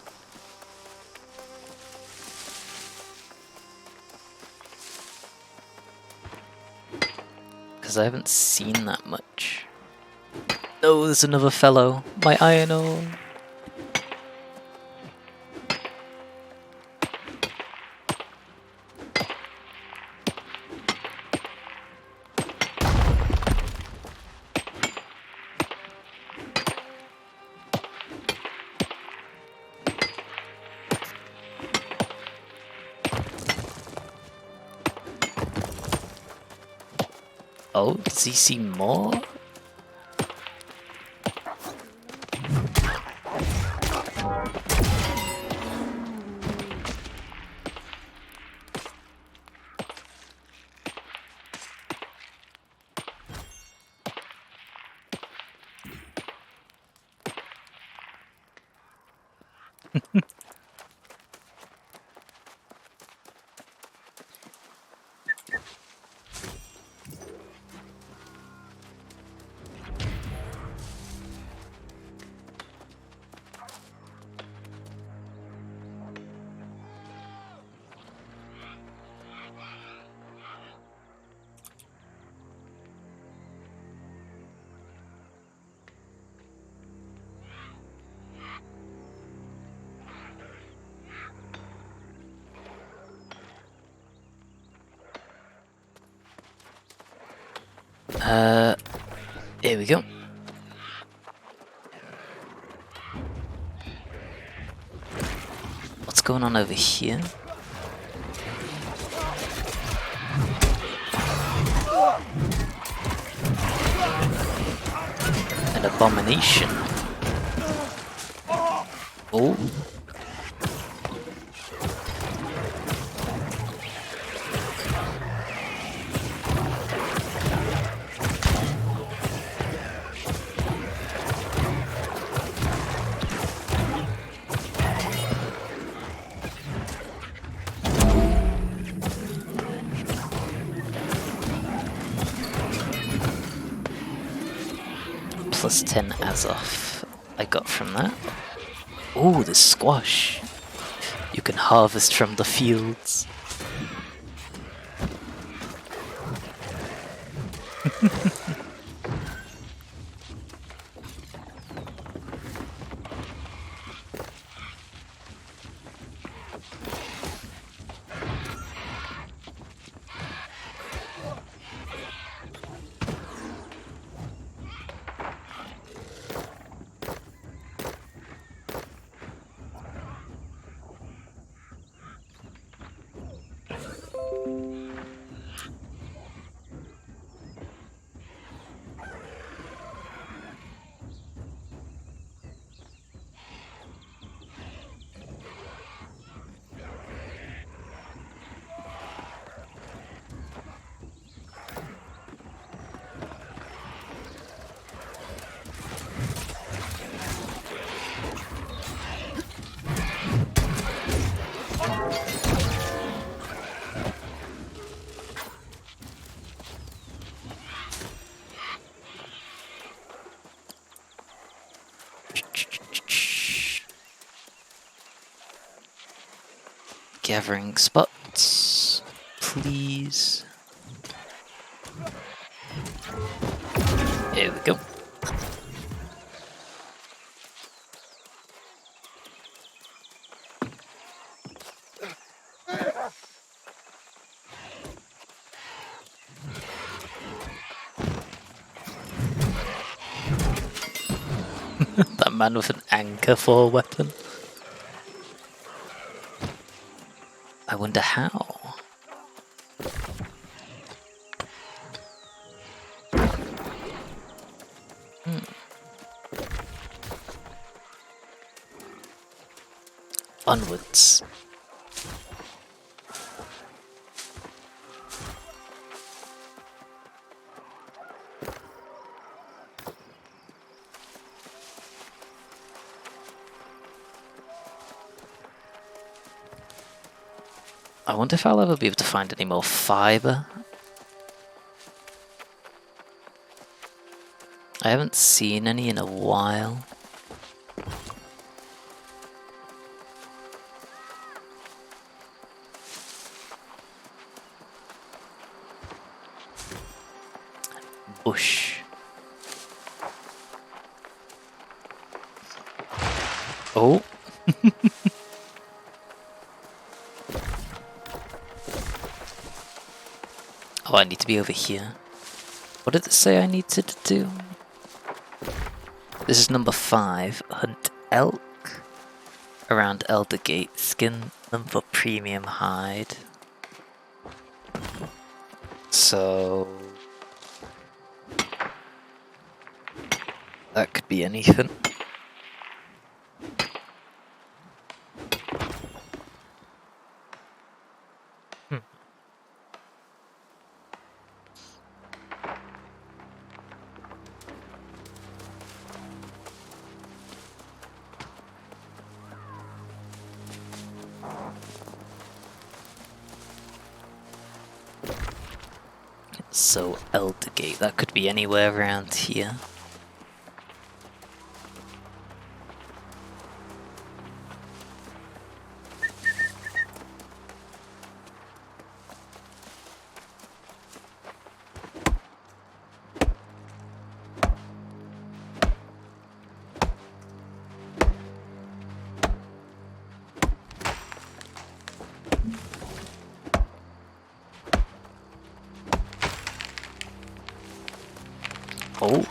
Because I haven't seen that much. Oh, there's another fellow. My iron ore. Oh, does he see more? Here we go. What's going on over here? An abomination. Oh. Plus 10 Azoth I got from that. Oh, the squash. You can harvest from the fields. gathering spots, please. Here we go. That man with an anchor for a weapon. I wonder how. Onwards. I wonder if I'll ever be able to find any more fibre. I haven't seen any in a while. Bush. Oh. Oh, I need to be over here. What did it say I needed to do? This is number 5. Hunt elk around Eldergate. Skin them for premium hide. So that could be anything. So Eldergate, that could be anywhere around here. Oh.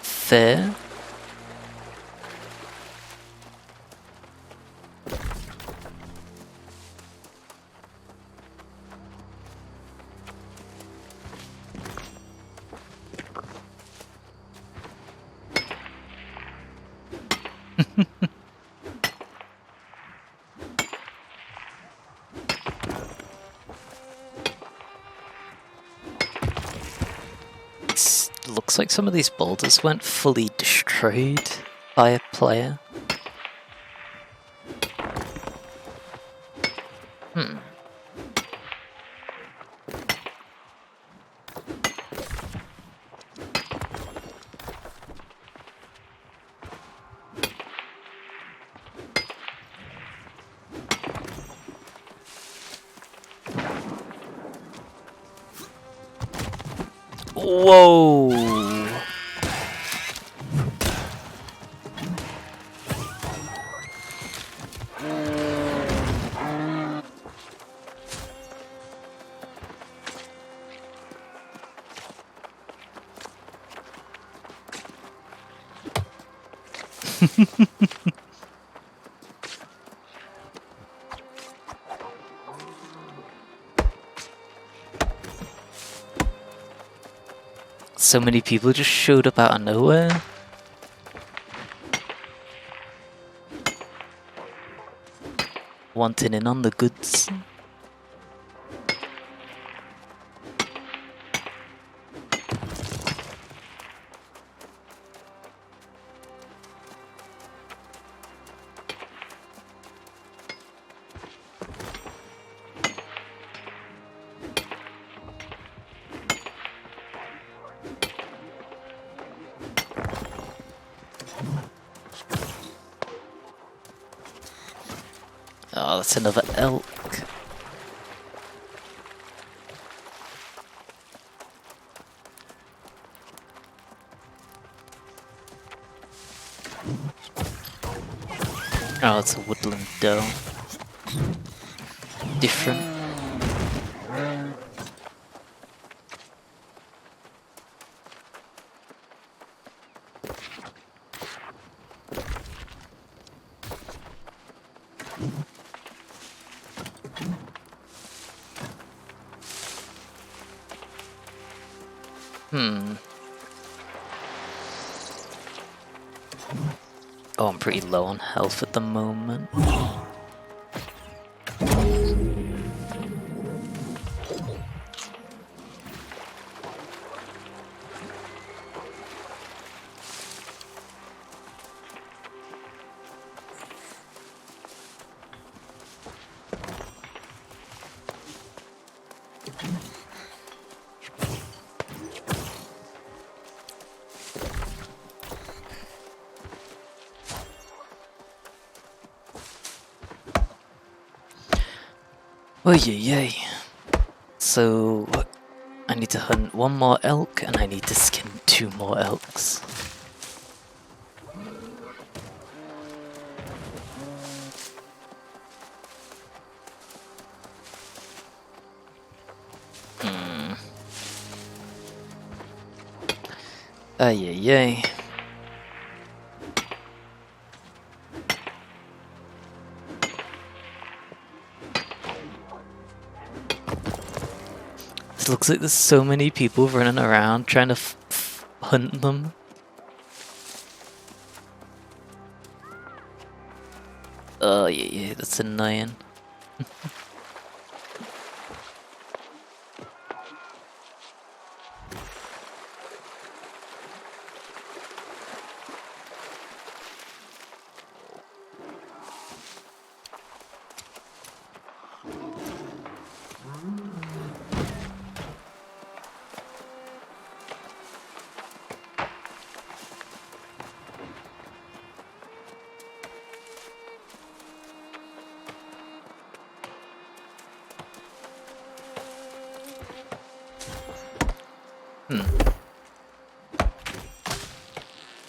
Fair. Looks like some of these boulders weren't fully destroyed by a player. Whoa! So many people just showed up out of nowhere. Wanting in on the goods. Oh, that's another elk. Oh, it's a woodland doe. Different. Oh, I'm pretty low on health at the moment. Oh yeah. So I need to hunt one more elk and I need to skin 2 more elks. Yeah. It looks like there's so many people running around trying to hunt them. Oh yeah, that's annoying.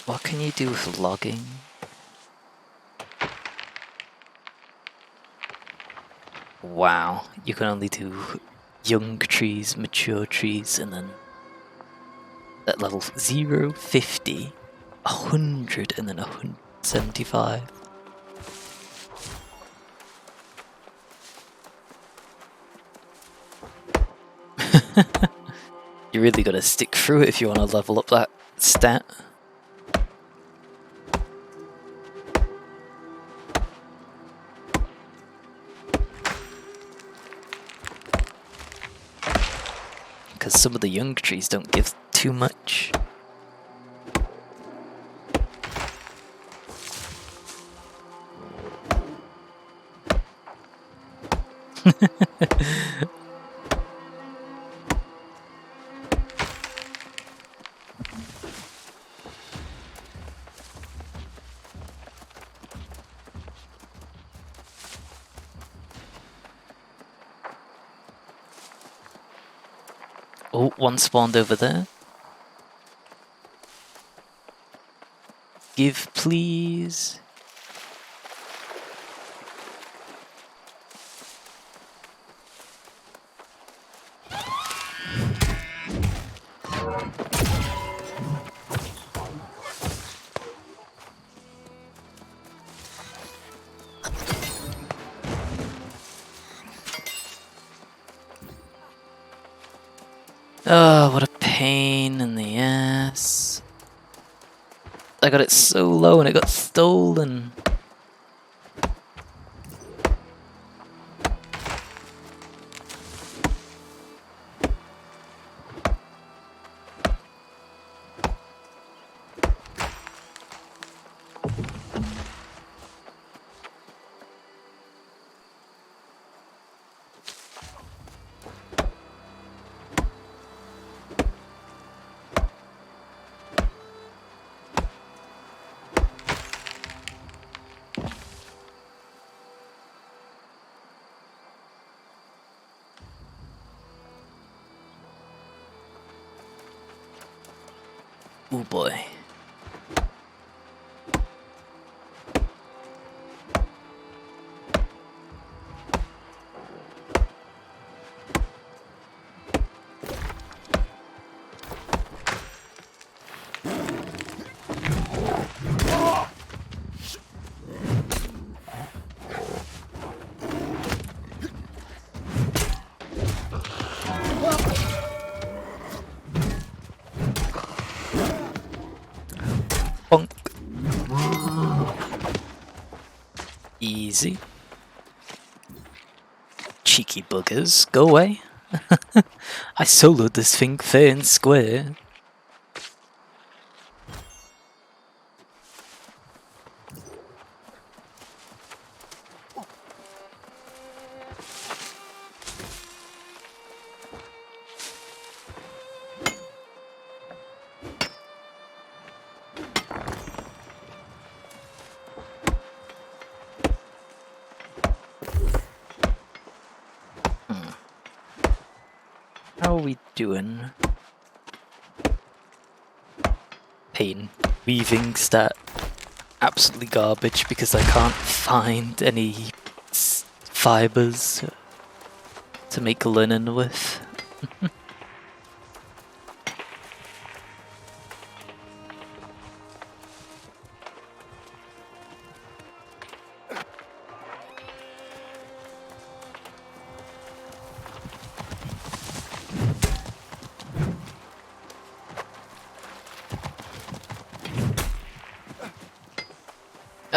What can you do with logging? Wow, you can only do young trees, mature trees, and then at level 0, 50, 100, and then 175. You really gotta stick through it if you want to level up that stat. Because some of the young trees don't give too much. Oh, one spawned over there. Give, please. Oh, what a pain in the ass. I got it so low and it got stolen. Oh boy. Bonk. Easy. Cheeky buggers, go away. I soloed this thing fair and square. How are we doing? Pain. Weaving stat. Absolutely garbage because I can't find any fibers to make linen with.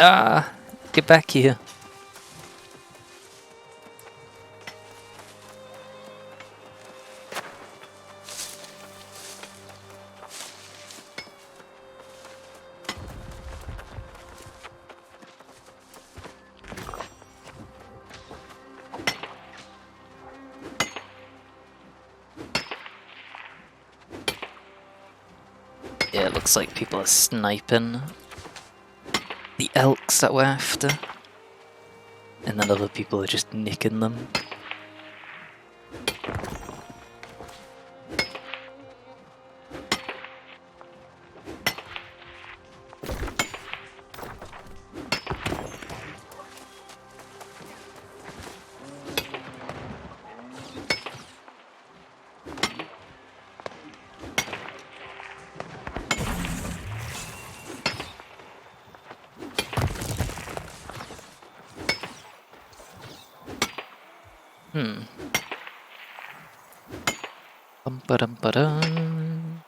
Ah, get back here. Yeah, it looks like people are sniping the elks that we're after, and then other people are just nicking them. Bum-ba-dum-ba-dum.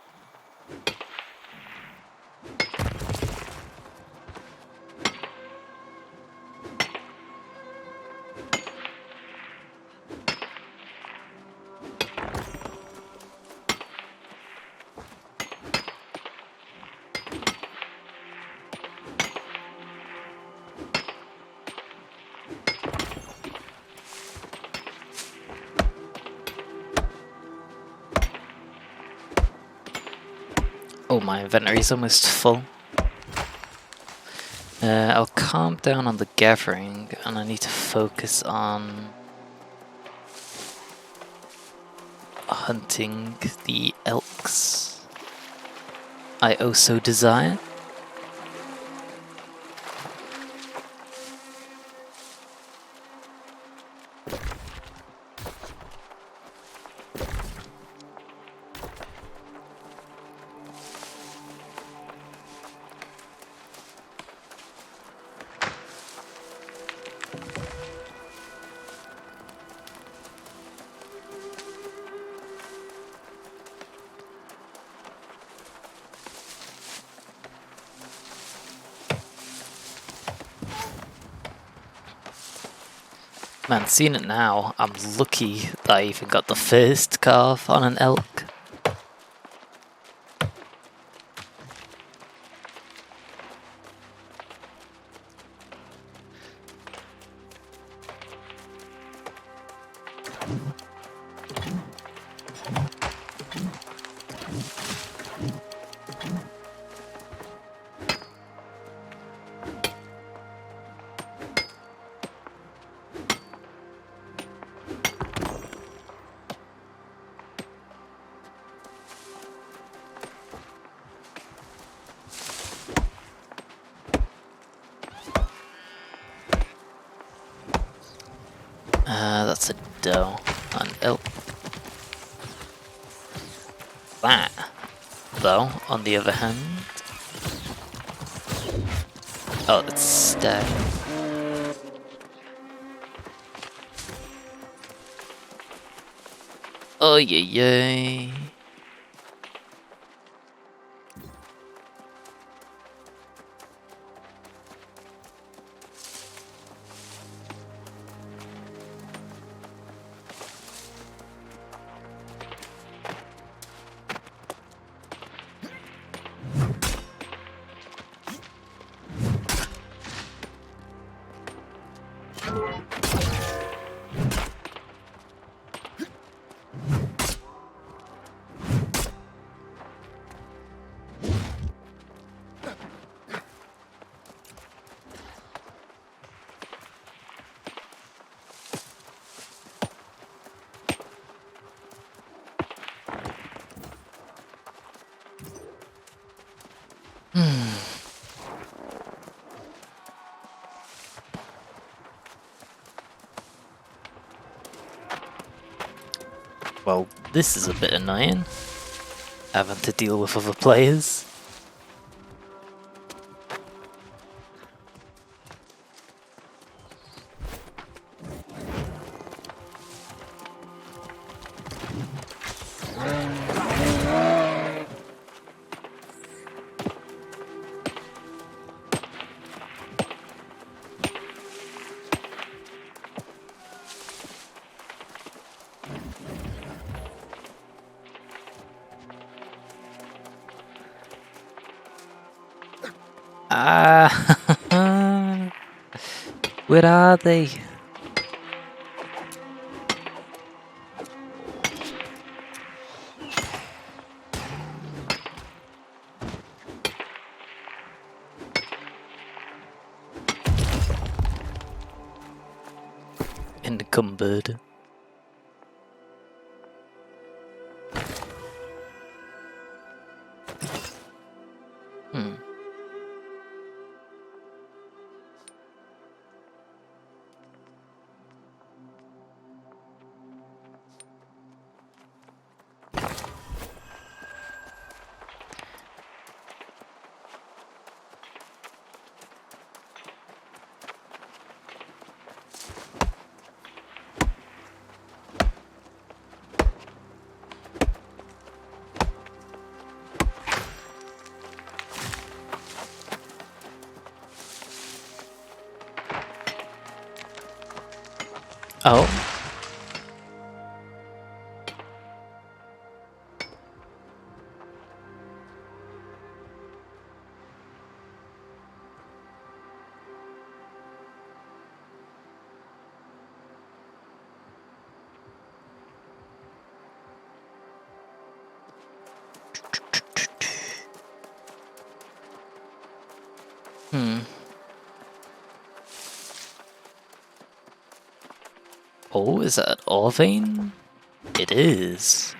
Oh, my inventory is almost full. I'll calm down on the gathering, and I need to focus on hunting the elks I also desire. Man, seeing it now, I'm lucky that I even got the first carve on an elk. though. And that, though, on the other hand... Oh, it's stack. Oh, yay. Well, this is a bit annoying, having to deal with other players. Ah, where are they? Encumbered. Oh. Oh, is that ore vein? It is.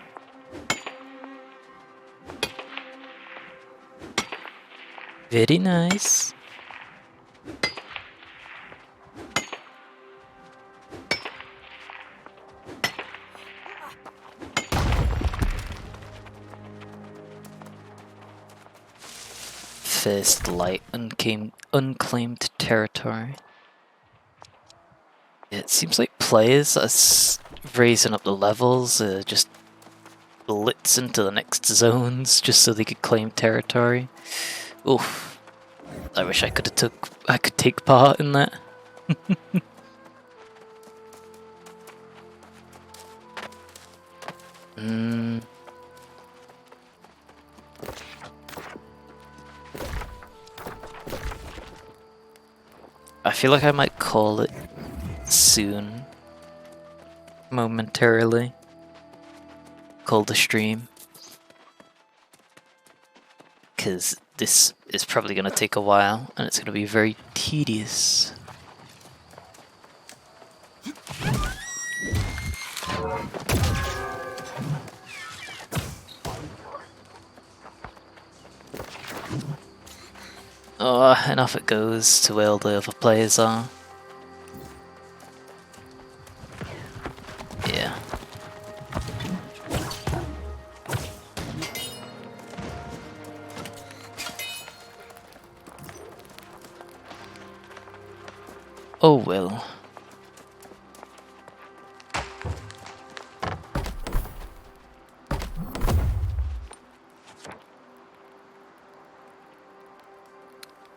Very nice. First light unclaimed territory. It seems like players are raising up the levels, just blitz into the next zones just so they could claim territory. Oof. I wish I could take part in that. I feel like I might call it soon, momentarily. Call the stream, because this is probably going to take a while and it's going to be very tedious. Oh, and off it goes to where all the other players are. oh well.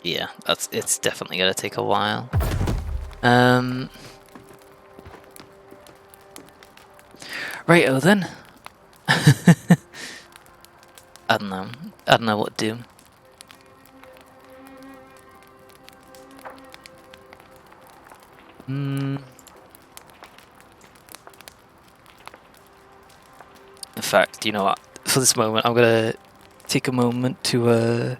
Yeah, it's definitely gonna take a while. Righto then. I don't know. I don't know what to do. In fact, you know what? For this moment, I'm gonna take a moment to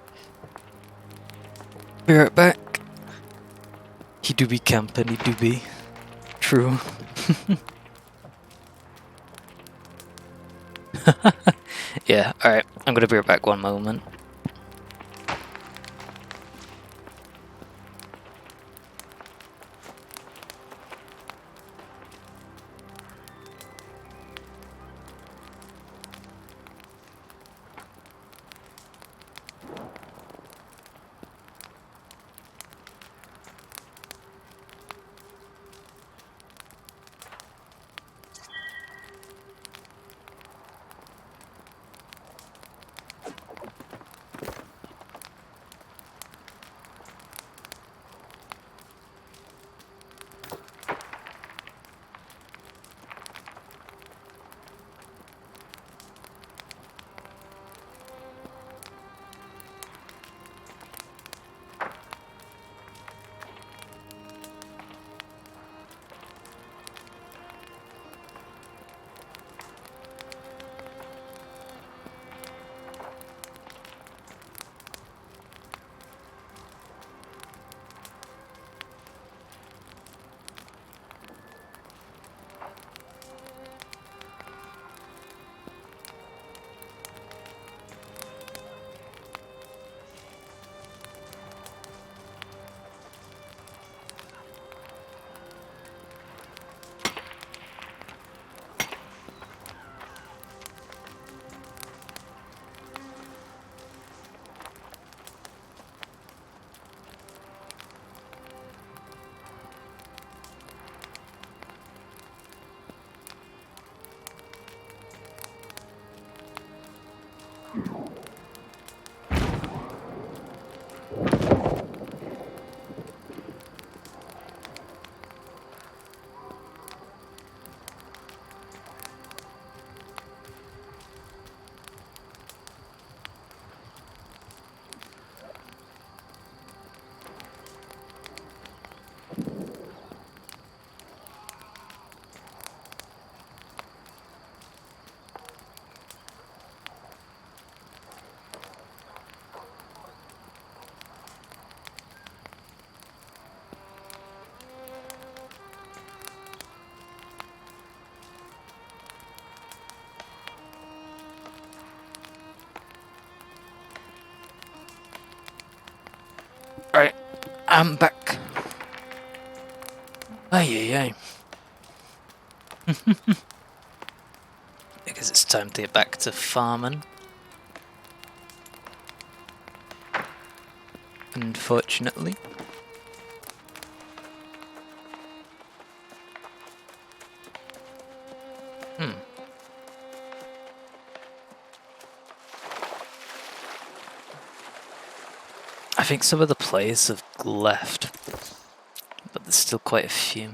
be right back. He do be camping, he do be. True. Yeah, alright. I'm gonna be right back one moment. Alright, I'm back. Ay. I guess it's time to get back to farming. Unfortunately. I think some of the players have left, but there's still quite a few.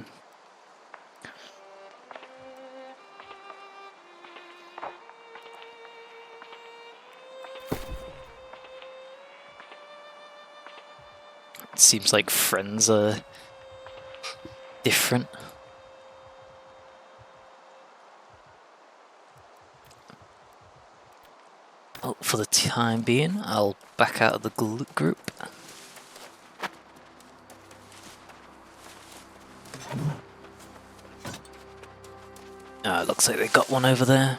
It seems like friends are different. Well, for the time being, I'll back out of the group. It looks like they got one over there.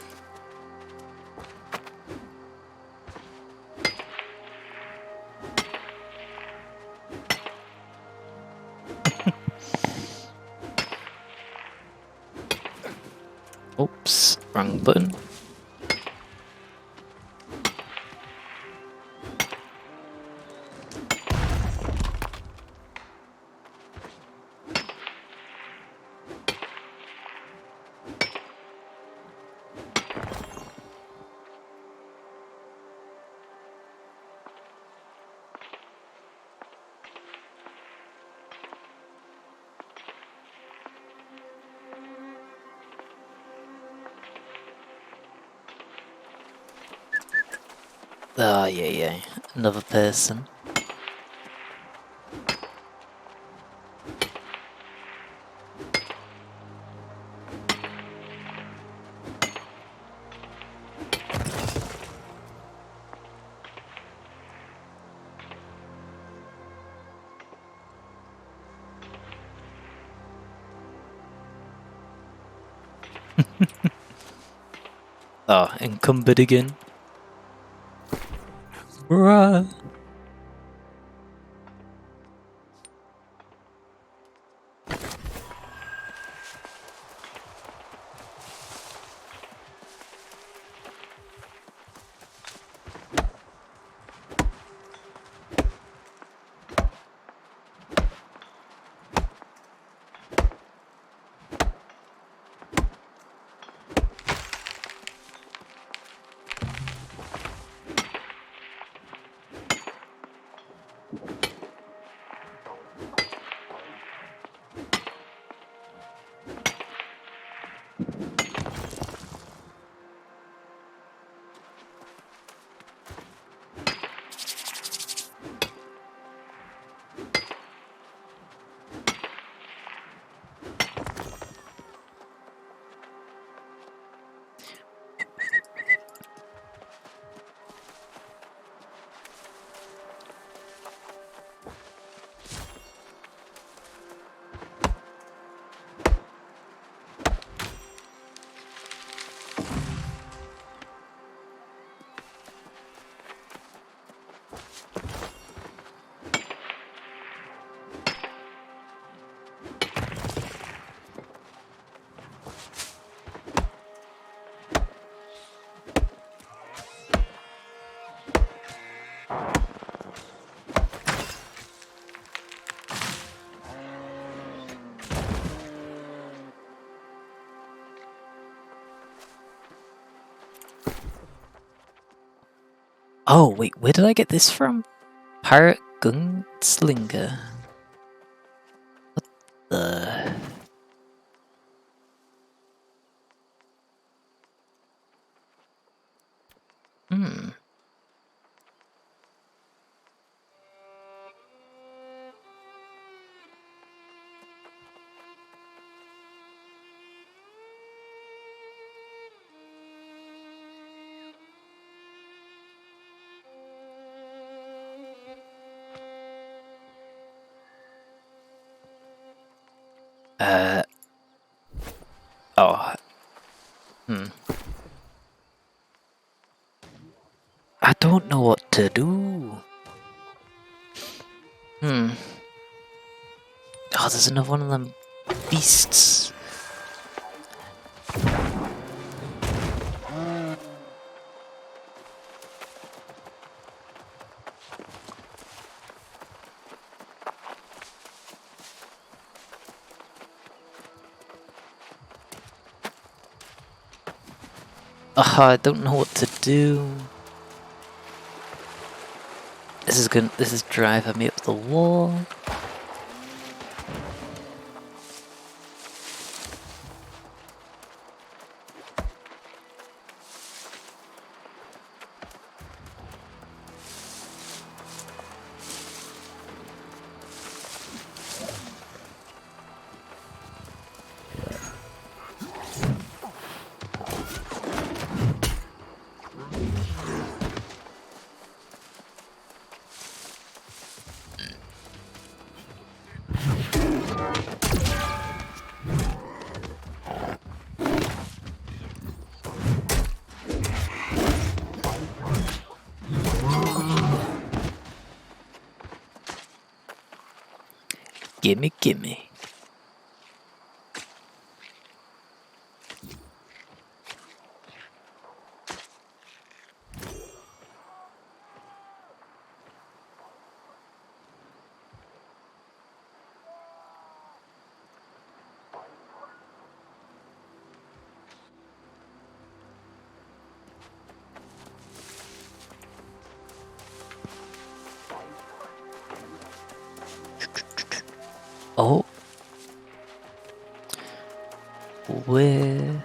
Oops, wrong button. Oh, yeah. Another person. Oh, encumbered again. Bruh. Oh, wait, where did I get this from? Pirate Gunslinger. What the... Hmm. Oh. I don't know what to do. Oh, there's another one of them beasts. Oh, I don't know what to do. This is driving me up the wall. Gimme, gimme. Oh. Where?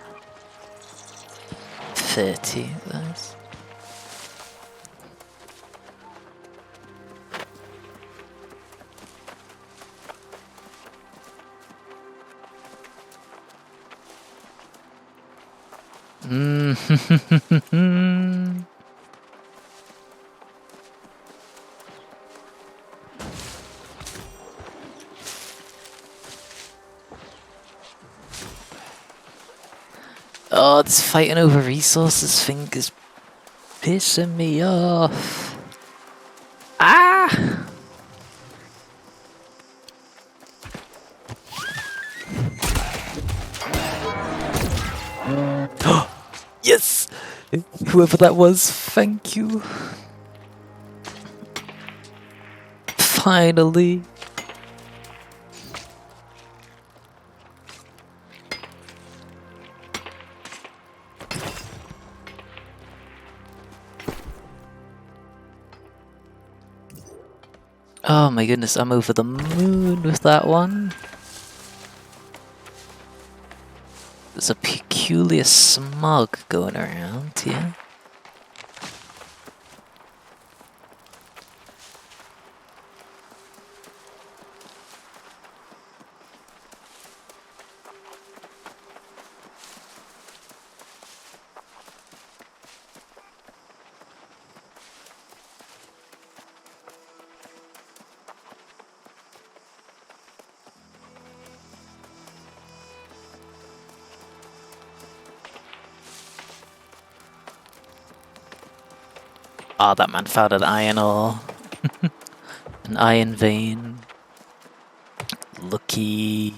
30, that's... Oh, this fighting over resources thing is pissing me off. Ah! Yes! Whoever that was, thank you. Finally. Oh my goodness, I'm over the moon with that one. There's a peculiar smog going around here. Oh, that man found an iron ore. An iron vein. Lucky.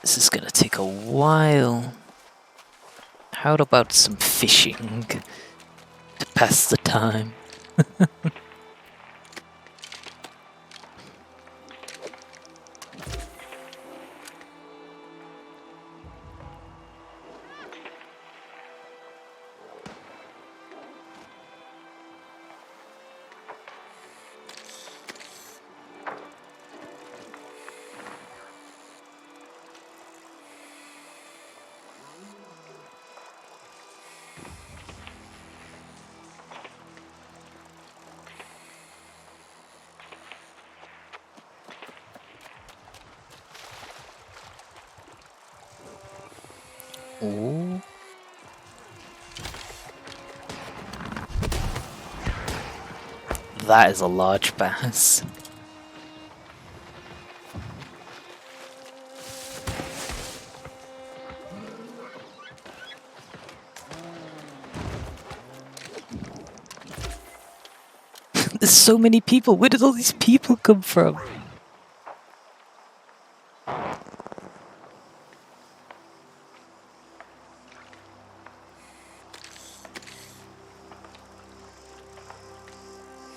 This is gonna take a while. How about some fishing to pass the time? Ooh. That is a large bass. There's so many people. Where did all these people come from?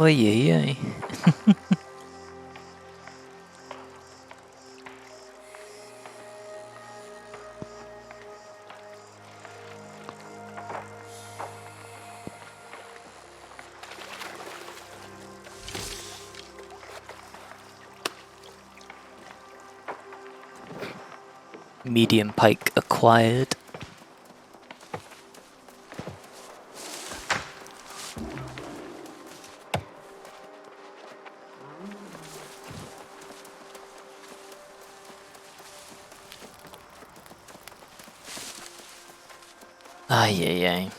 Oh yeah. Medium pike acquired. Ay.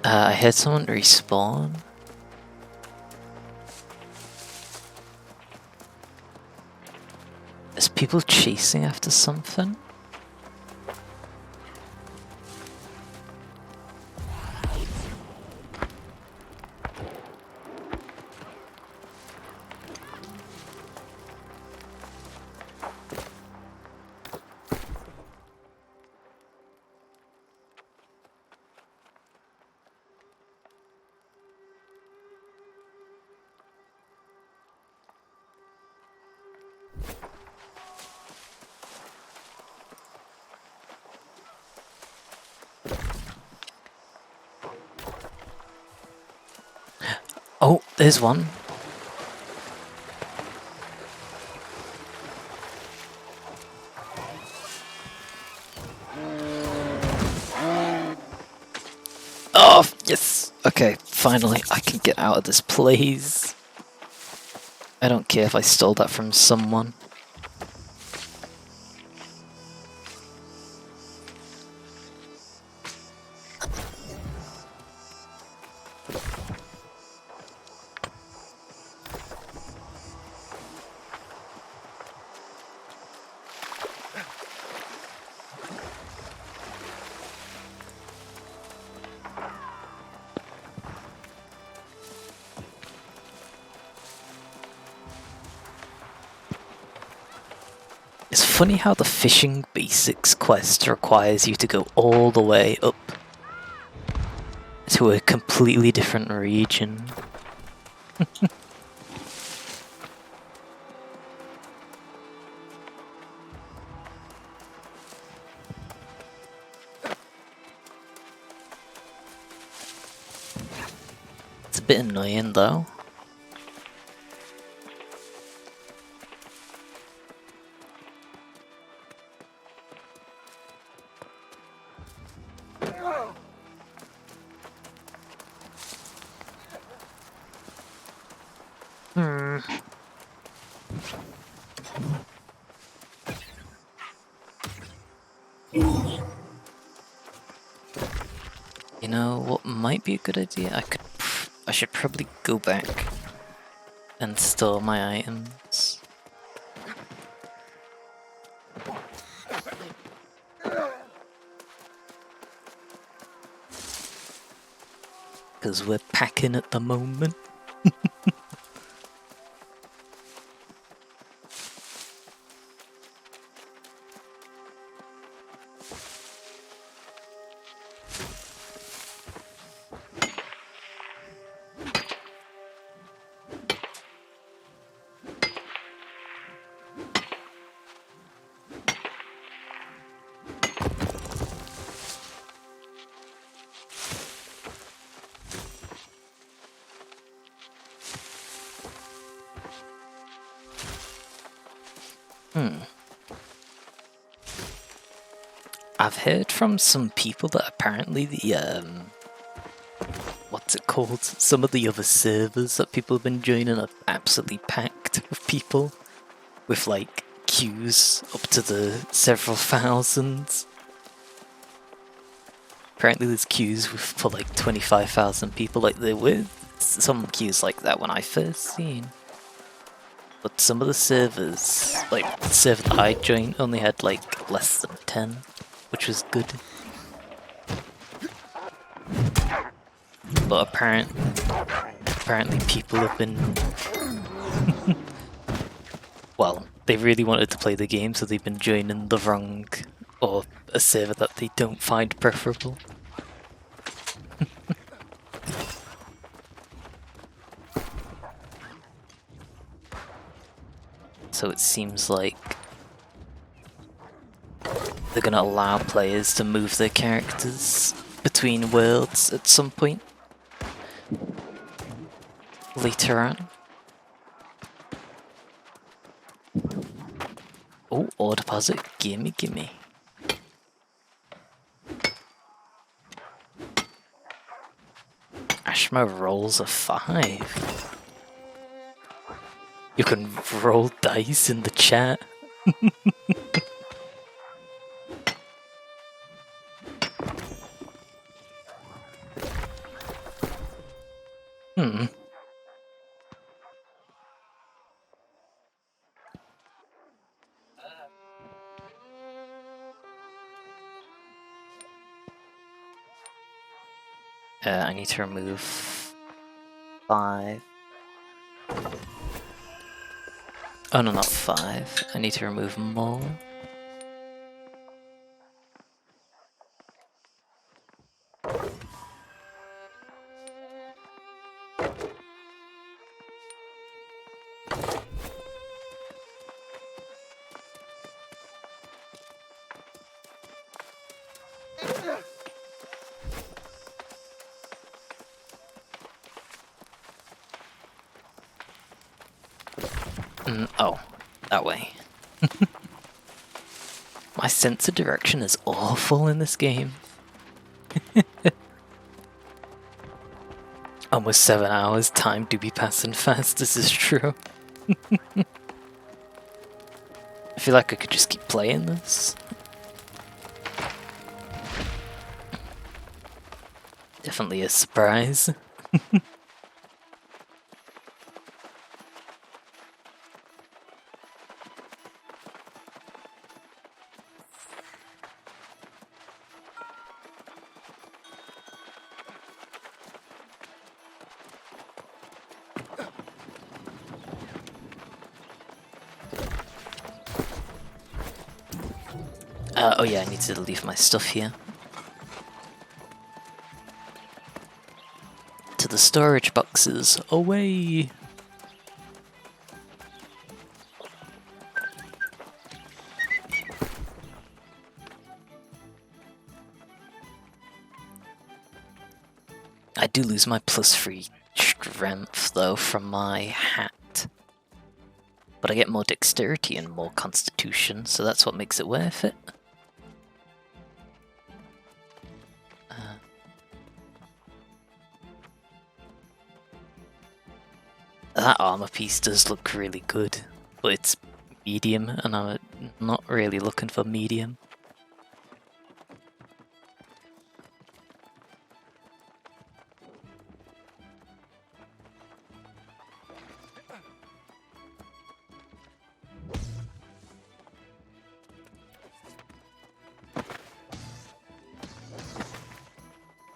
I had someone respawn. Is people chasing after something? Oh, there's one. Oh, yes! Okay, finally, I can get out of this place. I don't care if I stole that from someone. It's funny how the Fishing Basics quest requires you to go all the way up to a completely different region. It's a bit annoying though. You know what might be a good idea? I should probably go back and store my items. Because we're packing at the moment. I've heard from some people that apparently the what's it called? Some of the other servers that people have been joining are absolutely packed with people, with like queues up to the several thousands. Apparently there's queues for like 25,000 people. Like there were some queues like that when I first seen. But some of the servers, like the server that I joined, only had like less than 10, which was good. But apparently people have been... well, they really wanted to play the game, so they've been joining the wrong, or a server that they don't find preferable. So it seems like they're gonna allow players to move their characters between worlds at some point later on. Oh, ore deposit, gimme, gimme. Ashma rolls a 5. You can roll dice in the chat. I need to remove 5. Oh no, not 5. I need to remove more. Oh, that way. My sense of direction is awful in this game. Almost 7 hours, time do be passing fast, this is true. I feel like I could just keep playing this. Definitely a surprise. Oh yeah, I need to leave my stuff here. To the storage boxes, away! I do lose my +3 strength though from my hat. But I get more dexterity and more constitution, so that's what makes it worth it. That armor piece does look really good, but it's medium, and I'm not really looking for medium.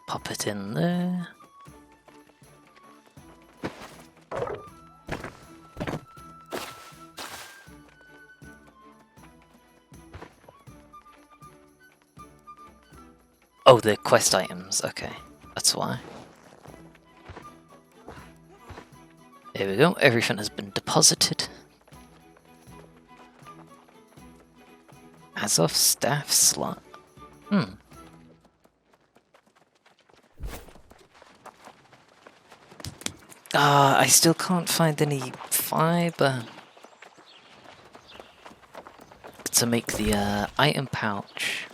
Pop it in there. Oh, the quest items, okay, that's why. There we go, everything has been deposited. As of staff slot. I still can't find any fiber to make the item pouch.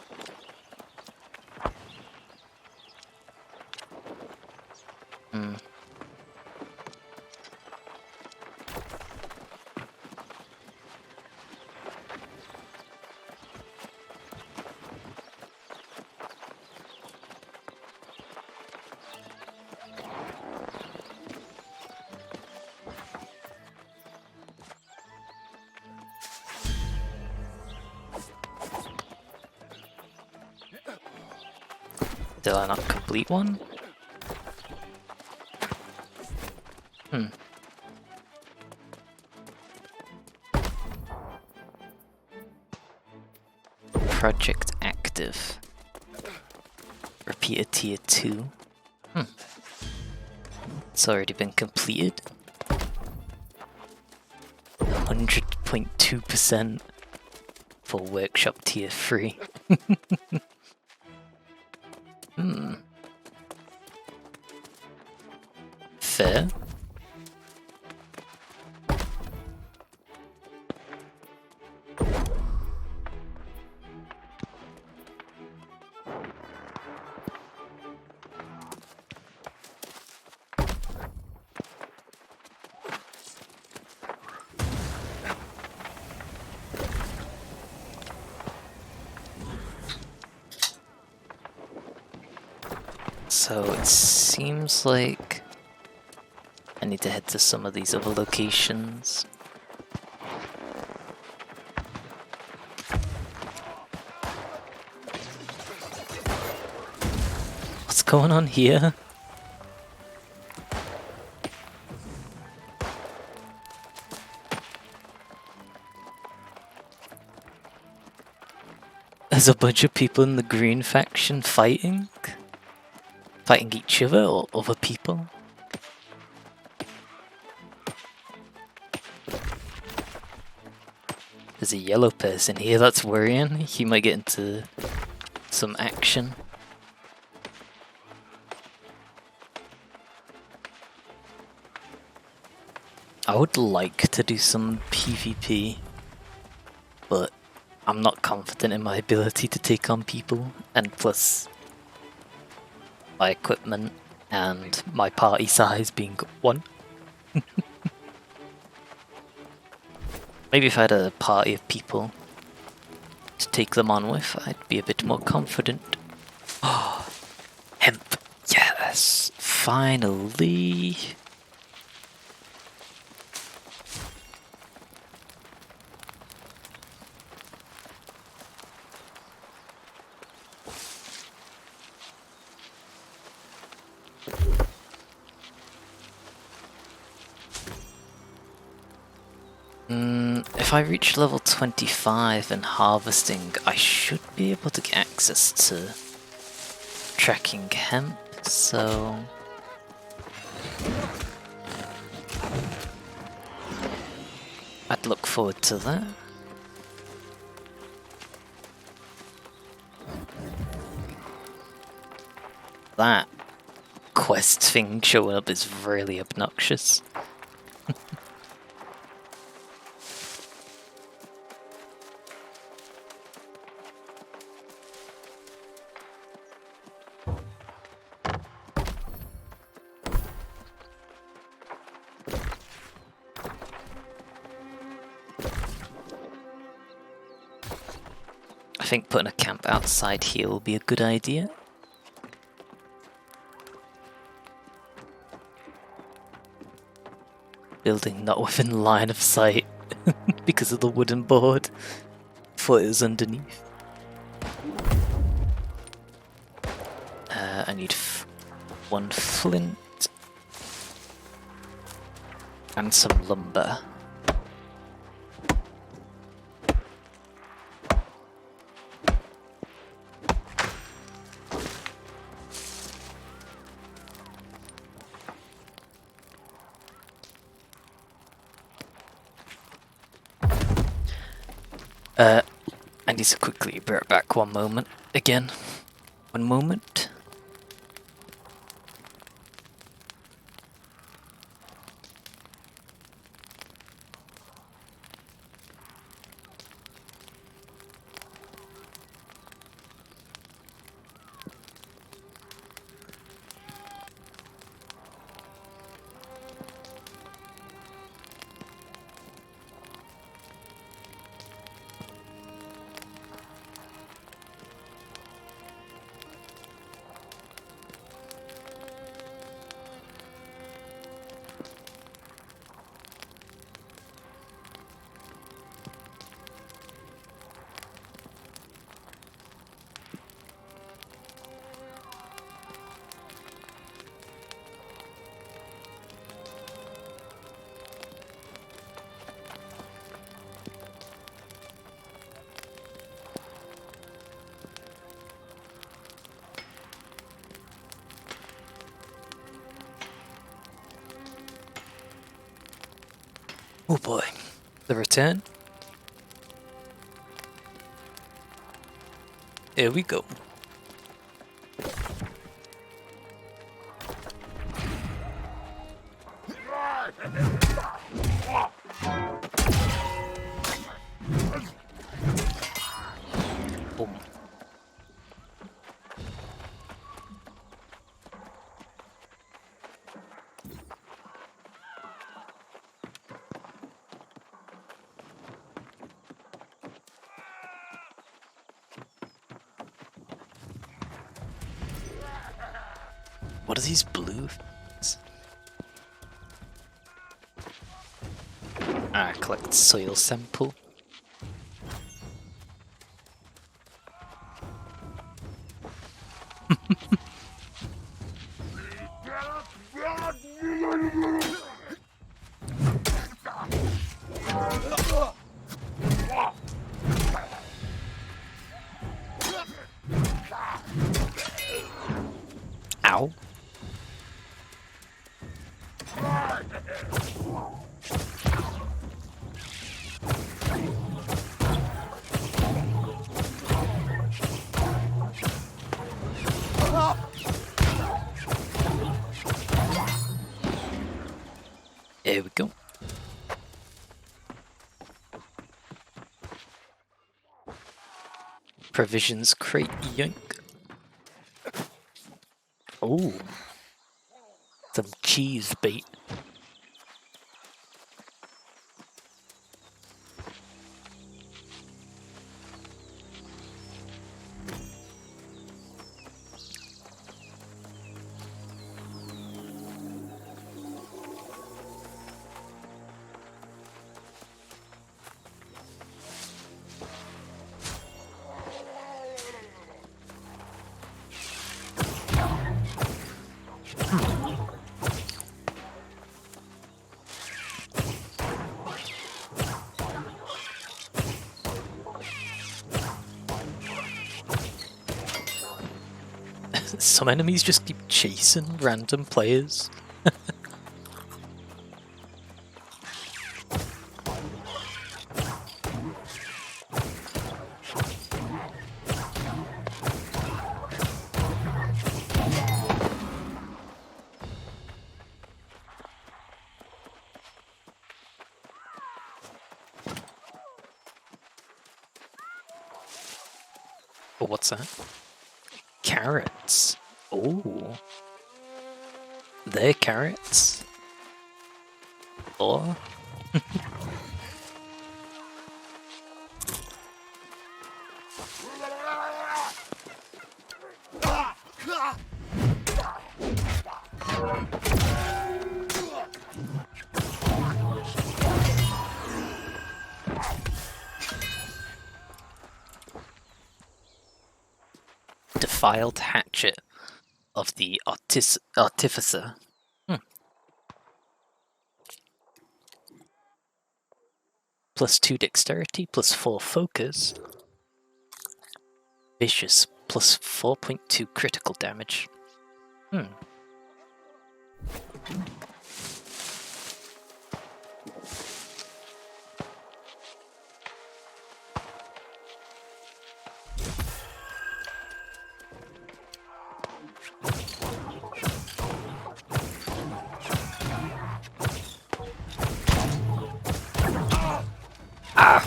Did I not complete one? Project active. Repeated tier 2. It's already been completed. 100.2% for workshop tier 3. Fair. So it seems like I need to head to some of these other locations. What's going on here? There's a bunch of people in the green faction fighting? Fighting each other or other people? There's a yellow person here, that's worrying. He might get into some action. I would like to do some PvP, but I'm not confident in my ability to take on people, and plus my equipment and my party size being 1. Maybe if I had a party of people to take them on with, I'd be a bit more confident. Oh, hemp! Yes! Finally! If I reach level 25 and harvesting, I should be able to get access to tracking hemp, so... I'd look forward to that. That quest thing showing up is really obnoxious. I think putting a camp outside here will be a good idea. Building not within line of sight because of the wooden board. Thought it was underneath. I need 1 flint and some lumber. I need to quickly bear it back 1 moment. Again. 1 moment. Oh boy, the return. Here we go. Boom. What are these blue things? Collect soil sample. Ow. There we go. Provisions crate yoink. Oh, some cheese bait. Some enemies just keep chasing random players. Oh, what's that? Carrots. Oh. They're carrots. Or defiled hatchet of the artificer. +2 dexterity, +4 focus. Vicious, +4.2 critical damage. Ah!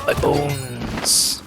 My bones!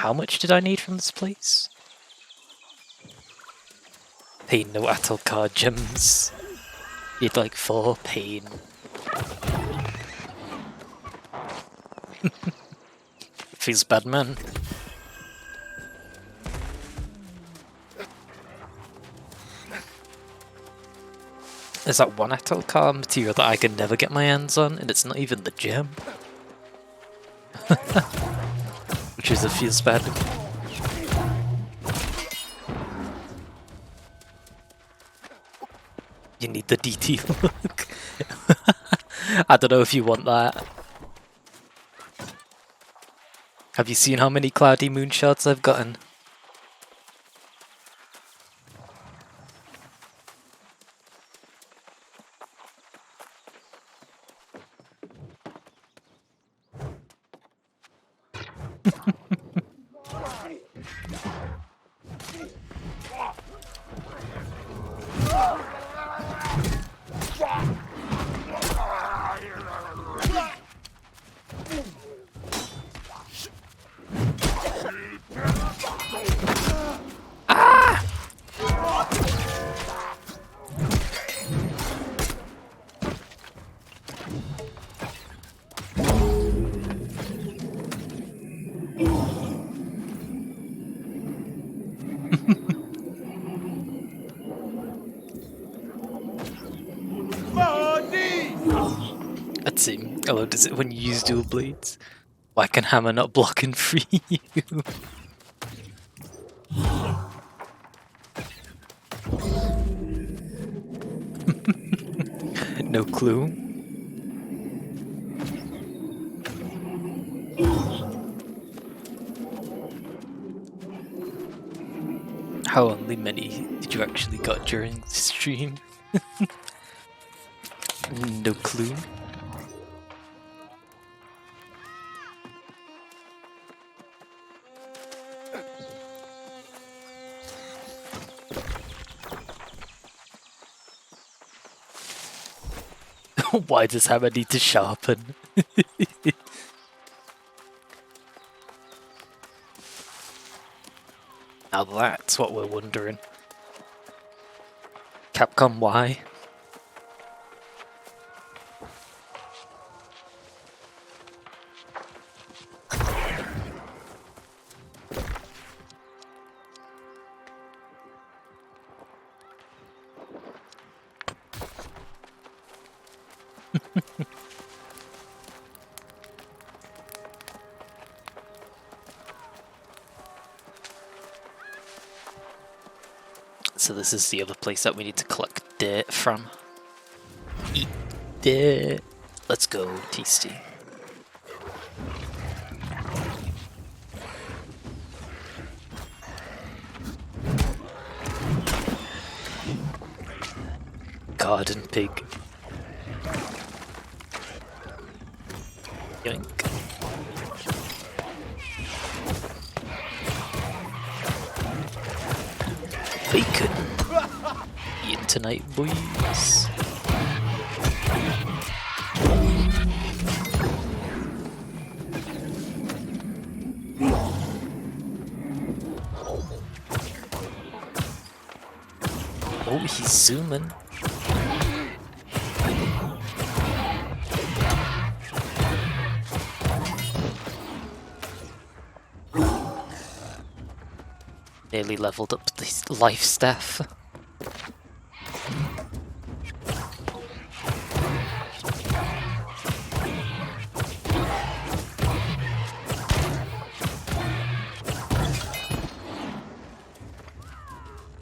How much did I need from this place? Pain no Atalcar gems. Need like 4 pain. Feels bad, man. There's that one Atalcar material that I can never get my hands on, and it's not even the gem. Which is, it feels bad. You need the DT look. I don't know if you want that. Have you seen how many cloudy moonshots I've gotten? Oh, does it when you use dual blades? Why can hammer not block and free you? No clue. How only many did you actually got during the stream? No clue. Why does hammer need to sharpen? Now that's what we're wondering. Capcom, why? So this is the other place that we need to collect dirt from. Eat dirt. Let's go, tasty. Garden pig. Yoink. Bacon. Eating tonight, boys. Oh, he's zooming. Nearly leveled up this life staff.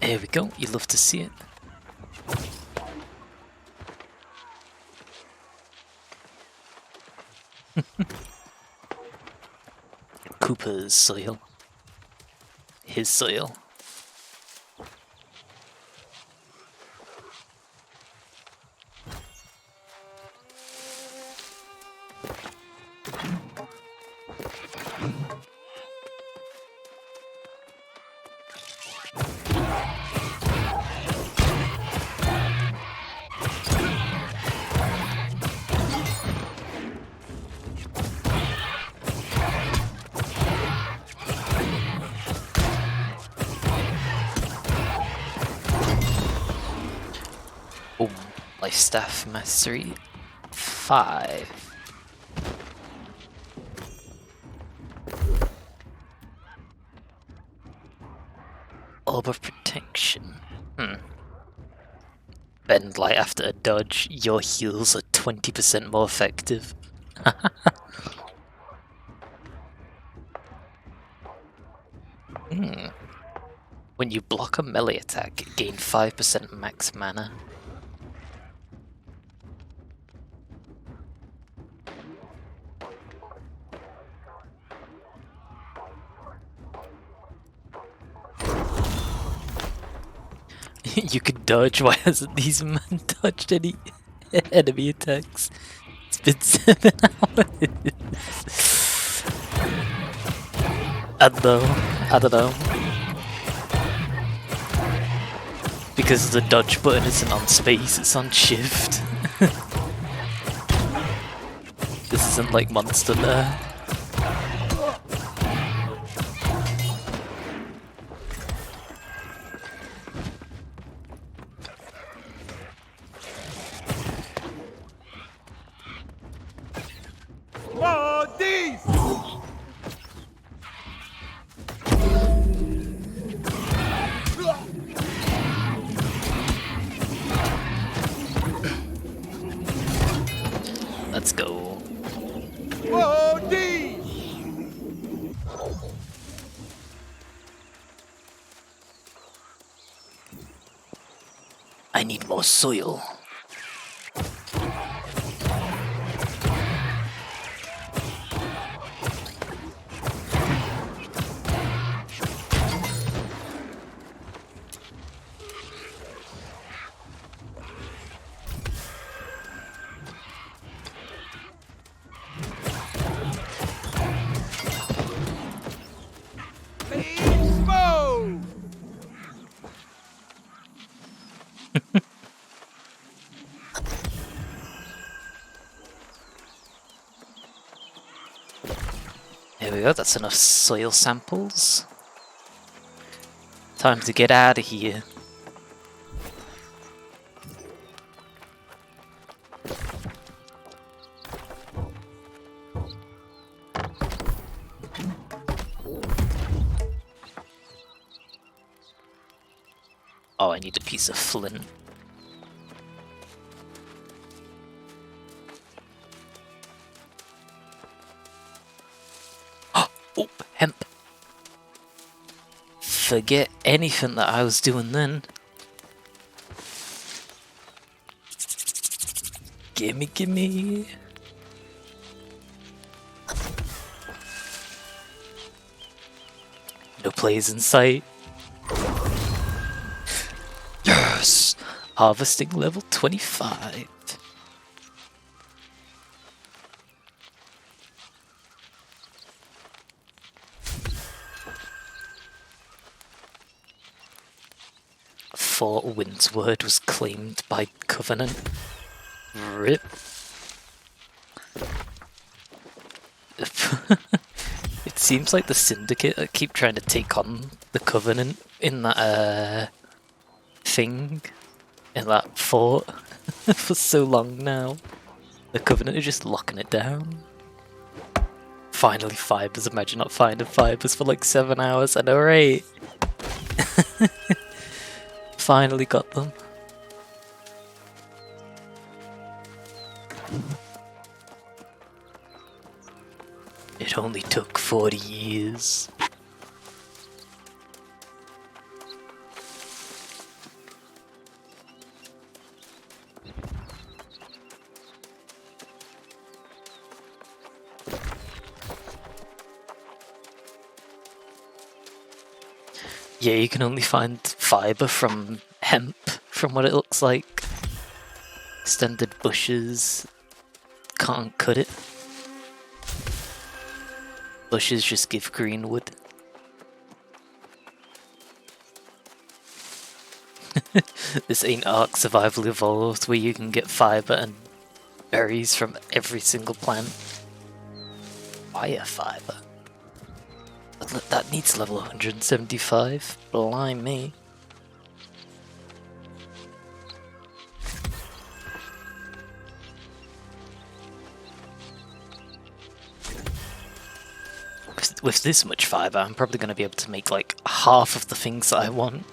There we go, you love to see it. Cooper's soil. His soil. Oh, life staff mastery 5. Orb of protection. Bend light after a dodge, your heals are 20% more effective. When you block a melee attack, gain 5% max mana. You can dodge, why hasn't these man dodged any enemy attacks? It's been 7 hours. I don't know. Because the dodge button isn't on space, it's on shift. This isn't like Monster there. Let's go. I need more soil. There we go, that's enough soil samples. Time to get out of here. Oh, I need a piece of flint. Oh, hemp. Forget anything that I was doing then. Gimme, gimme. No players in sight. Yes! Harvesting level 25. Fort Windsward was claimed by Covenant. RIP. It seems like the Syndicate keep trying to take on the Covenant in that thing, in that fort for so long now. The Covenant are just locking it down. Finally fibers, imagine not finding fibers for like 7 hours, I know, right? Finally got them. It only took 40 years. Yeah, you can only find fiber from hemp, from what it looks like. Extended bushes. Can't cut it. Bushes just give green wood. This ain't Ark Survival Evolved where you can get fiber and berries from every single plant. Fire fiber. That needs level 175. Blimey. With this much fiber, I'm probably going to be able to make like half of the things that I want.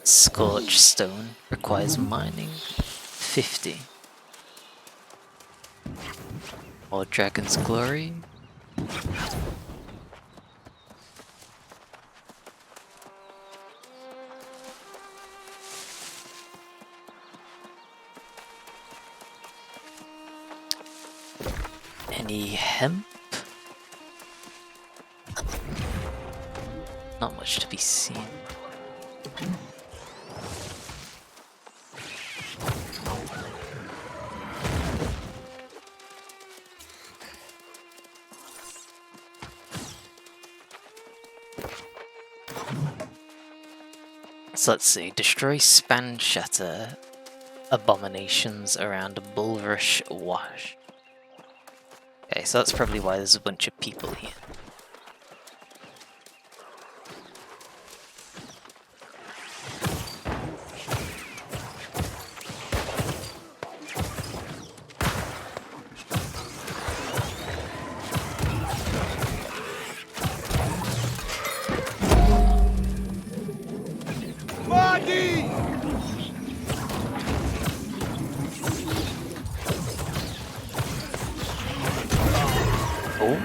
Scorched stone requires mining. 50. More Dragon's Glory. Any hemp? Not much to be seen. So let's see, destroy span shatter abominations around Bulrush Wash. Okay, so that's probably why there's a bunch of people here. Oh.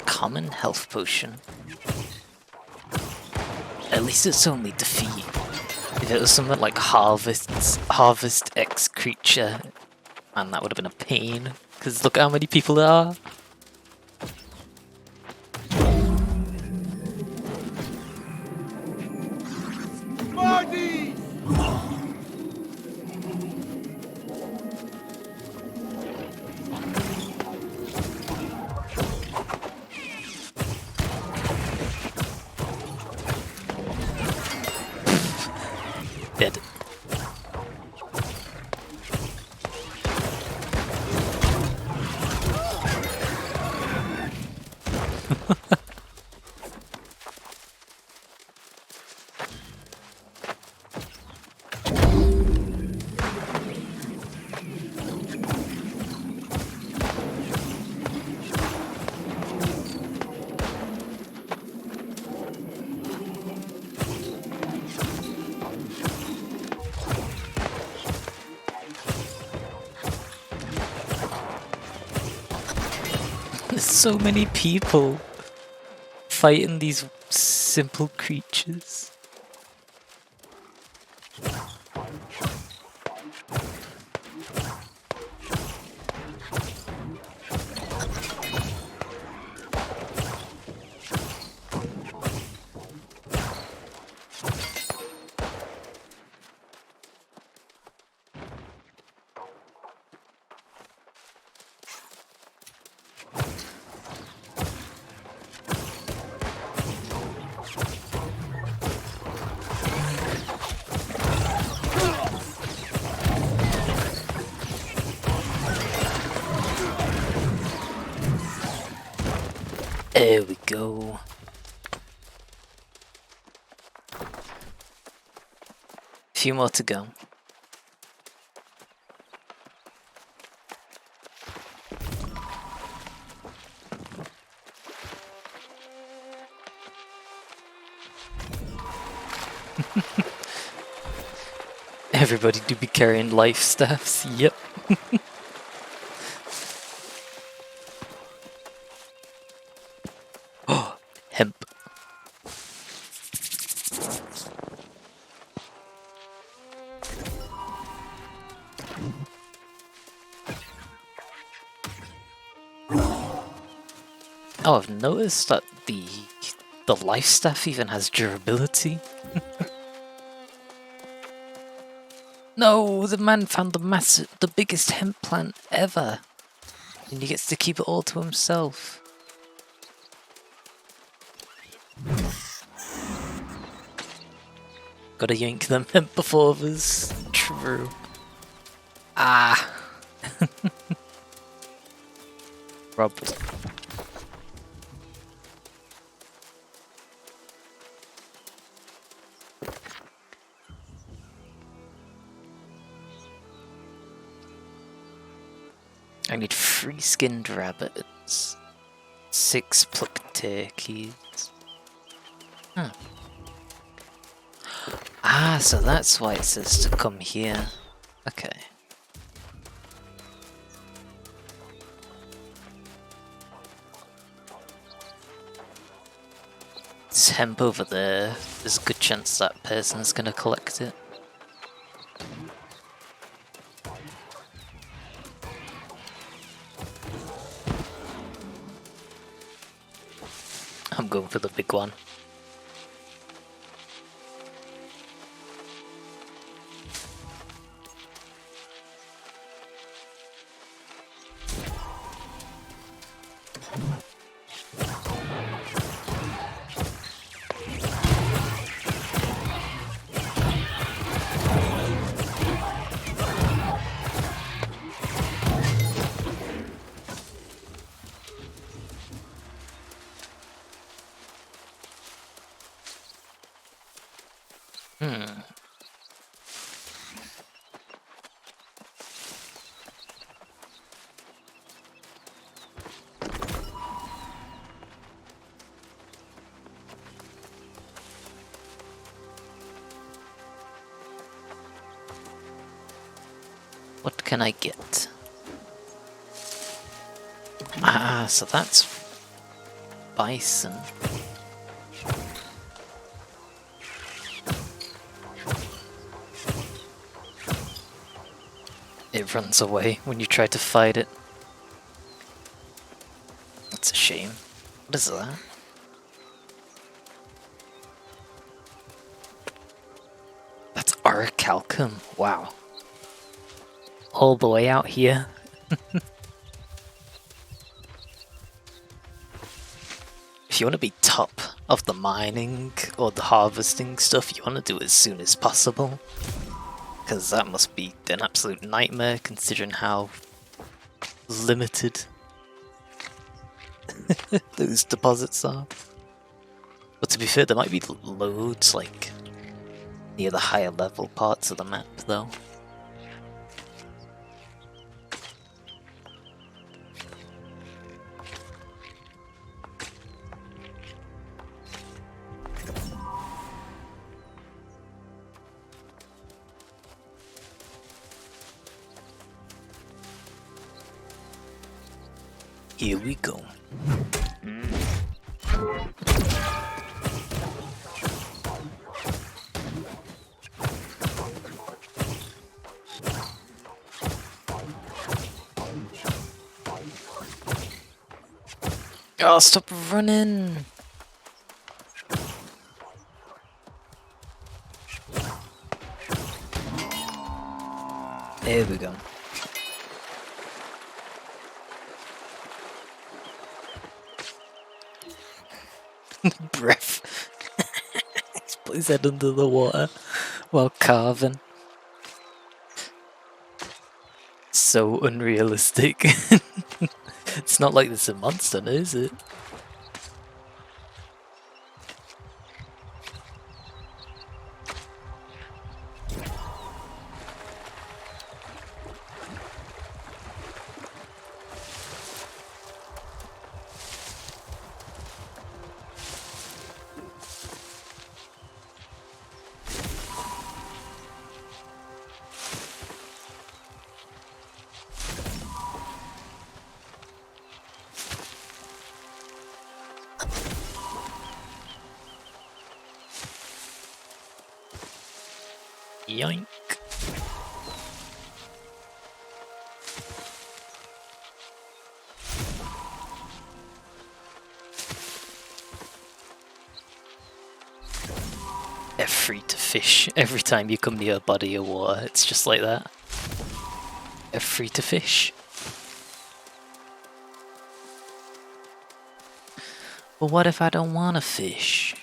Common health potion. At least it's only defeat. If it was something like harvest X creature, man, that would have been a pain. Because look how many people there are. Marty! Dead. There's so many people fighting these simple creatures. There we go. Few more to go. Everybody do be carrying life staffs, yep. Oh, hemp. Oh, I've noticed that the life staff even has durability. No, the man found the biggest hemp plant ever, and he gets to keep it all to himself. Gotta yank them hemp before others. True. Ah. Robbed. I need 3 skinned rabbits, 6 plucked turkeys. Hmm. Ah, so that's why it says to come here. Okay. There's hemp over there. There's a good chance that person's gonna collect it. I'm going for the big one. What can I get? Ah, so that's bison. It runs away when you try to fight it. That's a shame. What is that? That's Orichalcum. Wow. All the way out here. If you want to be top of the mining or the harvesting stuff, you want to do it as soon as possible. Because that must be an absolute nightmare considering how limited those deposits are. But to be fair, there might be loads like near the higher level parts of the map though. Here we go. Oh, stop running! There we go. Breath. He's put his head under the water while carving. So unrealistic. It's not like this a monster, is it? Yoink. F3 to fish. Every time you come near a body of water, it's just like that. F3 to fish. But what if I don't want to fish?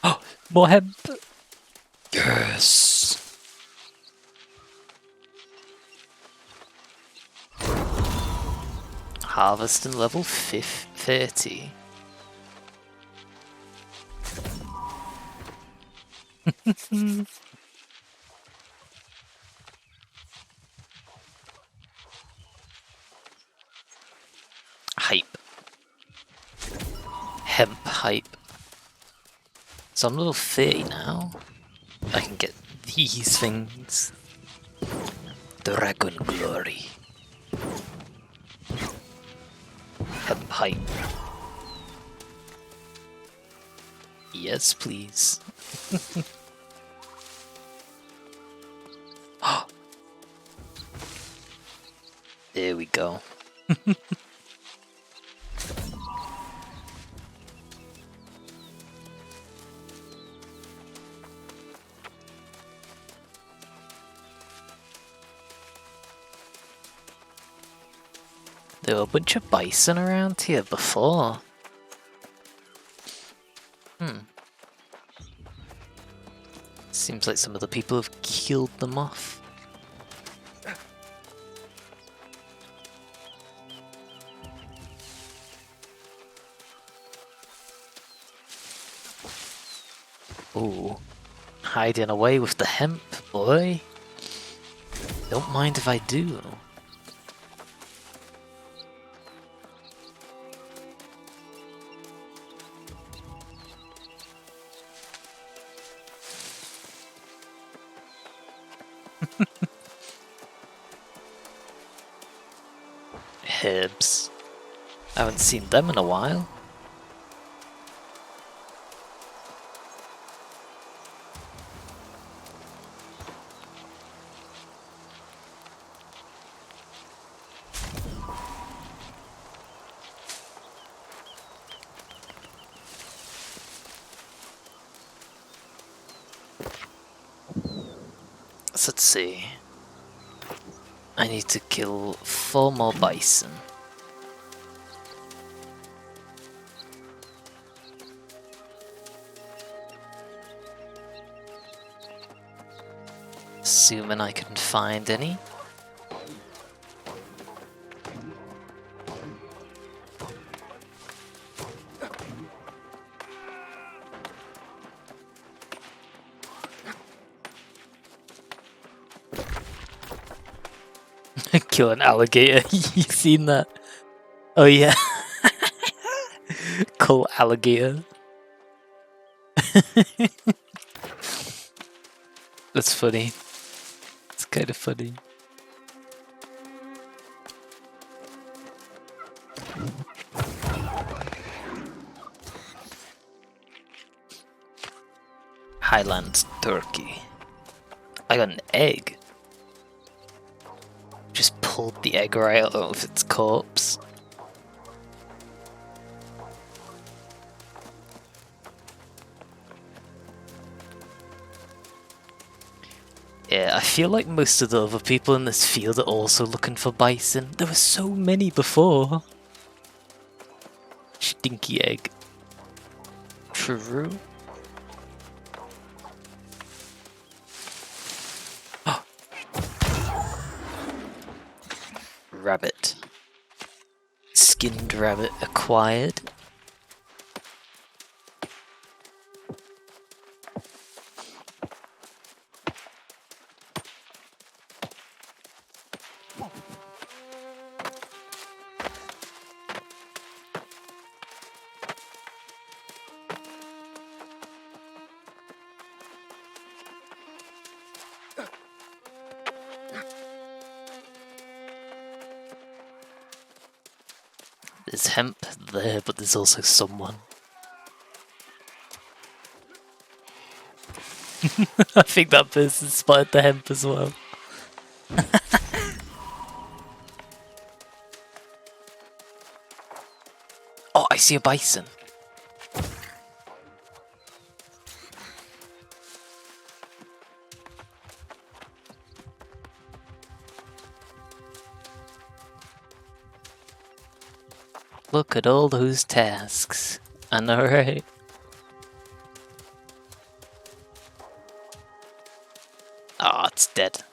Oh, more hemp! Yes! Harvesting level 30. Hype. Hemp hype. So I'm level 30 now. I can get these things. Dragon Glory. Hemp hype. Yes, please. There we go. There were a bunch of bison around here before. Seems like some of the people have killed them off. Ooh. Hiding away with the hemp, boy. Don't mind if I do. Herbs. I haven't seen them in a while. So let's see. I need to kill 4 more bison. Assuming I can find any. Kill an alligator. You seen that? Oh yeah. Cool alligator. That's funny. It's kind of funny. Highland turkey. I got an egg. Just pulled the egg right out of its corpse. Yeah, I feel like most of the other people in this field are also looking for bison. There were so many before. Stinky egg. True. Rabbit. Skinned rabbit acquired. There's hemp there, but there's also someone. I think that person spotted the hemp as well. Oh, I see a bison. Look at all those tasks. I know, right? Oh, it's dead.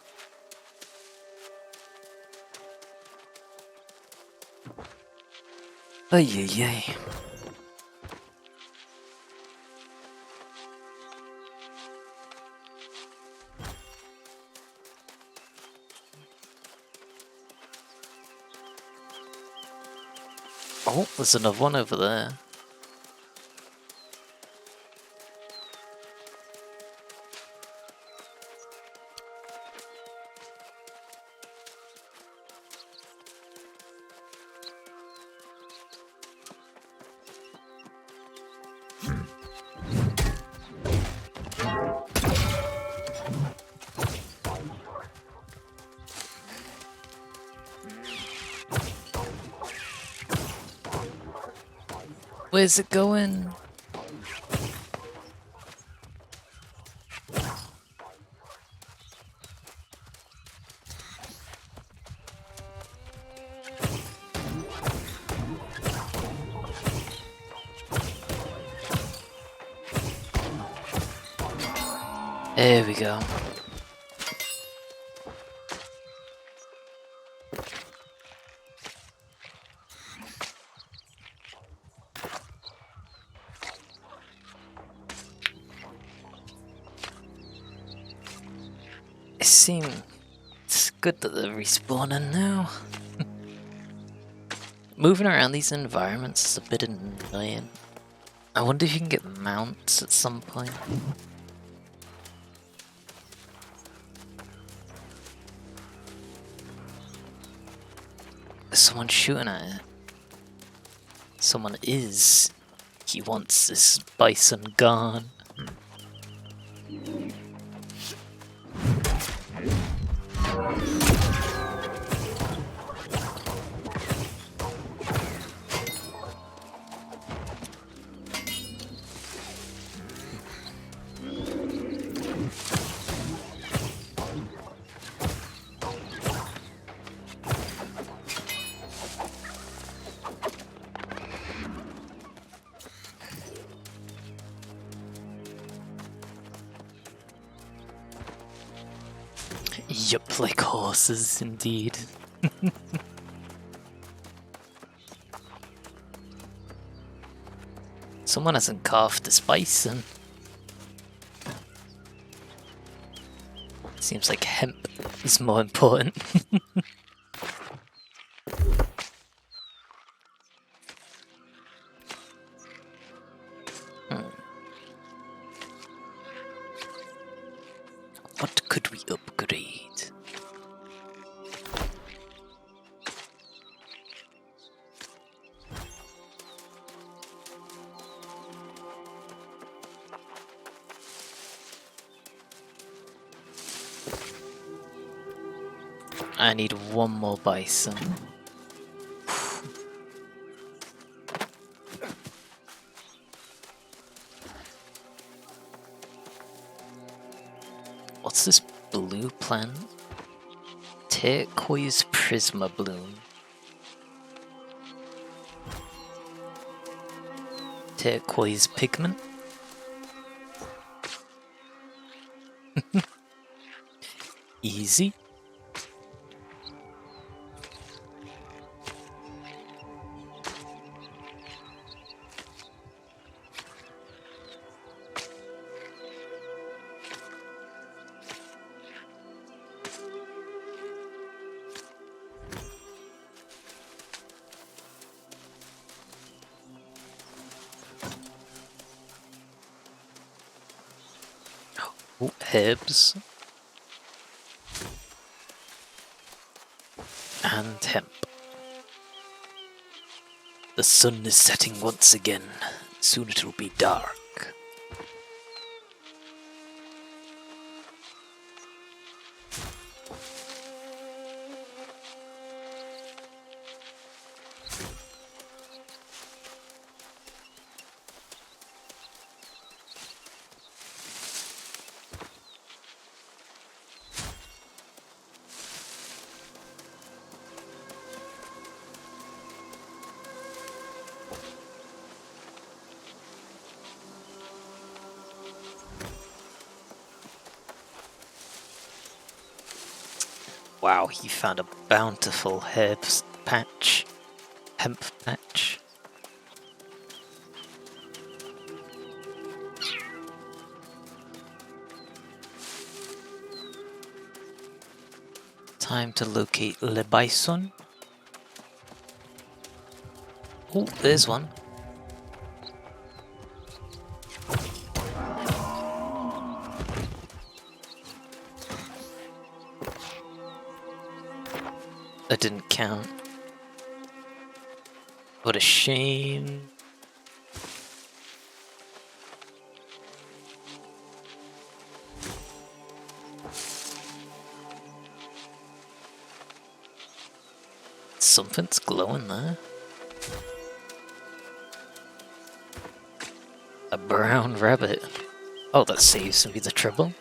Ay, ay, ay. Oh, there's another one over there. Where's it going? There we go. It's good that they're respawning now. Moving around these environments is a bit annoying. I wonder if you can get mounts at some point. There's someone shooting at it. Someone is. He wants this bison gone. Yup, like horses, indeed. Someone hasn't carved this bison. Seems like hemp is more important. What could we upgrade? I need one more bison. What's this blue plant? Turquoise Prisma Bloom. Turquoise pigment. Easy. Oh, herbs. And hemp. The sun is setting once again. Soon it will be dark. Wow, he found a bountiful herbs patch. Hemp patch. Time to locate Le Bison. Oh, there's one. That didn't count. What a shame. Something's glowing there. A brown rabbit. Oh, that saves me the trouble.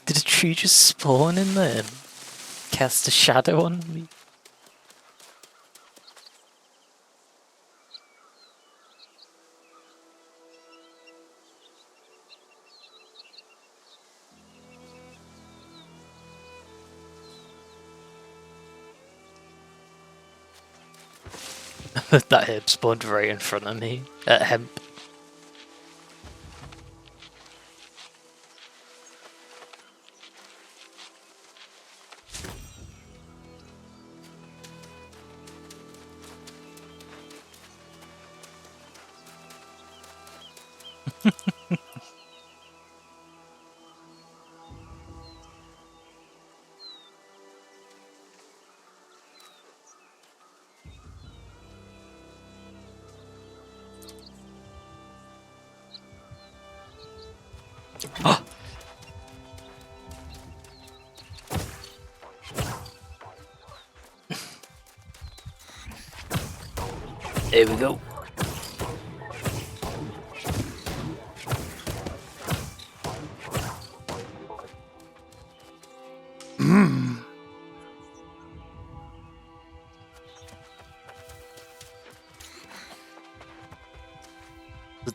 Did a tree just spawn in there and cast a shadow on me? That herb spawned right in front of me. Hemp. There we go.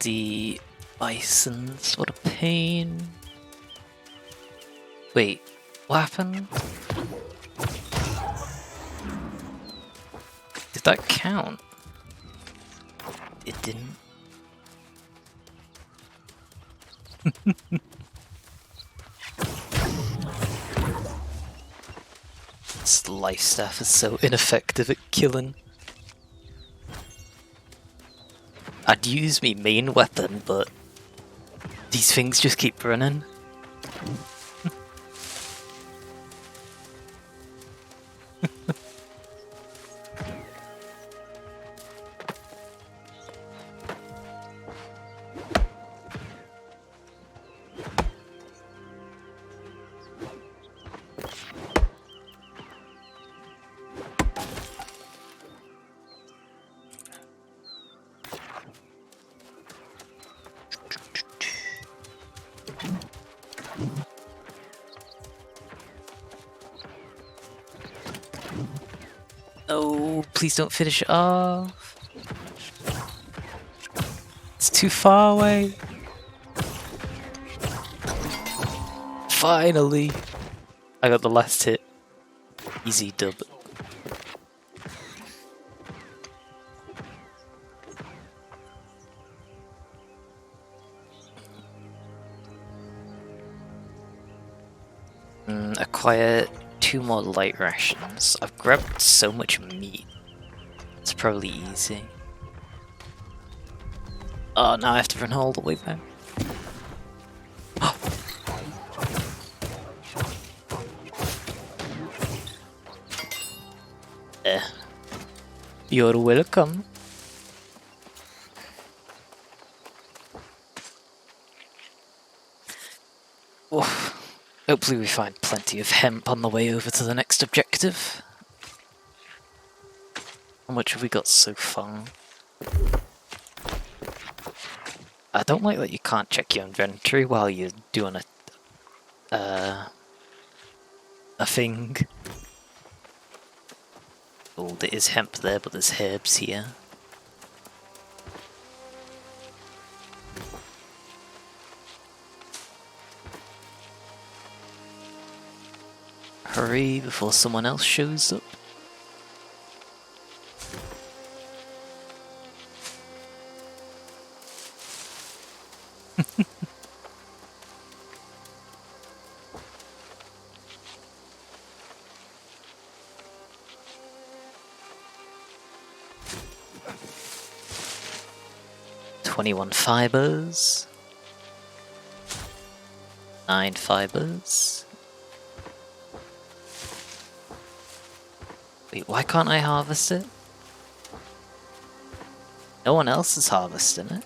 The bisons, what a pain. Wait, what happened? Did that count? It didn't. This life staff is so ineffective at killing. I'd use my main weapon, but these things just keep running. Oh, please don't finish it off. It's too far away. Finally. I got the last hit. Easy dub. Acquire 2 more light rations. I've grabbed so much meat. It's probably easy. Oh, now I have to run all the way back. You're welcome. Oh. Hopefully we find plenty of hemp on the way over to the next objective. How much have we got so far? I don't like that you can't check your inventory while you're doing a thing. Oh, there is hemp there, but there's herbs here. Hurry before someone else shows up. "21 fibers. 9 fibers. Wait, why can't I harvest it? No one else is harvesting it.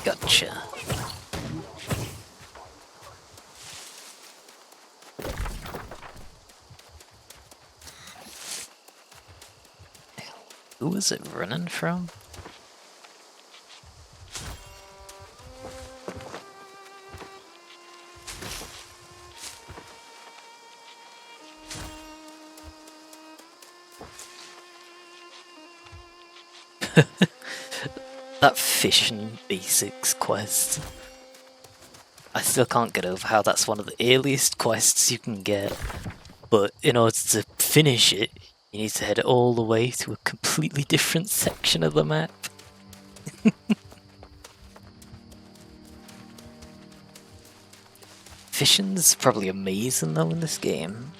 Gotcha. Who is it running from? That fishing basics quest. I still can't get over how that's one of the earliest quests you can get. But in order to finish it, you need to head all the way to a completely different section of the map. Fishing's probably amazing though in this game.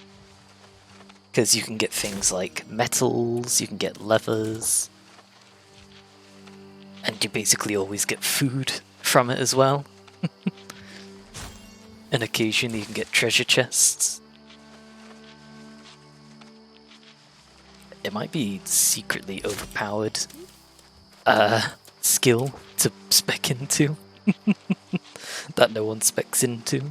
Because you can get things like metals, you can get levers, and you basically always get food from it as well. And occasionally you can get treasure chests. It might be secretly overpowered skill to spec into that no one specs into.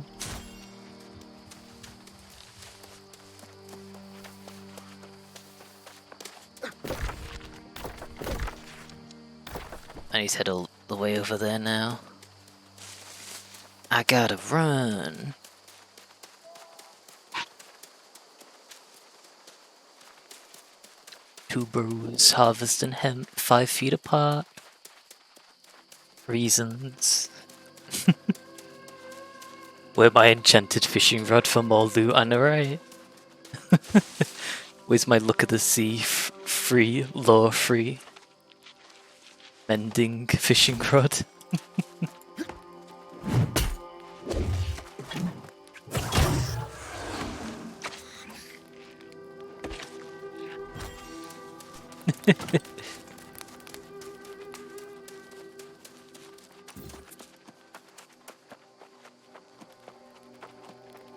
I need to head all the way over there now. I gotta run. Two bros harvesting hemp 5 feet apart. Reasons. Where my enchanted fishing rod for more loot, I know, right? Where's my look at the sea free, lore free mending fishing rod?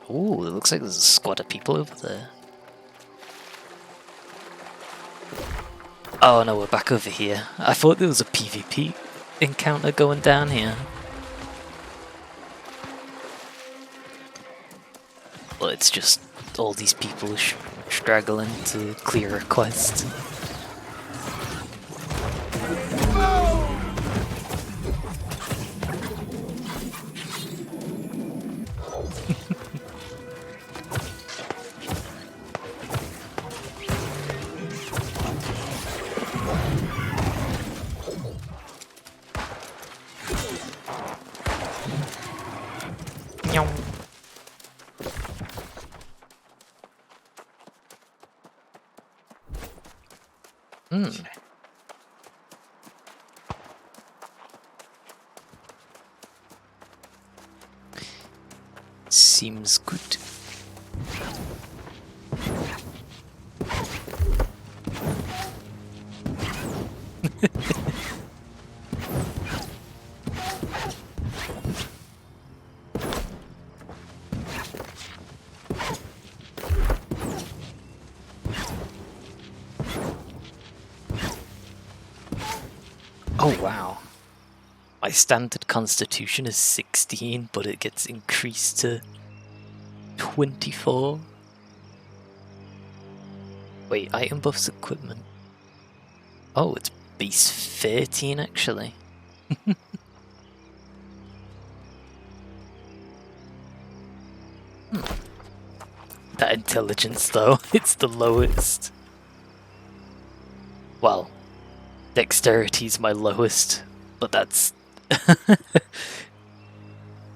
Ooh, it looks like there's a squad of people over there. Oh no, we're back over here. I thought there was a PvP encounter going down here. Well, it's just all these people struggling to clear a quest. Seems good. Oh wow. My standard constitution is 16, but it gets increased to 24. Wait, item buffs equipment. Oh, it's base 13 actually. That intelligence though, it's the lowest. Well, dexterity's my lowest, but that's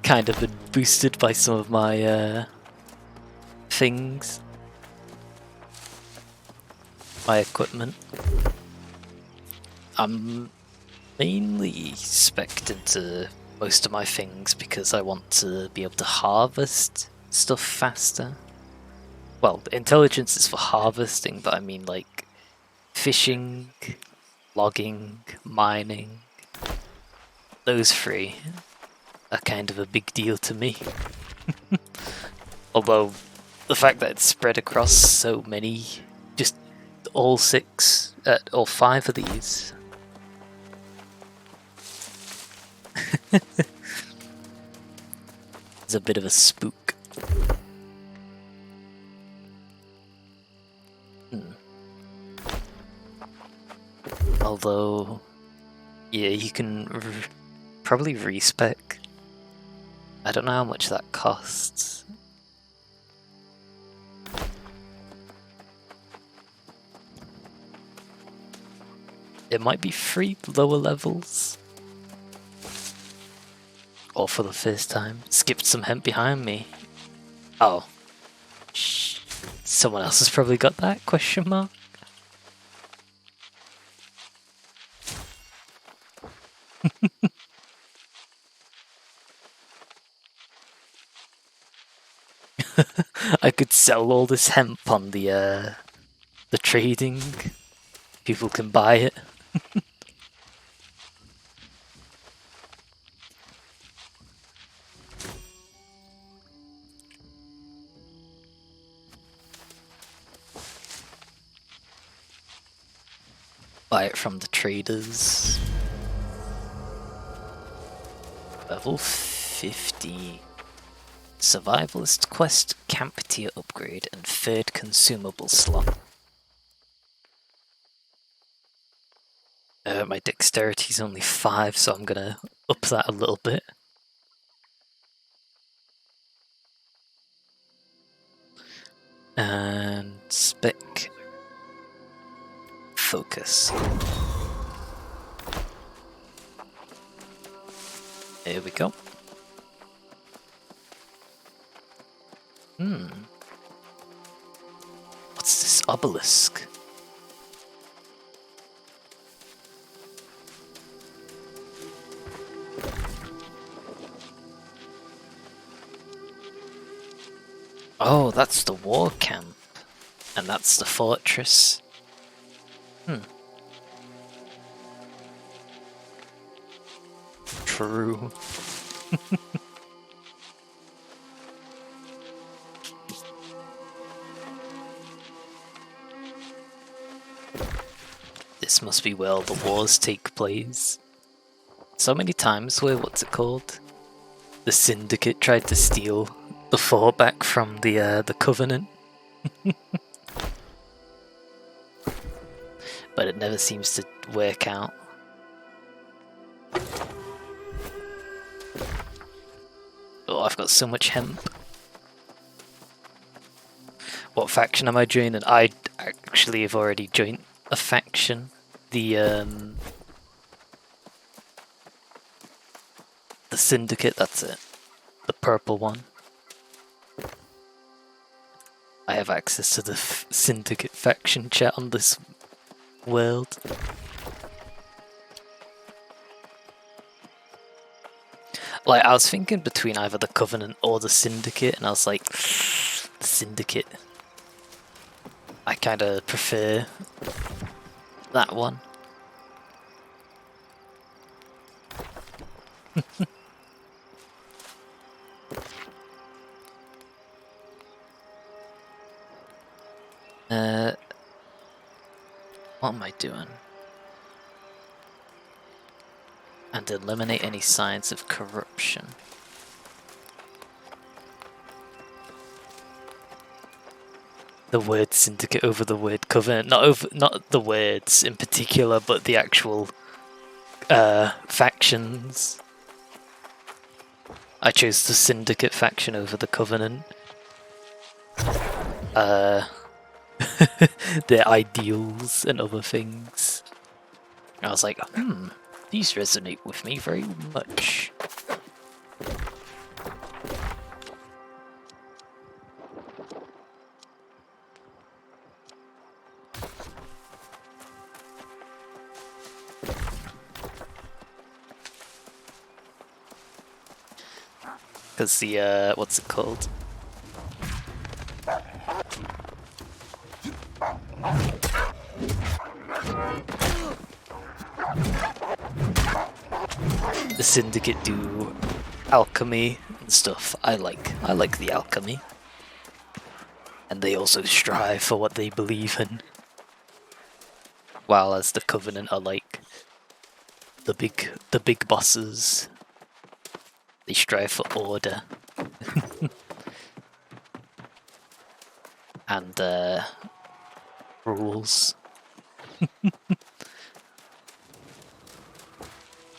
kind of been boosted by some of my things. My equipment. I'm mainly spec'd into most of my things because I want to be able to harvest stuff faster. Well, intelligence is for harvesting, but I mean like fishing, logging, mining. Those three are kind of a big deal to me. Although the fact that it's spread across so many, just all 5 of these. It's a bit of a spook. Although, yeah, you can probably respec. I don't know how much that costs. It might be 3 lower levels. Or for the first time. Skipped some hemp behind me. Oh. Shh. Someone else has probably got that? Question mark. I could sell all this hemp on the trading. People can buy it. Buy it from the traders. Level 50. Survivalist quest, camp tier upgrade, and 3rd consumable slot. My dexterity's only 5, so I'm gonna up that a little bit. And spec focus. There we go. What's this obelisk? Oh, that's the war camp. And that's the fortress. True. This must be where all the wars take place. So many times where, what's it called? The Syndicate tried to steal the fort back from the Covenant. But it never seems to work out. Oh, I've got so much hemp. What faction am I joining? I actually have already joined a faction. The Syndicate, that's it. The purple one. I have access to the Syndicate faction chat on this world. Like, I was thinking between either the Covenant or the Syndicate, and I was like, the Syndicate. I kinda prefer that one. What am I doing? And eliminate any signs of corruption. The word Syndicate over the word Covenant, not the words in particular, but the actual factions. I chose the Syndicate faction over the Covenant. Their ideals and other things. I was like, these resonate with me very much. Because the, what's it called? The Syndicate do alchemy and stuff. I like the alchemy. And they also strive for what they believe in. While as the Covenant are like the big bosses. They strive for order. And rules.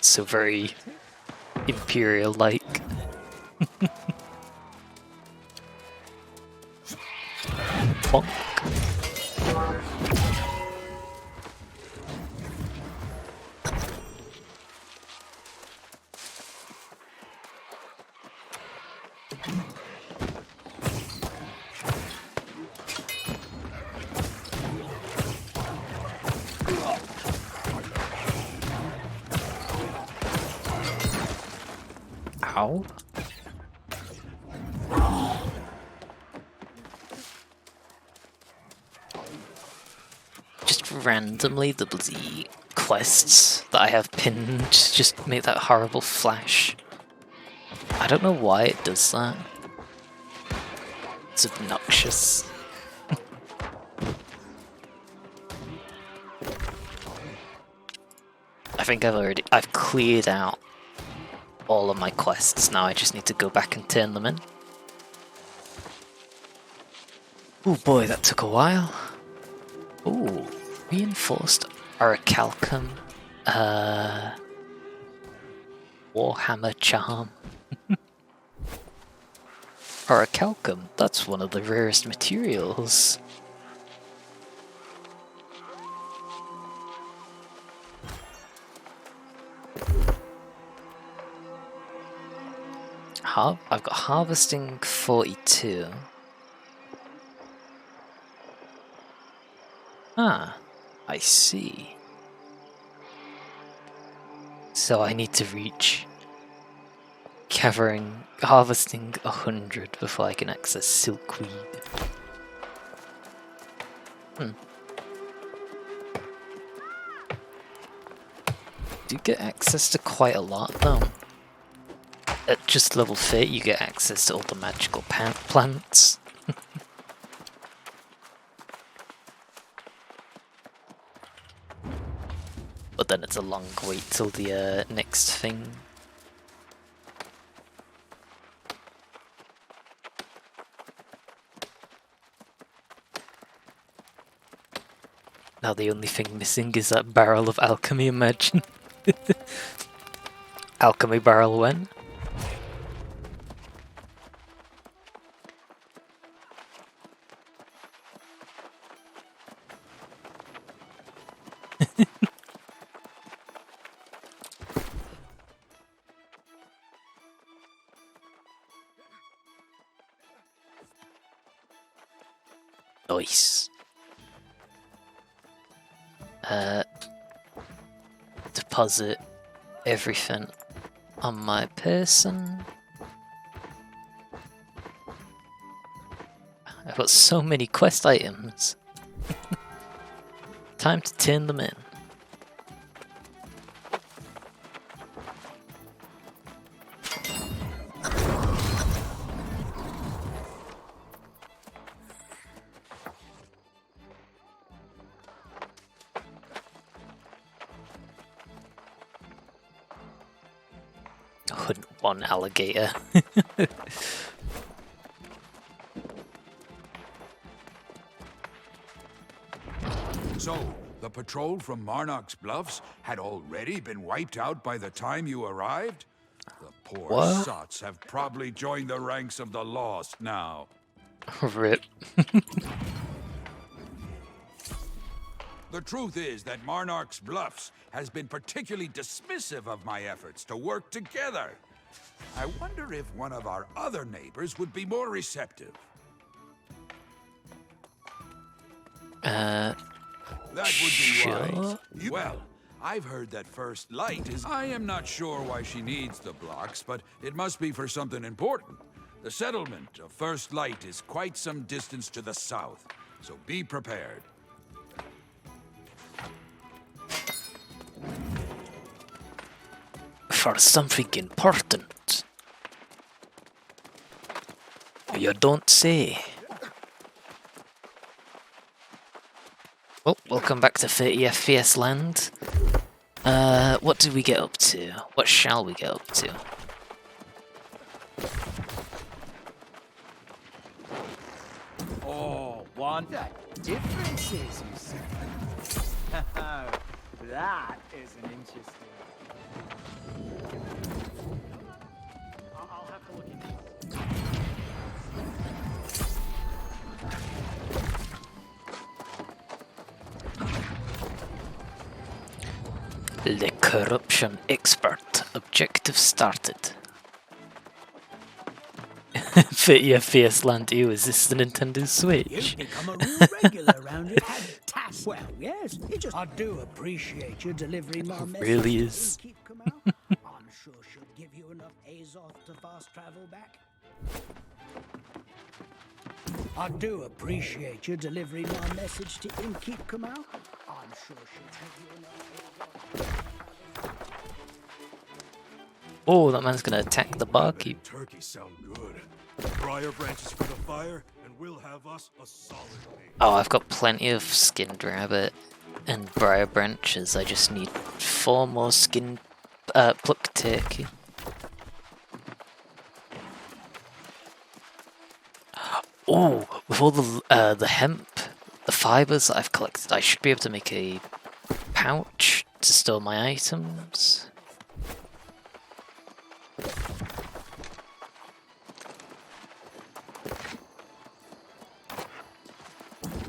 So very Imperial-like. Bonk. Ow. Just randomly, the bloody quests that I have pinned just make that horrible flash. I don't know why it does that. It's obnoxious. I think I've cleared out all of my quests now. I just need to go back and turn them in. Oh boy, that took a while. Ooh, reinforced orichalcum, Warhammer charm. Orichalcum, that's one of the rarest materials. I've got harvesting 42. Ah, I see. So I need to reach harvesting 100 before I can access silkweed. Do get access to quite a lot though. At just level 30 you get access to all the magical plants. But then it's a long wait till the next thing. Now the only thing missing is that barrel of alchemy, imagine. Alchemy barrel when? Nice. Deposit everything on my person. I've got so many quest items. Time to turn them in. One alligator. So, the patrol from Marnock's Bluffs had already been wiped out by the time you arrived? The poor sots have probably joined the ranks of the lost now. Rip. The truth is that Marnock's Bluffs has been particularly dismissive of my efforts to work together. I wonder if one of our other neighbors would be more receptive. That would be wise. Well, I've heard that First Light is... I am not sure why she needs the blocks, but it must be for something important. The settlement of First Light is quite some distance to the south, so be prepared. For something important. You don't say. Well, welcome back to 30 FPS land. What did we get up to? What shall we get up to? Oh, one differences, you see. That is an interesting. I'll have to look into The corruption expert. Objective started. 30 FPS land. Ew, is this the Nintendo Switch? You've become a real regular around here. Fantastic. Well, yes. I do appreciate you delivering my message. Really is. Keep come out. I'm sure she'll give you enough Azoth to fast travel back. I do appreciate you delivering my message to Innkeep Kamal. I'm sure she'll give you enough Oh, that man's gonna attack the barkeep. Turkeys sound good. Briar branches for the fire, and we'll have us a solid meal. Oh, I've got plenty of skinned rabbit and briar branches. I just need 4 more skinned plucked turkey. Oh, with all the hemp, the fibers that I've collected, I should be able to make a pouch to store my items.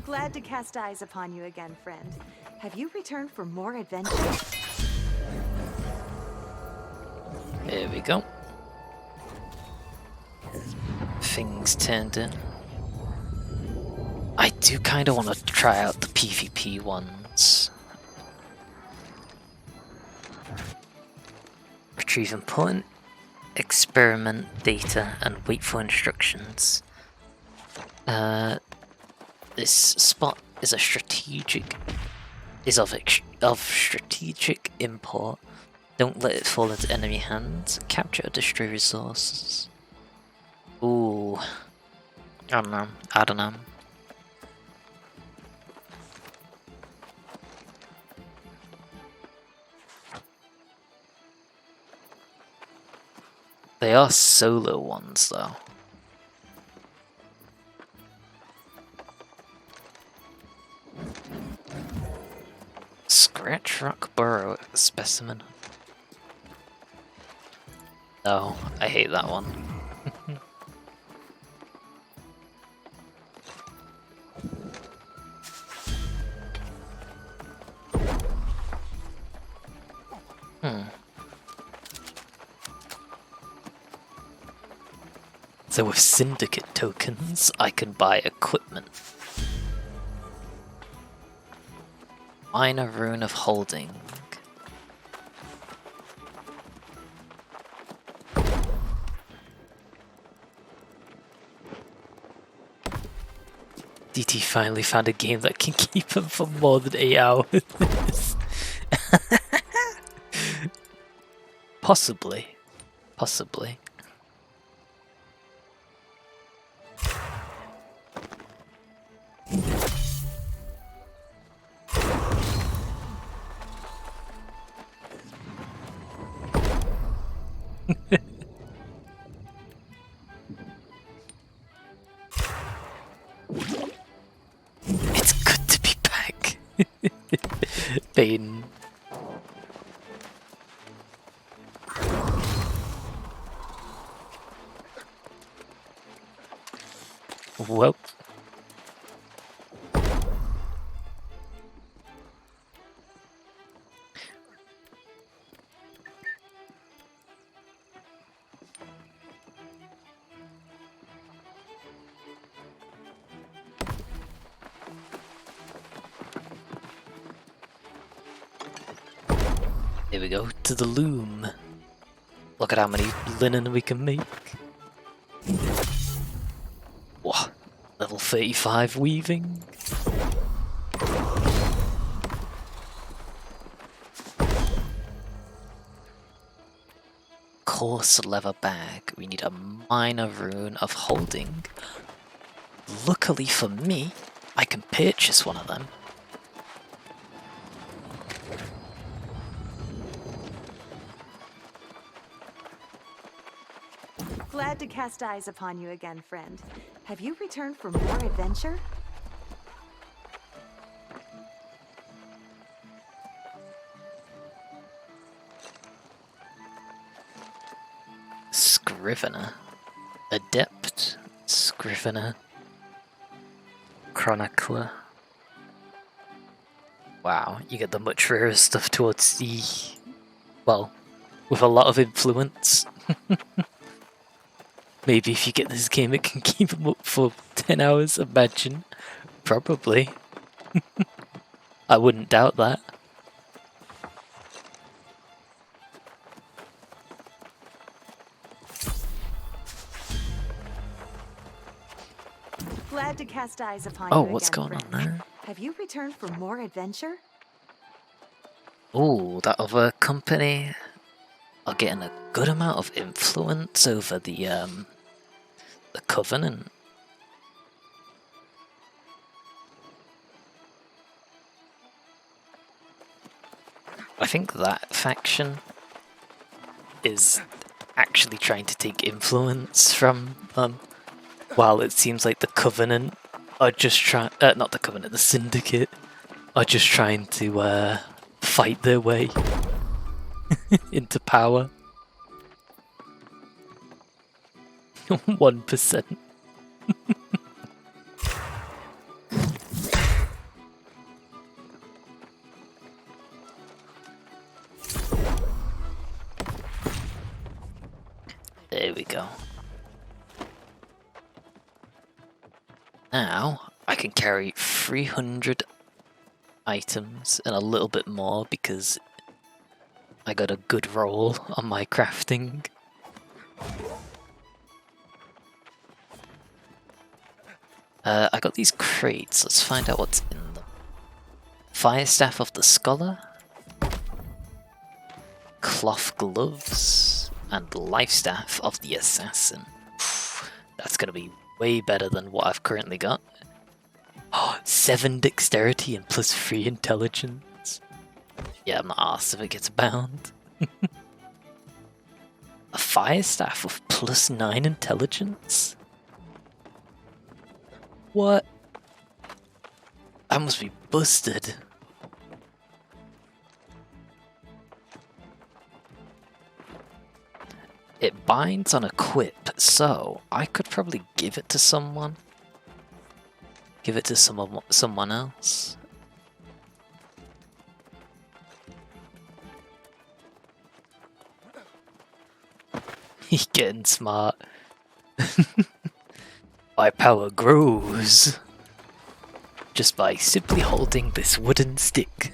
Glad to cast eyes upon you again, friend. Have you returned for more adventures? There we go. Things turned in. I do kind of want to try out the PvP ones. Retrieve important experiment data and wait for instructions. This spot is of strategic import. Don't let it fall into enemy hands. Capture or destroy resources. Ooh. I don't know. They are solo ones though. Scratch rock burrow specimen. Oh, I hate that one. So with syndicate tokens, I can buy equipment. Minor rune of holding. DT finally found a game that can keep him for more than 8 hours. Possibly. Possibly. It's good to be back. Bane. Well. Here we go, to the loom. Look at how many linen we can make. Whoa, level 35 weaving. Coarse leather bag. We need a minor rune of holding. Luckily for me, I can purchase one of them. Glad to cast eyes upon you again, friend. Have you returned for more adventure? Scrivener. Adept. Scrivener. Chronicler. Wow, you get the much rarer stuff towards the... well, with a lot of influence. Maybe if you get this game it can keep them up for 10 hours, imagine. Probably. I wouldn't doubt that. Glad to cast eyes upon Oh, you what's again, going on friend. there? Have you returned for more adventure? Oh, that other company are getting a good amount of influence over the Covenant. I think that faction is actually trying to take influence from them, while it seems like the Covenant are just trying, not the Covenant, the Syndicate are just trying to fight their way into power. 1%. There we go. Now I can carry 300 items and a little bit more because I got a good roll on my crafting. I got these crates. Let's find out what's in them. Fire Staff of the Scholar, Cloth Gloves, and Life Staff of the Assassin. That's gonna be way better than what I've currently got. Oh, 7 dexterity and plus 3 intelligence. Yeah, I'm not arsed if it gets bound. A Fire Staff with plus 9 intelligence? What? That must be busted. It binds on equip, so I could probably give it to someone. Give it to someone else. He's getting smart. My power grows just by simply holding this wooden stick.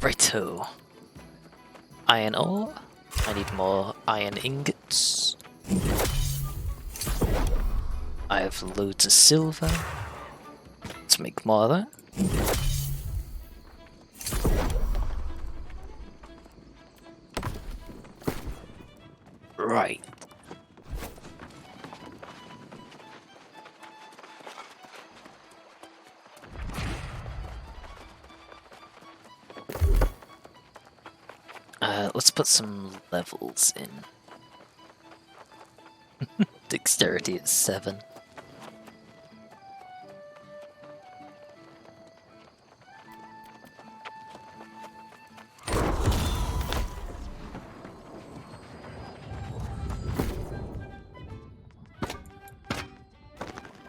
Righto. Iron ore. I need more iron ingots. I have loads of silver. Let's make more of that. Right. Let's put some levels in. Dexterity is 7.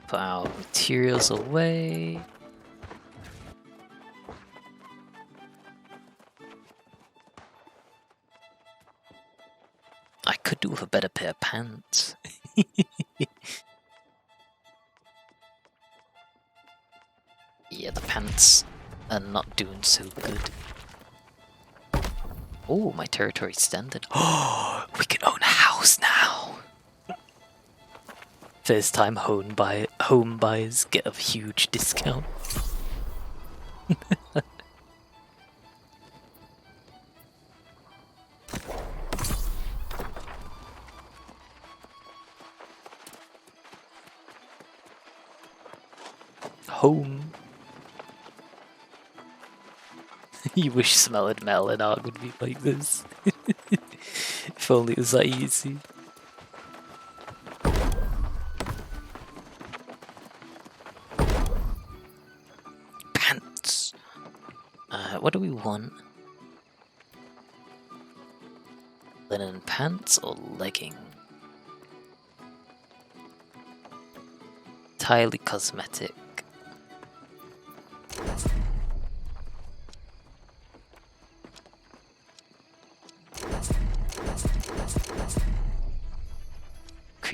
Put our materials away. I could do with a better pair of pants. Yeah, the pants are not doing so good. Oh, my territory extended. Oh, we can own a house now. First time home buyers get a huge discount. Home. You wish smelling metal and art would be like this. If only it was that easy. Pants. What do we want? Linen pants or legging? Entirely cosmetic.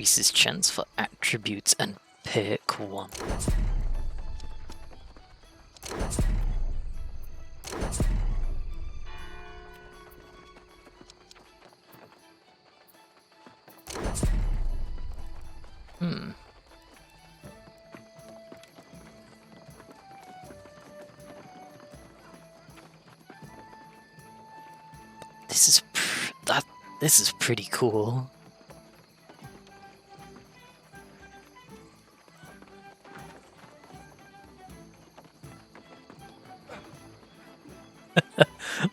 increases chance for attributes and perk 1. This is pretty cool.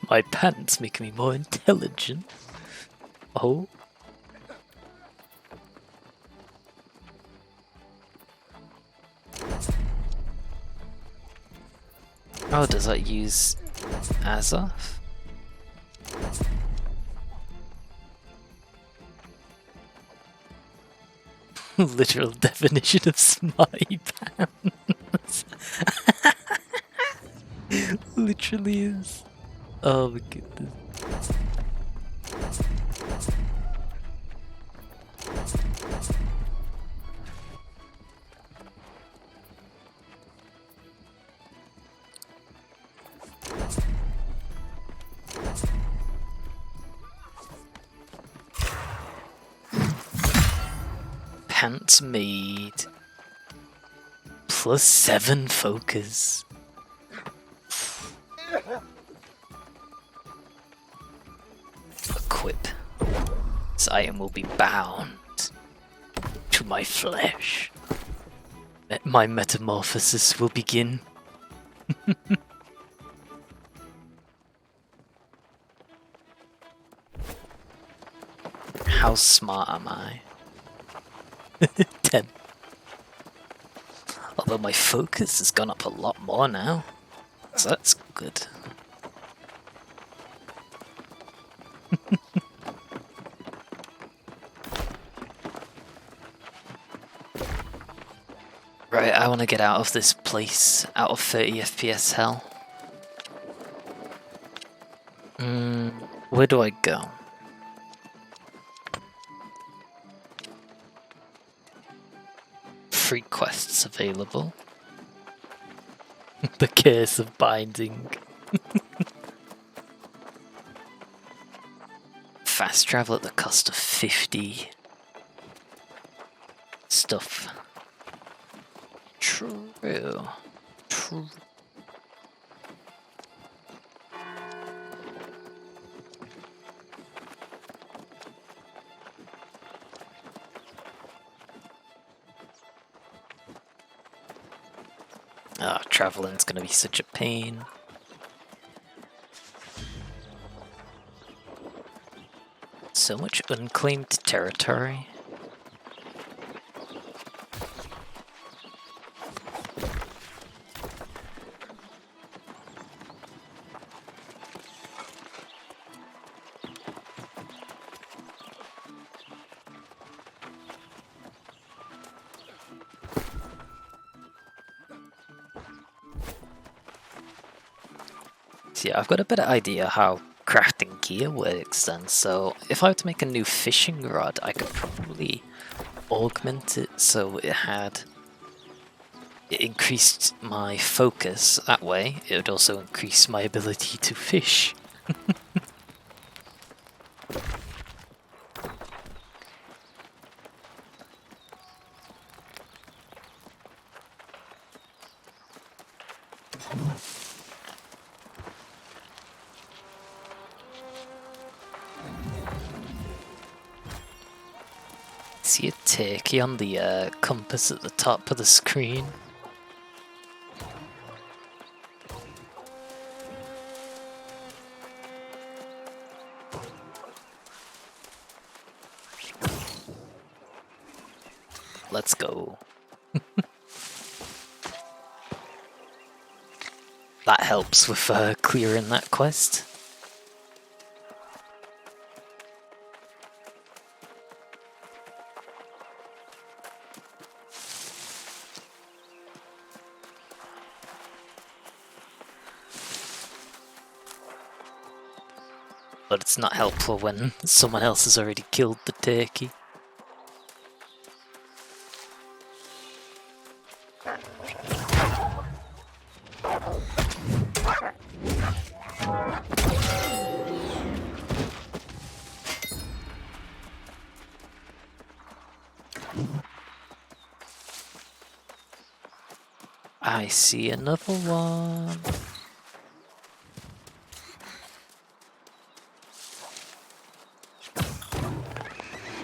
My pants make me more intelligent. Oh. Oh, does that use Azov? Literal definition of smarty pants. Literally is. Oh my goodness. Pants made. Plus 7 focus. Equip. This item will be bound to my flesh. My metamorphosis will begin. How smart am I? 10. Although my focus has gone up a lot more now, so that's good. Right, I want to get out of this place, out of 30 FPS hell. Where do I go? Free quests available. The curse of binding. Fast travel at the cost of 50 stuff. True. True. Ah, traveling's gonna be such a pain. So much unclaimed territory. Yeah, I've got a better idea how crafting gear works then, so if I were to make a new fishing rod, I could probably augment it so it increased my focus. That way, it would also increase my ability to fish. See a turkey on the compass at the top of the screen? Let's go. That helps with clearing that quest. But it's not helpful when someone else has already killed the turkey. I see another one.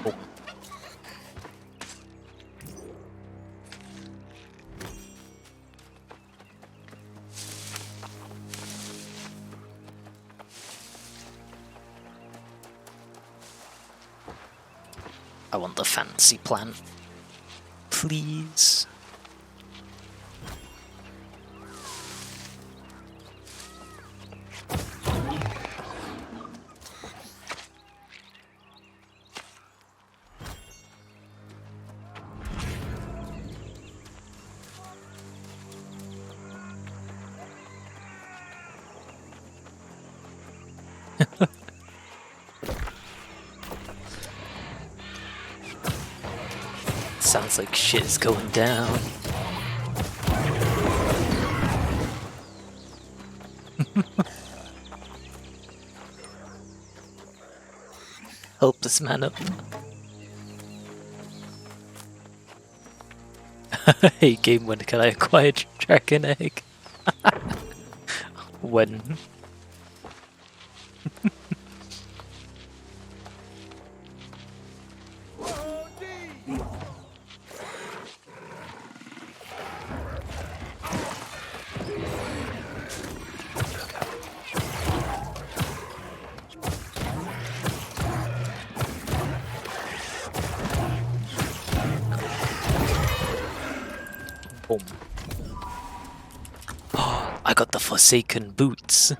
Oh. I want the fancy plant, please. Sounds like shit is going down. Help this man up. Hey game, when can I acquire dragon egg? When? Boom. Oh, I got the Forsaken boots.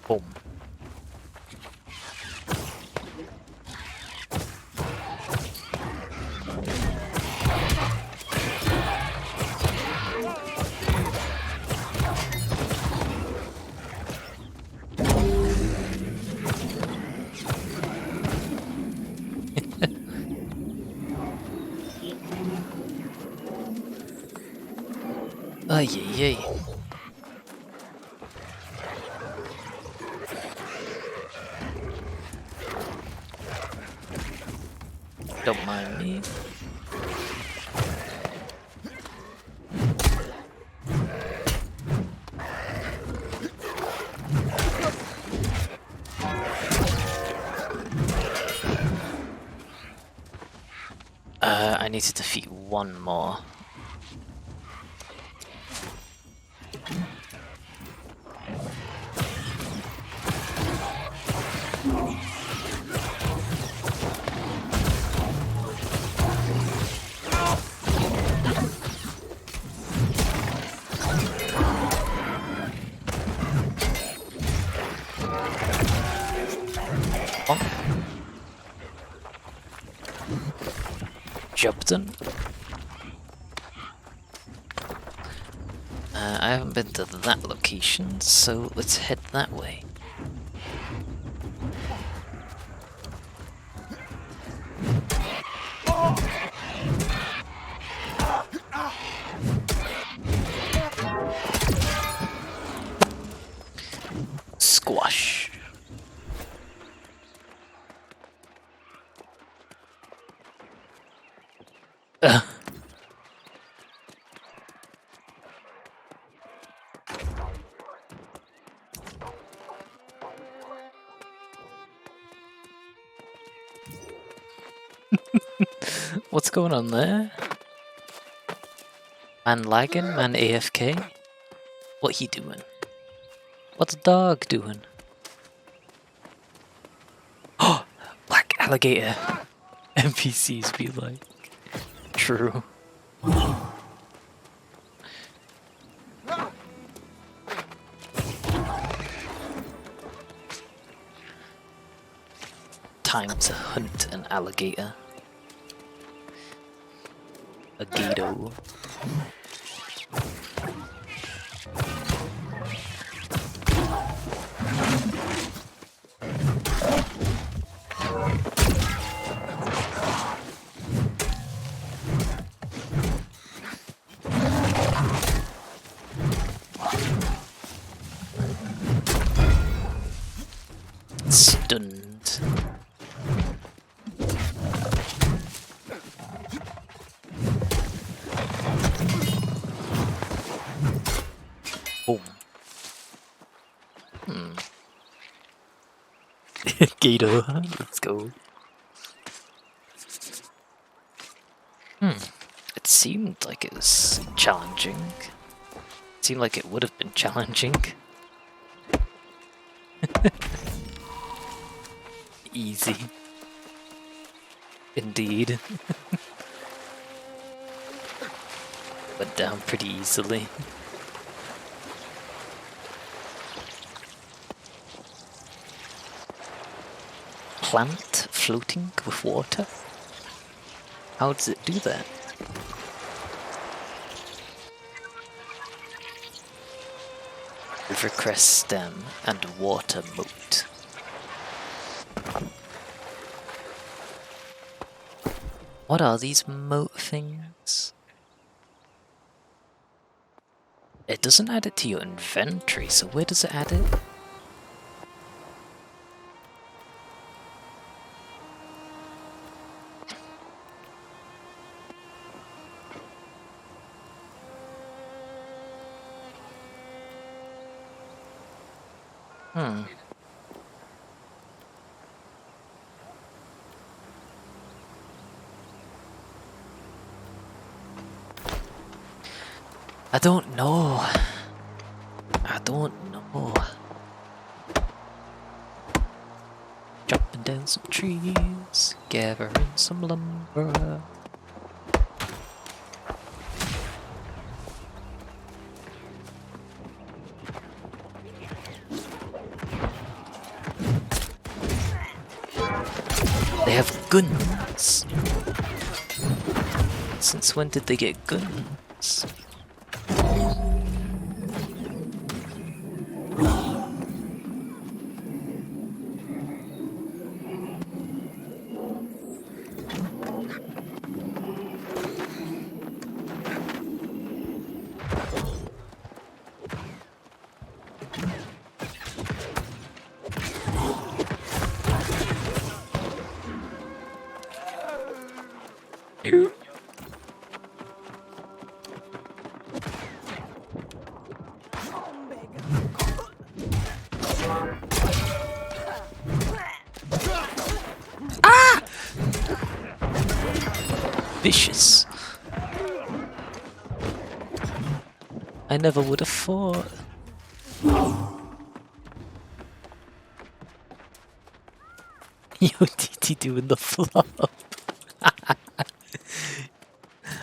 Boom. Ay, ay, ay. Don't mind me. I need to defeat one more. Jobden. I haven't been to that location, so let's head that way. Squash. What's going on there? Man lagging? Man AFK? What he doing? What's dog doing? Oh! Black alligator! NPCs be like... True. Time to hunt an alligator. A gato. stunned. Boom. Gato, let's go. It seemed like it was challenging. It seemed like it would have been challenging. Easy. Indeed. Went down pretty easily. Plant floating with water? How does it do that? Rivercrest stem and water moat. What are these moat things? It doesn't add it to your inventory, so where does it add it? I don't know. I don't know. Chopping down some trees, gathering some lumber. They have guns. Since when did they get guns? Vicious. I never would have thought. Yo, TT doing the flop.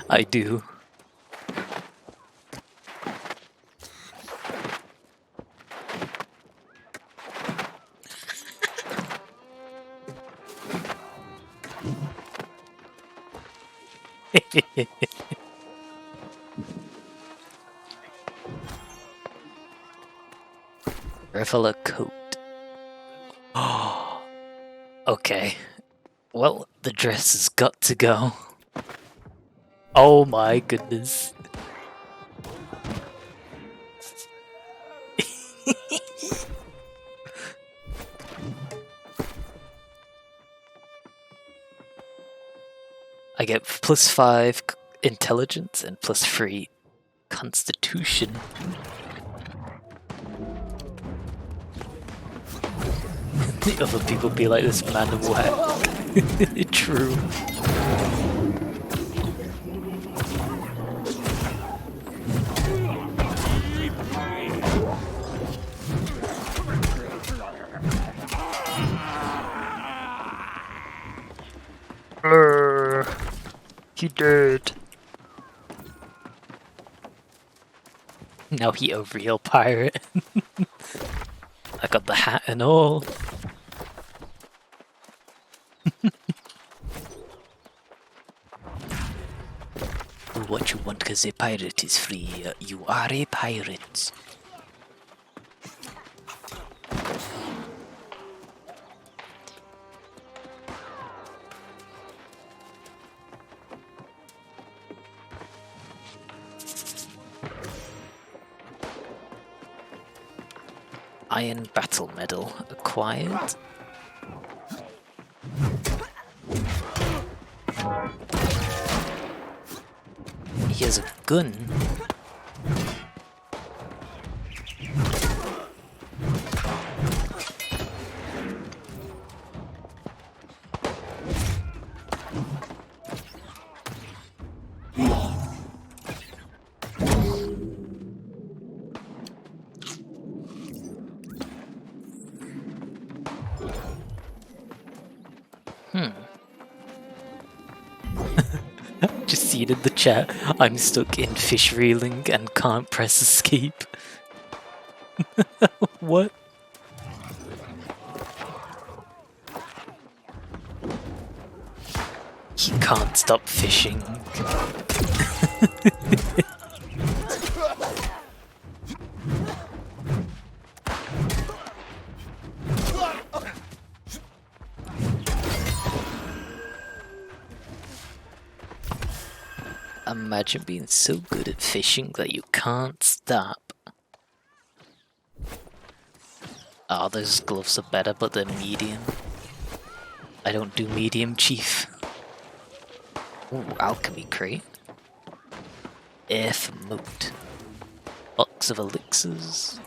I do. Reveler coat. Oh, okay. Well, the dress has got to go. Oh my goodness. I get +5 intelligence and +3 constitution. The other people be like, this man whack. True. He did. Now he a real pirate. I got the hat and all. What you want, cause a pirate is free. You are a pirate. Iron Battle Medal acquired. He has a gun. Just seen in the chat, I'm stuck in fish reeling and can't press escape. What? He can't stop fishing. Imagine being so good at fishing that you can't stop. Ah, those gloves are better, but they're medium. I don't do medium, chief. Ooh, alchemy crate. Earth moat. Box of elixirs.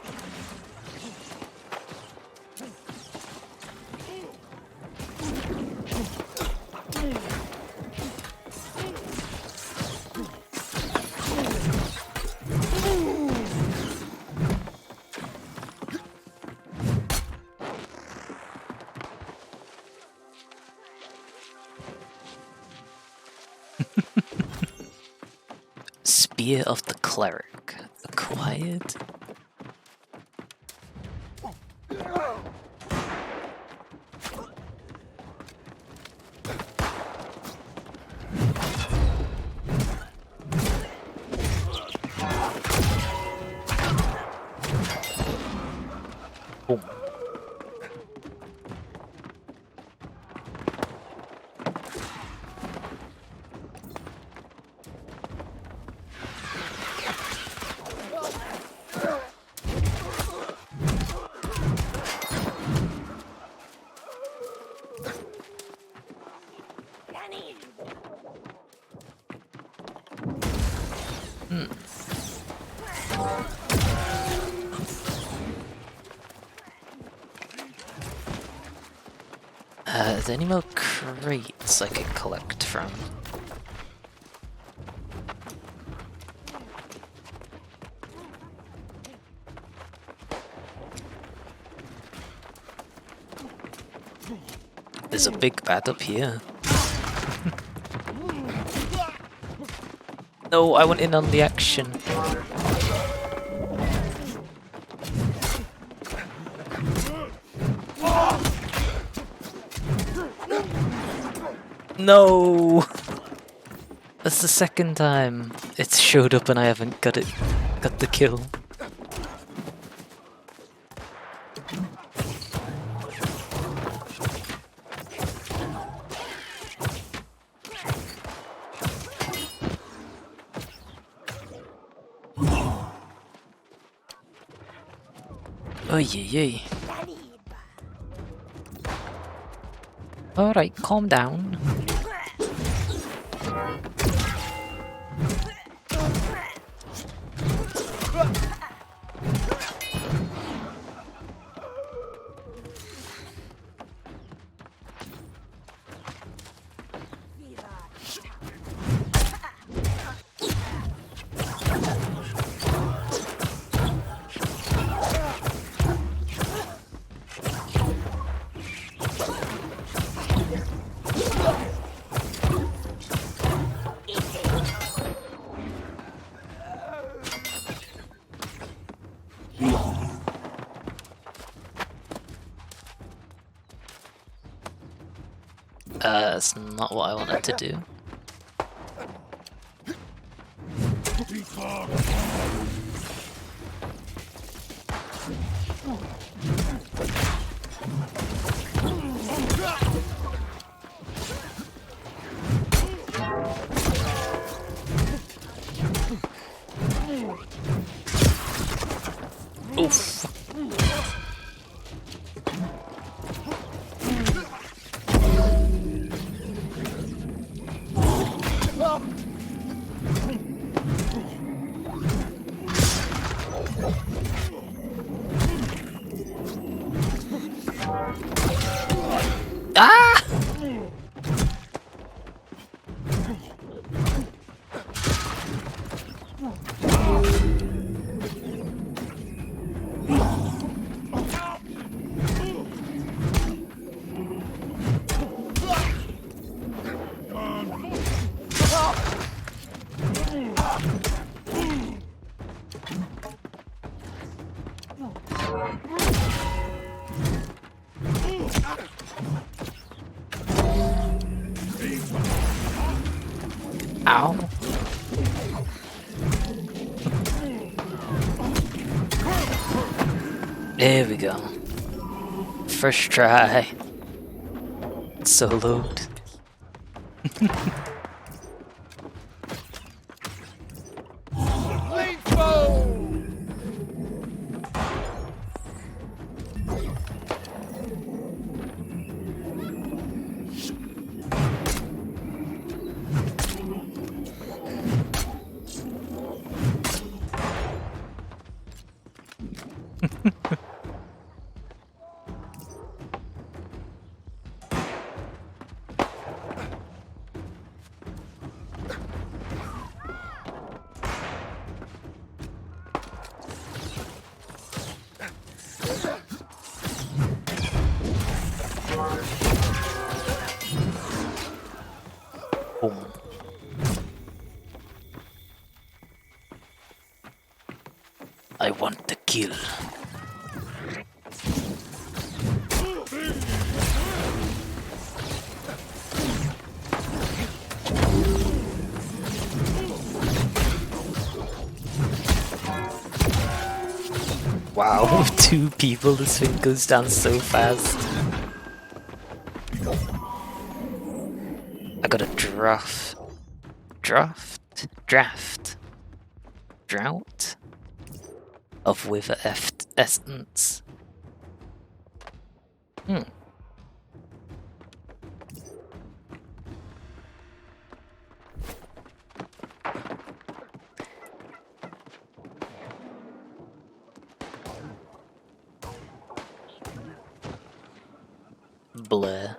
Spear of the Cleric. Acquired. Boom. Are there any more crates I could collect from? There's a big bat up here. No, I went in on the action. No! That's the second time it's showed up and I haven't got the kill. Oh yeah. Alright, calm down. That's not what I wanted to do. Oof. Ow. There we go. First try. Soloed. Boom. I want to kill. Wow, 2 people, this thing goes down so fast. I got a drought of Wither Essence. Blur.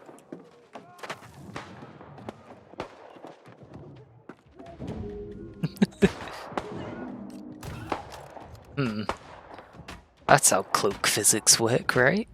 That's how cloak physics work, right?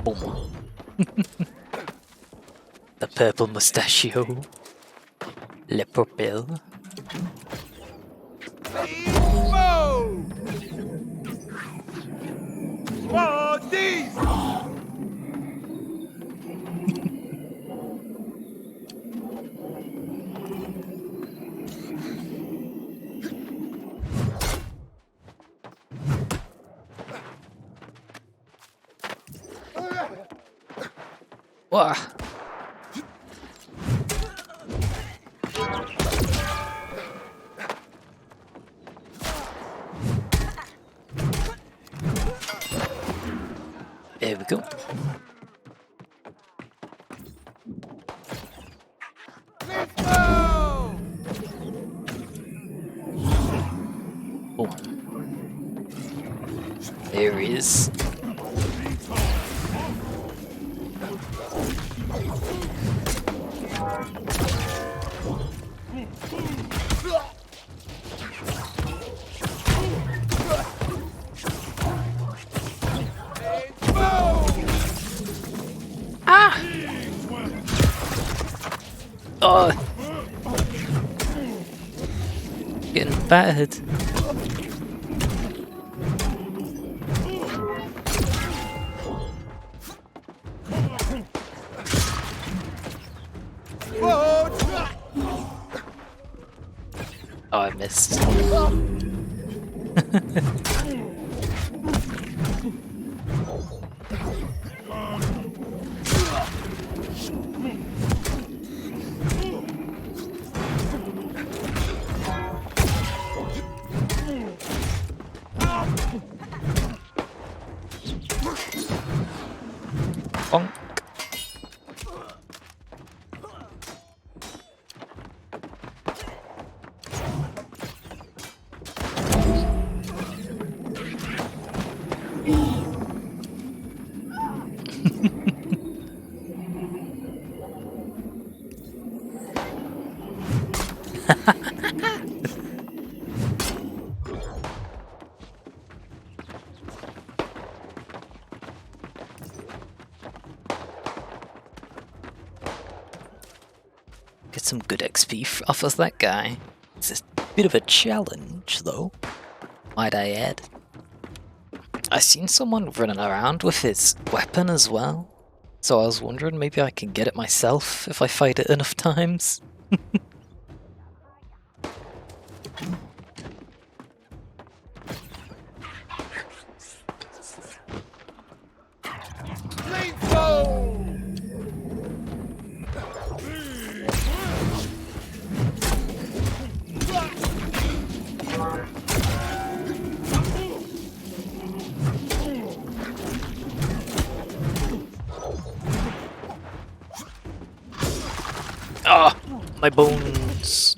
Boom. The purple mustachio. Le Propel. Wah. There we go. Boom. There he is. Oh, getting battered. Oh, I missed. Bonk. get some good XP off of that guy. It's a bit of a challenge, though, might I add. I seen someone running around with his weapon as well, so I was wondering maybe I can get it myself if I fight it enough times. Ah, my bones.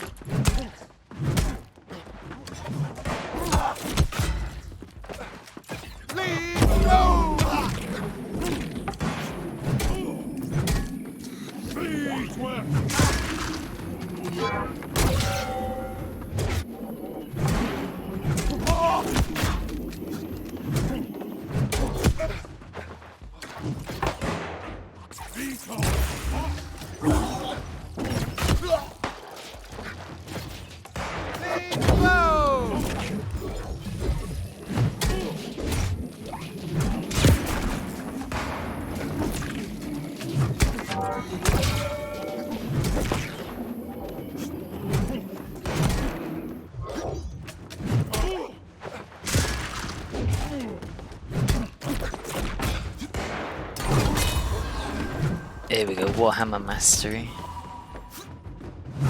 There we go, Warhammer Mastery.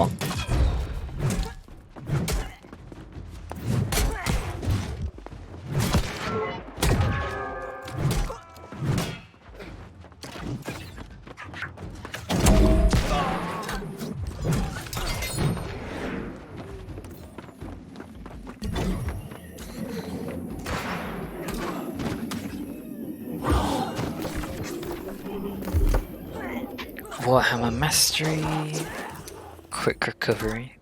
Oh. Warhammer Mastery, quick recovery.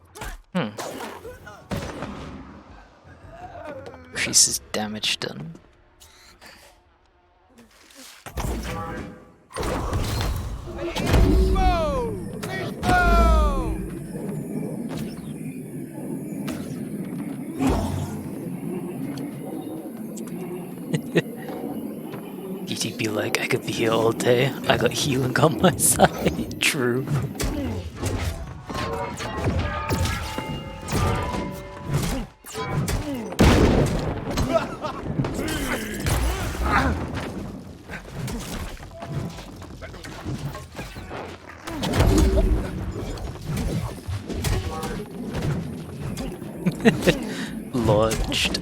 Increases damage done. DT be like, I could be here all day. I got healing on my side. True. Lodged.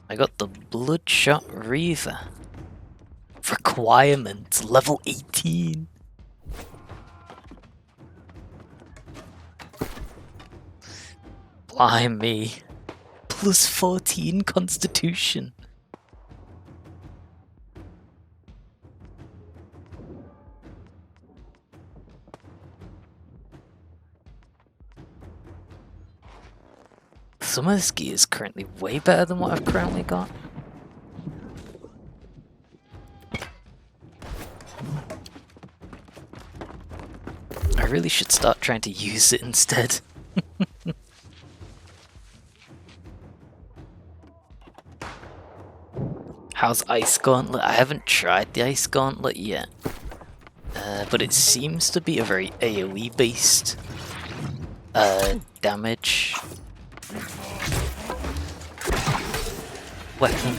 I got the Bloodshot Reaver. Requirement level 18. Blimey. Plus 14 Constitution. Some of this gear is currently way better than what I've currently got. I really should start trying to use it instead. How's Ice Gauntlet? I haven't tried the Ice Gauntlet yet. But it seems to be a very AoE based damage weapon.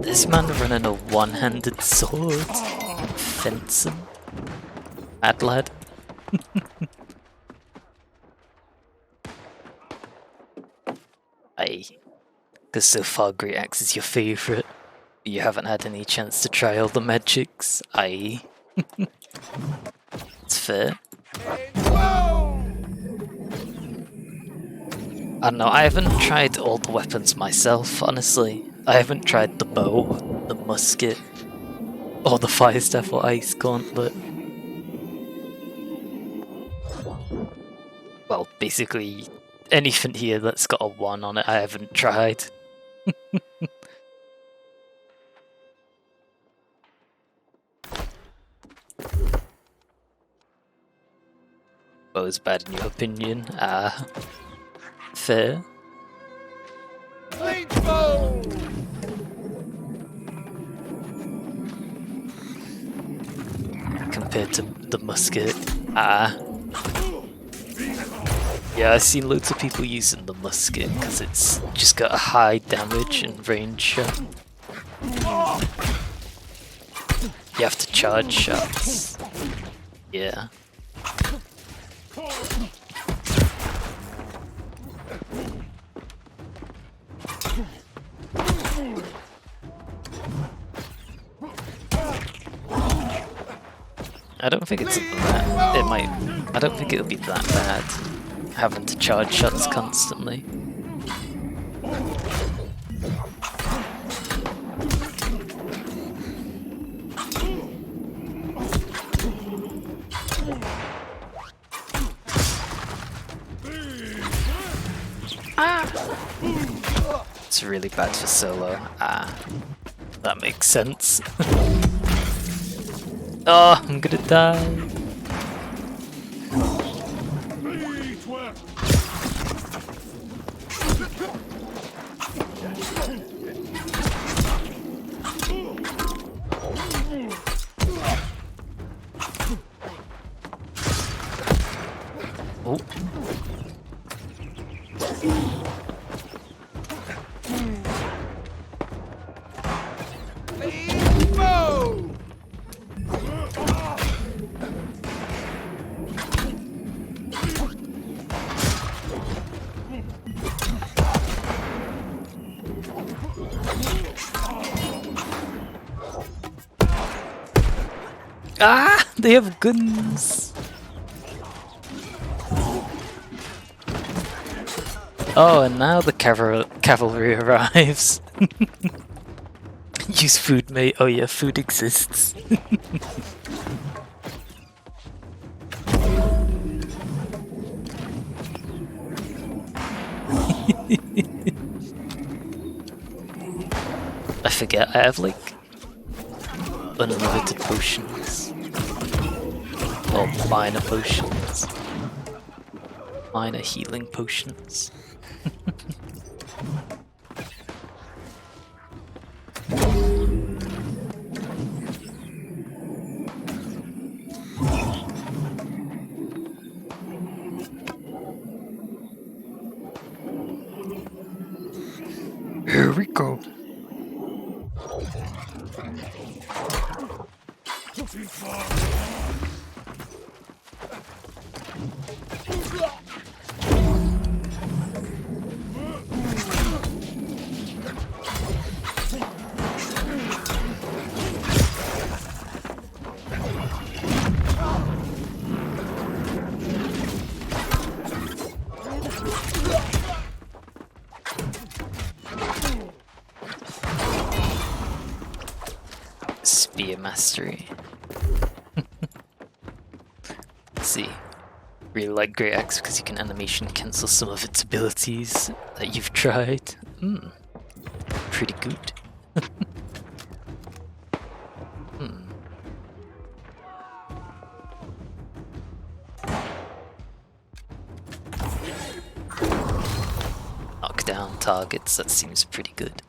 This man running a one-handed sword. Fencing. Mad lad. Because so far Great Axe is your favourite. You haven't had any chance to try all the magics, i.e. It's fair. I don't know, I haven't tried all the weapons myself, honestly. I haven't tried the bow, the musket, or the fire staff or ice gauntlet. Well, basically, anything here that's got a 1 on it I haven't tried. What was bad in your opinion? Fair. Compared to the musket, yeah, I've seen loads of people using the musket because it's just got a high damage and range shot. You have to charge shots. Yeah. I don't think it's that. It might. I don't think it'll be that bad having to charge shots constantly. It's really bad for solo. That makes sense. Oh, I'm gonna die. Oh. Ah, they have guns. Oh, and now the cavalry arrives. Use food, mate. Oh yeah, food exists. I forget, I have like unlimited potions. Or minor potions. Minor healing potions. Here we go. Spear mastery. Let's see. Really like Great Axe because you can animation cancel some of its abilities that you've tried. Pretty good. Knock down targets, that seems pretty good.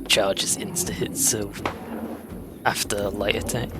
Charge is insta hit, so after light attack.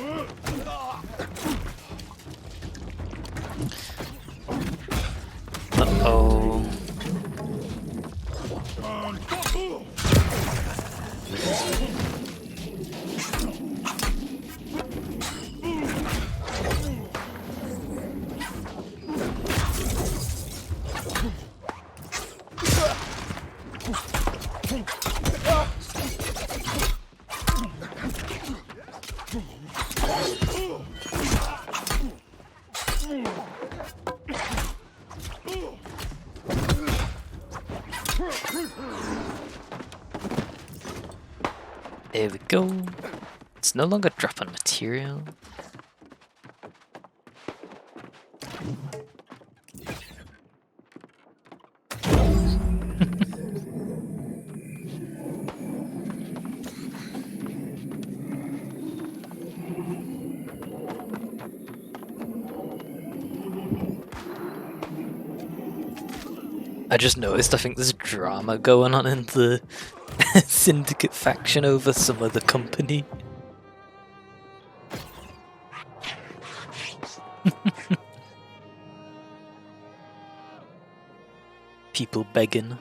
Uh-oh. There we go. It's no longer dropping material. I just noticed, I think there's drama going on in the Syndicate faction over some other company. People begging.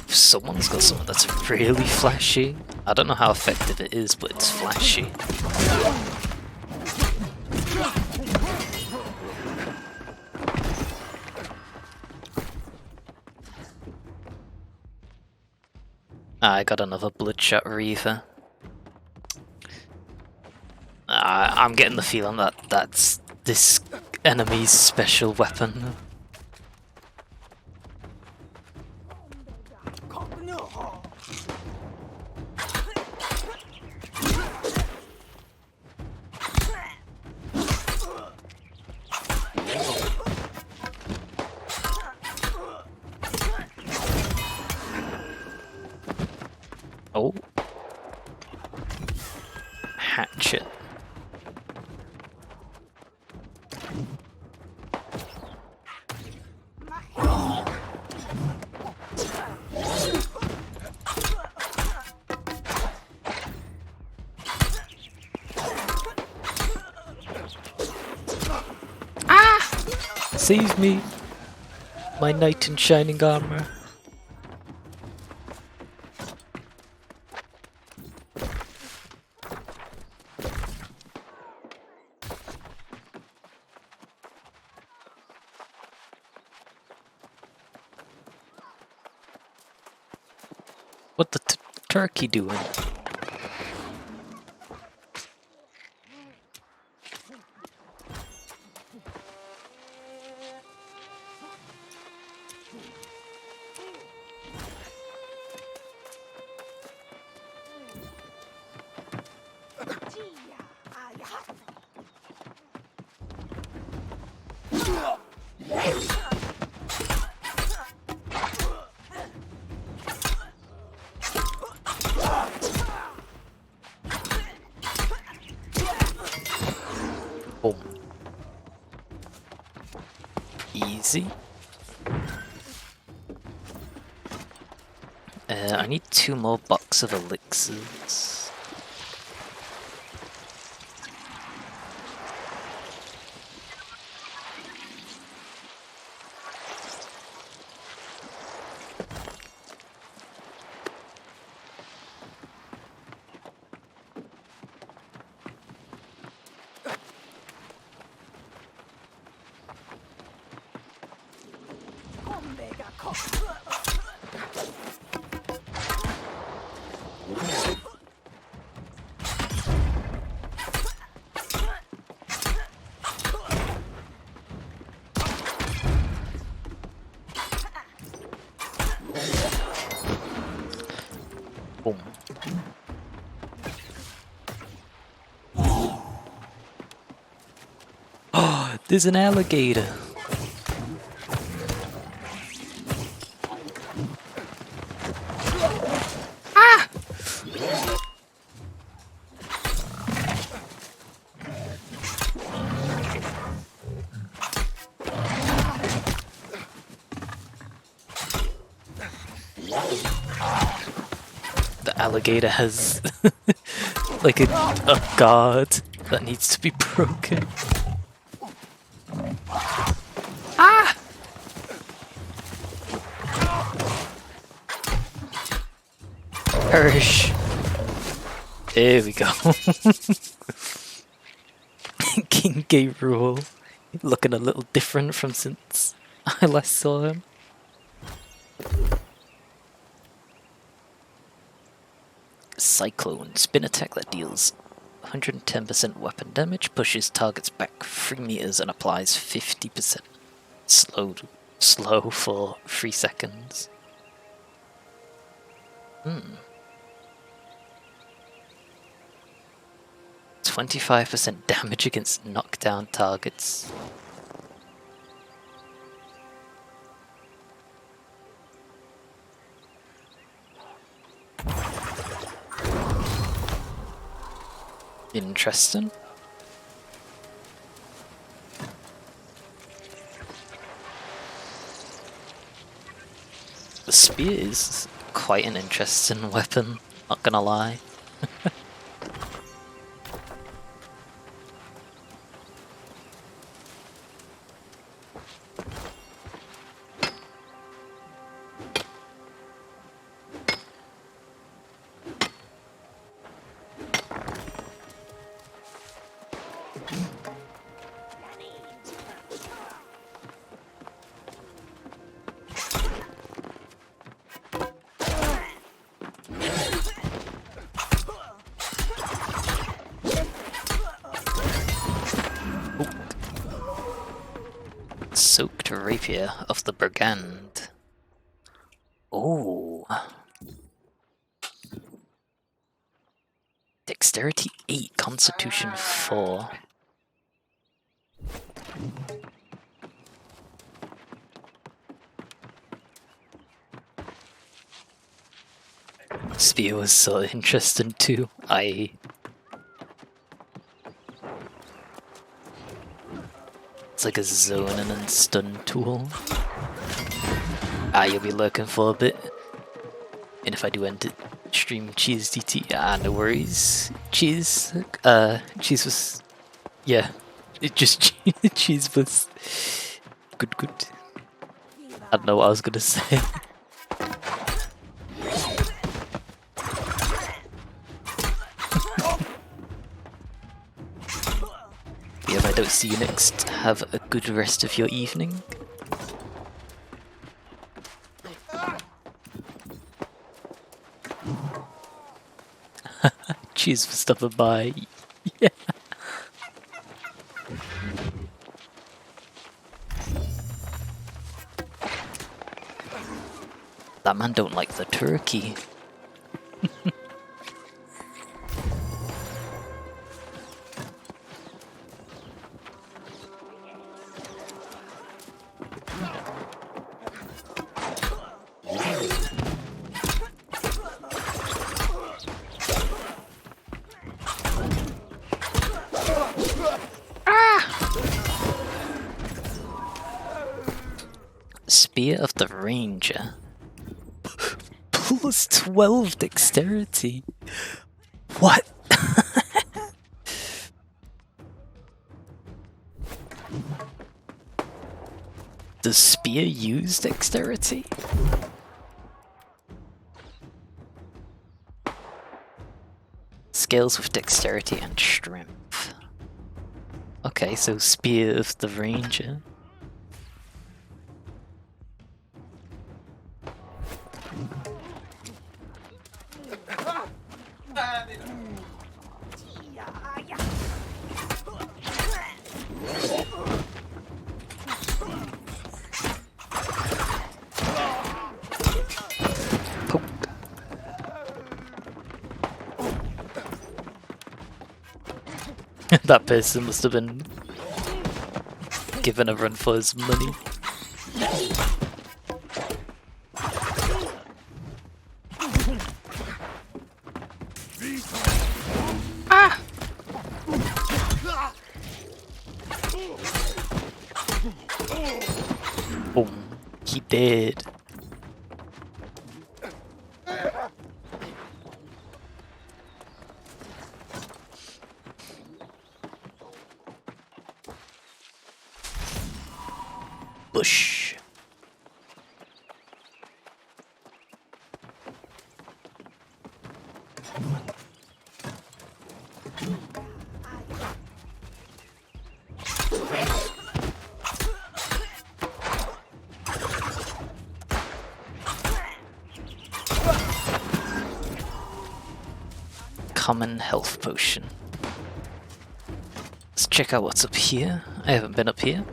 Someone's got something that's really flashy. I don't know how effective it is, but it's flashy. I got another Bloodshot Reaver. I'm getting the feeling that that's this enemy's special weapon. Oh. Hatchet. Save me, my knight in shining armor. What the turkey doing? Boom. Easy. I need 2 more boxes of elixirs. There's an alligator. Ah! The alligator has like a guard that needs to be broken. Ah! Perish. There we go. King Gay Rule. Looking a little different from since I last saw him. Cyclone. Spin attack that deals 110% weapon damage, pushes targets back 3 meters and applies 50%. Slow for 3 seconds. 25% damage against knockdown targets. Interesting. The spear is quite an interesting weapon, not gonna lie. Soaked rapier of the brigand. Oh. Dexterity 8, Constitution 4. Spear was so interesting too. It's like a zoning and stun tool. You'll be lurking for a bit. And if I do end it, stream Cheese DT, no worries. Cheese was, yeah, it just, Cheese was good. I don't know what I was gonna say. Yeah, if I don't see you next, have a good rest of your evening. Cheers for stopping by. Yeah. That man don't like the turkey. Spear of the Ranger. Plus 12 dexterity. What? Does spear use dexterity? Scales with dexterity and strength. Okay, so Spear of the Ranger. That person must have been given a run for his money. Ah! Boom. He did. Bush. Common health potion. Let's check out what's up here. I haven't been up here.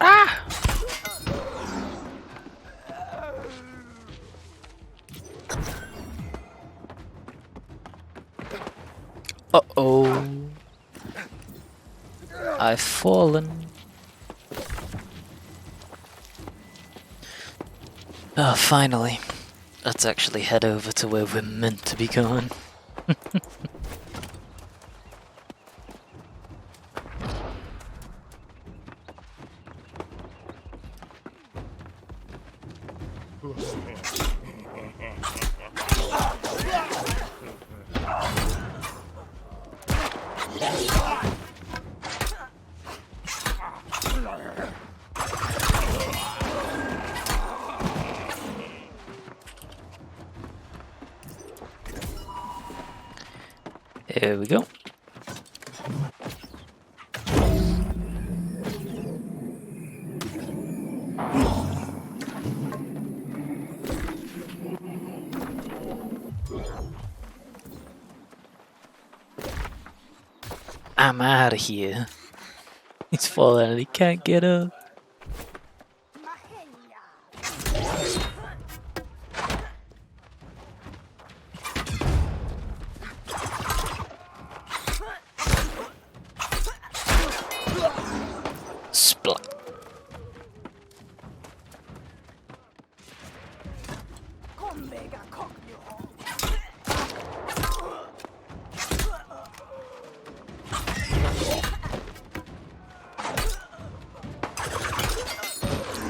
Ah! Uh-oh. I've fallen. Oh, finally. Let's actually head over to where we're meant to be going. Here we go. I'm out of here. He's falling and he can't get up. Splat.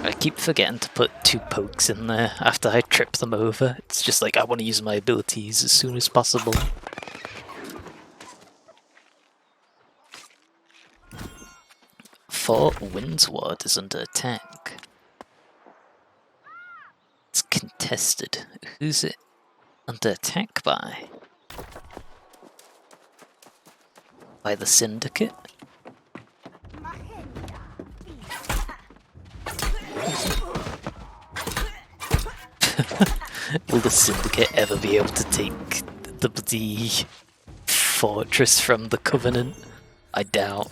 I keep forgetting to put 2 pokes in there after I trip them over. It's just like I want to use my abilities as soon as possible. Fort Windsward is under attack. It's contested. Who's it under attack by? By the Syndicate? Will the Syndicate ever be able to take the bloody fortress from the Covenant? I doubt.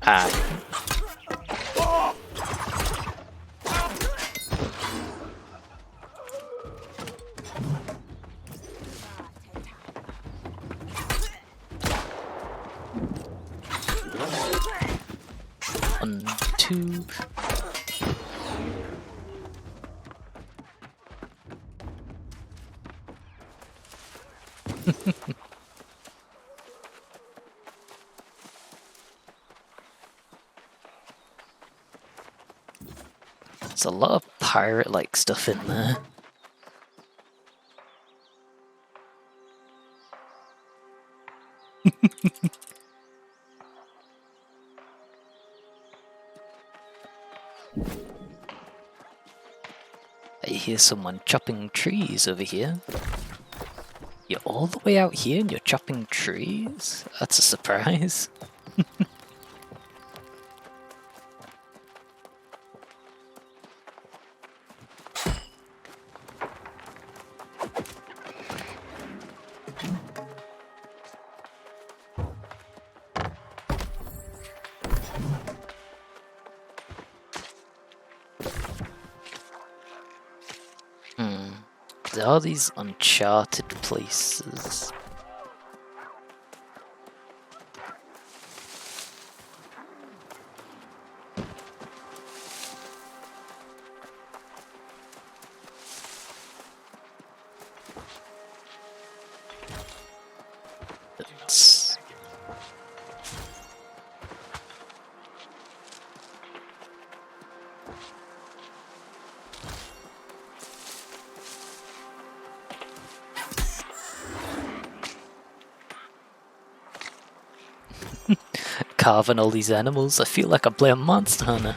Ah. One, two. There's a lot of pirate-like stuff in there. I hear someone chopping trees over here. You're all the way out here and you're chopping trees? That's a surprise. There are these uncharted places. It's... Carving all these animals, I feel like I play a Monster Hunter.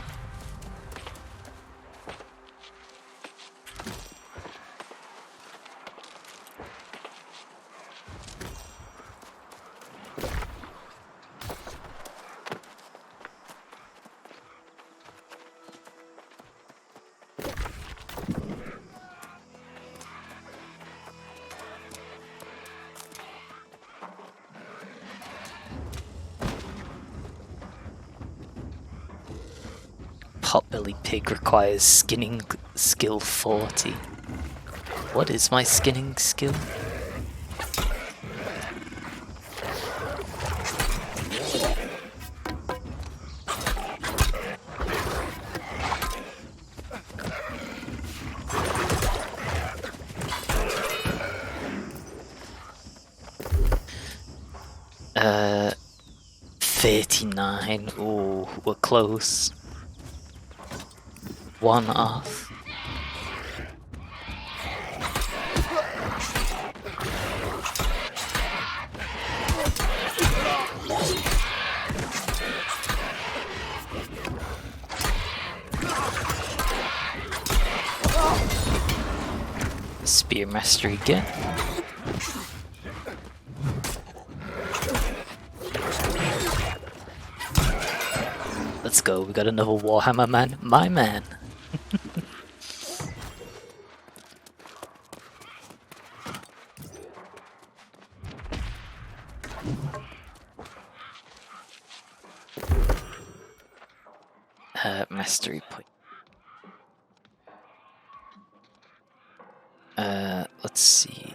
Potbelly Pig requires skinning skill 40. What is my skinning skill? Uh, 39. Ooh, we're close. One off. Spear mastery again. Let's go, we got another Warhammer man. My man. Mastery point. Let's see.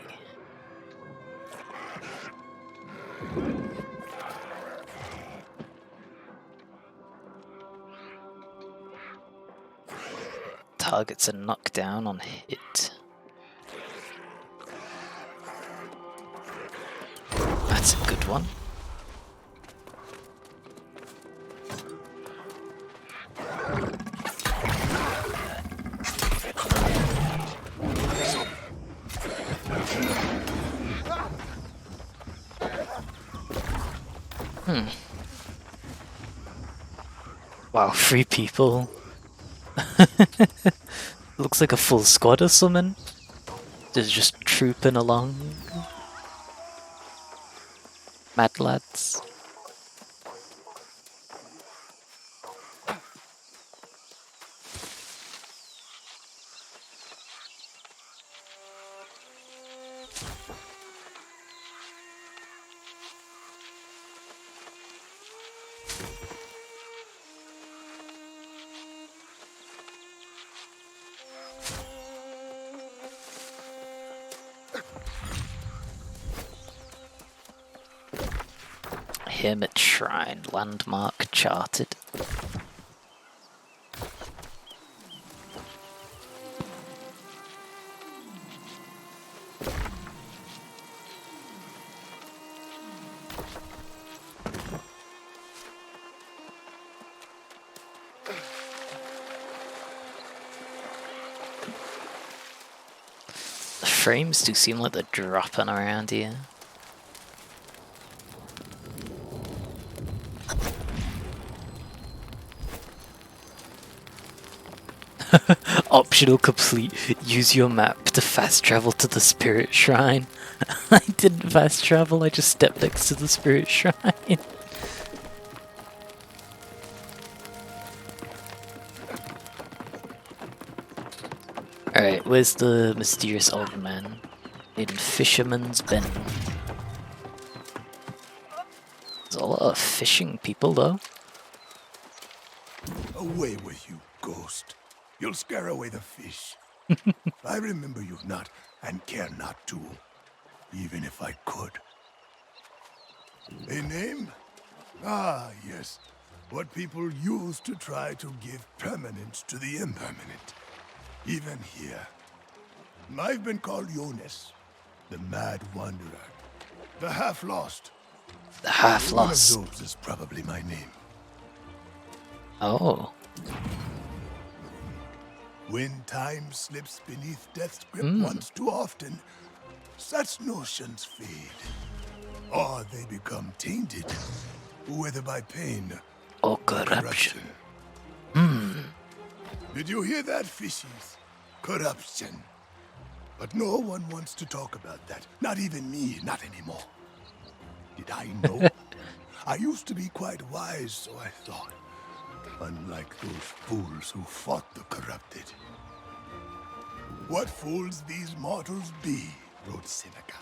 Targets are knocked down on hit. That's a good one. Wow, 3 people. Looks like a full squad or something. They're just trooping along. Mad lads. Hermit Shrine, landmark charted. The frames do seem like they're dropping around here. Optional complete. Use your map to fast travel to the spirit shrine. I didn't fast travel, I just stepped next to the spirit shrine. Alright, where's the mysterious old man? In Fisherman's Bend. There's a lot of fishing people though. Away with you, ghost. You'll scare away the fish. I remember you not, and care not to, even if I could. A name? Ah, yes. What people use to try to give permanence to the impermanent. Even here. I've been called Jonas, the Mad Wanderer, the Half-Lost. The Half-Lost. One of those is probably my name. Oh. When time slips beneath death's grip once too often, such notions fade. Or they become tainted, whether by pain or corruption. Did you hear that, fishies? Corruption. But no one wants to talk about that. Not even me, not anymore. Did I know? I used to be quite wise, so I thought. Unlike those fools who fought the corrupted. What fools these mortals be, wrote Seneca.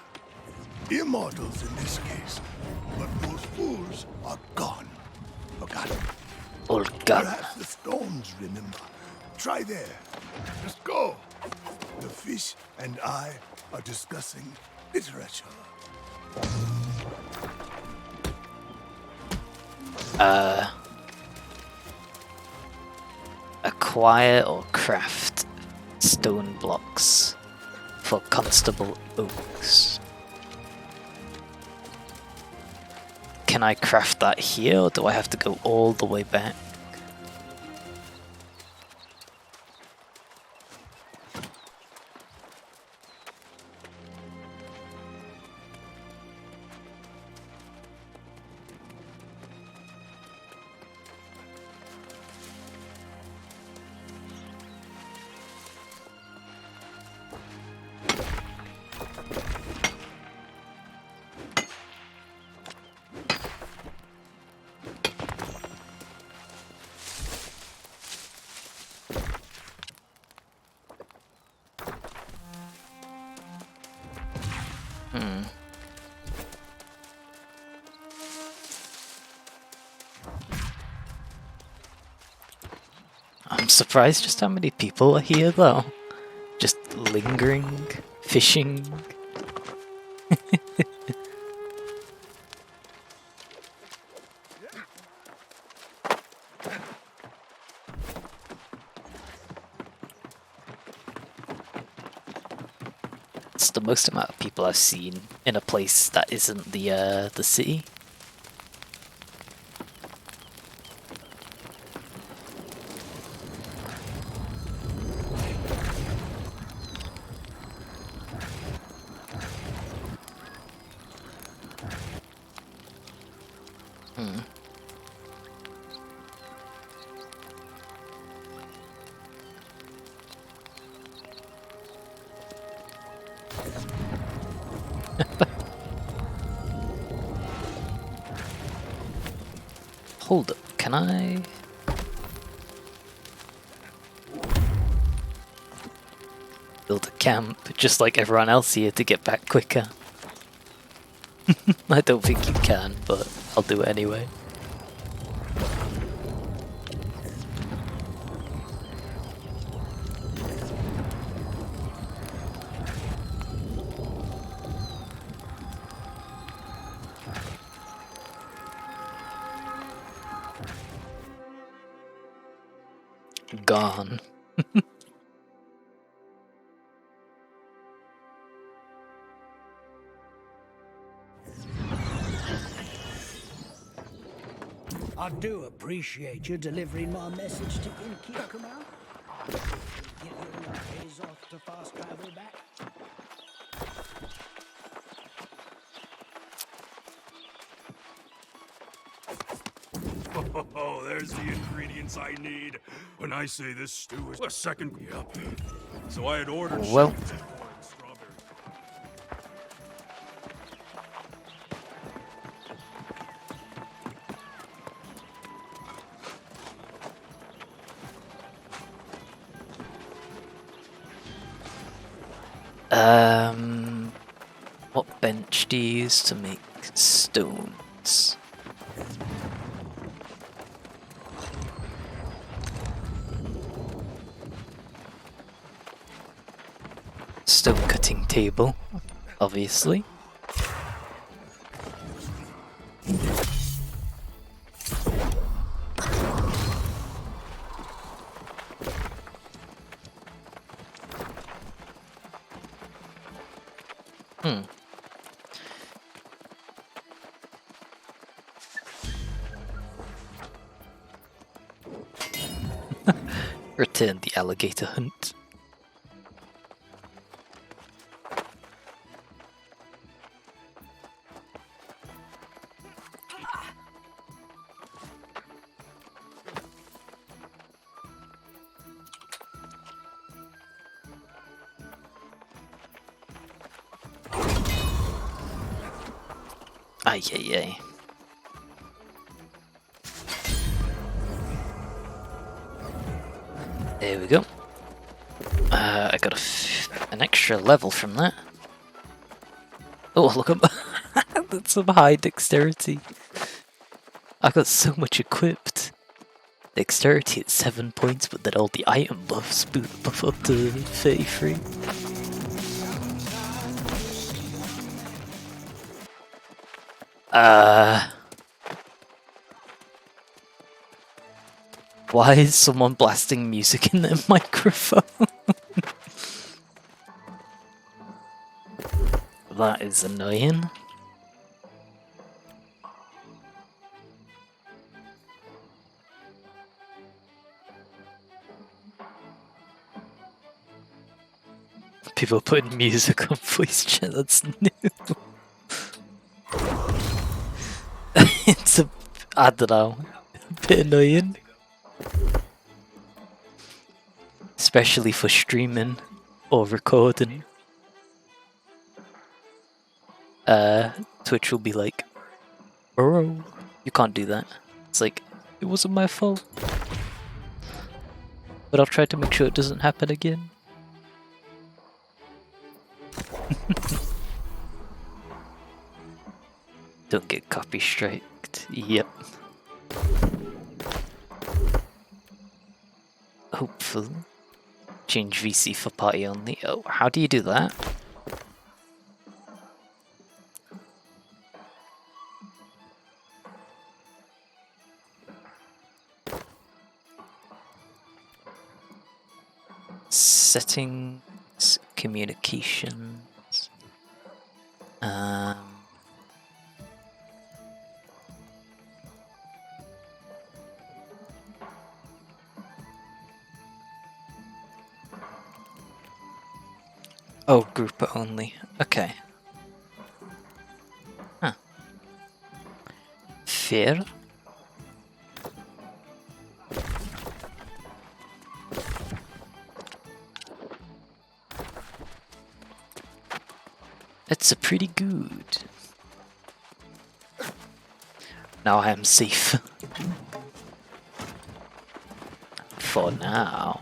Immortals in this case. But those fools are gone. Forgotten. All gone. Perhaps the stones remember. Try there. Just go. The fish and I are discussing literature. Acquire or craft stone blocks for Constable Oaks. Can I craft that here, or do I have to go all the way back? I'm surprised just how many people are here though. Just lingering, fishing. It's the most amount of people I've seen in a place that isn't the city. Hold up, can I? Build a camp, just like everyone else here, to get back quicker. I don't think you can, but I'll do it anyway. Gone. I do appreciate you delivering my message to Innkeep Kamal. Get you enough days off to fast travel back. Oh, there's the ingredients I need. When I say this stew is a second, yep. So I had ordered. Well. What bench do you use to make stones? Stone cutting table, obviously. Return the alligator hunt. Ay, ay, ay. There we go. I got an extra level from that. Oh, look at that's some high dexterity. I got so much equipped. Dexterity at 7 points, but then all the item buffs buff up to 33. Why is someone blasting music in their microphone? That is annoying. People putting music on voice chat, that's new. It's I don't know, a bit annoying. Especially for streaming or recording. Twitch will be like, oh, you can't do that. It's like, it wasn't my fault. But I'll try to make sure it doesn't happen again. Don't get copy striked. Yep. Hopefully. Change VC for party only. Oh, how do you do that? Settings, communications. Oh, group only. Okay. Huh. Fair. It's a pretty good. Now I am safe. For now.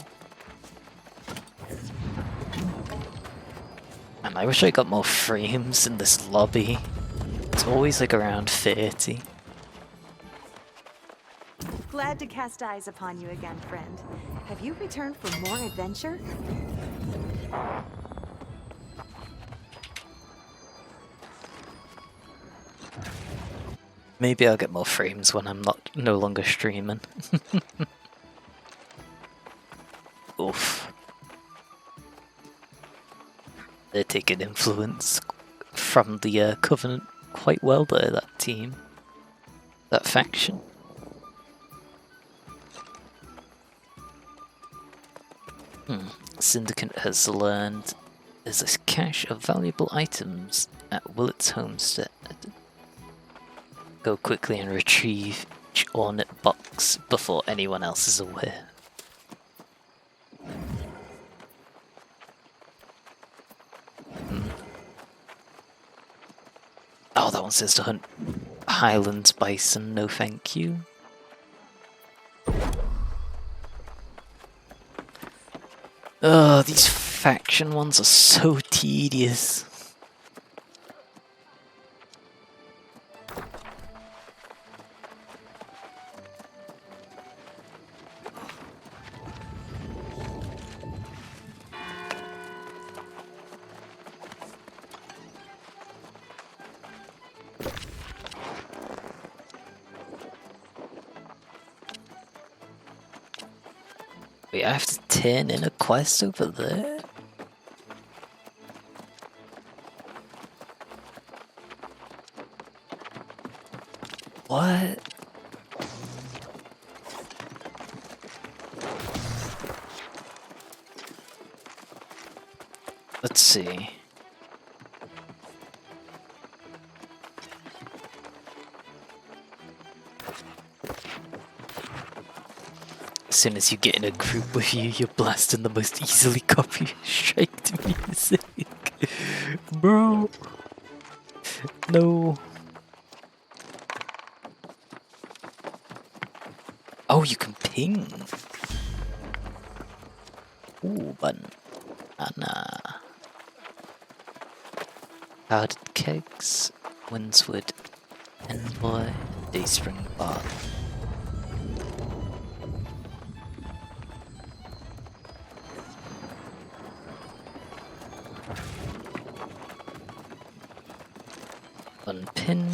And I wish I got more frames in this lobby. It's always like around 30. Glad to cast eyes upon you again, friend. Have you returned for more adventure? Maybe I'll get more frames when I'm no longer streaming. Oof. They're taking influence from the Covenant quite well there, that team. That faction. Syndicate has learned there's a cache of valuable items at Willet's homestead. Go quickly and retrieve each ornate box before anyone else is aware. Oh, that one says to hunt Highlands bison, no thank you. Oh, these faction ones are so tedious. Wait, I have to turn in a quest over there? What? Let's see. As soon as you get in a group with you, you're blasting the most easily copy-striked music. Bro. No. Oh, you can ping. Ooh, banana. Powdered kegs, Windswood, Envoy, Dayspring Bar. Unpin.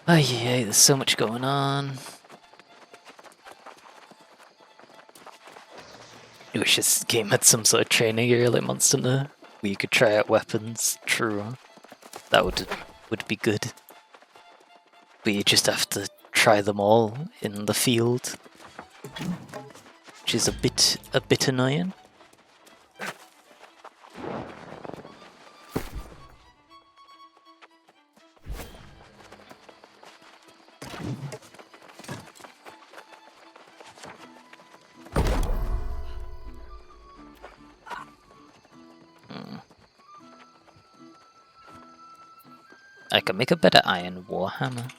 Oh yeah, there's so much going on. I wish this game had some sort of training area like Monster Hunter, where you could try out weapons. True, that would be good. But you just have to try them all in the field, which is a bit annoying. I can make a better iron warhammer.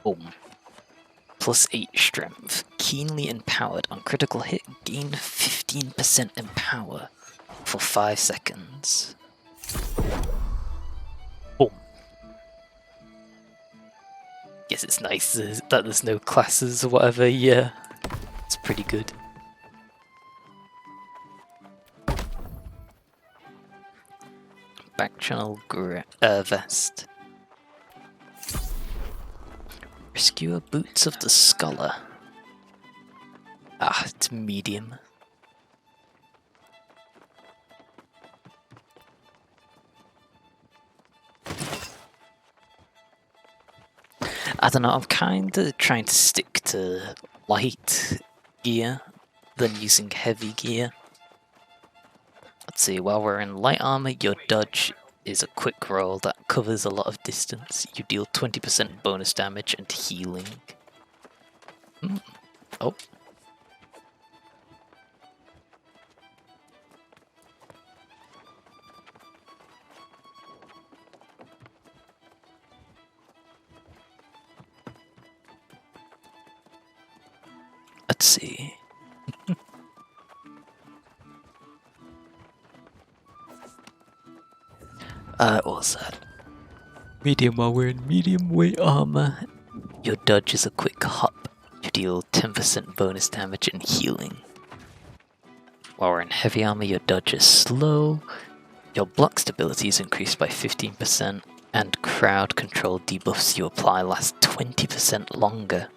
Boom. Plus 8 strength. Keenly empowered. On critical hit, gain 15% in power for 5 seconds. Boom. Guess it's nice that there's no classes or whatever, yeah. It's pretty good. Back channel vest. Rescuer boots of the scholar. Ah, it's medium. I don't know, I'm kinda trying to stick to light gear than using heavy gear. Let's see, while we're in light armor, your dodge is a quick roll that covers a lot of distance. You deal 20% bonus damage and healing. Oh. Let's see. What was that? Medium, while we're in medium weight armor, your dodge is a quick hop. You deal 10% bonus damage and healing. While we're in heavy armor, your dodge is slow. Your block stability is increased by 15%, and crowd control debuffs you apply last 20% longer.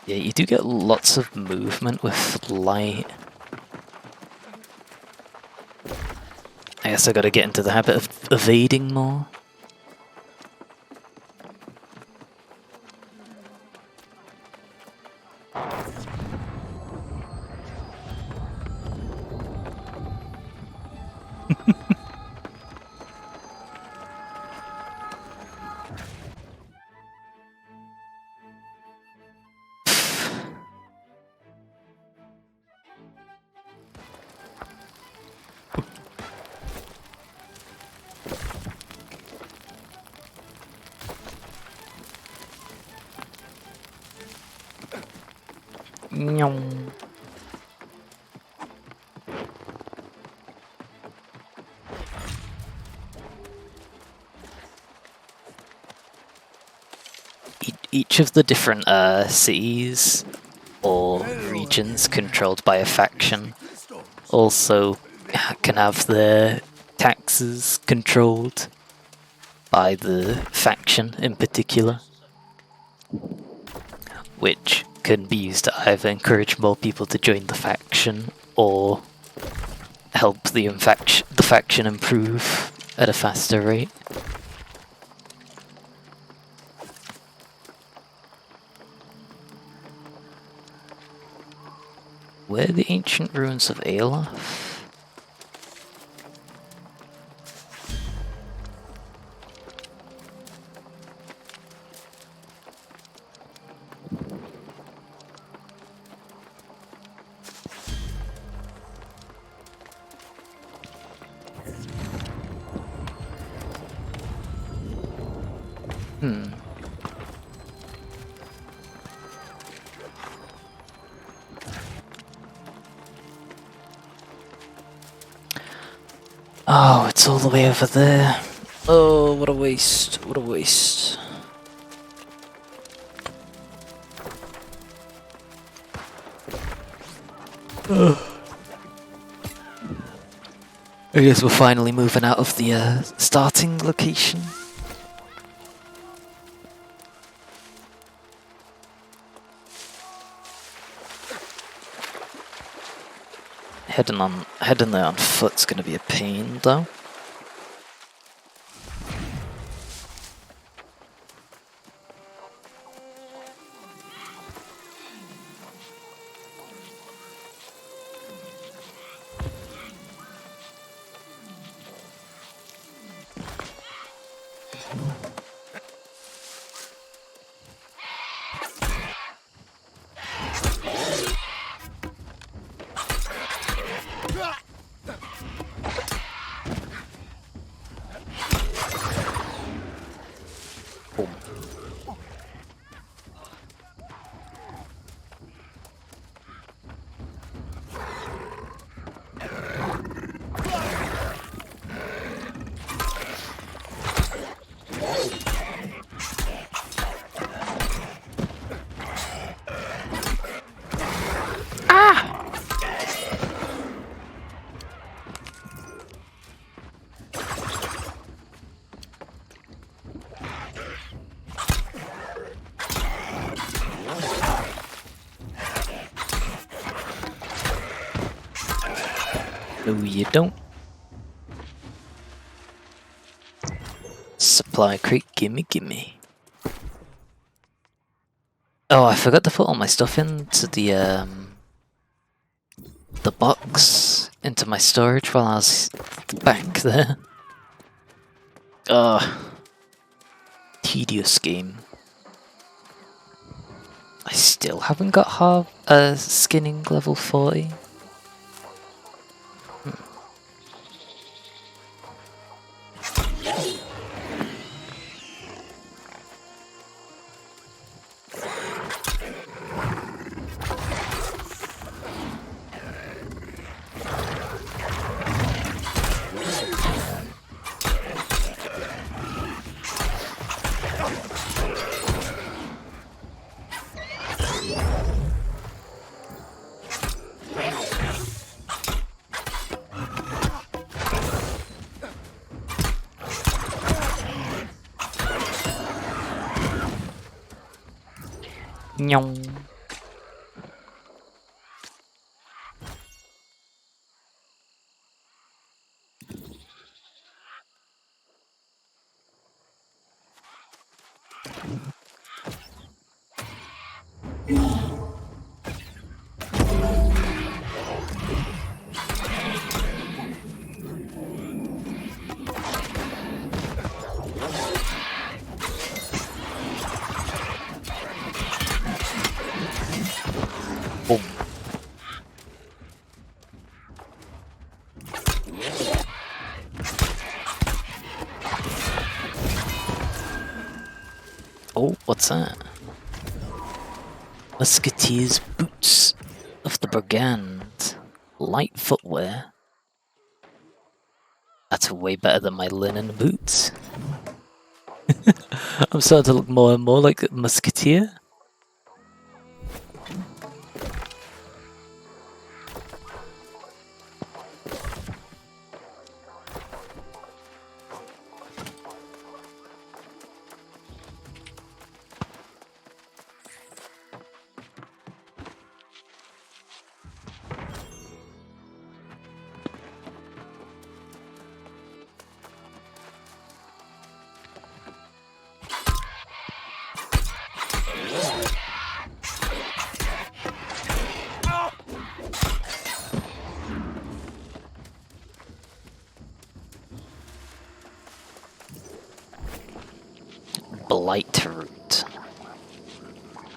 Yeah, you do get lots of movement with light. I guess I gotta get into the habit of evading more. Nyong. Each of the different cities or regions controlled by a faction also can have their taxes controlled by the faction in particular, which can be used to either encourage more people to join the faction or help the faction improve at a faster rate. Where are the ancient ruins of Aeloth? Oh, it's all the way over there. Oh, what a waste, what a waste. I guess we're finally moving out of the starting location. Heading there on foot's gonna be a pain though. No, you don't. Supply crate, gimme, gimme. Oh, I forgot to put all my stuff into the box into my storage while I was back there. Tedious game. I still haven't got skinning level 40. Nyong. Boom. Oh, what's that? Musketeer's boots of the brigand. Light footwear. That's way better than my linen boots. I'm starting to look more and more like a musketeer. Blight root.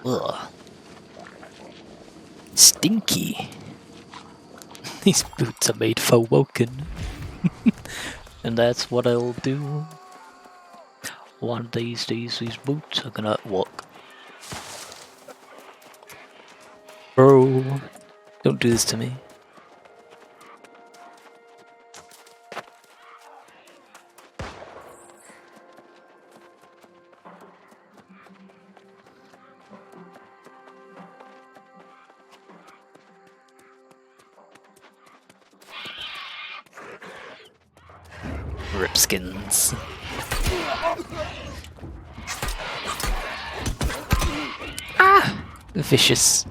Ugh. Stinky. These boots are made for walking. And that's what I'll do. One of these days, these boots are gonna walk. Bro, don't do this to me. Ripskins. Ah! Vicious.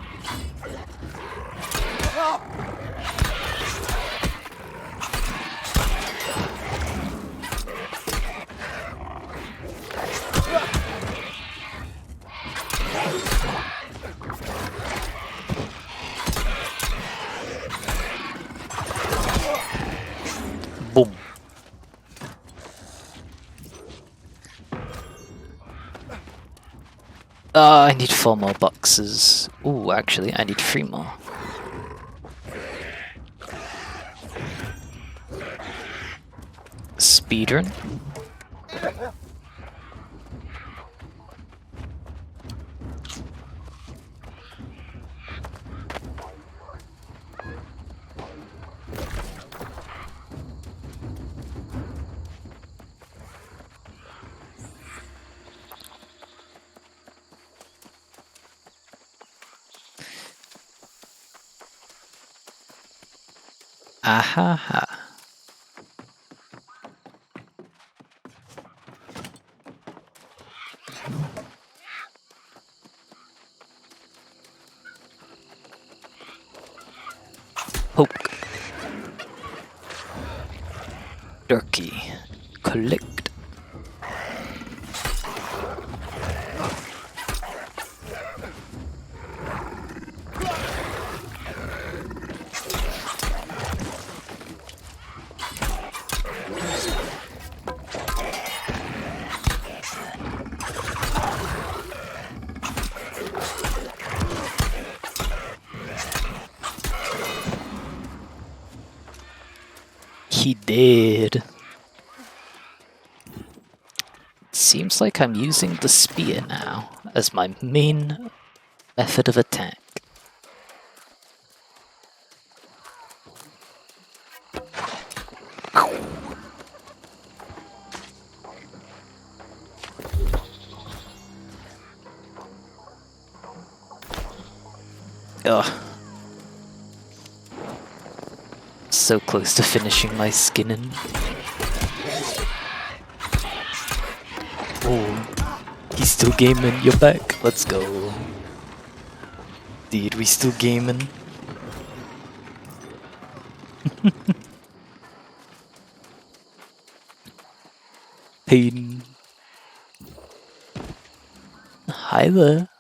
Boom. I need 4 more boxes. Ooh, actually, I need 3 more. Speedrun. Ahaha. Poke. Turkey. Collect. He did. Seems like I'm using the spear now as my main method of attack. Ugh. So close to finishing my skinning. Oh, he's still gaming. You're back. Let's go. Dude, we still gaming. Pain. Hi there.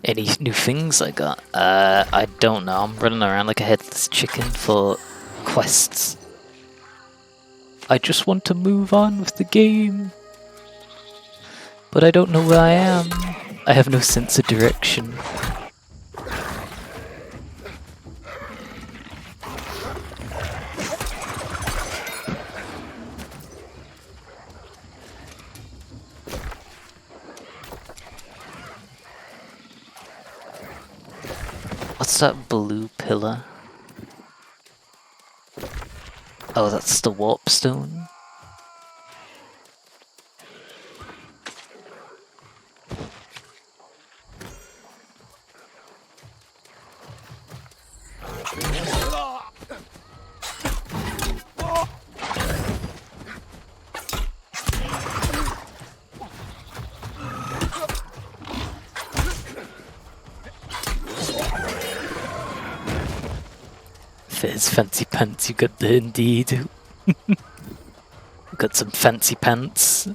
Any new things I got? I don't know. I'm running around like a headless chicken for quests. I just want to move on with the game. But I don't know where I am. I have no sense of direction. What's that blue pillar? Oh, that's the warp stone. There's fancy pants, you got there indeed. Got some fancy pants.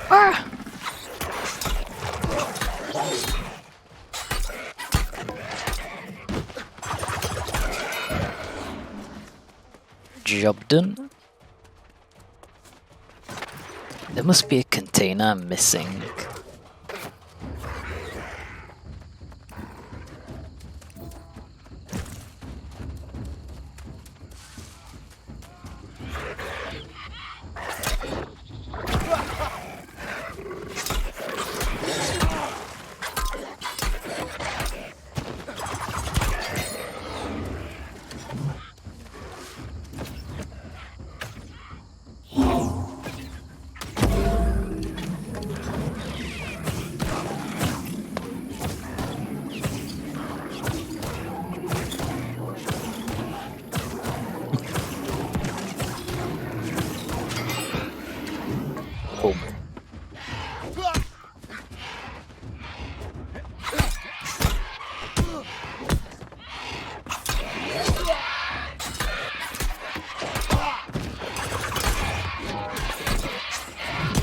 Ah! Job done. There must be a container missing.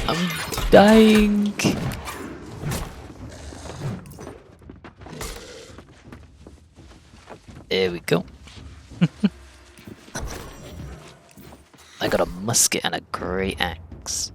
I'm dying. There we go. I got a musket and a great axe.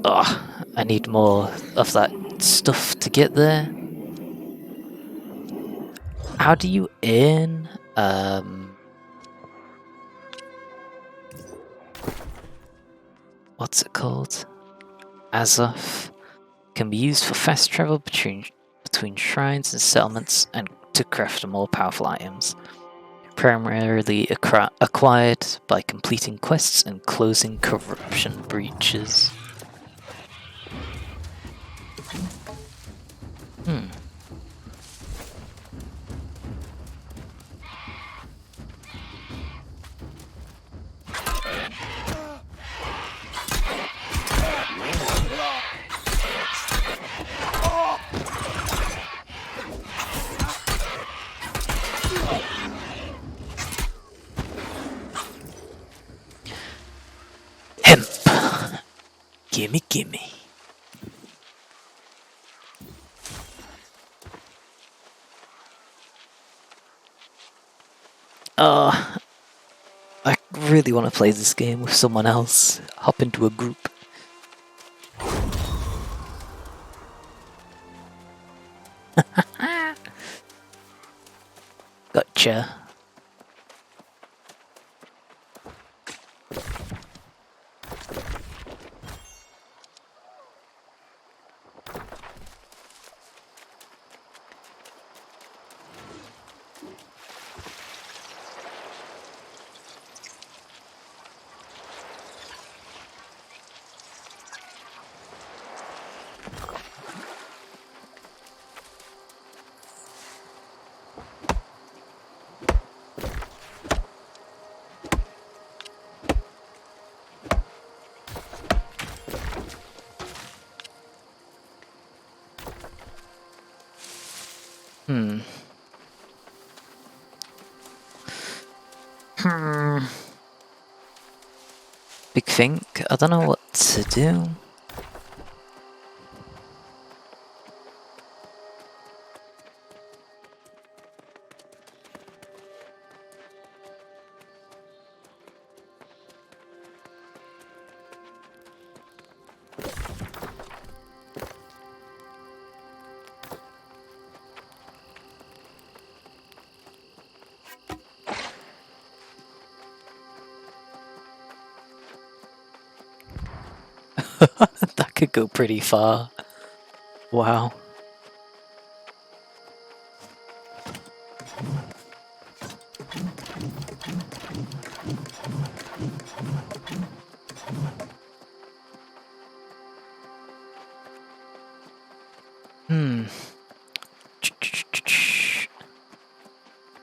Oh, I need more of that stuff to get there. How do you earn what's it called? Azov can be used for fast travel between shrines and settlements and to craft more powerful items. Primarily acquired by completing quests and closing corruption breaches. Hemp. Gimme, gimme. I really want to play this game with someone else. Hop into a group. Gotcha. Big think. I don't know what to do. That could go pretty far. Wow.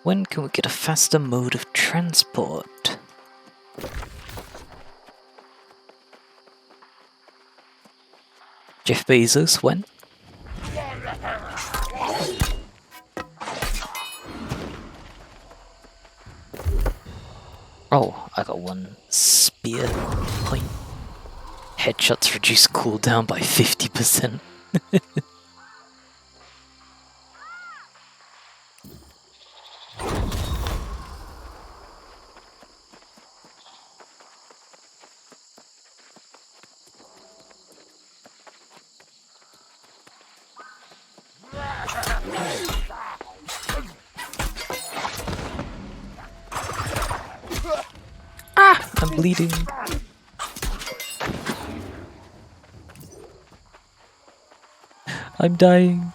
When can we get a faster mode of transport? Jeff Bezos, when? Oh, I got one spear point. Headshots reduce cooldown by 50%. I'm bleeding. I'm dying.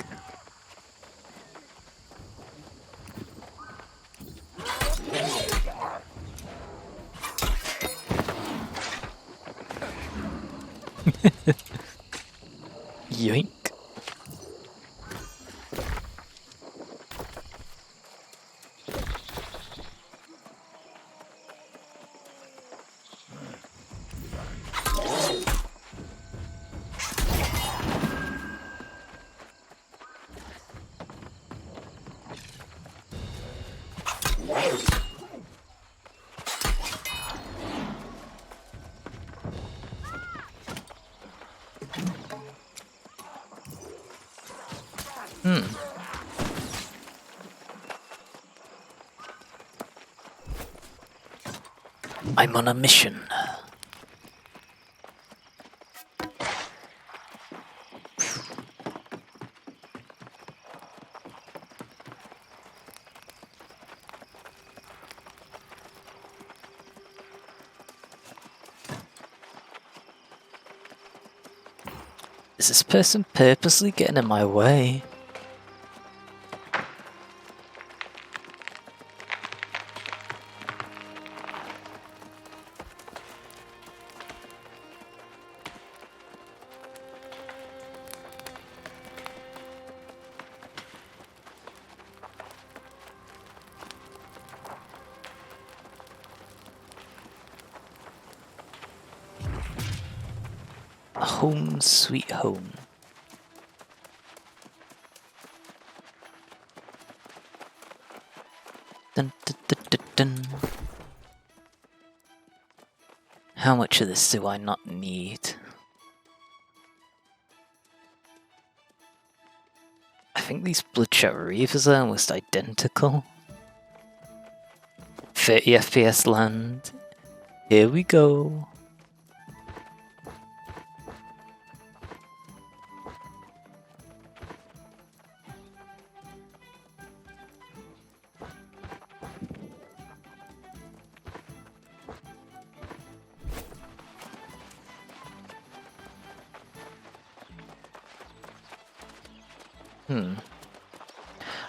Yoink. I'm on a mission. Is this person purposely getting in my way? Home sweet home. Dun, dun, dun, dun, dun. How much of this do I not need? I think these Bloodshot Reavers are almost identical. 30 FPS land. Here we go.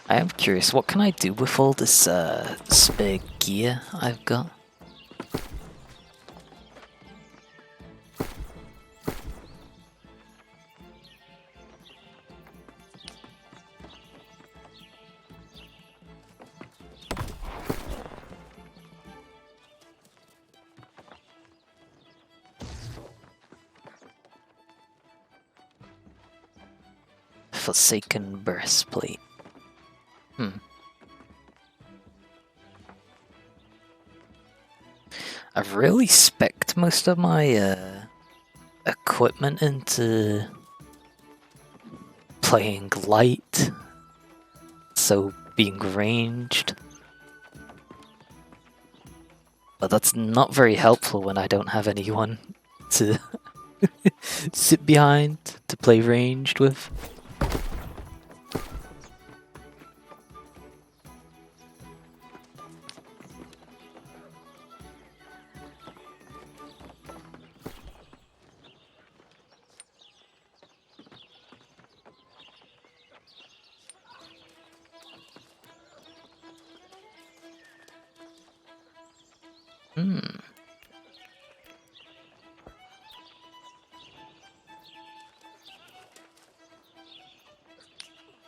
I am curious, what can I do with all this spare gear I've got? Forsaken breastplate. I've really specced most of my equipment into playing light, so being ranged. But that's not very helpful when I don't have anyone to sit behind to play ranged with.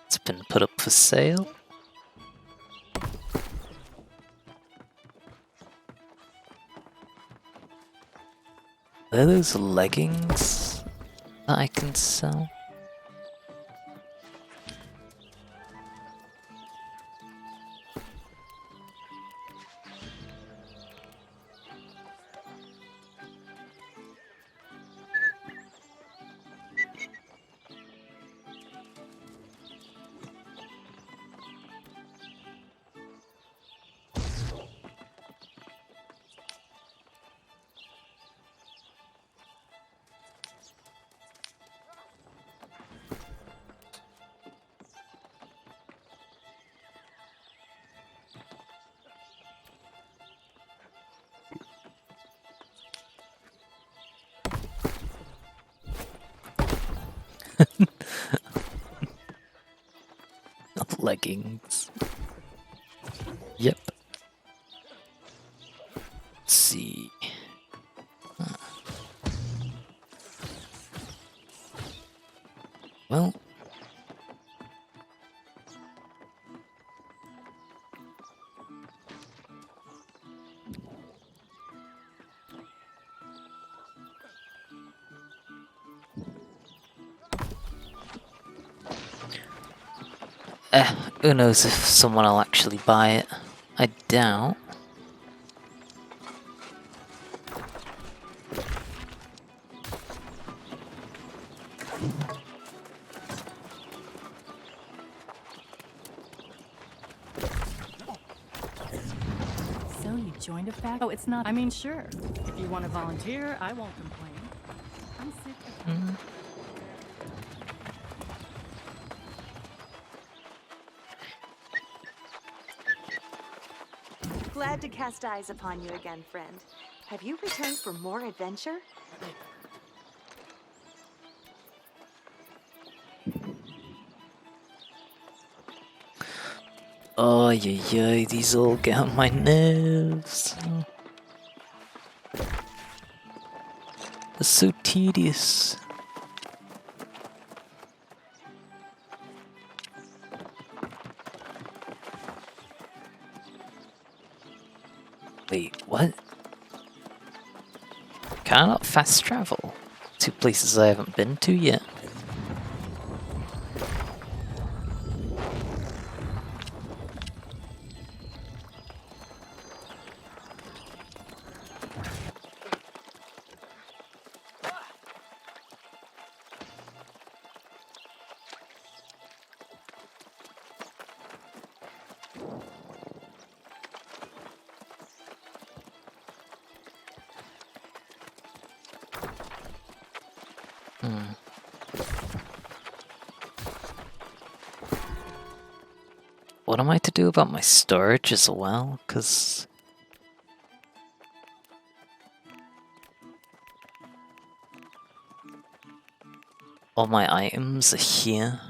It's been put up for sale. Are those leggings that I can sell? Not leggings. Yep. Let's see. Well. Who knows if someone will actually buy it? I doubt. So you joined a fact? Oh, it's not. I mean, sure. If you want to volunteer, I won't complain. I'm sick of Glad to cast eyes upon you again, friend. Have you returned for more adventure? Oh, yeah, these all get on my nerves. It's so tedious. Wait, what? Can I not fast travel to places I haven't been to yet? What am I to do about my storage as well? Because all my items are here.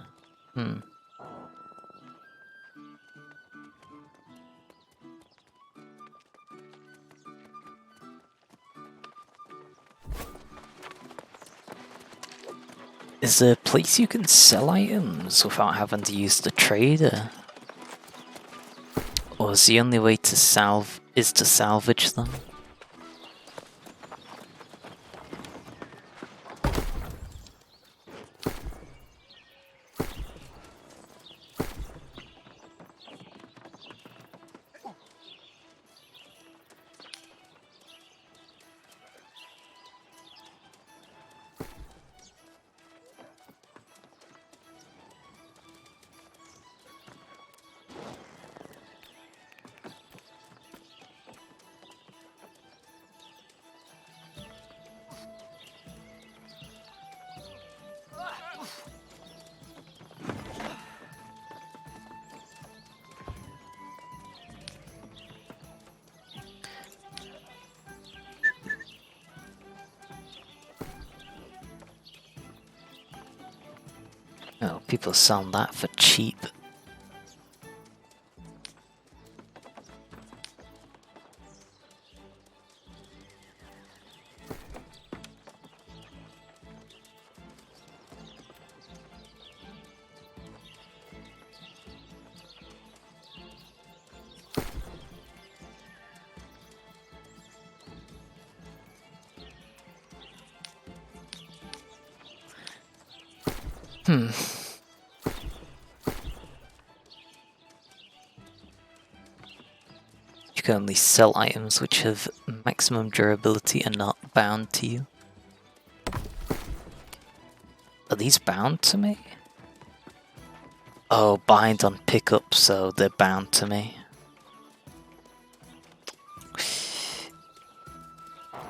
Is there a place you can sell items without having to use the trader? Or is the only way to salvage them? Oh, people sell that for cheap. Hmm. You can only sell items which have maximum durability and not bound to you. Are these bound to me? Oh, bind on pickup, so they're bound to me.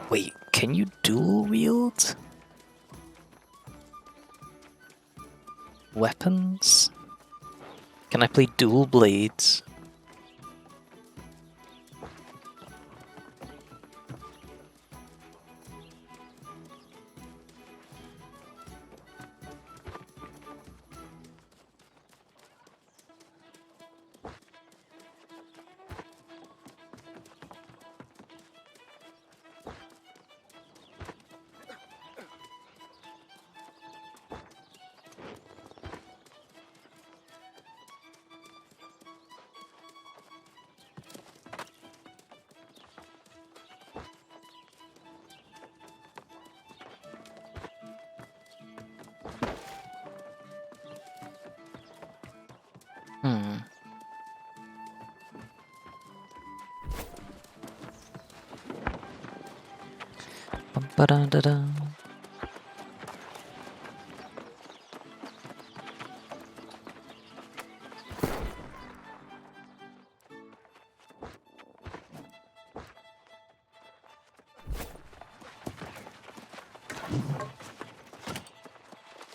Wait, can you dual wield weapons? Can I play dual blades? Hmm. Ba-da-da-da.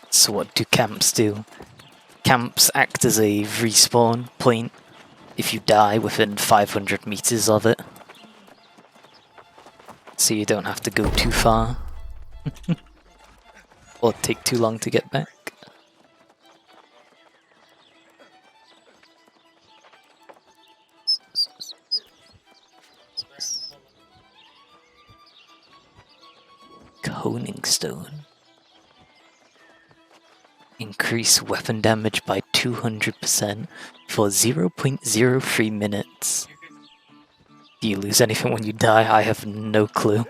So what do camps do? Camps act as a respawn point if you die within 500 meters of it. So you don't have to go too far. Or take too long to get back. Coning stone. Increase weapon damage by 200% for 0.03 minutes. Do you lose anything when you die? I have no clue.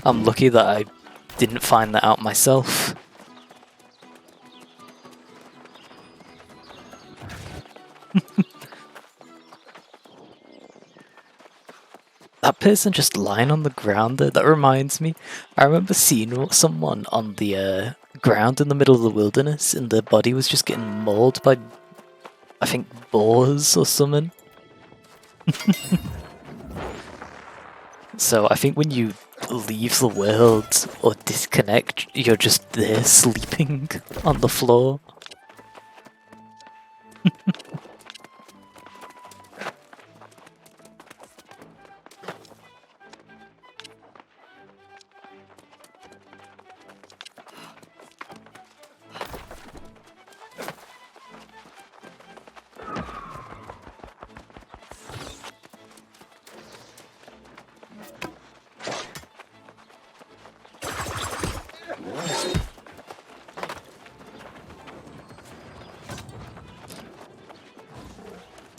I'm lucky that I didn't find that out myself. That person just lying on the ground there, that reminds me. I remember seeing someone on the ground in the middle of the wilderness and their body was just getting mauled by, I think, boars or something. So I think when you leave the world or disconnect, you're just there sleeping on the floor.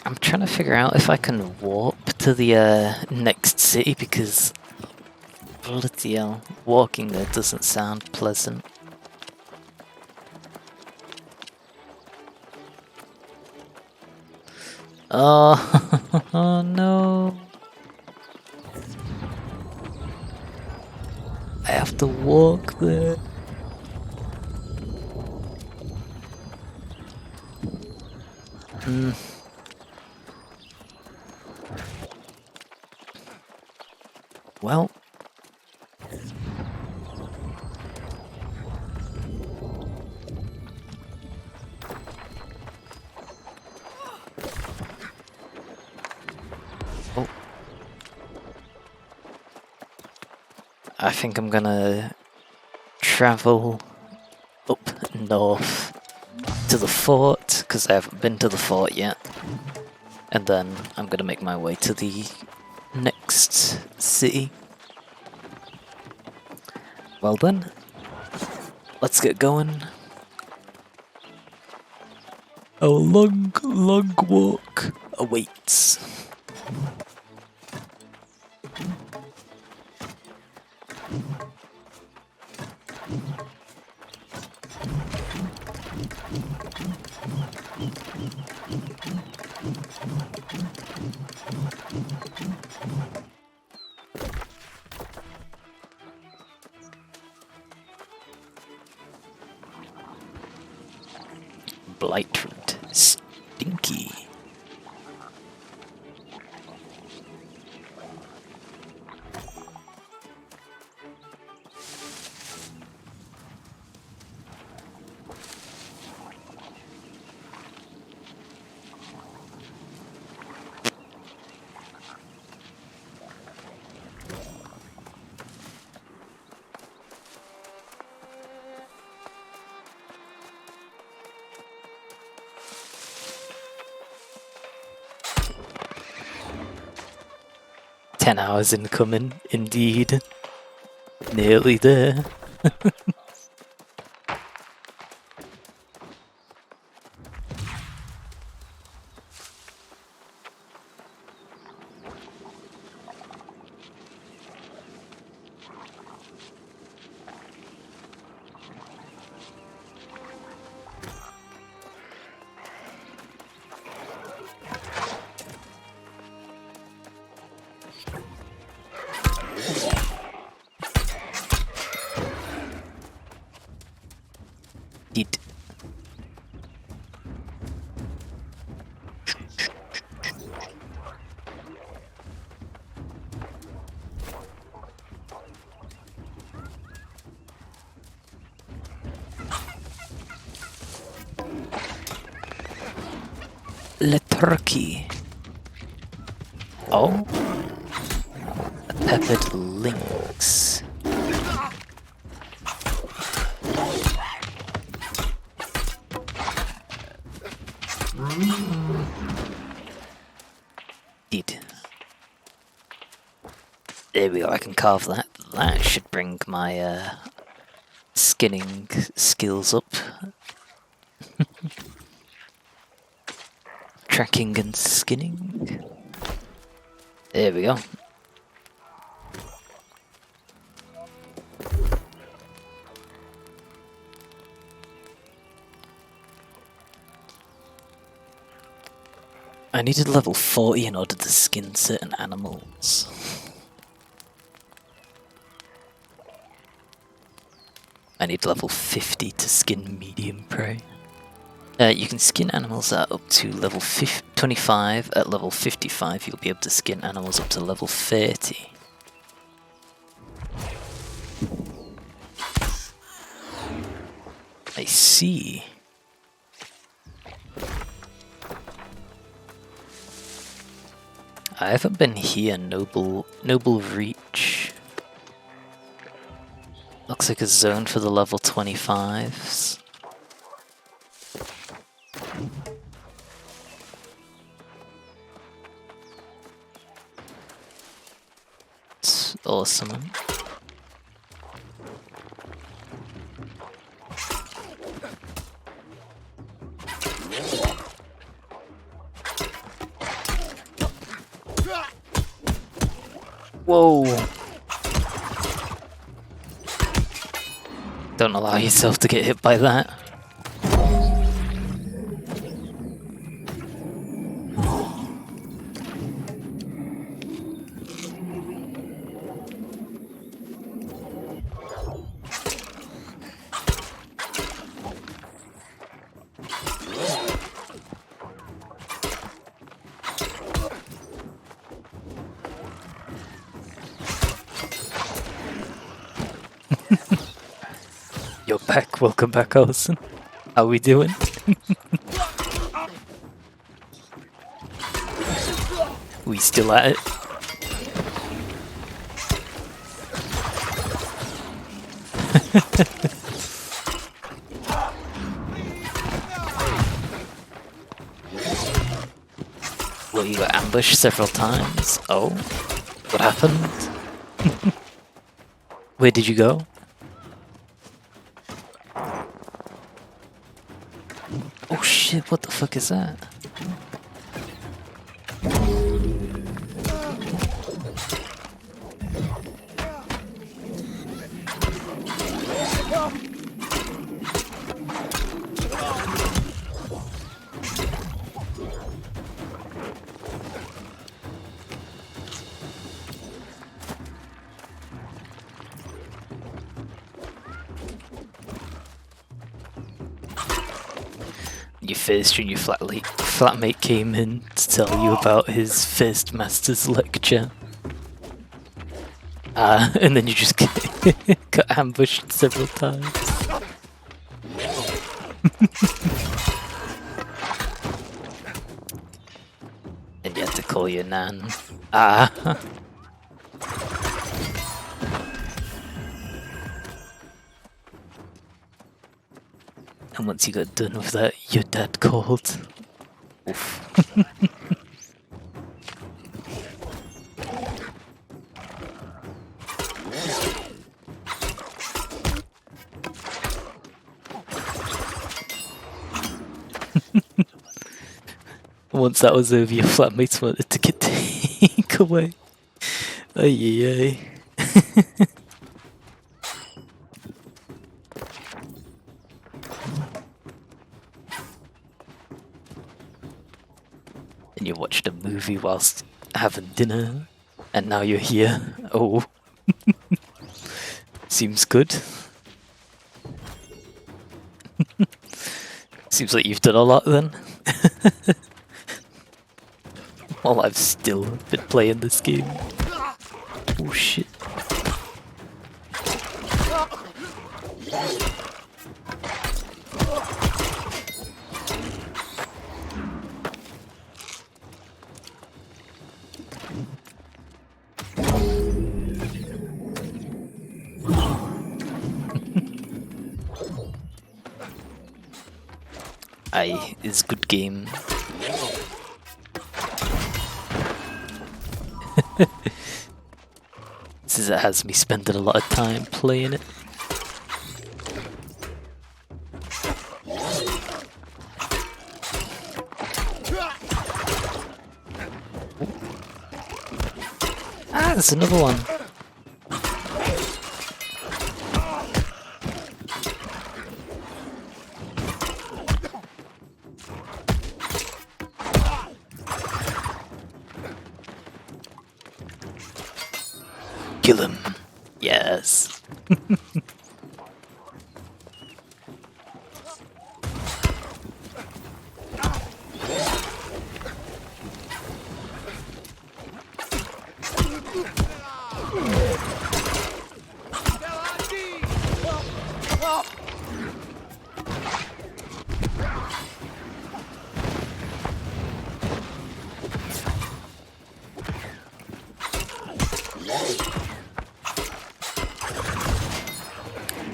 I'm trying to figure out if I can warp to the next city because bloody hell, walking there doesn't sound pleasant. Oh, oh no. I have to walk there. Well. I think I'm gonna travel up north to the fort, because I haven't been to the fort yet. And then I'm gonna make my way to the next city. Well then, let's get going. A long, long walk awaits. Blightroot, stinky. "10 hours incoming, indeed. Nearly there." Did. Le turkey. Oh. A peppered lynx. Did. There we go, I can carve that. That should bring my skinning skills up. Tracking and skinning. There we go. I needed level 40 in order to skin certain animals. I need level 50 to skin medium prey. You can skin animals at up to level 25. At level 55 you'll be able to skin animals up to level 30. I see. I haven't been here, Noble Reach. Looks like a zone for the level 25s. It's awesome. Whoa! Don't allow yourself to get hit by that. You're back, welcome back, Olsen. How we doing? We still at it? Well, you got ambushed several times. Oh, what happened? Where did you go? Oh shit, what the fuck is that? You first when your flatmate came in to tell you about his first master's lecture. And then you just got ambushed several times. And you had to call your nan. And once you got done with that, your dad called. Oof. Once that was over, your flatmates wanted to get take away. Ay. And you watched a movie whilst having dinner, and now you're here. Oh. Seems good. Seems like you've done a lot then. While I've still been playing this game. Oh shit. Aye, it's a good game. Since it has me spending a lot of time playing it. There's another one. Kill him. Yes.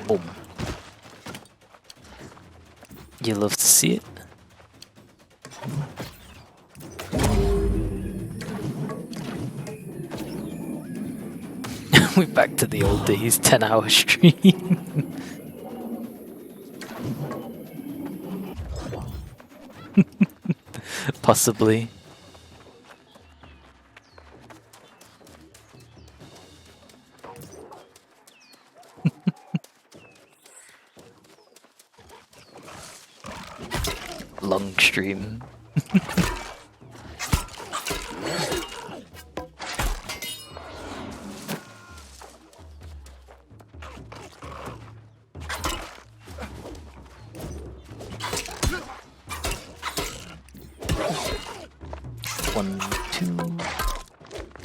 Boom. You love to see it. We're back to the old days, 10-hour stream. Possibly. Long stream. One, two.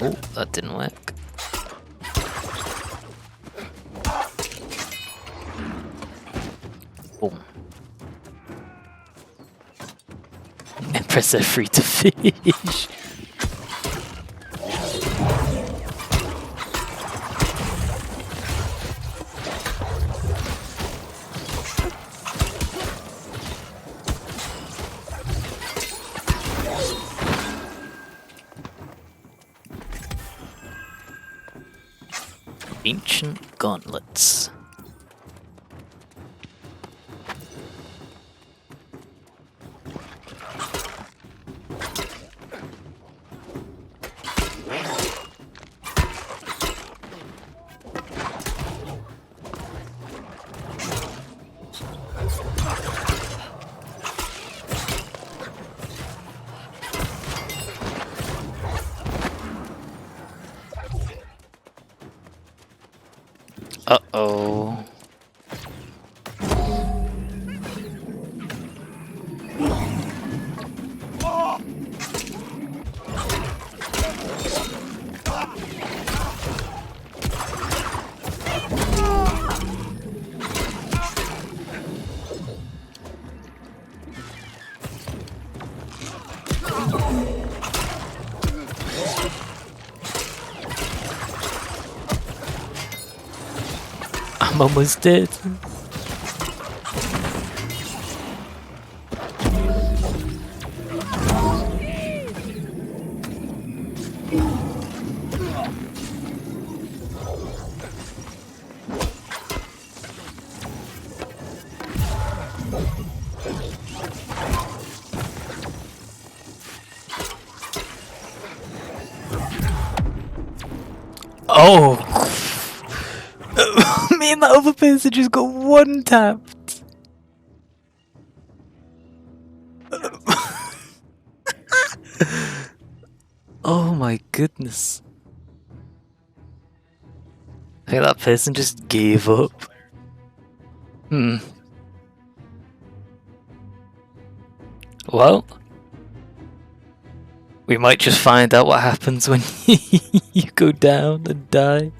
Oh, that didn't work. Boom. And press F3 to fish. Ancient gauntlets. Uh-oh. I'm almost dead. Oh! Me and that other person just got one tapped. Oh my goodness. I think that person just gave up. Well, we might just find out what happens when you go down and die.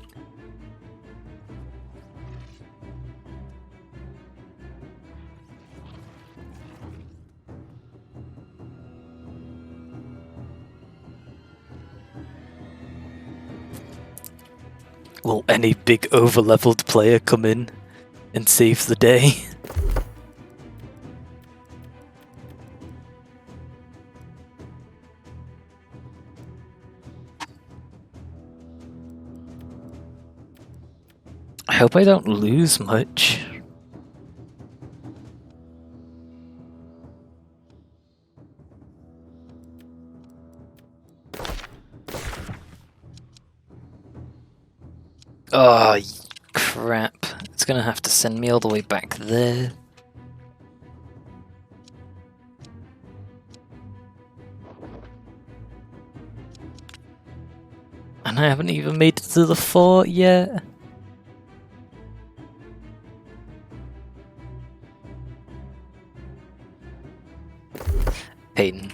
Will any big overleveled player come in and save the day? I hope I don't lose much. Oh, crap. It's gonna have to send me all the way back there. And I haven't even made it to the fort yet. Pain.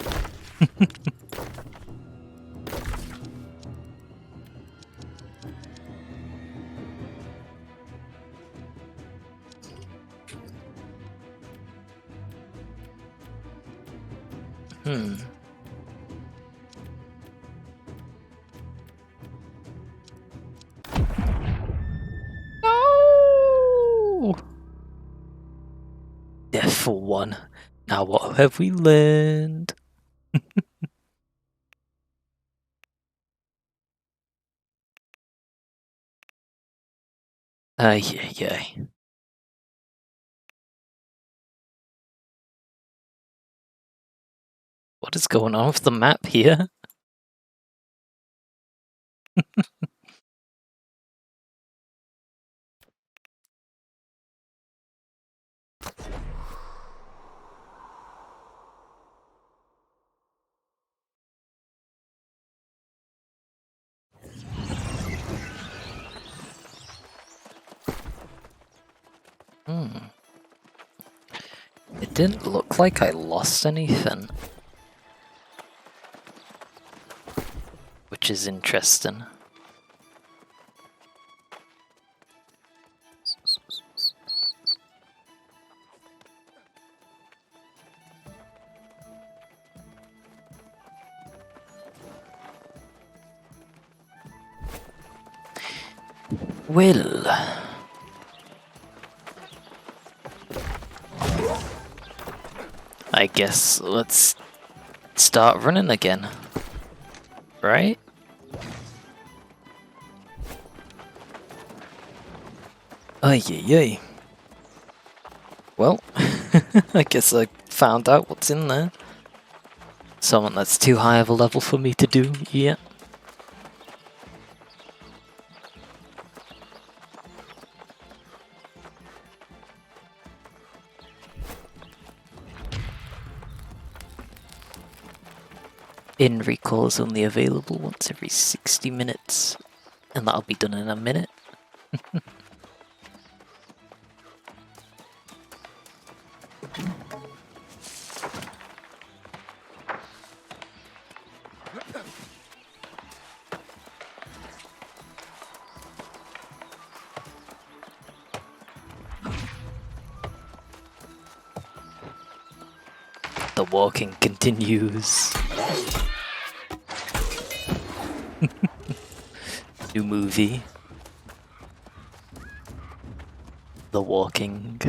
No! Death for one. Now what have we learned? Yeah. What is going on with the map here? It didn't look like I lost anything. Which is interesting. Well, I guess let's start running again, right? Ay, ay, ay. Well, I guess I found out what's in there. Something that's too high of a level for me to do yet. In recall is only available once every 60 minutes, and that'll be done in a minute. The walking continues. New movie. The walking.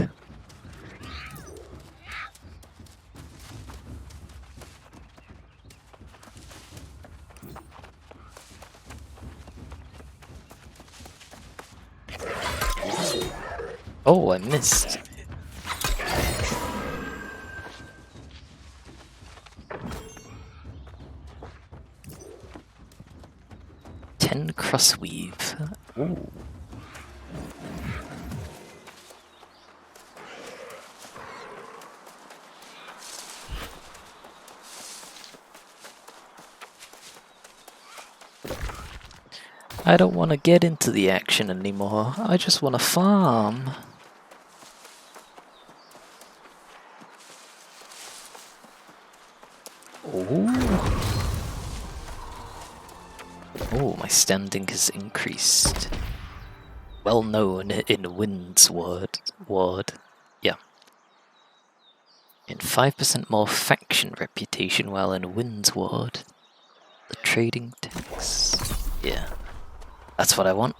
Oh, I missed. Crossweave. Ooh. I don't want to get into the action anymore. I just want to farm. Oh. Oh, my standing has increased. Well known in Wind's Ward. Yeah. And 5% more faction reputation while in Wind's Ward. The trading tax. Yeah. That's what I want.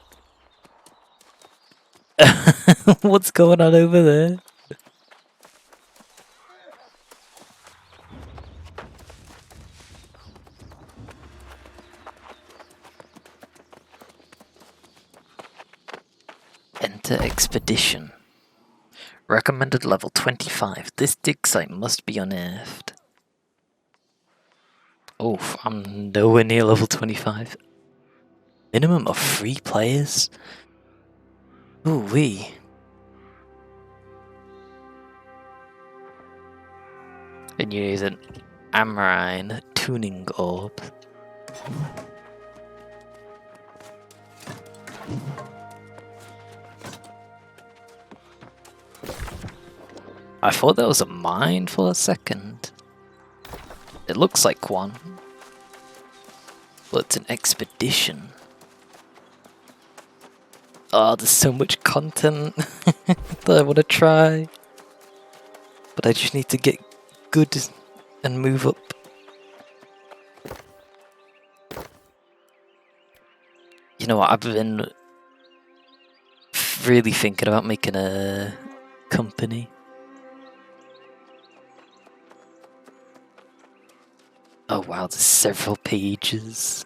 What's going on over there? Enter expedition. Recommended level 25. This dig site must be unearthed. Oh, I'm nowhere near level 25. Minimum of 3 players? Ooh wee. And you need an Amarine tuning orb. I thought that was a mine for a second. It looks like one. But it's an expedition. Oh, there's so much content that I want to try. But I just need to get good and move up. You know what, I've been really thinking about making a company. Oh wow, there's several pages.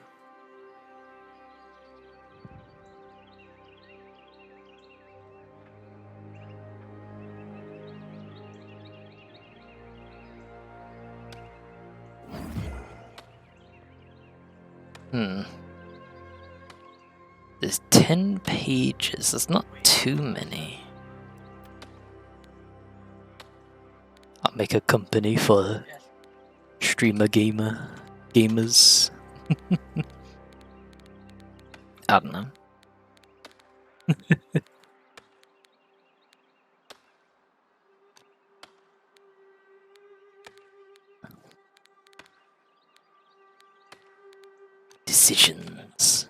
There's 10 pages, there's not too many. I'll make a company for gamers. I don't know. Decisions.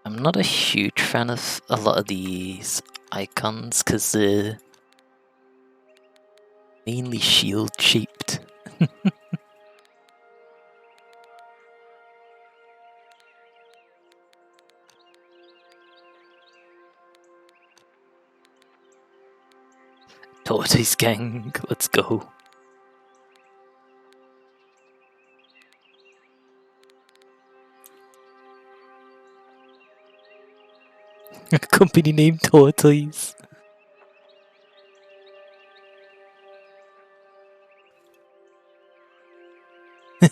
I'm not a huge fan of a lot of these icons because they're mainly shield shaped. Tortoise gang, let's go. A company named Tortoise.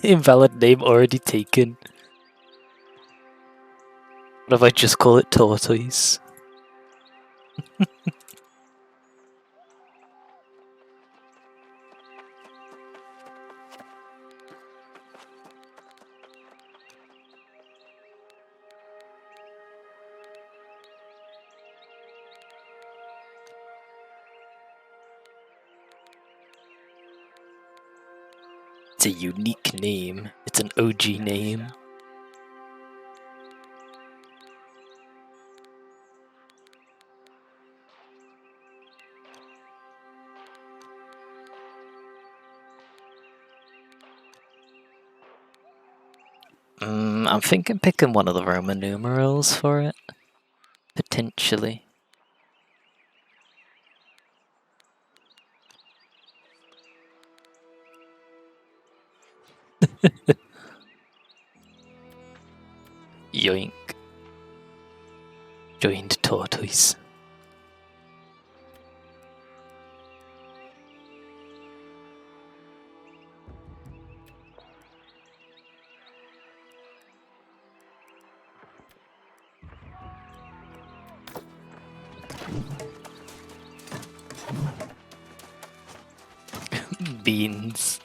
Invalid name already taken. What if I just call it Tortoise? It's a unique name. It's an OG name. I'm thinking picking one of the Roman numerals for it. Potentially. Yoink. Joined Tortoise. Beans.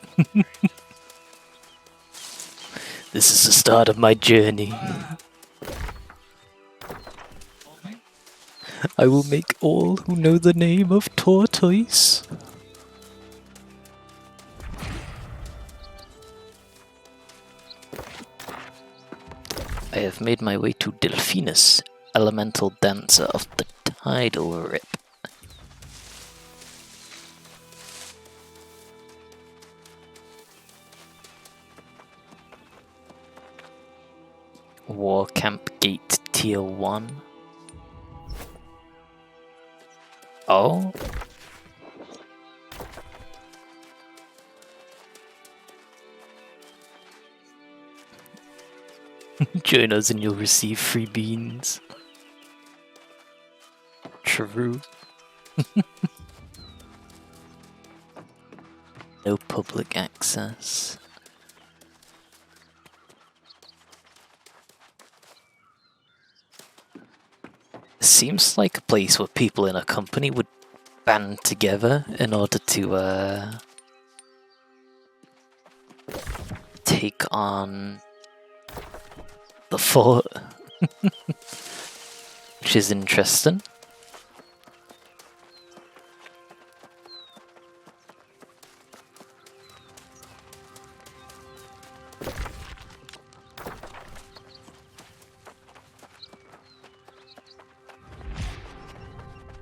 This is the start of my journey. I will make all who know the name of Tortoise. I have made my way to Delphinus, elemental dancer of the tidal rip. War Camp Gate Tier 1. Oh? Join us and you'll receive free beans. True. No public access. Seems like a place where people in a company would band together in order to take on the fort, which is interesting.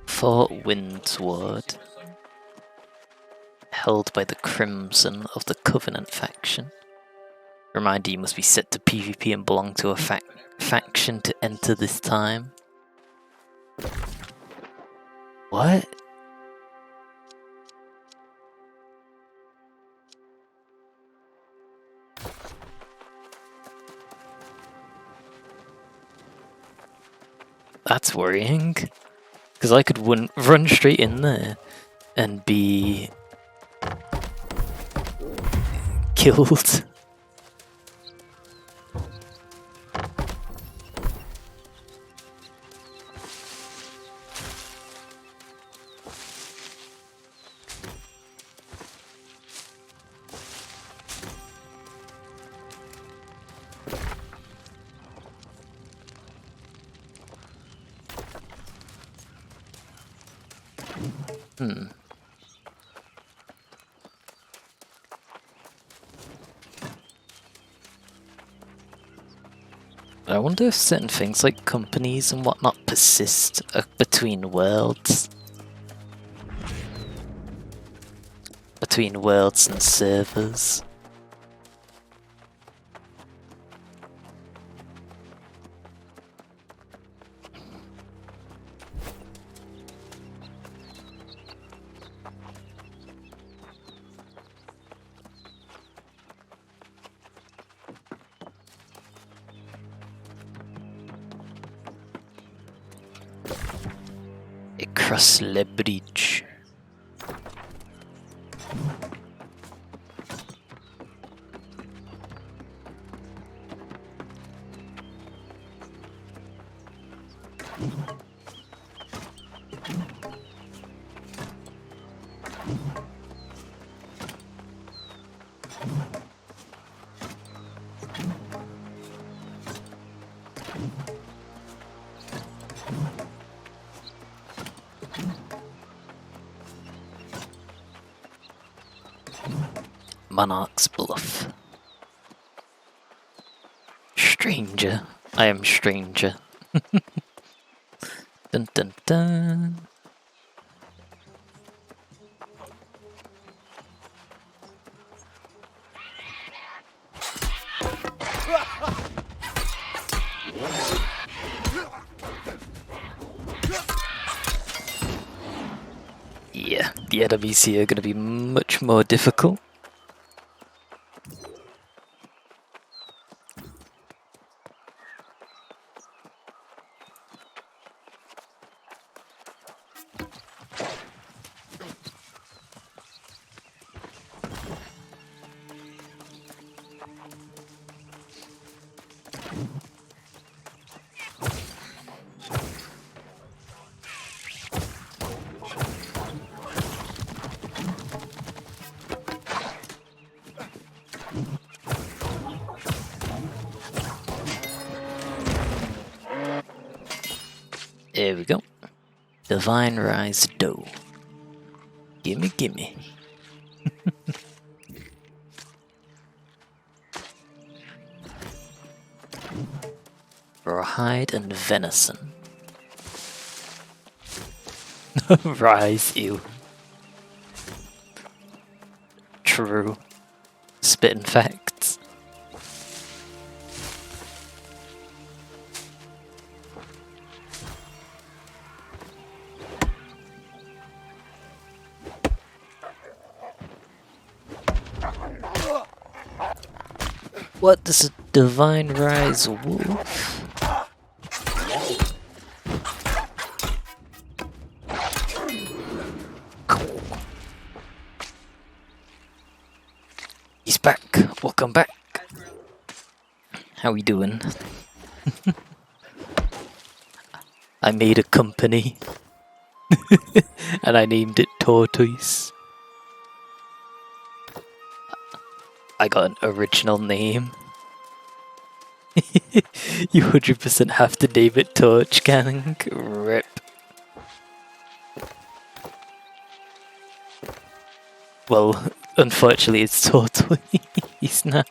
Fort Windsward, held by the Crimson of the Covenant faction. Reminder, you must be set to PvP and belong to a faction to enter this time. What? That's worrying. Because I could run straight in there and be killed. I wonder if certain things like companies and whatnot persist between worlds. Between worlds and servers. Cross the bridge. Monarch's Bluff. Stranger. I am stranger. Dun dun dun. Yeah, the enemies here are going to be much more difficult. There we go. Divine Rise Dough. Gimme, gimme. Rawhide and venison. Rise, ew. True. Spitting facts. What does a divine rise wolf? He's back. Welcome back. How we doing? I made a company. And I named it Tortoise. I got an original name. You 100% have to name it Torch Gang. Rip. Well, unfortunately it's Tortoise now.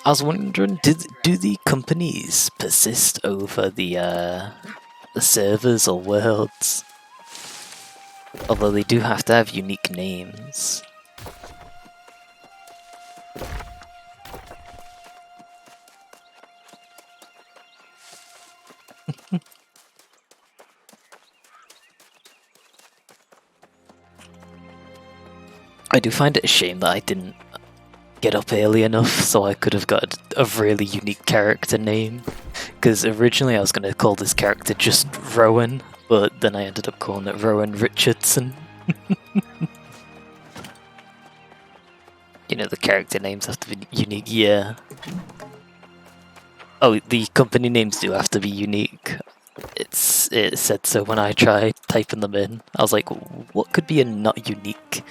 I was wondering, do the companies persist over the servers or worlds? Although they do have to have unique names. I do find it a shame that I didn't get up early enough so I could have got a really unique character name. Because originally I was going to call this character just Rowan, but then I ended up calling it Rowan Richardson. You know, the character names have to be unique, yeah. Oh, the company names do have to be unique. It said so when I tried typing them in. I was like, what could be a not unique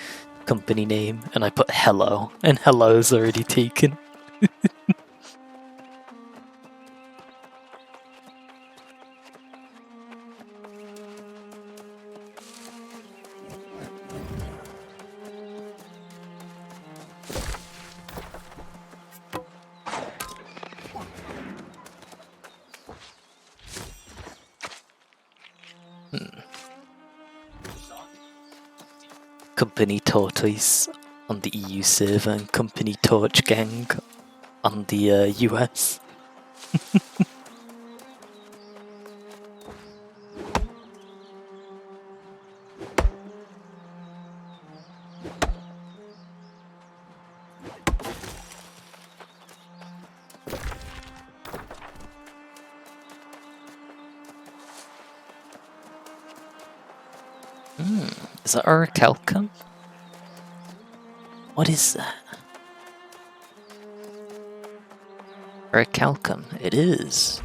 company name? And I put Hello, and Hello's already taken. Company Tortoise on the EU server and Company Torch Gang on the US. Is that orichalcum? What is that? Orichalcum, it is.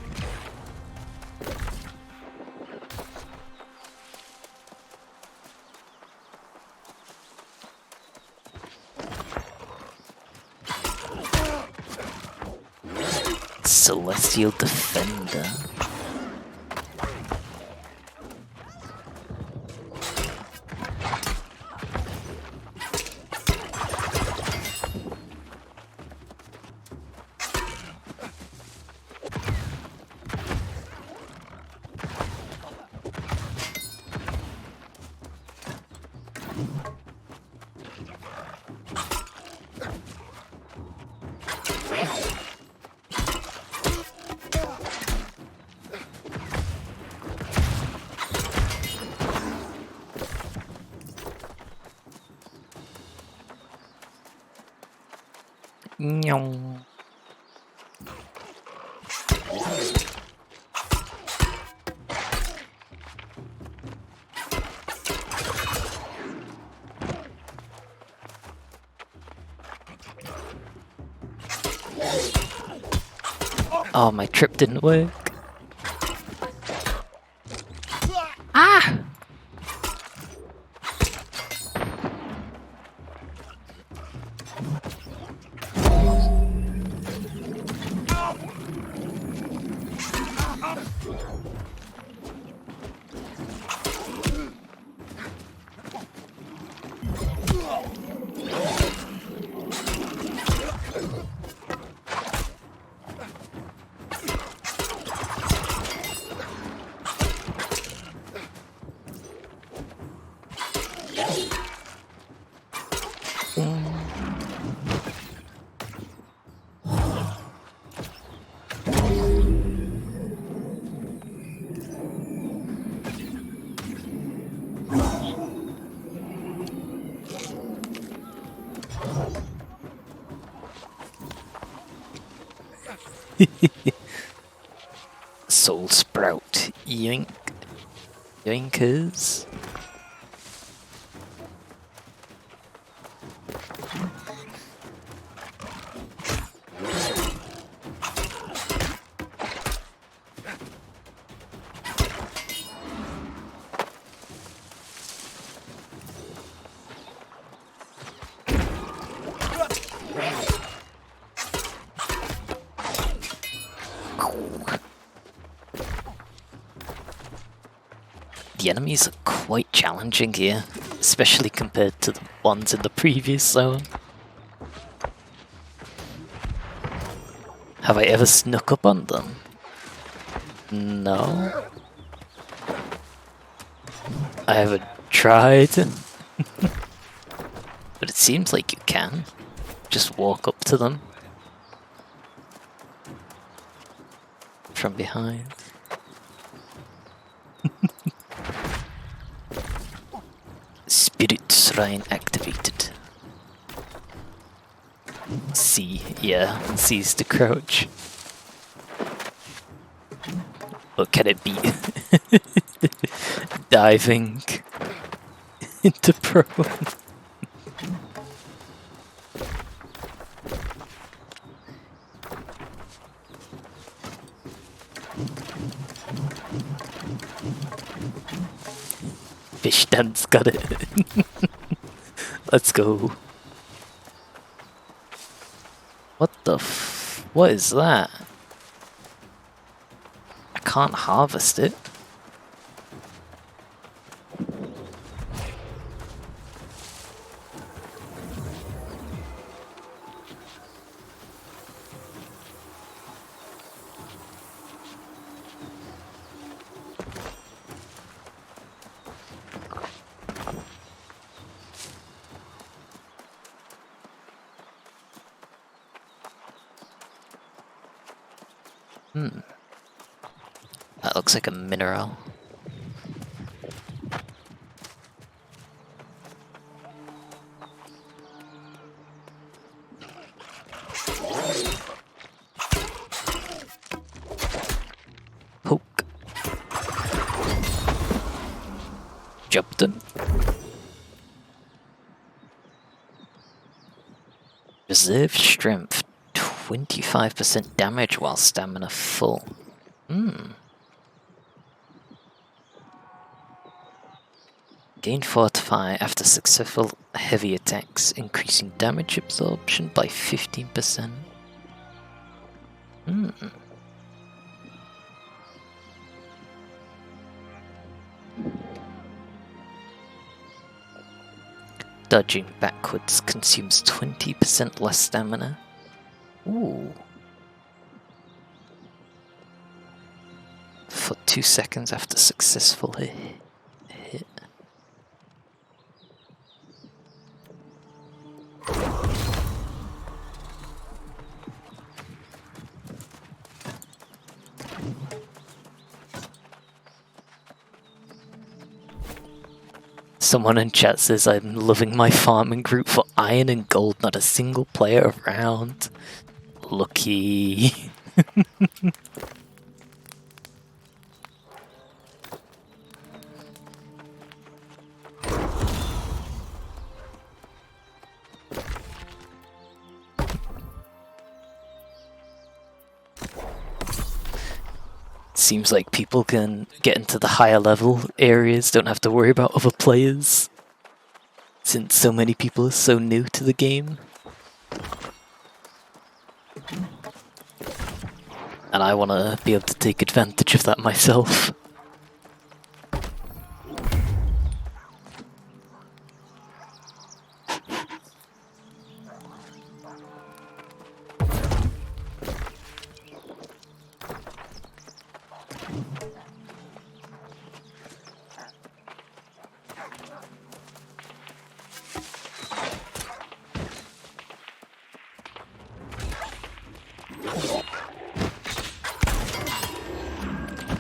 Celestial Defender. Nyong. Oh, my trip didn't work. Ah! Soul Sprout. Yoink. Yoinkers. The enemies are quite challenging here, especially compared to the ones in the previous zone. Have I ever snuck up on them? No. I haven't tried. But it seems like you can. Just walk up to them. From behind. Spirit Shrine activated. C, yeah, C's to crouch. Or can it be diving into prone? Fish dance, got it. Let's go. What the what is that? I can't harvest it. That looks like a mineral. Poke. Job done. Reserve strength, 25% damage while stamina full. Gain fortify after successful heavy attacks, increasing damage absorption by 15%. Dodging backwards consumes 20% less stamina. Ooh. For 2 seconds after successful hit. Someone in chat says I'm loving my farming group for iron and gold, not a single player around. Lucky. Seems like people can get into the higher level areas, don't have to worry about other players, since so many people are so new to the game. And I want to be able to take advantage of that myself.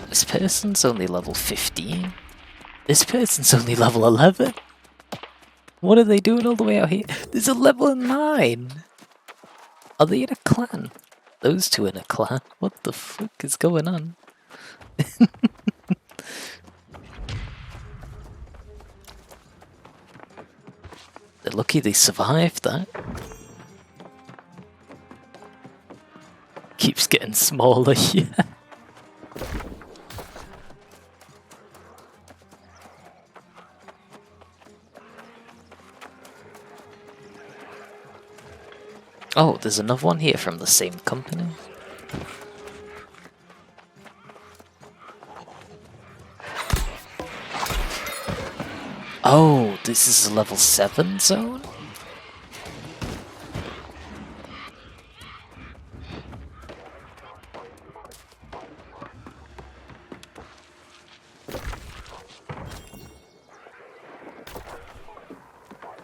This person's only level 15. This person's only level 11. What are they doing all the way out here? There's a level 9. Are they in a clan? Those two in a clan? What the fuck is going on? They're lucky they survived that. Keeps getting smaller, yeah. Oh, there's another one here from the same company. Oh, this is a level 7 zone?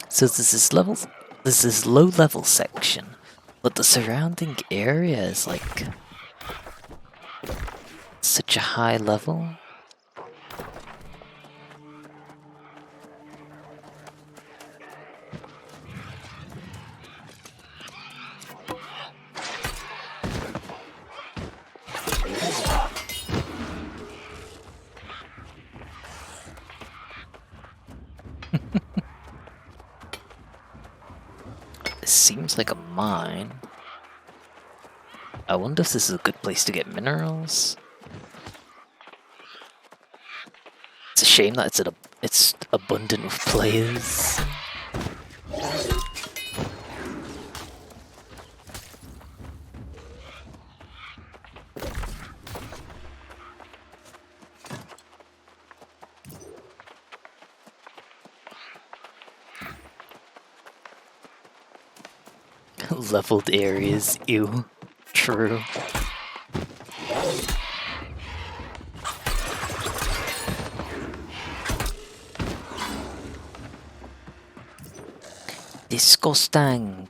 So there's this low level section, but the surrounding area is like such a high level. This seems like a mine. I wonder if this is a good place to get minerals. It's a shame that it's abundant with players. Leveled areas, ew. True. Disgusting.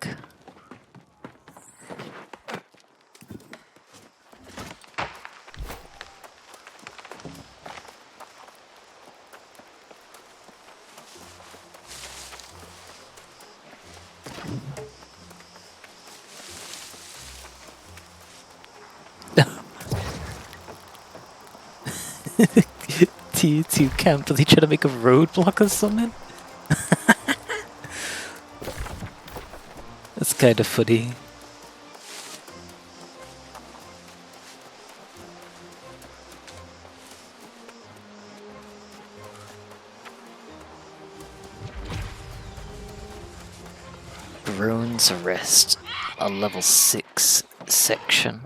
Tier 2 camp, are they trying to make a roadblock or something? That's kind of funny. Runes Arrest, a level 6 section.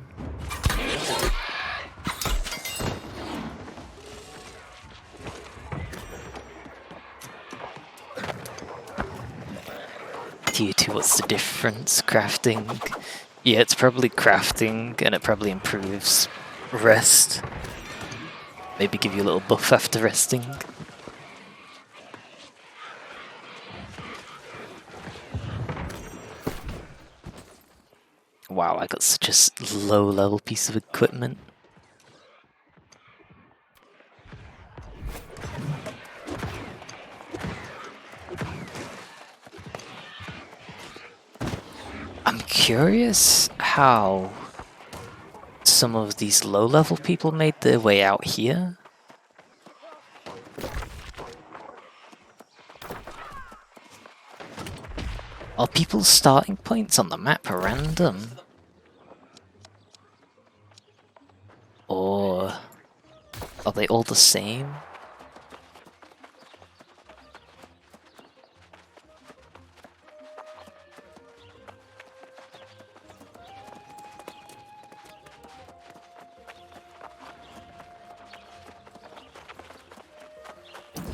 Tier 2, what's the difference? Crafting? Yeah, it's probably crafting, and it probably improves rest. Maybe give you a little buff after resting. Wow, I got such a low level piece of equipment. I'm curious how some of these low level people made their way out here. Are people's starting points on the map random? Or are they all the same?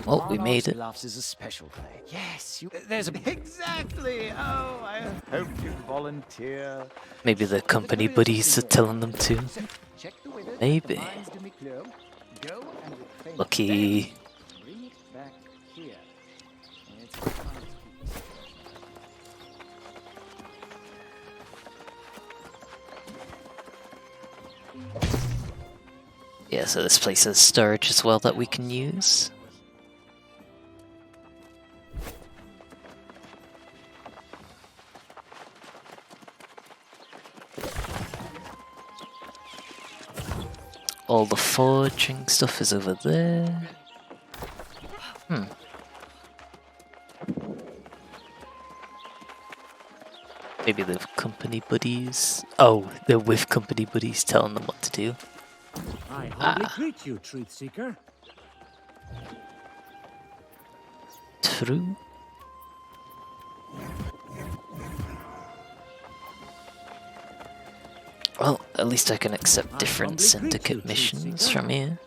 Well, we made it. Laughs is a special day. Yes, there's a... Exactly! Oh, I hope you volunteer. Maybe the company buddies are telling them to. Maybe. Lucky. Bring it back here. Yeah, so this place has storage as well that we can use. All the forging stuff is over there. Maybe they're company buddies. Oh, they're with company buddies telling them what to do. I humbly greet you, Truth Seeker. True. Well, at least I can accept different syndicate missions from here.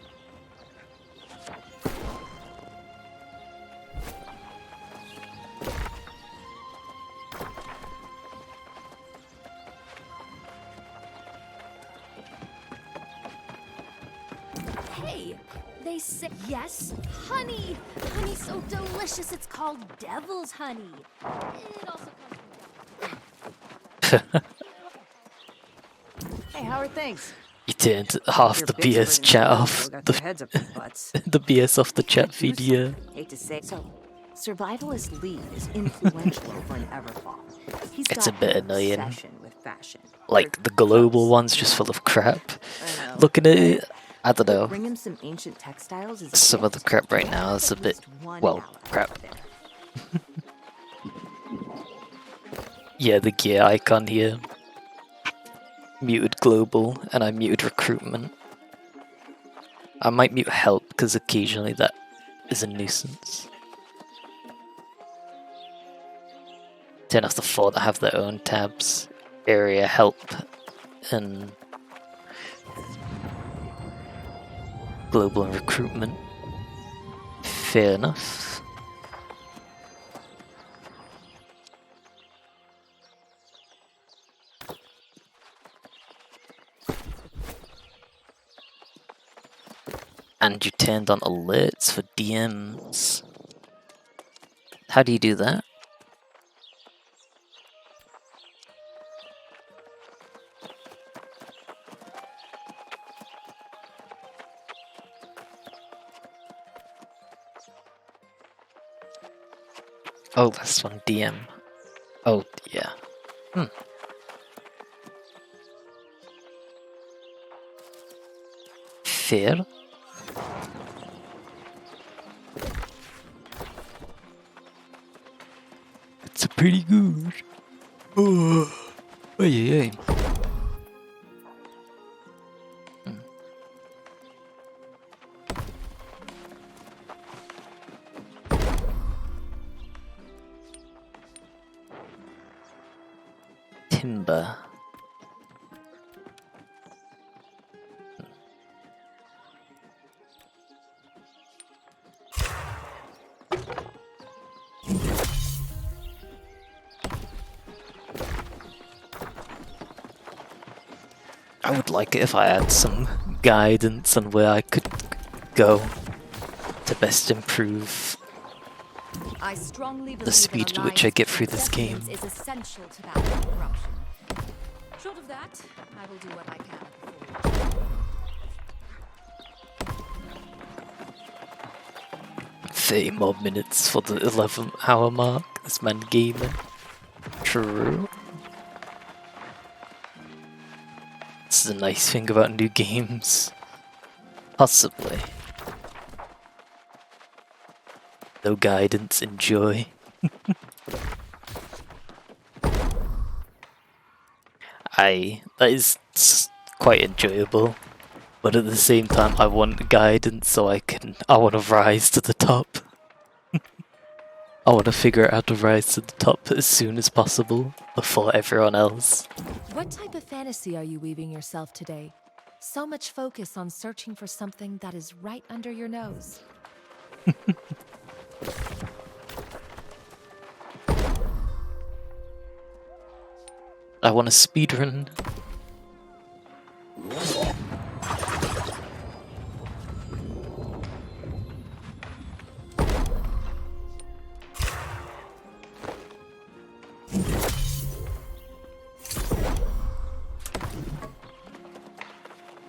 Hey, they say yes, honey. Honey so delicious. It's called devil's honey. It also comes Hey, how are things? You turned half the BS chat off. The BS off the chat feed, yeah. Hate to say so. Survivalist Lee is influential over an Everfall. He's It's a got bit an annoying. obsession with fashion. Like, the global one's just full of crap. Looking at it, I don't know. Bring him some ancient textiles is Some of the crap right now is a bit, well, crap. Yeah, the gear icon here. Muted global, and I muted recruitment. I might mute help, because occasionally that is a nuisance. Turn off the 4 that have their own tabs. Area help, and global and recruitment. Fair enough. And you turned on alerts for DMs. How do you do that? Oh, that's one DM. Oh, yeah. Fair. pretty good. Oh, yeah. Timber. I would like it if I had some guidance on where I could go to best improve I strongly the believe speed an at which I alliance get with through this game. Is essential to battle corruption. Short of that, I will do what I can. 30 more minutes for the 11-hour mark. This man gaming. True. This is a nice thing about new games. Possibly. No guidance, enjoy. That is quite enjoyable. But at the same time, I want guidance so I want to rise to the top. I want to figure out how to rise to the top as soon as possible, before everyone else. What type of fantasy are you weaving yourself today? So much focus on searching for something that is right under your nose. I want a speedrun.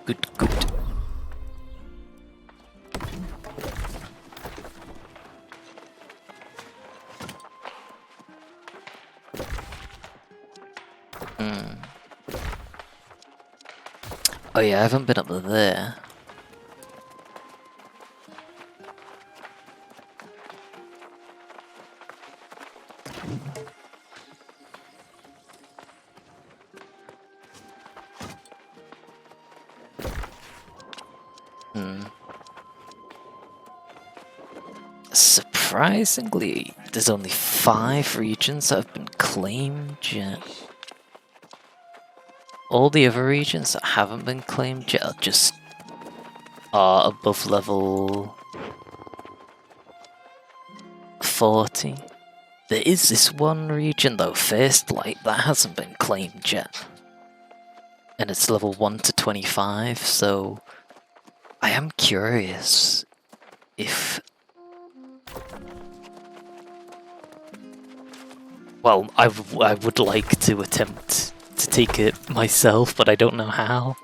Good. Oh yeah, I haven't been up there. Surprisingly, there's only 5 regions that have been claimed yet. All the other regions that haven't been claimed yet are above level 40. There is this one region though, First Light, that hasn't been claimed yet. And it's level 1 to 25, so I am curious if... Well, I would like to attempt to take it myself, but I don't know how.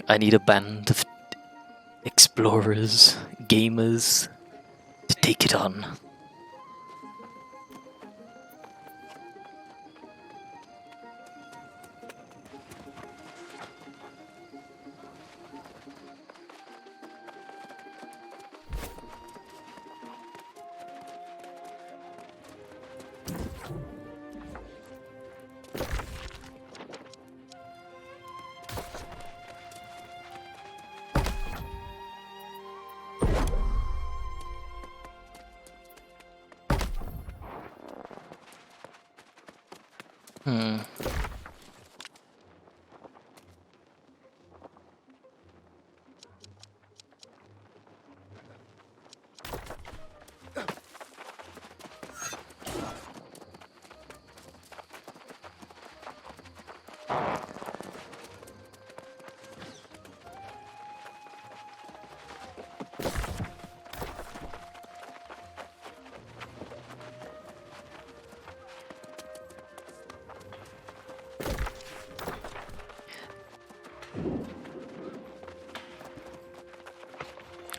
I need a band of explorers, gamers, to take it on.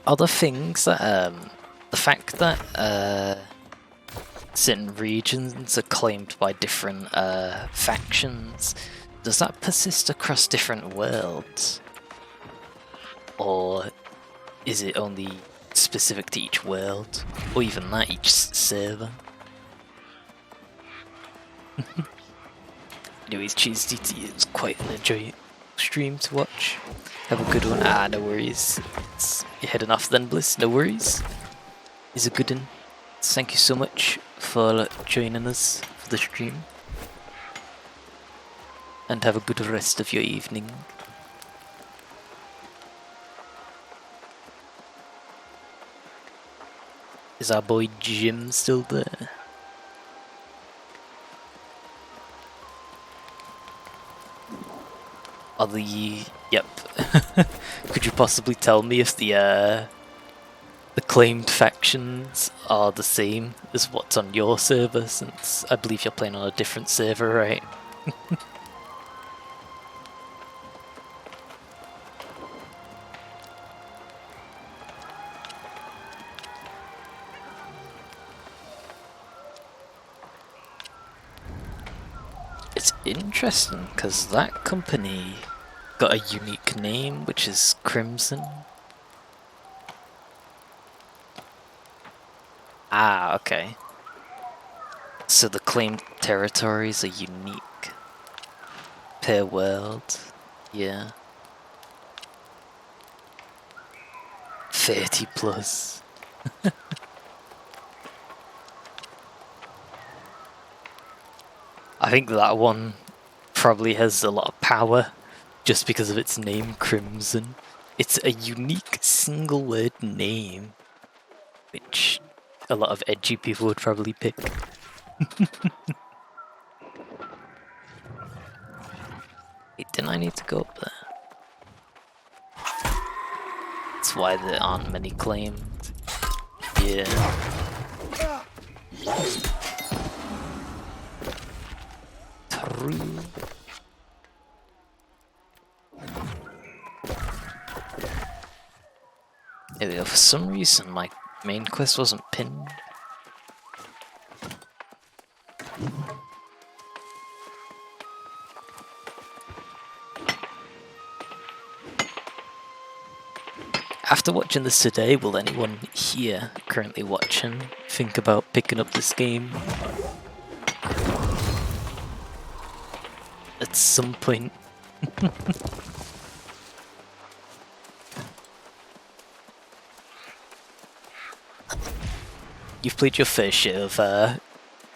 Other things that, the fact that certain regions are claimed by different factions, does that persist across different worlds? Or is it only specific to each world, or even that, each server. Anyways, cheers DT, it was quite an enjoyable stream to watch. Have a good one. No worries. You're heading off then, Bliss, no worries. Is a good one. Thank you so much for joining us for the stream. And have a good rest of your evening. Is our boy Jim still there? Are the... Yep. Could you possibly tell me if the claimed factions are the same as what's on your server, since I believe you're playing on a different server, right? It's interesting, because that company got a unique name, which is Crimson. Ah, okay. So the claimed territories are unique per world, yeah. 30 plus. I think that one probably has a lot of power just because of its name, Crimson. It's a unique single word name, which a lot of edgy people would probably pick. Wait, didn't I need to go up there? That's why there aren't many claimed. Yeah. True. There we go. For some reason, my main quest wasn't pinned. After watching this today, will anyone here currently watching think about picking up this game at some point? You've played your fair share of MMO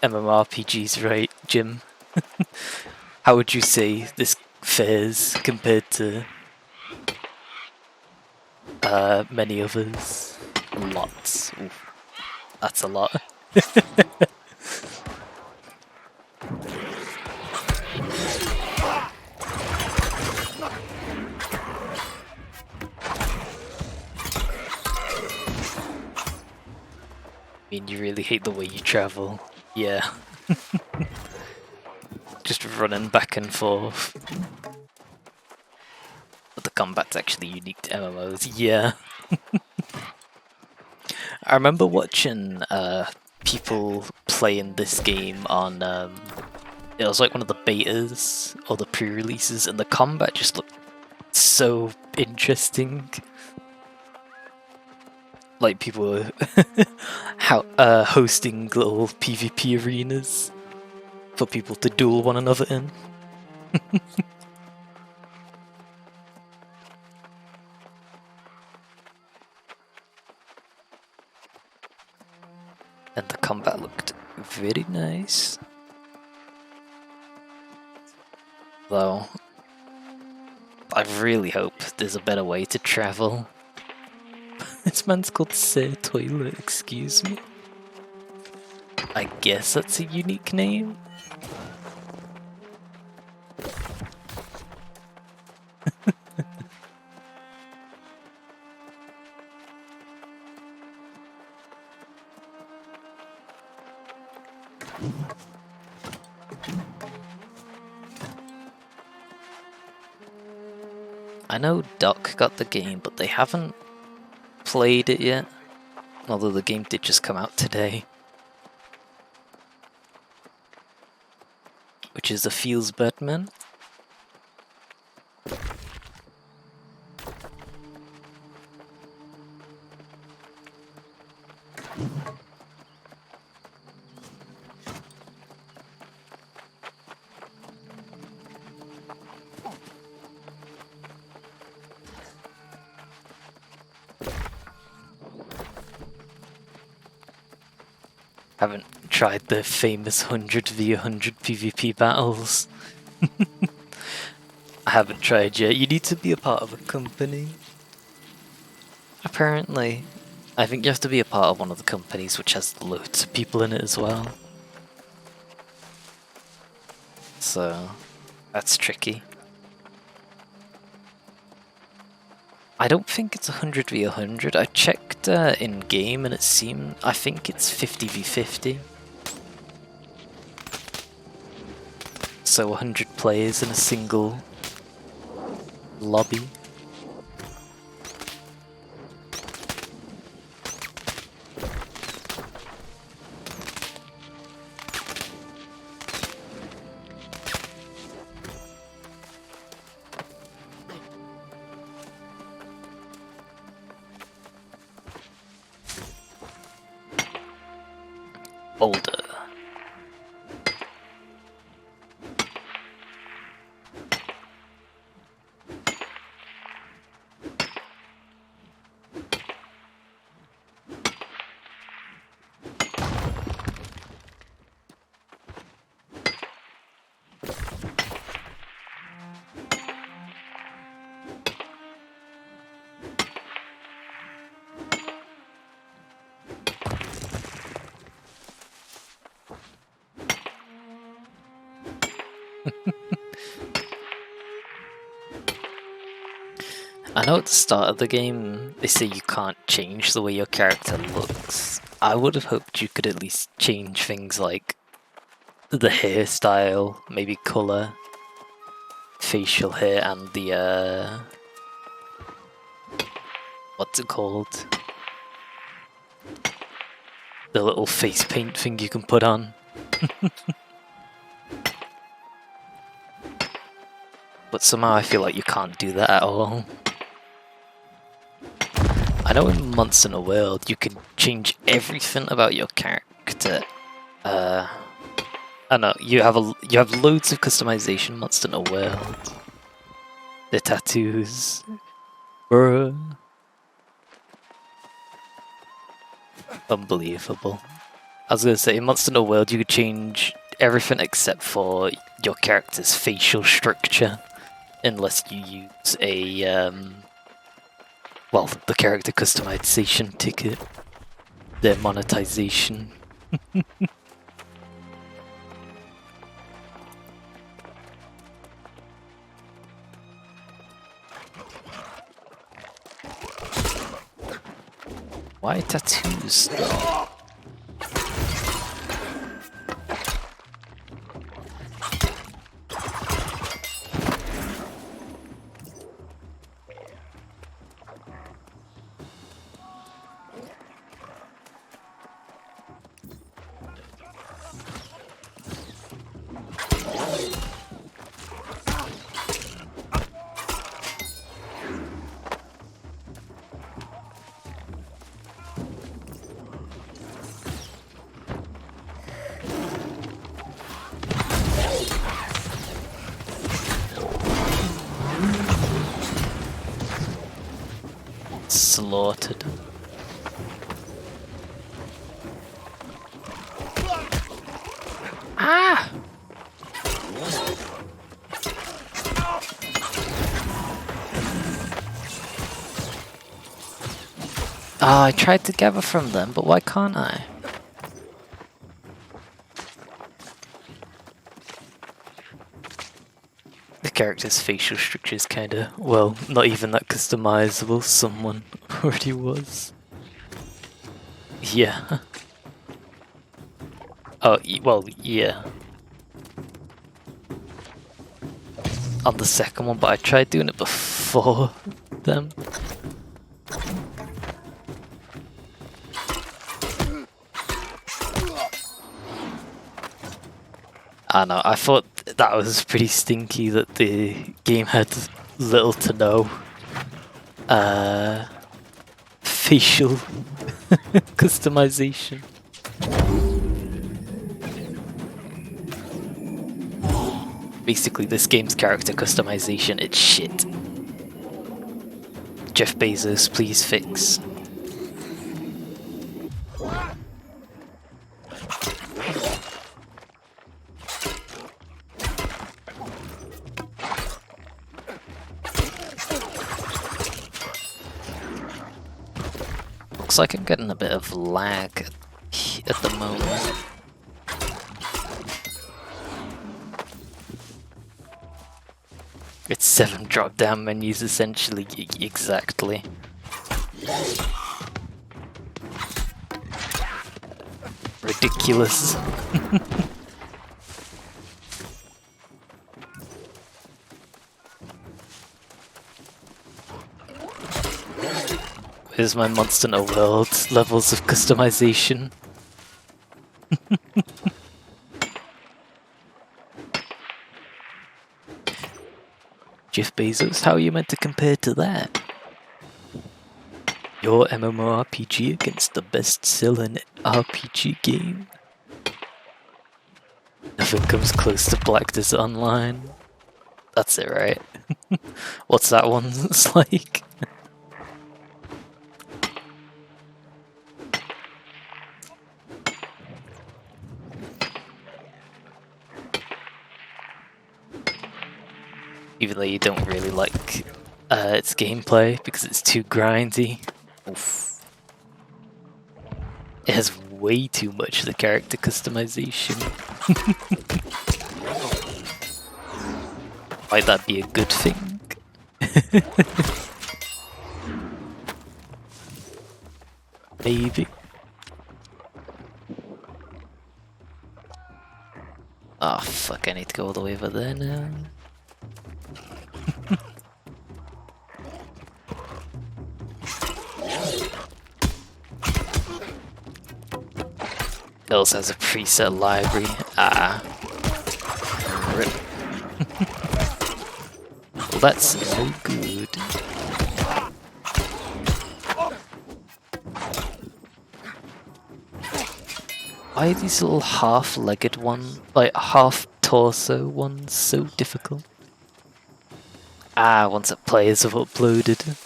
RPGs, right, Jim? How would you say this fares compared to many others? Lots. Oof. That's a lot. I mean, you really hate the way you travel. Yeah. Just running back and forth. But the combat's actually unique to MMOs. Yeah. I remember watching people playing this game on... it was like one of the betas or the pre-releases, and the combat just looked so interesting. Like people were hosting little PvP arenas for people to duel one another in. And the combat looked very nice. Though, I really hope there's a better way to travel. This man's called Sir Toilet, excuse me. I guess that's a unique name. I know Doc got the game, but they haven't played it yet. Although the game did just come out today. Which is the Feels Batman. Haven't tried the famous 100v100 PvP battles. I haven't tried yet. You need to be a part of a company. Apparently. I think you have to be a part of one of the companies which has loads of people in it as well. So, that's tricky. I don't think it's 100v100. I checked in game and it seemed, I think it's 50v50. So 100 players in a single lobby. Boulder. I know at the start of the game they say you can't change the way your character looks. I would have hoped you could at least change things like the hairstyle, maybe colour, facial hair, and the what's it called? The little face paint thing you can put on. But somehow I feel like you can't do that at all. I know in Monster in a World you can change everything about your character. I know you have loads of customization Monster in a World. The tattoos, bruh. Unbelievable. I was gonna say in Monster in a World you could change everything except for your character's facial structure, unless you use a well, the character customization ticket, their monetization. Why tattoos? Slaughtered. Ah! Oh, I tried to gather from them, but why can't I? The character's facial structure is kinda, well, not even that customizable. Someone already was. Yeah. Oh, well, yeah. On the second one, but I tried doing it before them. I know, I thought that was pretty stinky that the game had little to no facial customization. Basically, this game's character customization, it's shit. Jeff Bezos, please fix. Looks like I'm getting a bit of lag at the moment. It's 7 drop-down menus essentially, exactly. Ridiculous. Here's my Monster Hunter World levels of customization. Jeff Bezos, how are you meant to compare to that? Your MMO RPG against the best-selling RPG game? Nothing comes close to Black Desert Online. That's it, right? What's that one? It's like... Even though you don't really like its gameplay because it's too grindy. Oof. It has way too much of the character customization. Might that be a good thing? Maybe. Oh fuck, I need to go all the way over there now. It also has a preset library. Ah. Rip. Well, that's no good. Why are these little half-legged ones, like half-torso ones, so difficult? Ah, once the players have uploaded.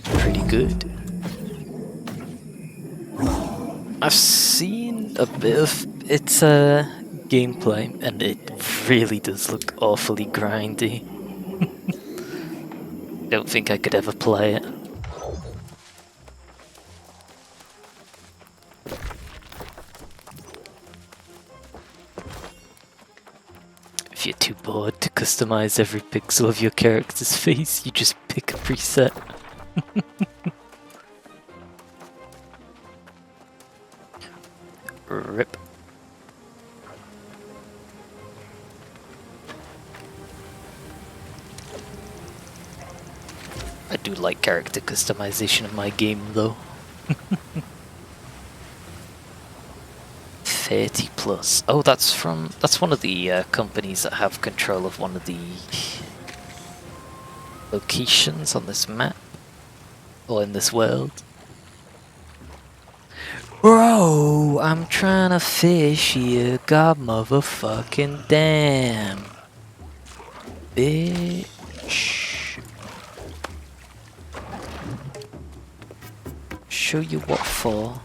Pretty good. I've seen a bit of its gameplay, and it really does look awfully grindy. Don't think I could ever play it. If you're too bored to customize every pixel of your character's face, you just pick a preset. Rip. I do like character customization in my game though. 30 plus. Oh, that's one of the companies that have control of one of the locations on this map or in this world. Bro, I'm trying to fish here. God motherfucking damn. Bitch. Show you what for.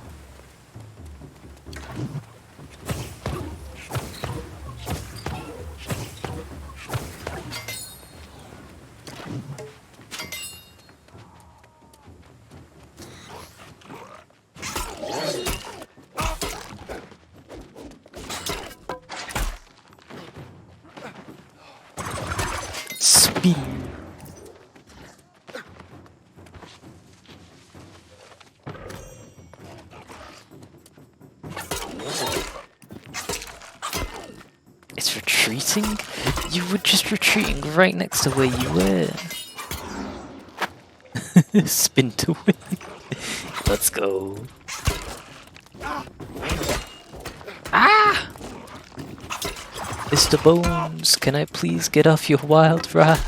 Speed. It's retreating? You were just retreating right next to where you were. Spin to win. Let's go. Ah! Mr. Bones, can I please get off your wild ride?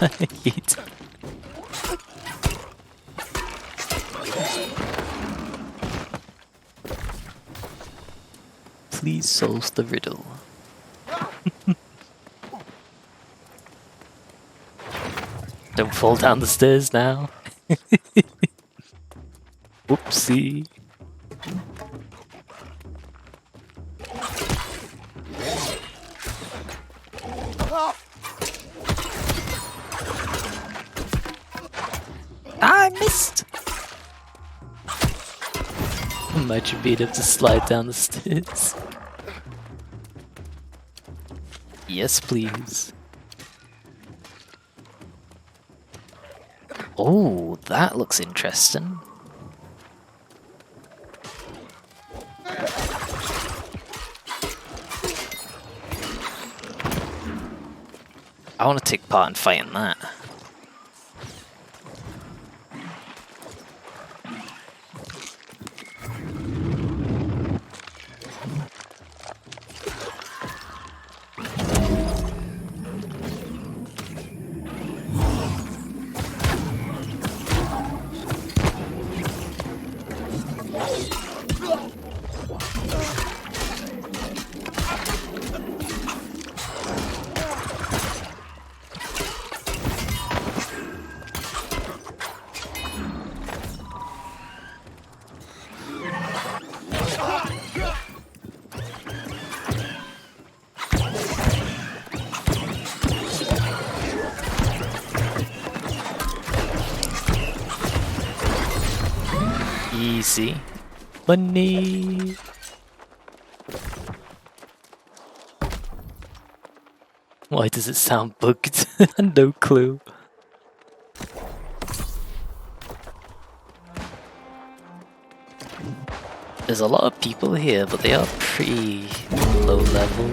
please solve the riddle. Don't fall down the stairs now. Whoopsie. I missed! Imagine being able to slide down the stairs. Yes, please. Oh, that looks interesting. I want to take part in fighting that. Easy. Money. Why does it sound bugged? No clue. There's a lot of people here, but they are pretty low level.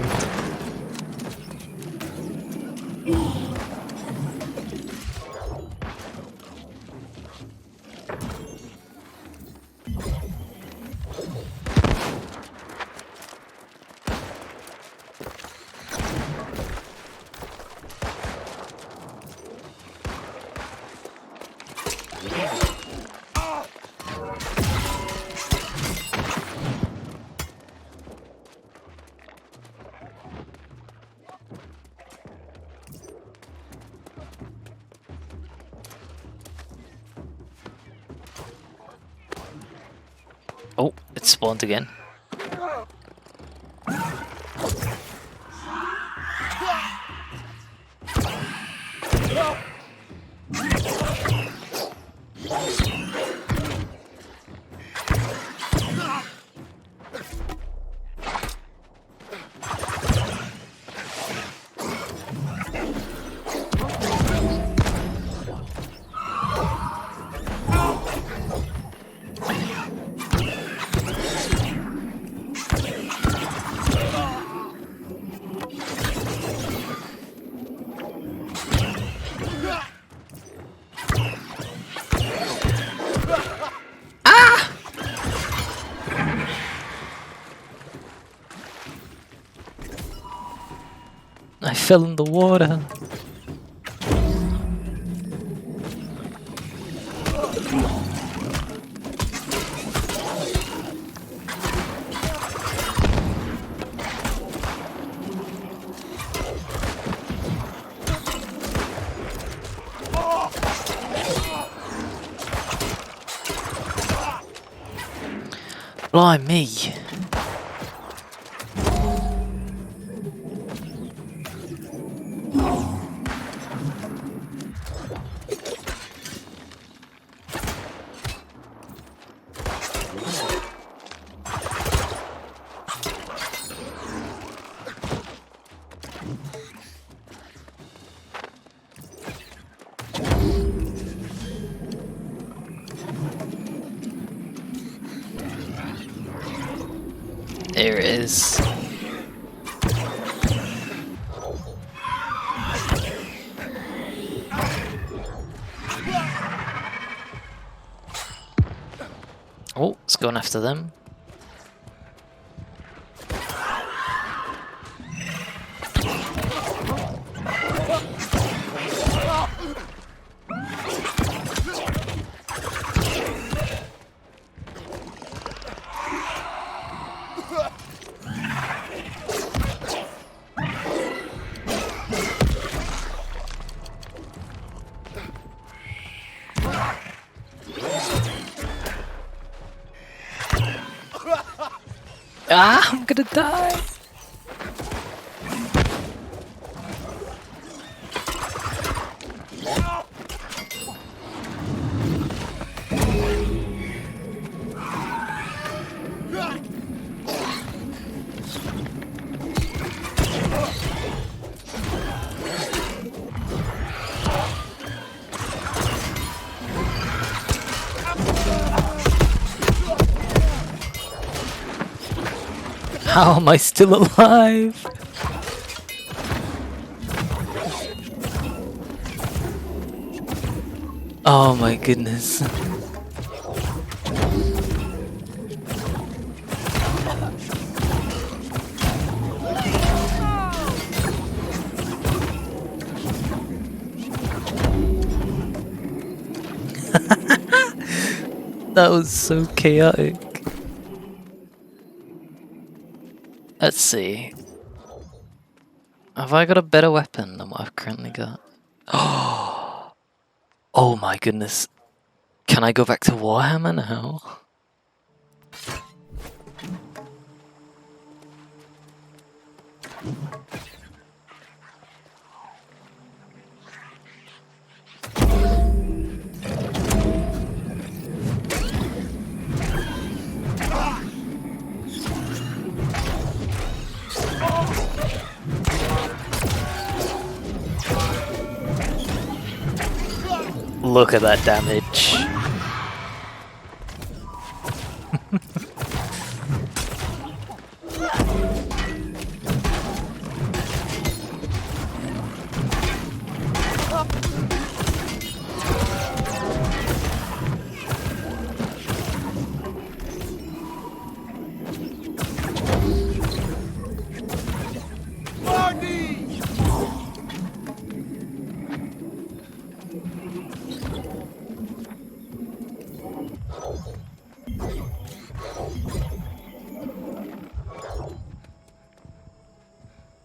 Oh, it spawned again. I fell in the water. Blimey. There it is. Oh, it's going after them. Ah, I'm gonna die! How am I still alive? Oh my goodness. That was so chaotic. Let's see. Have I got a better weapon than what I've currently got? Oh my goodness. Can I go back to Warhammer now? Look at that damage.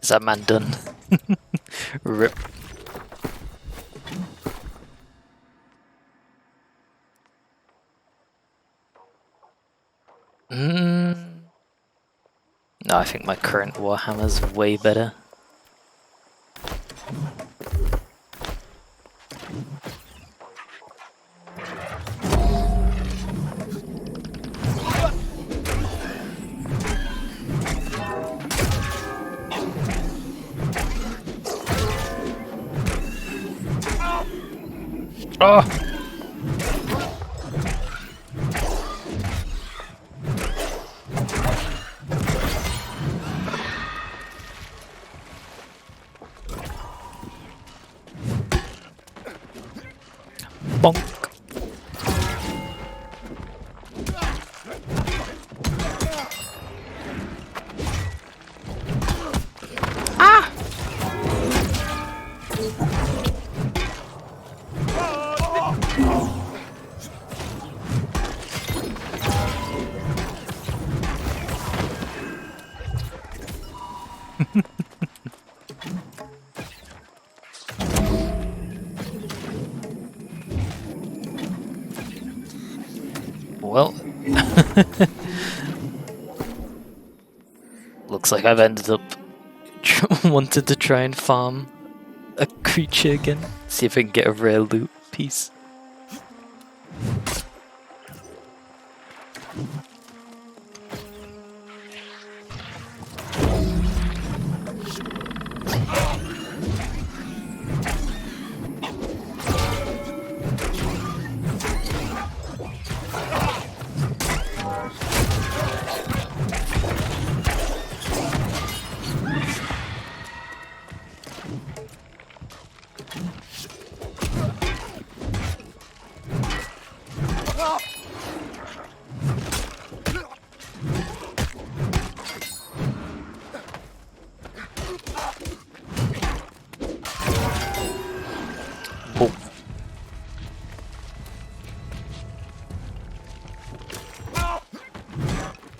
Is that man done? Rip. No, I think my current Warhammer's way better. Oh! Bonk. Ah! Well, looks like I've ended up wanted to try and farm a creature again. See if I can get a rare loot piece.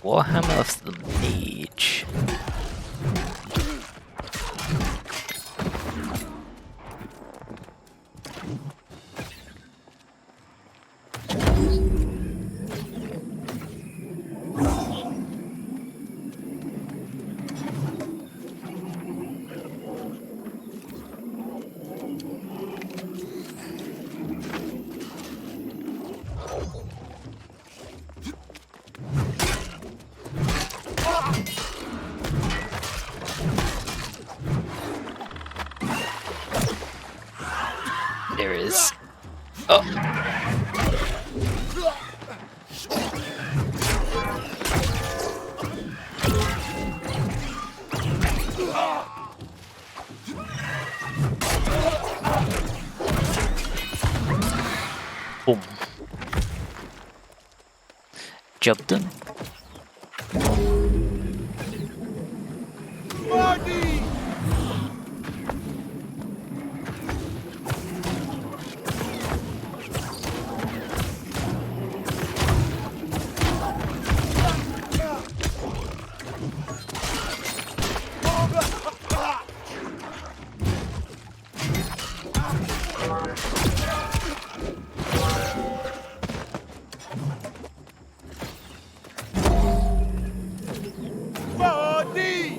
Warhammer of the Mage. There it is. Oh. Boom. Job done. Marty! Marty!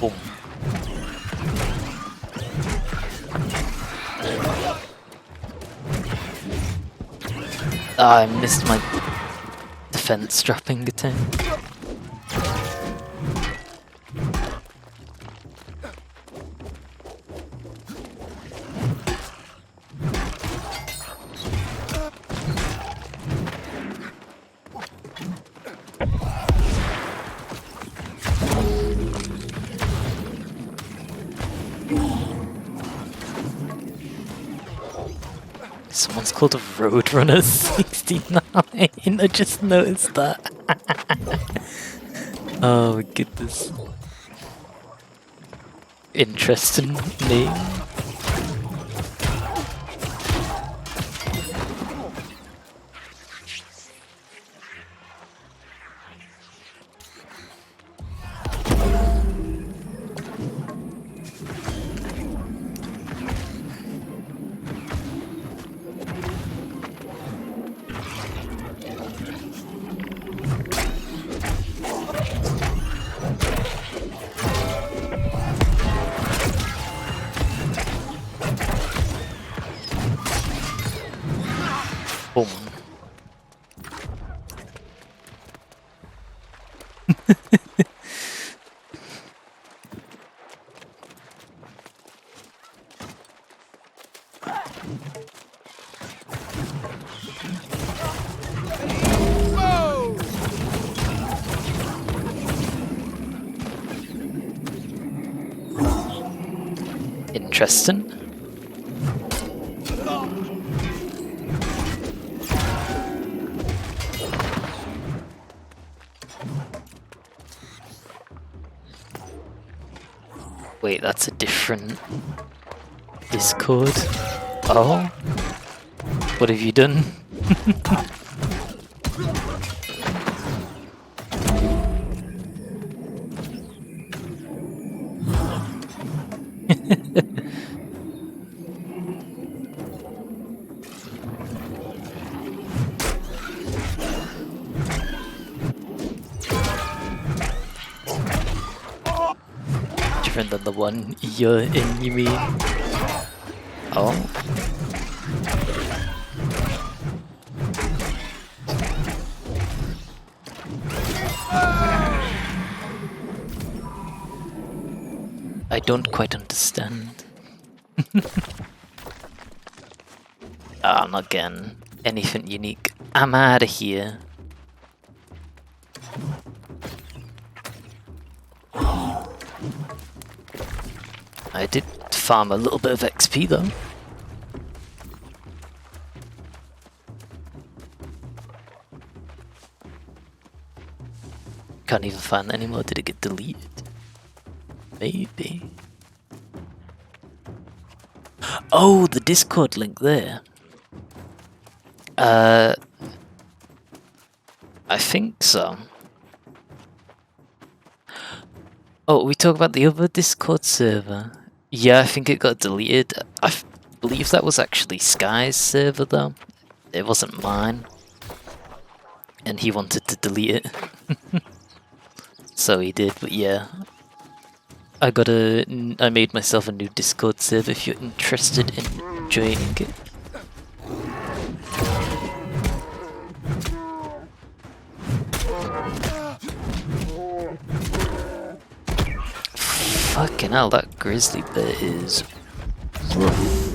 Boom. I missed my defense dropping attack. Someone's called a Roadrunner 69. I just noticed that. Oh my goodness. Interesting name. Boom. Interesting. Wait, that's a different Discord. Oh? What have you done? Different than the one you're in, you mean? Oh. I don't quite understand. I'm not getting anything unique. I'm out of here. I did farm a little bit of XP though. Can't even find that anymore. Did it get deleted? Maybe. Oh, the Discord link there. I think so. Oh, we talk about the other Discord server. Yeah, I think it got deleted. Believe that was actually Sky's server though. It wasn't mine. And he wanted to delete it. So he did, but yeah. I made myself a new Discord server if you're interested in joining it. Fucking hell, that grizzly bear is rough.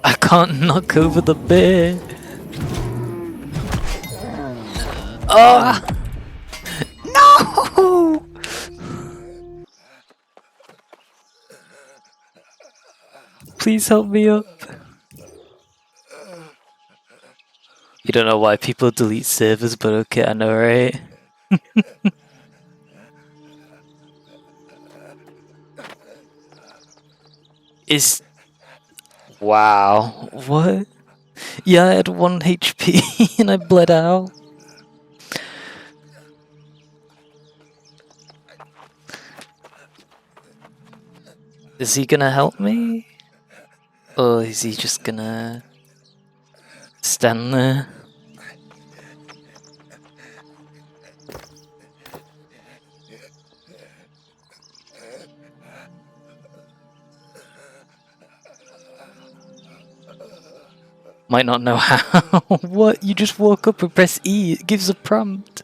I can't knock over the bear. Ah! No! Please help me up. You don't know why people delete servers, but okay, I know, right? Wow, what? Yeah, I had 1 HP and I bled out. Is he gonna help me? Or is he just gonna stand there? Might not know how. What? You just walk up and press E, it gives a prompt.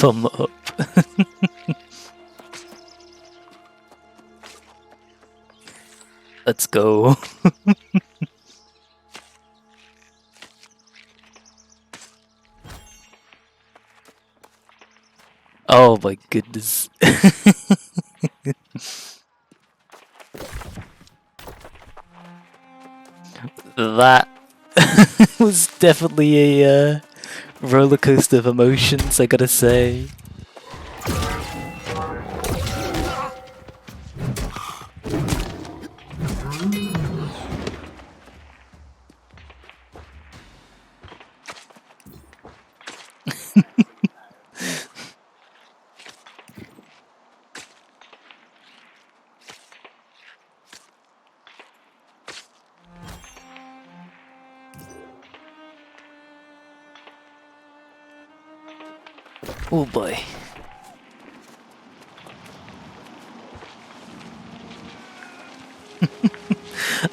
Thumb up. Let's go. Oh my goodness. That was definitely a roller coaster of emotions, I gotta say. Oh boy.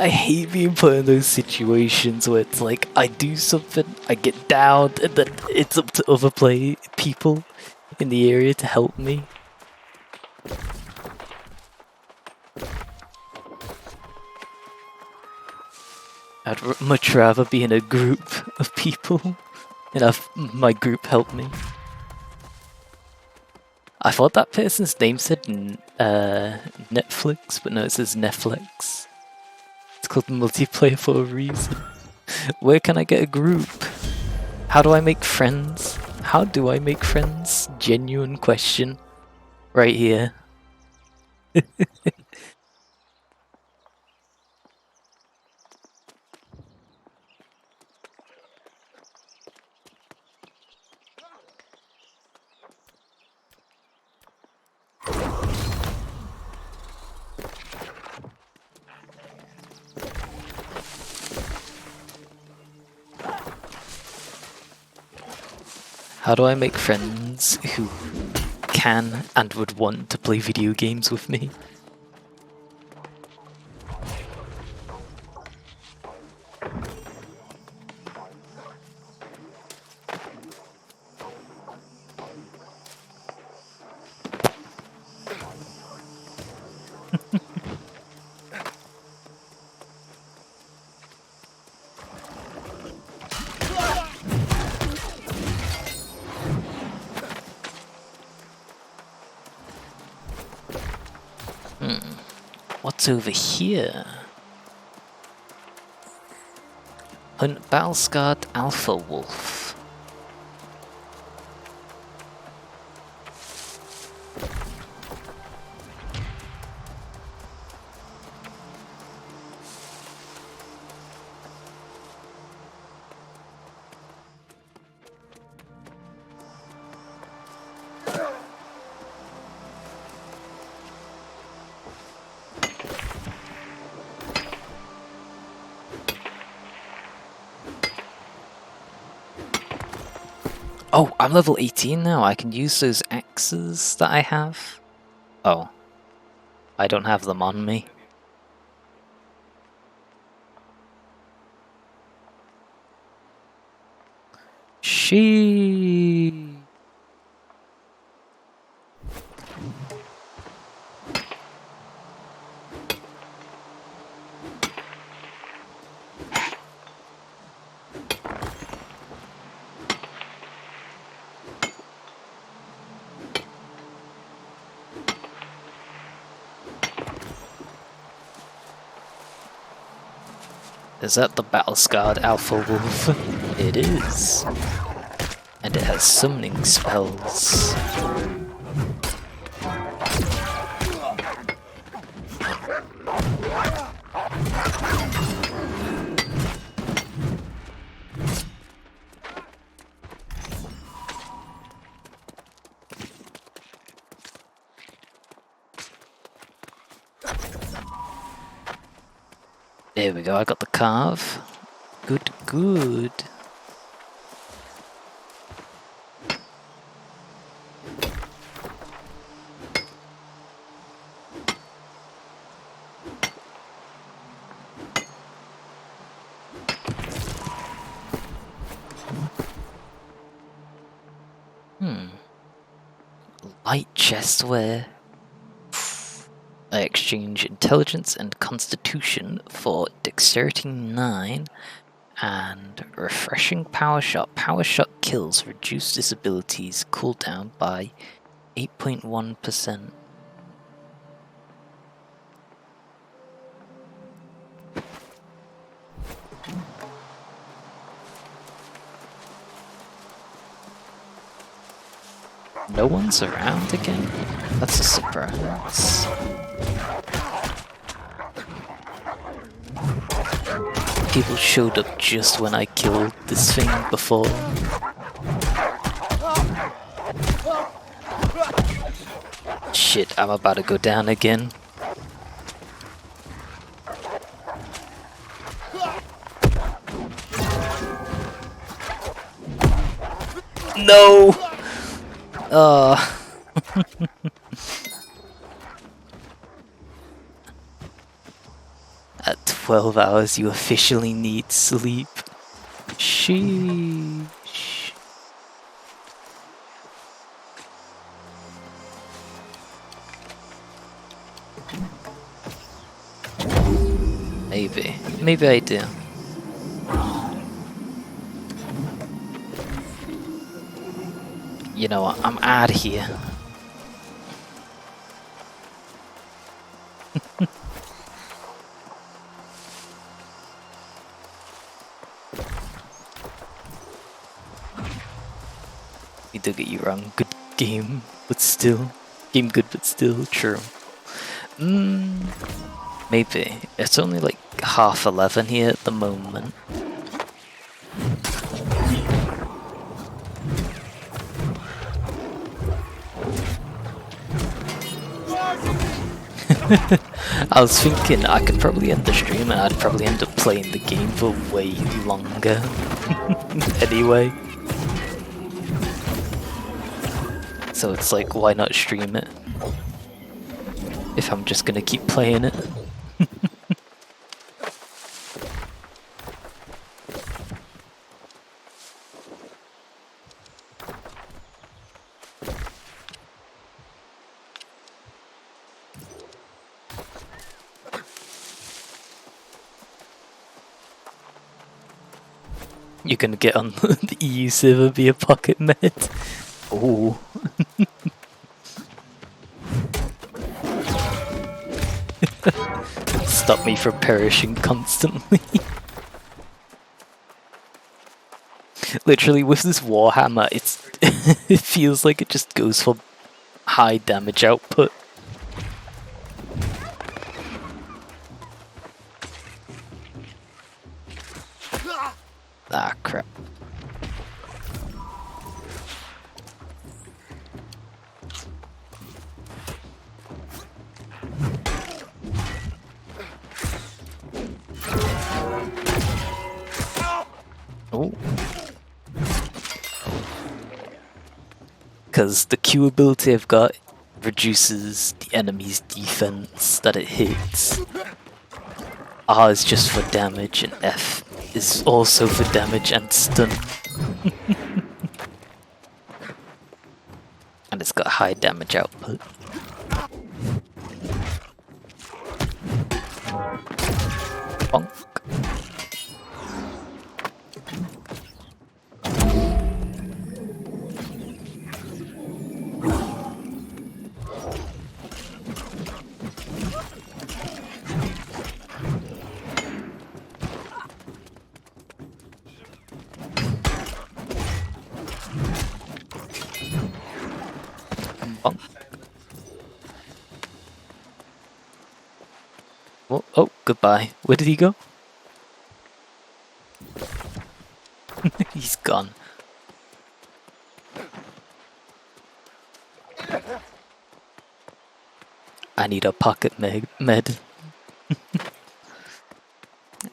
I hate being put in those situations where it's like I do something, I get down, and then it's up to other people in the area to help me. I'd much rather be in a group of people and have my group help me. I thought that person's name said Netflix, but no, it says Netflix. It's called multiplayer for a reason. Where can I get a group? How do I make friends? How do I make friends? Genuine question. Right here. How do I make friends who can and would want to play video games with me? What's over here? Hunt Battle-scarred Alpha Wolf. Oh, I'm level 18 now. I can use those axes that I have. Oh. I don't have them on me. She. Is that the battle-scarred Alpha Wolf? It is. And it has summoning spells. There we go, I got the carve. Good, good. Light chestware. I exchange intelligence and constitution for dexterity 9 and refreshing power shot. Power shot kills reduce disabilities cooldown by 8.1%. No one's around again? That's a surprise. People showed up just when I killed this thing before. Shit, I'm about to go down again. No! At 12 hours, you officially need sleep. Sheesh. Maybe I do. You know what? I'm out of here. Don't get you wrong, good game, but still. Game good, but still true. Maybe. It's only like 11:30 here at the moment. I was thinking I could probably end the stream and I'd probably end up playing the game for way longer. Anyway. So it's like, why not stream it? If I'm just gonna keep playing it. You can get on the EU server via Pocket Med. Ooh. Stop me from perishing constantly. Literally, with this Warhammer, it feels like it just goes for high damage output. Ah, crap. Oh. Because the Q ability I've got reduces the enemy's defense that it hits. R is just for damage, and F is also for damage and stun. And it's got high damage output. Bonk. Bonk. Oh, oh, goodbye. Where did he go? He's gone. I need a pocket med.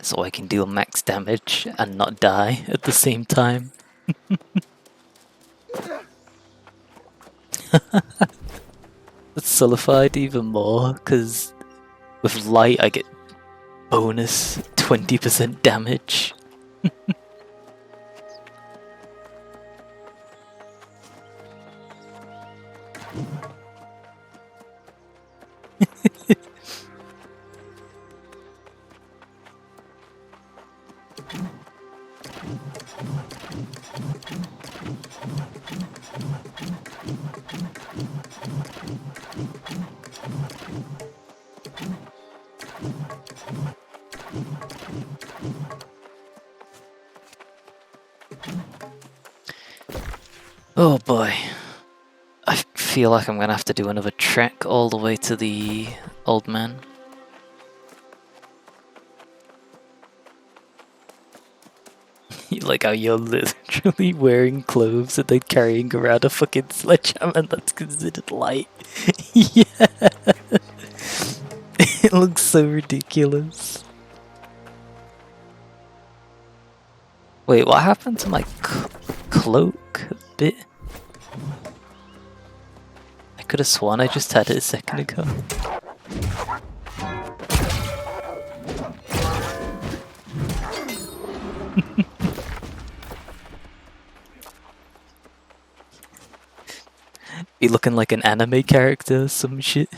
So I can deal max damage and not die at the same time. It's solidified even more, because with light I get bonus 20% damage. Oh boy. I feel like I'm gonna have to do another trek all the way to the old man. Like how you're literally wearing clothes and then carrying around a fucking sledgehammer that's considered light. Yeah. It looks so ridiculous. Wait, what happened to my cloak bit? I could have sworn I just had it a second ago. Be looking like an anime character or some shit.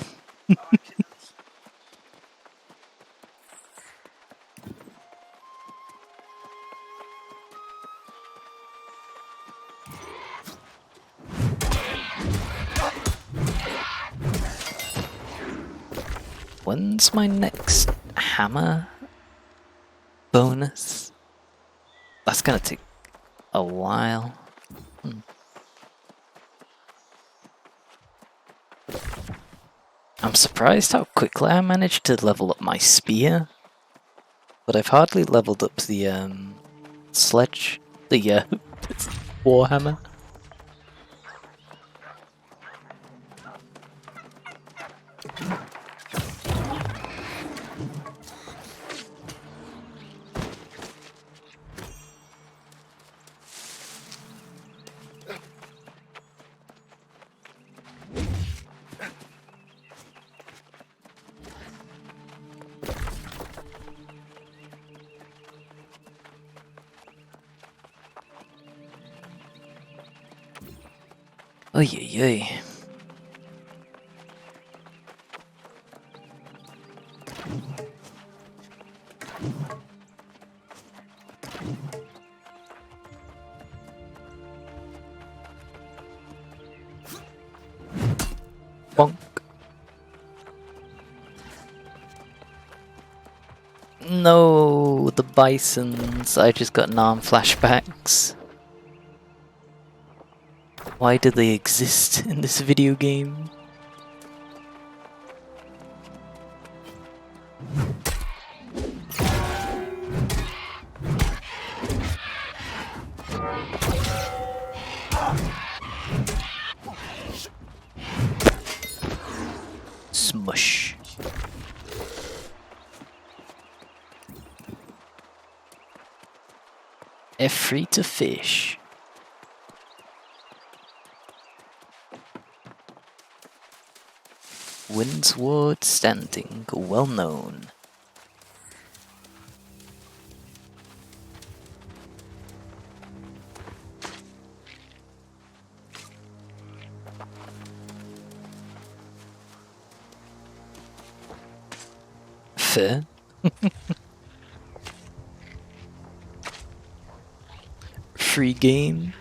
When's my next hammer bonus? That's gonna take a while. I'm surprised how quickly I managed to level up my spear, but I've hardly leveled up the sledge, the warhammer. Oy, oy, oy. Bonk. No, the bisons. I just got Narm flashbacks. Why do they exist in this video game? Smush. F free to fish. Windsward Standing, well known. Fair. Free game.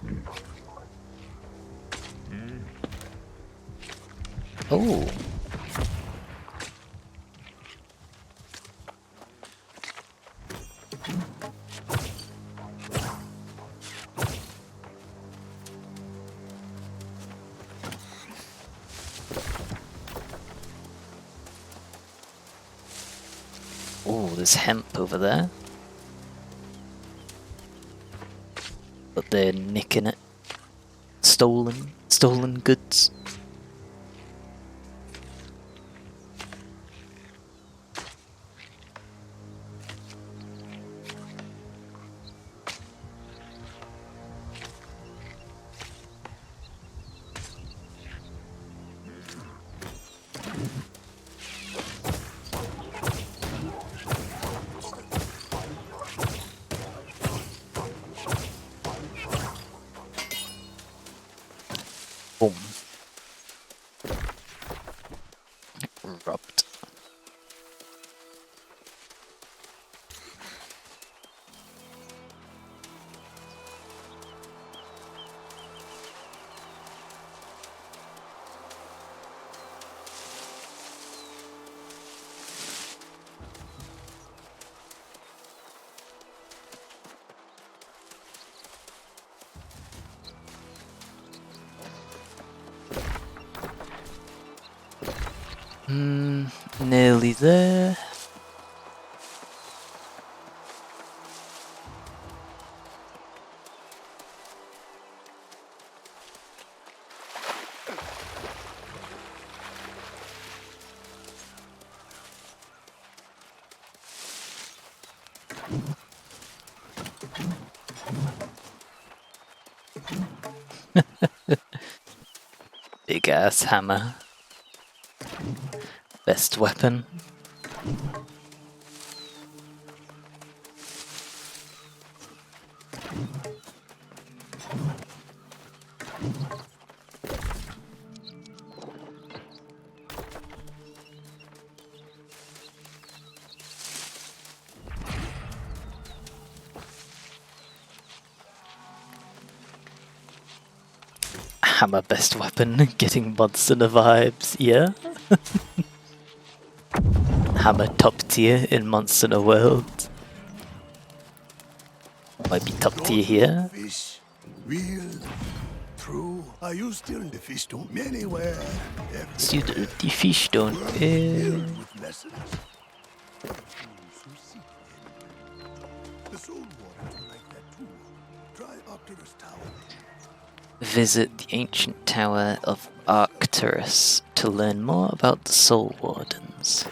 Oh. Oh, there's hemp over there. But they're nicking it. Stolen goods. Boom. Rubbed. Nearly there. Big ass hammer. Best weapon. Hammer best weapon, getting monster vibes, yeah? Hammer top tier in Monster World. Might be top tier here. Fish, real, true. Are you still the fish don't anywhere? Still the fish don't. Filled with lessons. The soul water like that too. Try Arcturus Tower. Visit the ancient tower of Arcturus to learn more about the Soul Wardens.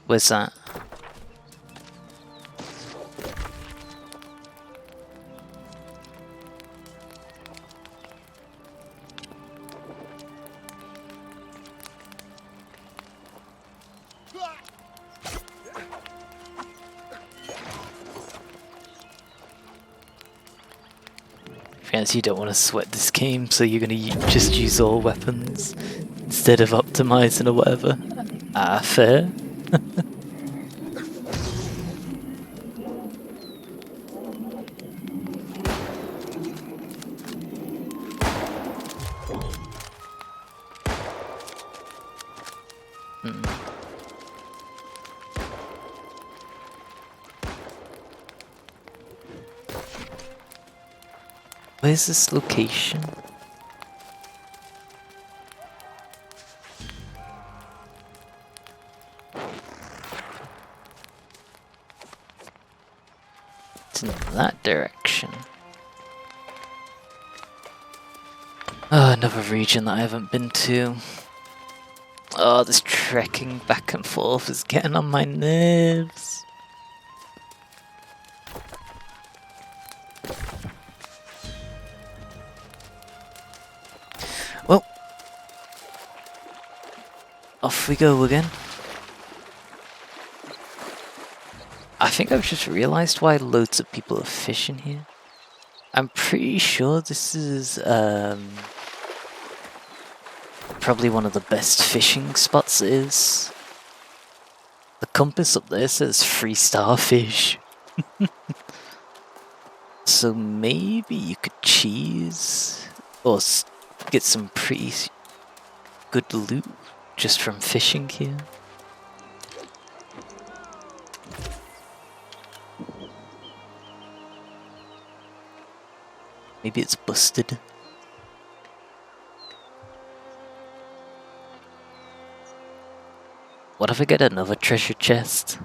Where's that? realize you don't want to sweat this game, so you're gonna just use all weapons instead of optimizing or whatever. Ah, fair. Where's this location? It's in that direction. Oh, another region that I haven't been to. Oh, this trekking back and forth is getting on my nerves. Well, off we go again. I think I've just realized why loads of people are fishing here. I'm pretty sure this is probably one of the best fishing spots there is. The compass up there says 3 starfish. So maybe you could cheese or get some pretty good loot just from fishing here. Maybe it's busted. What if I get another treasure chest?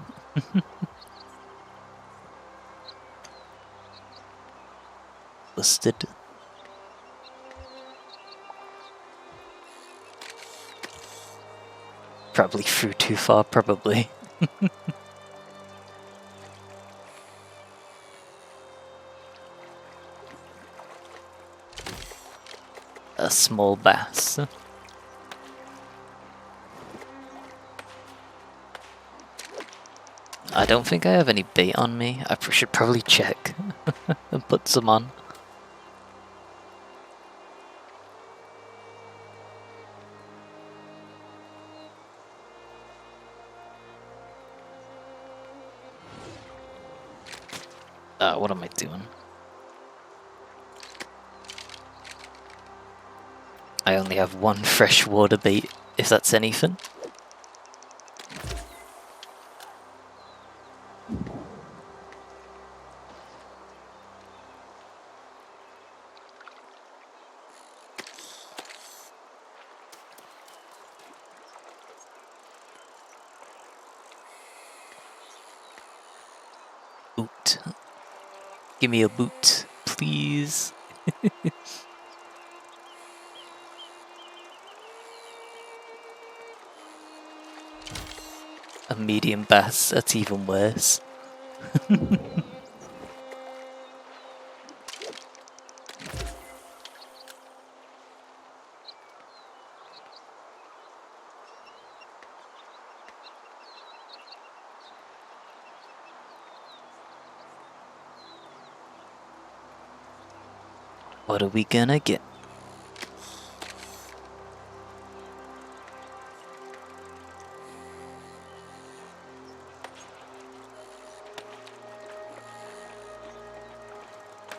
Busted. Probably threw too far, probably. A small bass. I don't think I have any bait on me. I should probably check and put some on. What am I doing? I only have 1 freshwater bait, if that's anything. Boot. Give me a boot, please. A medium bass, that's even worse. What are we gonna get?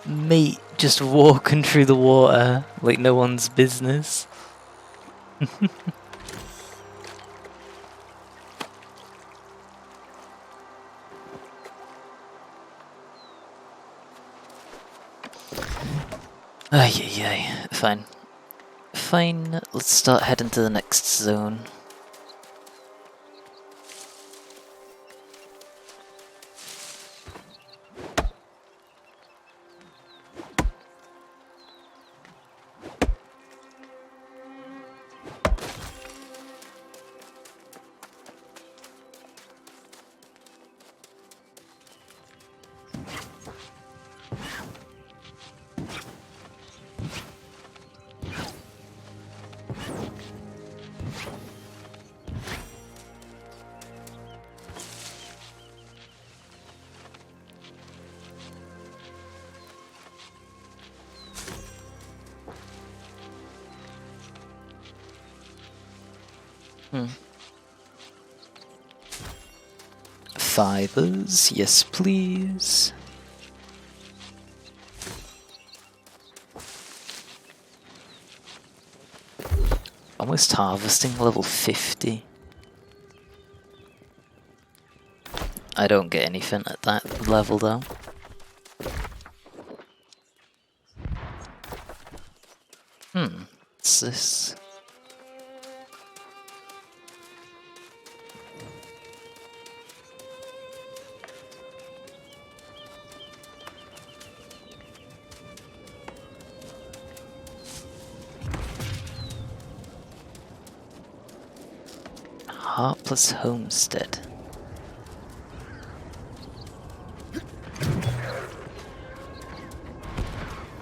Mate, just walking through the water like no one's business. Ay. Fine. Fine, let's start heading to the next zone. Fibers, yes please. Almost harvesting level 50. I don't get anything at that level though. What's this? Heartless Homestead.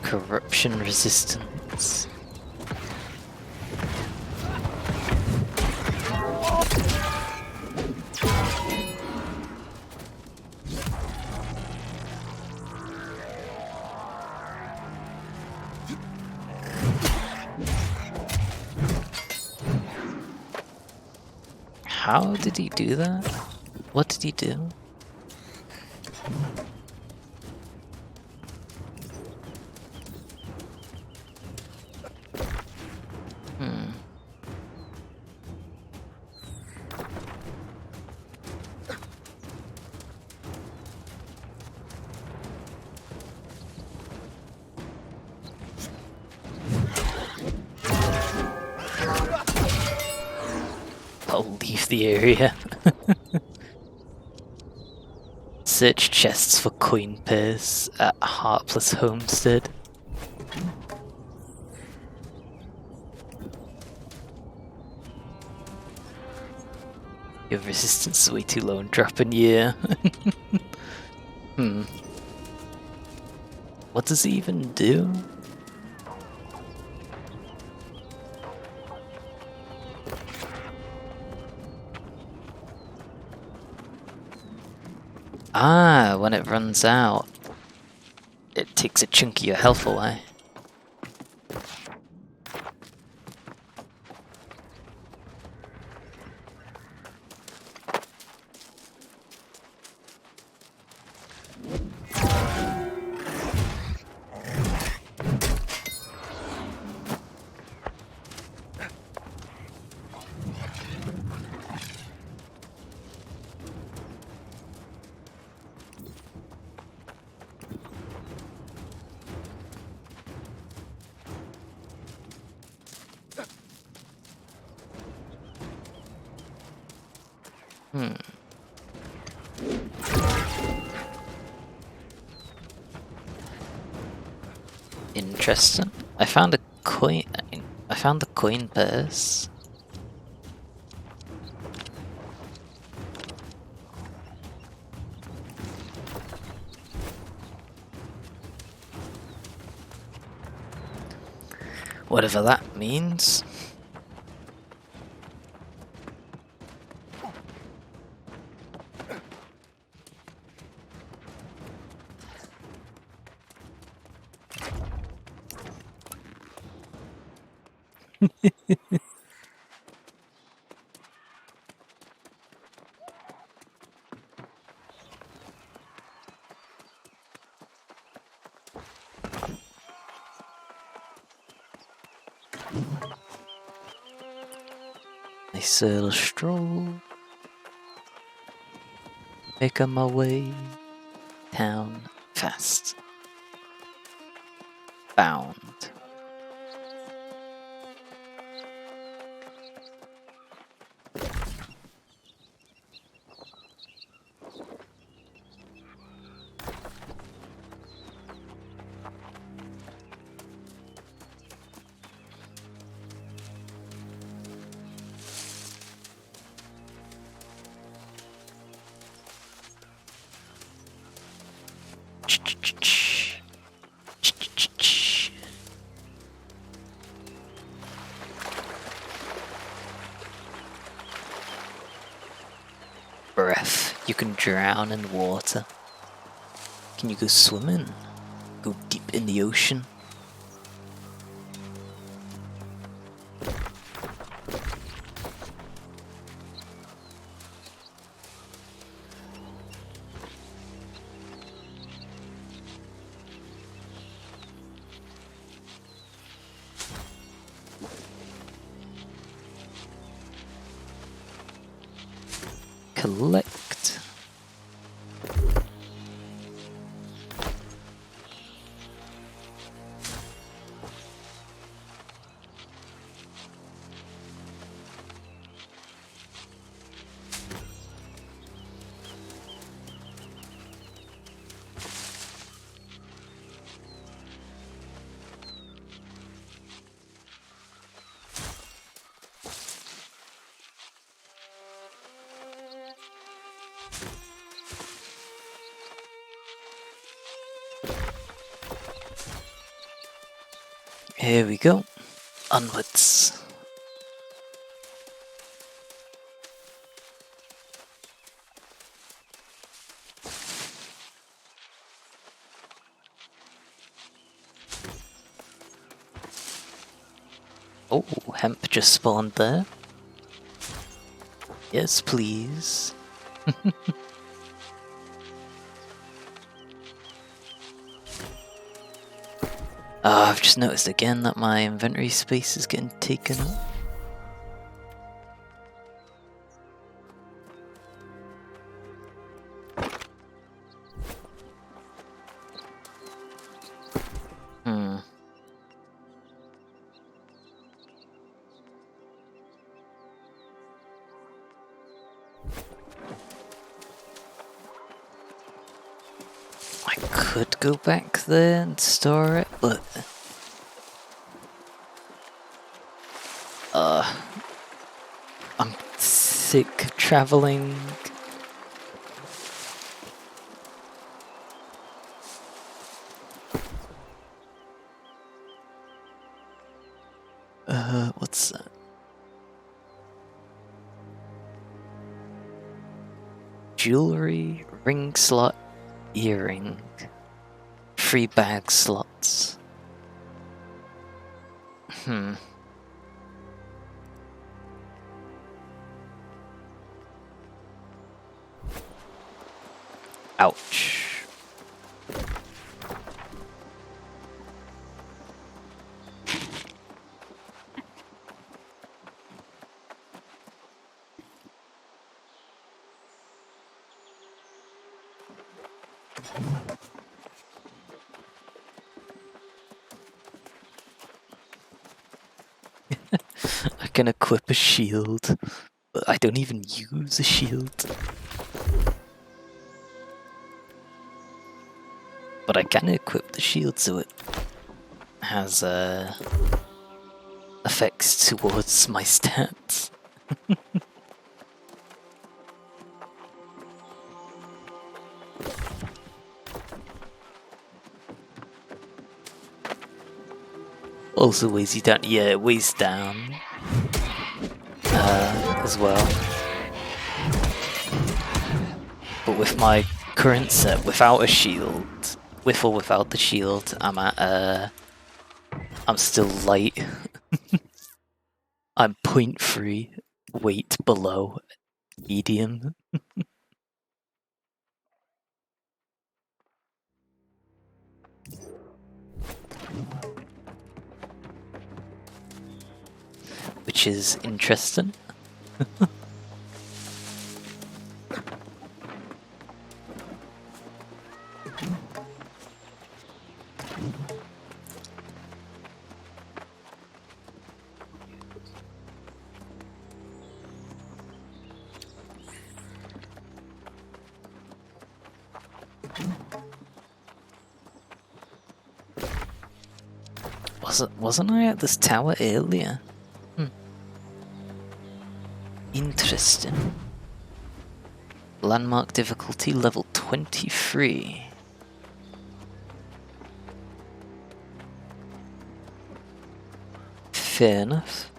Corruption resistance. How did he do that? What did he do? I'll leave the area. Search chests for coin pairs at Heartless Homestead. Your resistance is way too low and dropping, yeah. What does he even do? Ah, when it runs out, it takes a chunk of your health away. Interesting. I found a coin. I found the coin purse. Whatever that means. Nice little stroll. Making my way down fast. Bound. Breath. You can drown in water. Can you go swimming? Go deep in the ocean? collect. Here we go. Onwards. Oh, hemp just spawned there. Yes, please. I've just noticed again that my inventory space is getting taken up. I could go back there and store it, but I'm sick of traveling. What's that? Jewelry, ring slot, earring, 3 bag slots. Ouch. I can equip a shield, but I don't even use a shield. But I can equip the shield so it has effects towards my stats. Also weighs you down. Yeah, it weighs down as well. But with my current set, without a shield, with or without the shield, I'm at I'm still light. I'm 0.3 weight below medium. Which is interesting. Wasn't I at this tower earlier? Interesting. Landmark difficulty level 23. Fair enough.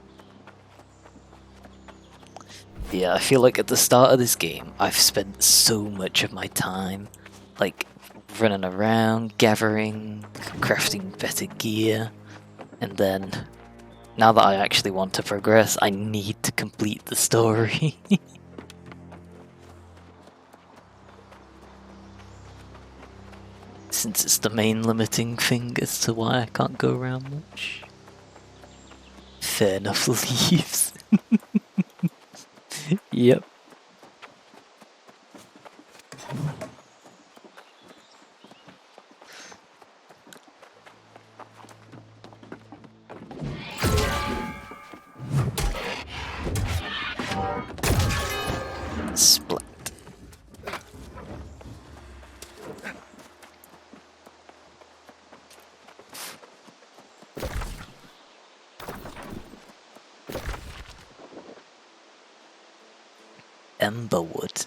Yeah, I feel like at the start of this game, I've spent so much of my time, like, running around, gathering, crafting better gear, and then, now that I actually want to progress, I need to complete the story. Since it's the main limiting thing as to why I can't go around much. Fair enough, leaves. Yep. Emberwood.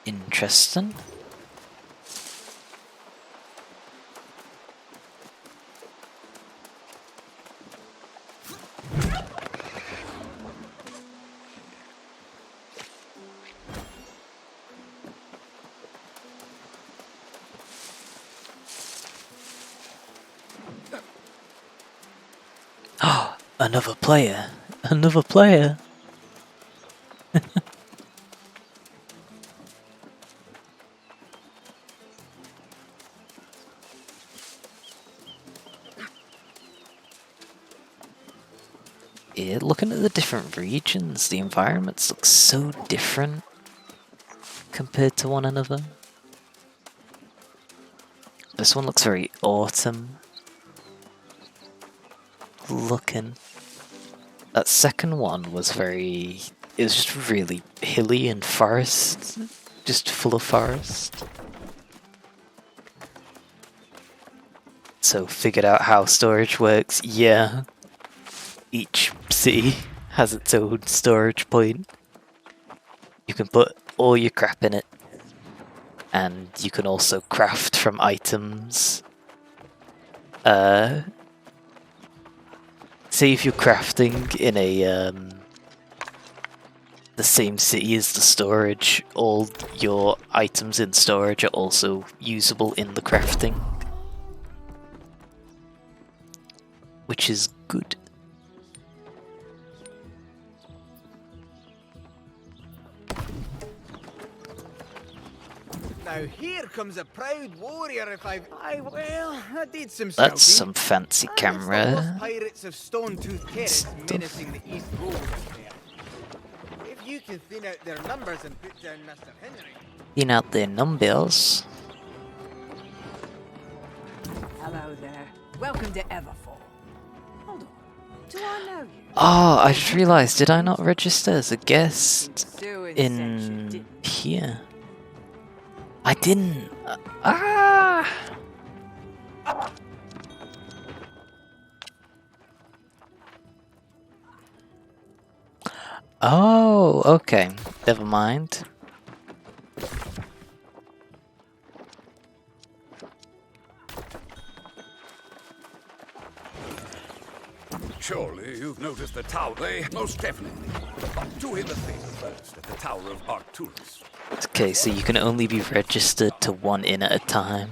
Interesting. Oh, another player. Another player. Yeah, looking at the different regions, the environments look so different compared to one another. This one looks very autumn looking. That second one was it was just really hilly and forest, just full of forest. So figured out how storage works, yeah. Each city has its own storage point. You can put all your crap in it. And you can also craft from items. Say if you're crafting in the same city as the storage, all your items in storage are also usable in the crafting. Which is good. Now here comes a proud warrior if I did some scouting. That's some fancy camera. Pirates of Stone-Tooth Terrace menacing the East Road there. If you can thin out their numbers and put down Mr. Henry. Thin out their numbers. Hello there. Welcome to Everfall. Hold on. Do I know you? Oh, I just realised, did I not register as a guest in here? I didn't. Oh, okay. Never mind. Surely you've noticed the tower. Most definitely. But do him a favor first at the Tower of Arcturus. Okay, so you can only be registered to one inn at a time.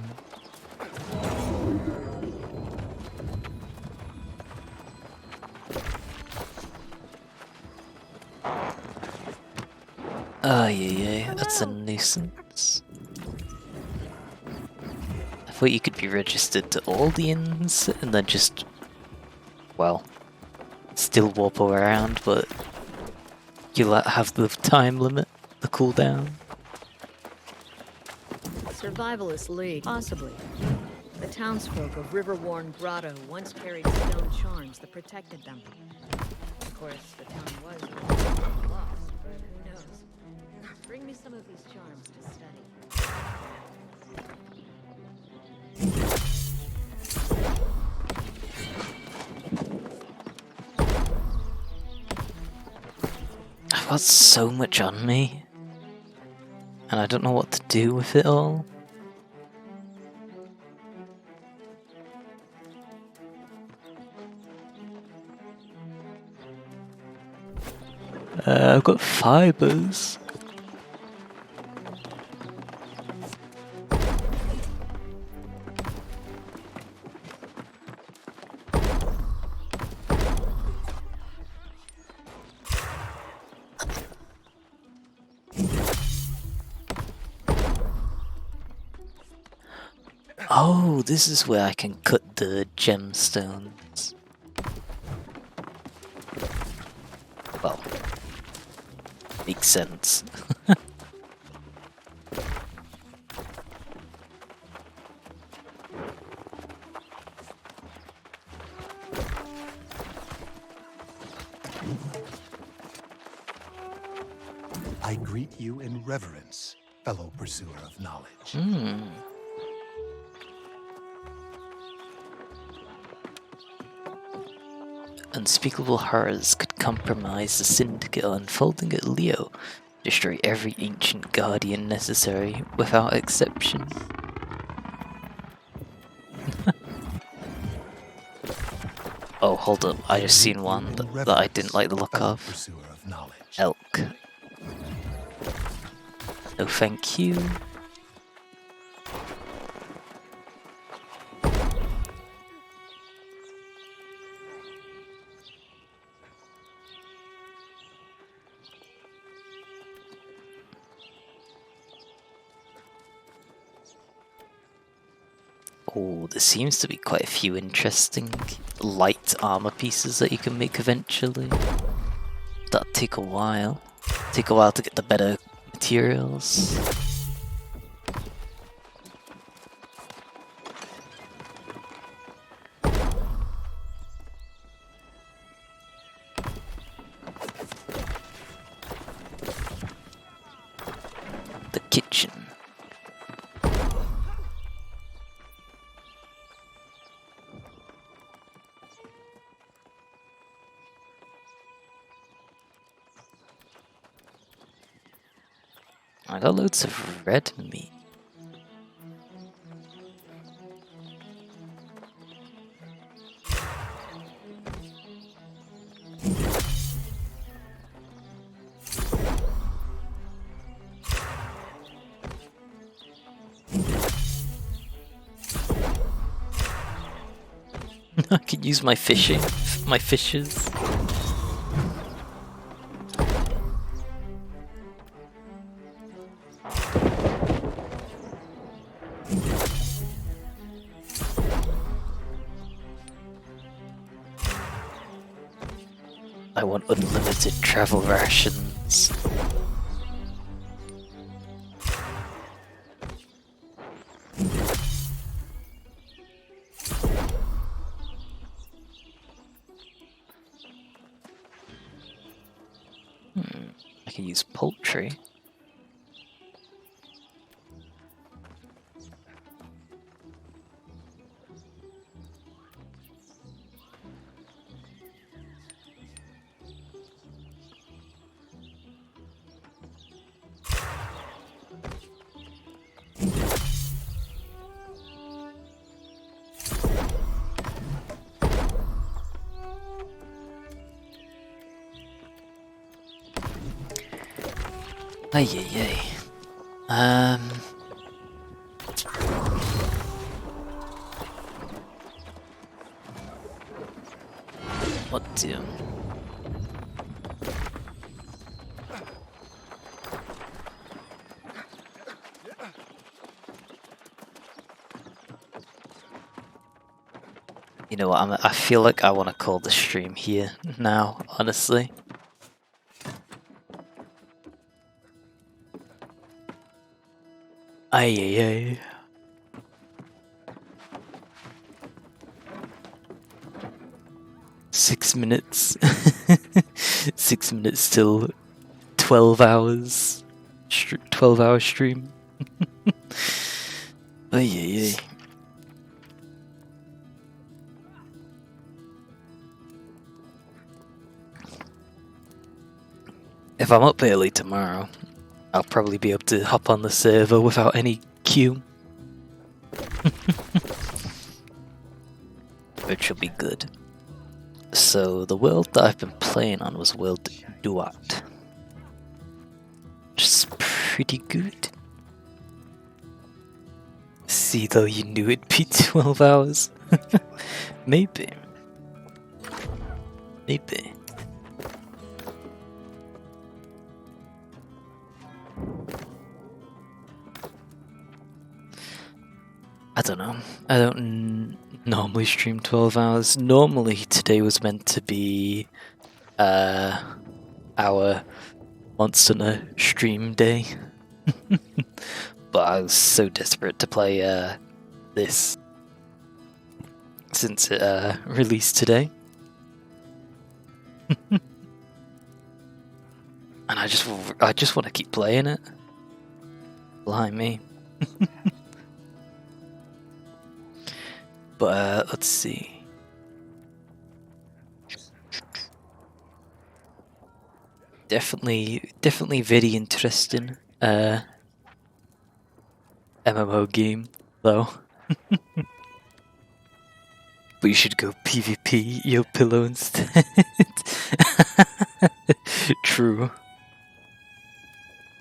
Oh yeah, that's a nuisance. I thought you could be registered to all the inns and then just, well, still warp around, but you'll have the time limit, the cooldown. Survivalist League, possibly. The townsfolk of Riverworn Grotto once carried stone charms that protected them. Of course, the town was lost, but who knows? Bring me some of these charms to study. I've got so much on me, and I don't know what to do with it all. I've got fibers. Oh, this is where I can cut the gemstones. Well, makes sense. I greet you in reverence, fellow pursuer of knowledge. Unspeakable horrors could compromise the Syndicate, unfolding at Leo. Destroy every ancient guardian necessary, without exception. Oh, hold up, I just seen one that I didn't like the look of. Elk. No thank you. Oh, there seems to be quite a few interesting light armor pieces that you can make eventually. That'll take a while. Take a while to get the better materials. The kitchen. I got loads of red meat. I could use my fishes. I want unlimited travel rations. I can use poultry. Ay, ay, ay. What do? You know what? I feel like I want to call the stream here now, honestly. Ay, ay, ay. Six minutes. 6 minutes till 12 hours. 12-hour stream. Ay, ay, ay. If I'm up early tomorrow, I'll probably be able to hop on the server without any queue. Which will be good. So, the world that I've been playing on was World Duat. Which is pretty good. See, though, you knew it'd be 12 hours. Maybe. Maybe. I don't know. I don't normally stream 12 hours. Normally today was meant to be our Monster Hunter stream day. But I was so desperate to play this since it released today. And I just want to keep playing it. Blimey. But let's see. definitely very interesting MMO game though. But you should go PvP your pillow instead. True.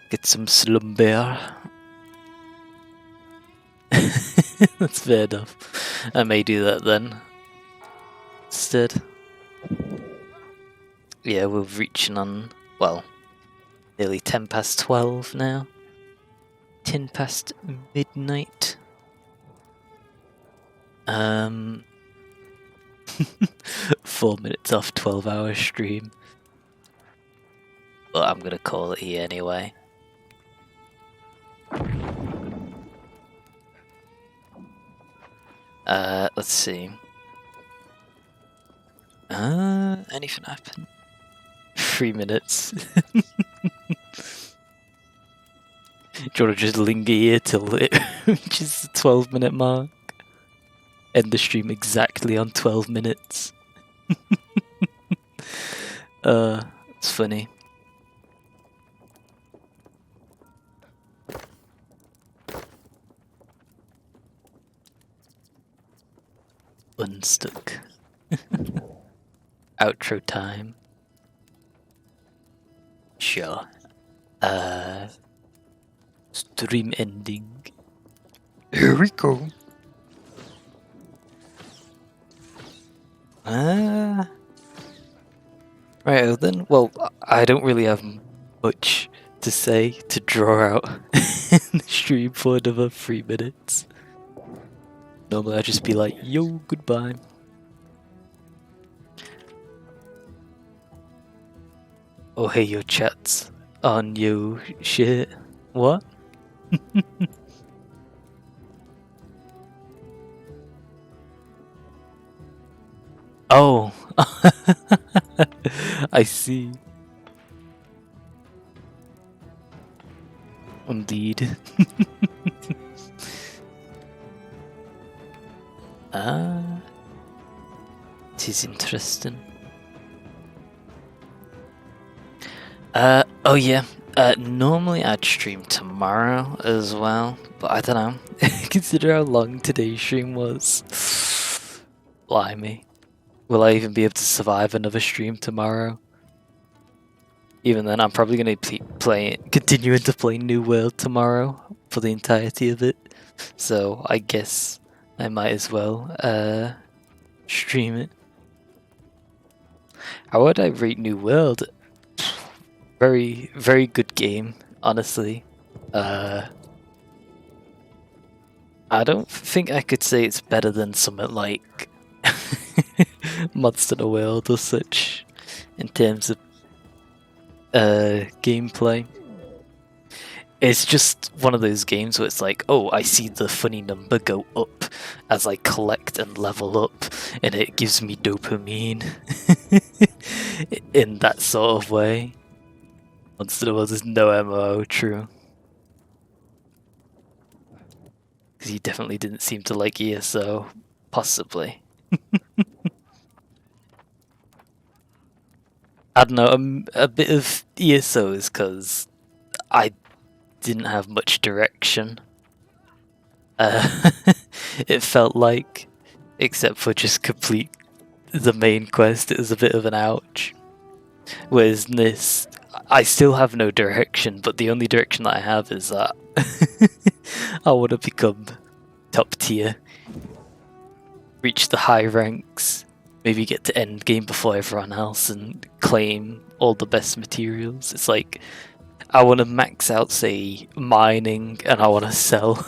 Get some slumber. That's fair enough. I may do that then. Instead. Yeah, we're reaching on, well, nearly 10 past 12 now. 10 past midnight. 4 minutes off 12-hour stream. But I'm gonna call it here anyway. Let's see. Anything happen? 3 minutes. Do you want to just linger here till it reaches the 12-minute mark? End the stream exactly on 12 minutes. It's funny. Unstuck. Outro time. Sure. Stream ending. Here we go. Right then. Well, I don't really have much to say to draw out the stream for another 3 minutes. Normally I'd just be like, yo, goodbye. Oh, hey, your chats on yo shit. What? Oh, I see. Indeed. It is interesting. Oh yeah. Normally I'd stream tomorrow as well, but I don't know. Consider how long today's stream was. Blimey. Will I even be able to survive another stream tomorrow? Even then, I'm probably going to be continuing to play New World tomorrow for the entirety of it. So I guess I might as well stream it. How would I rate New World? Very, very good game, honestly. I don't think I could say it's better than something like Monster Hunter World or such in terms of gameplay. It's just one of those games where it's like, oh, I see the funny number go up as I collect and level up, and it gives me dopamine in that sort of way. Monster Hunter World is no MMO, true. Because you definitely didn't seem to like ESO, possibly. I don't know, a bit of ESO is because I didn't have much direction. It felt like, except for just complete the main quest, it was a bit of an ouch. Whereas in this, I still have no direction, but the only direction that I have is that I want to become top tier, reach the high ranks, maybe get to end game before everyone else and claim all the best materials. It's like, I want to max out, say, mining, and I want to sell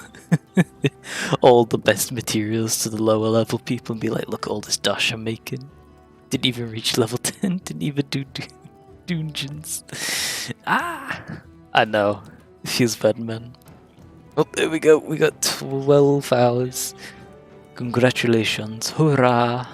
all the best materials to the lower level people and be like, look at all this dash I'm making. Didn't even reach level 10, didn't even do dungeons. I know, it feels bad, man. Oh, there we go, we got 12 hours. Congratulations, hurrah!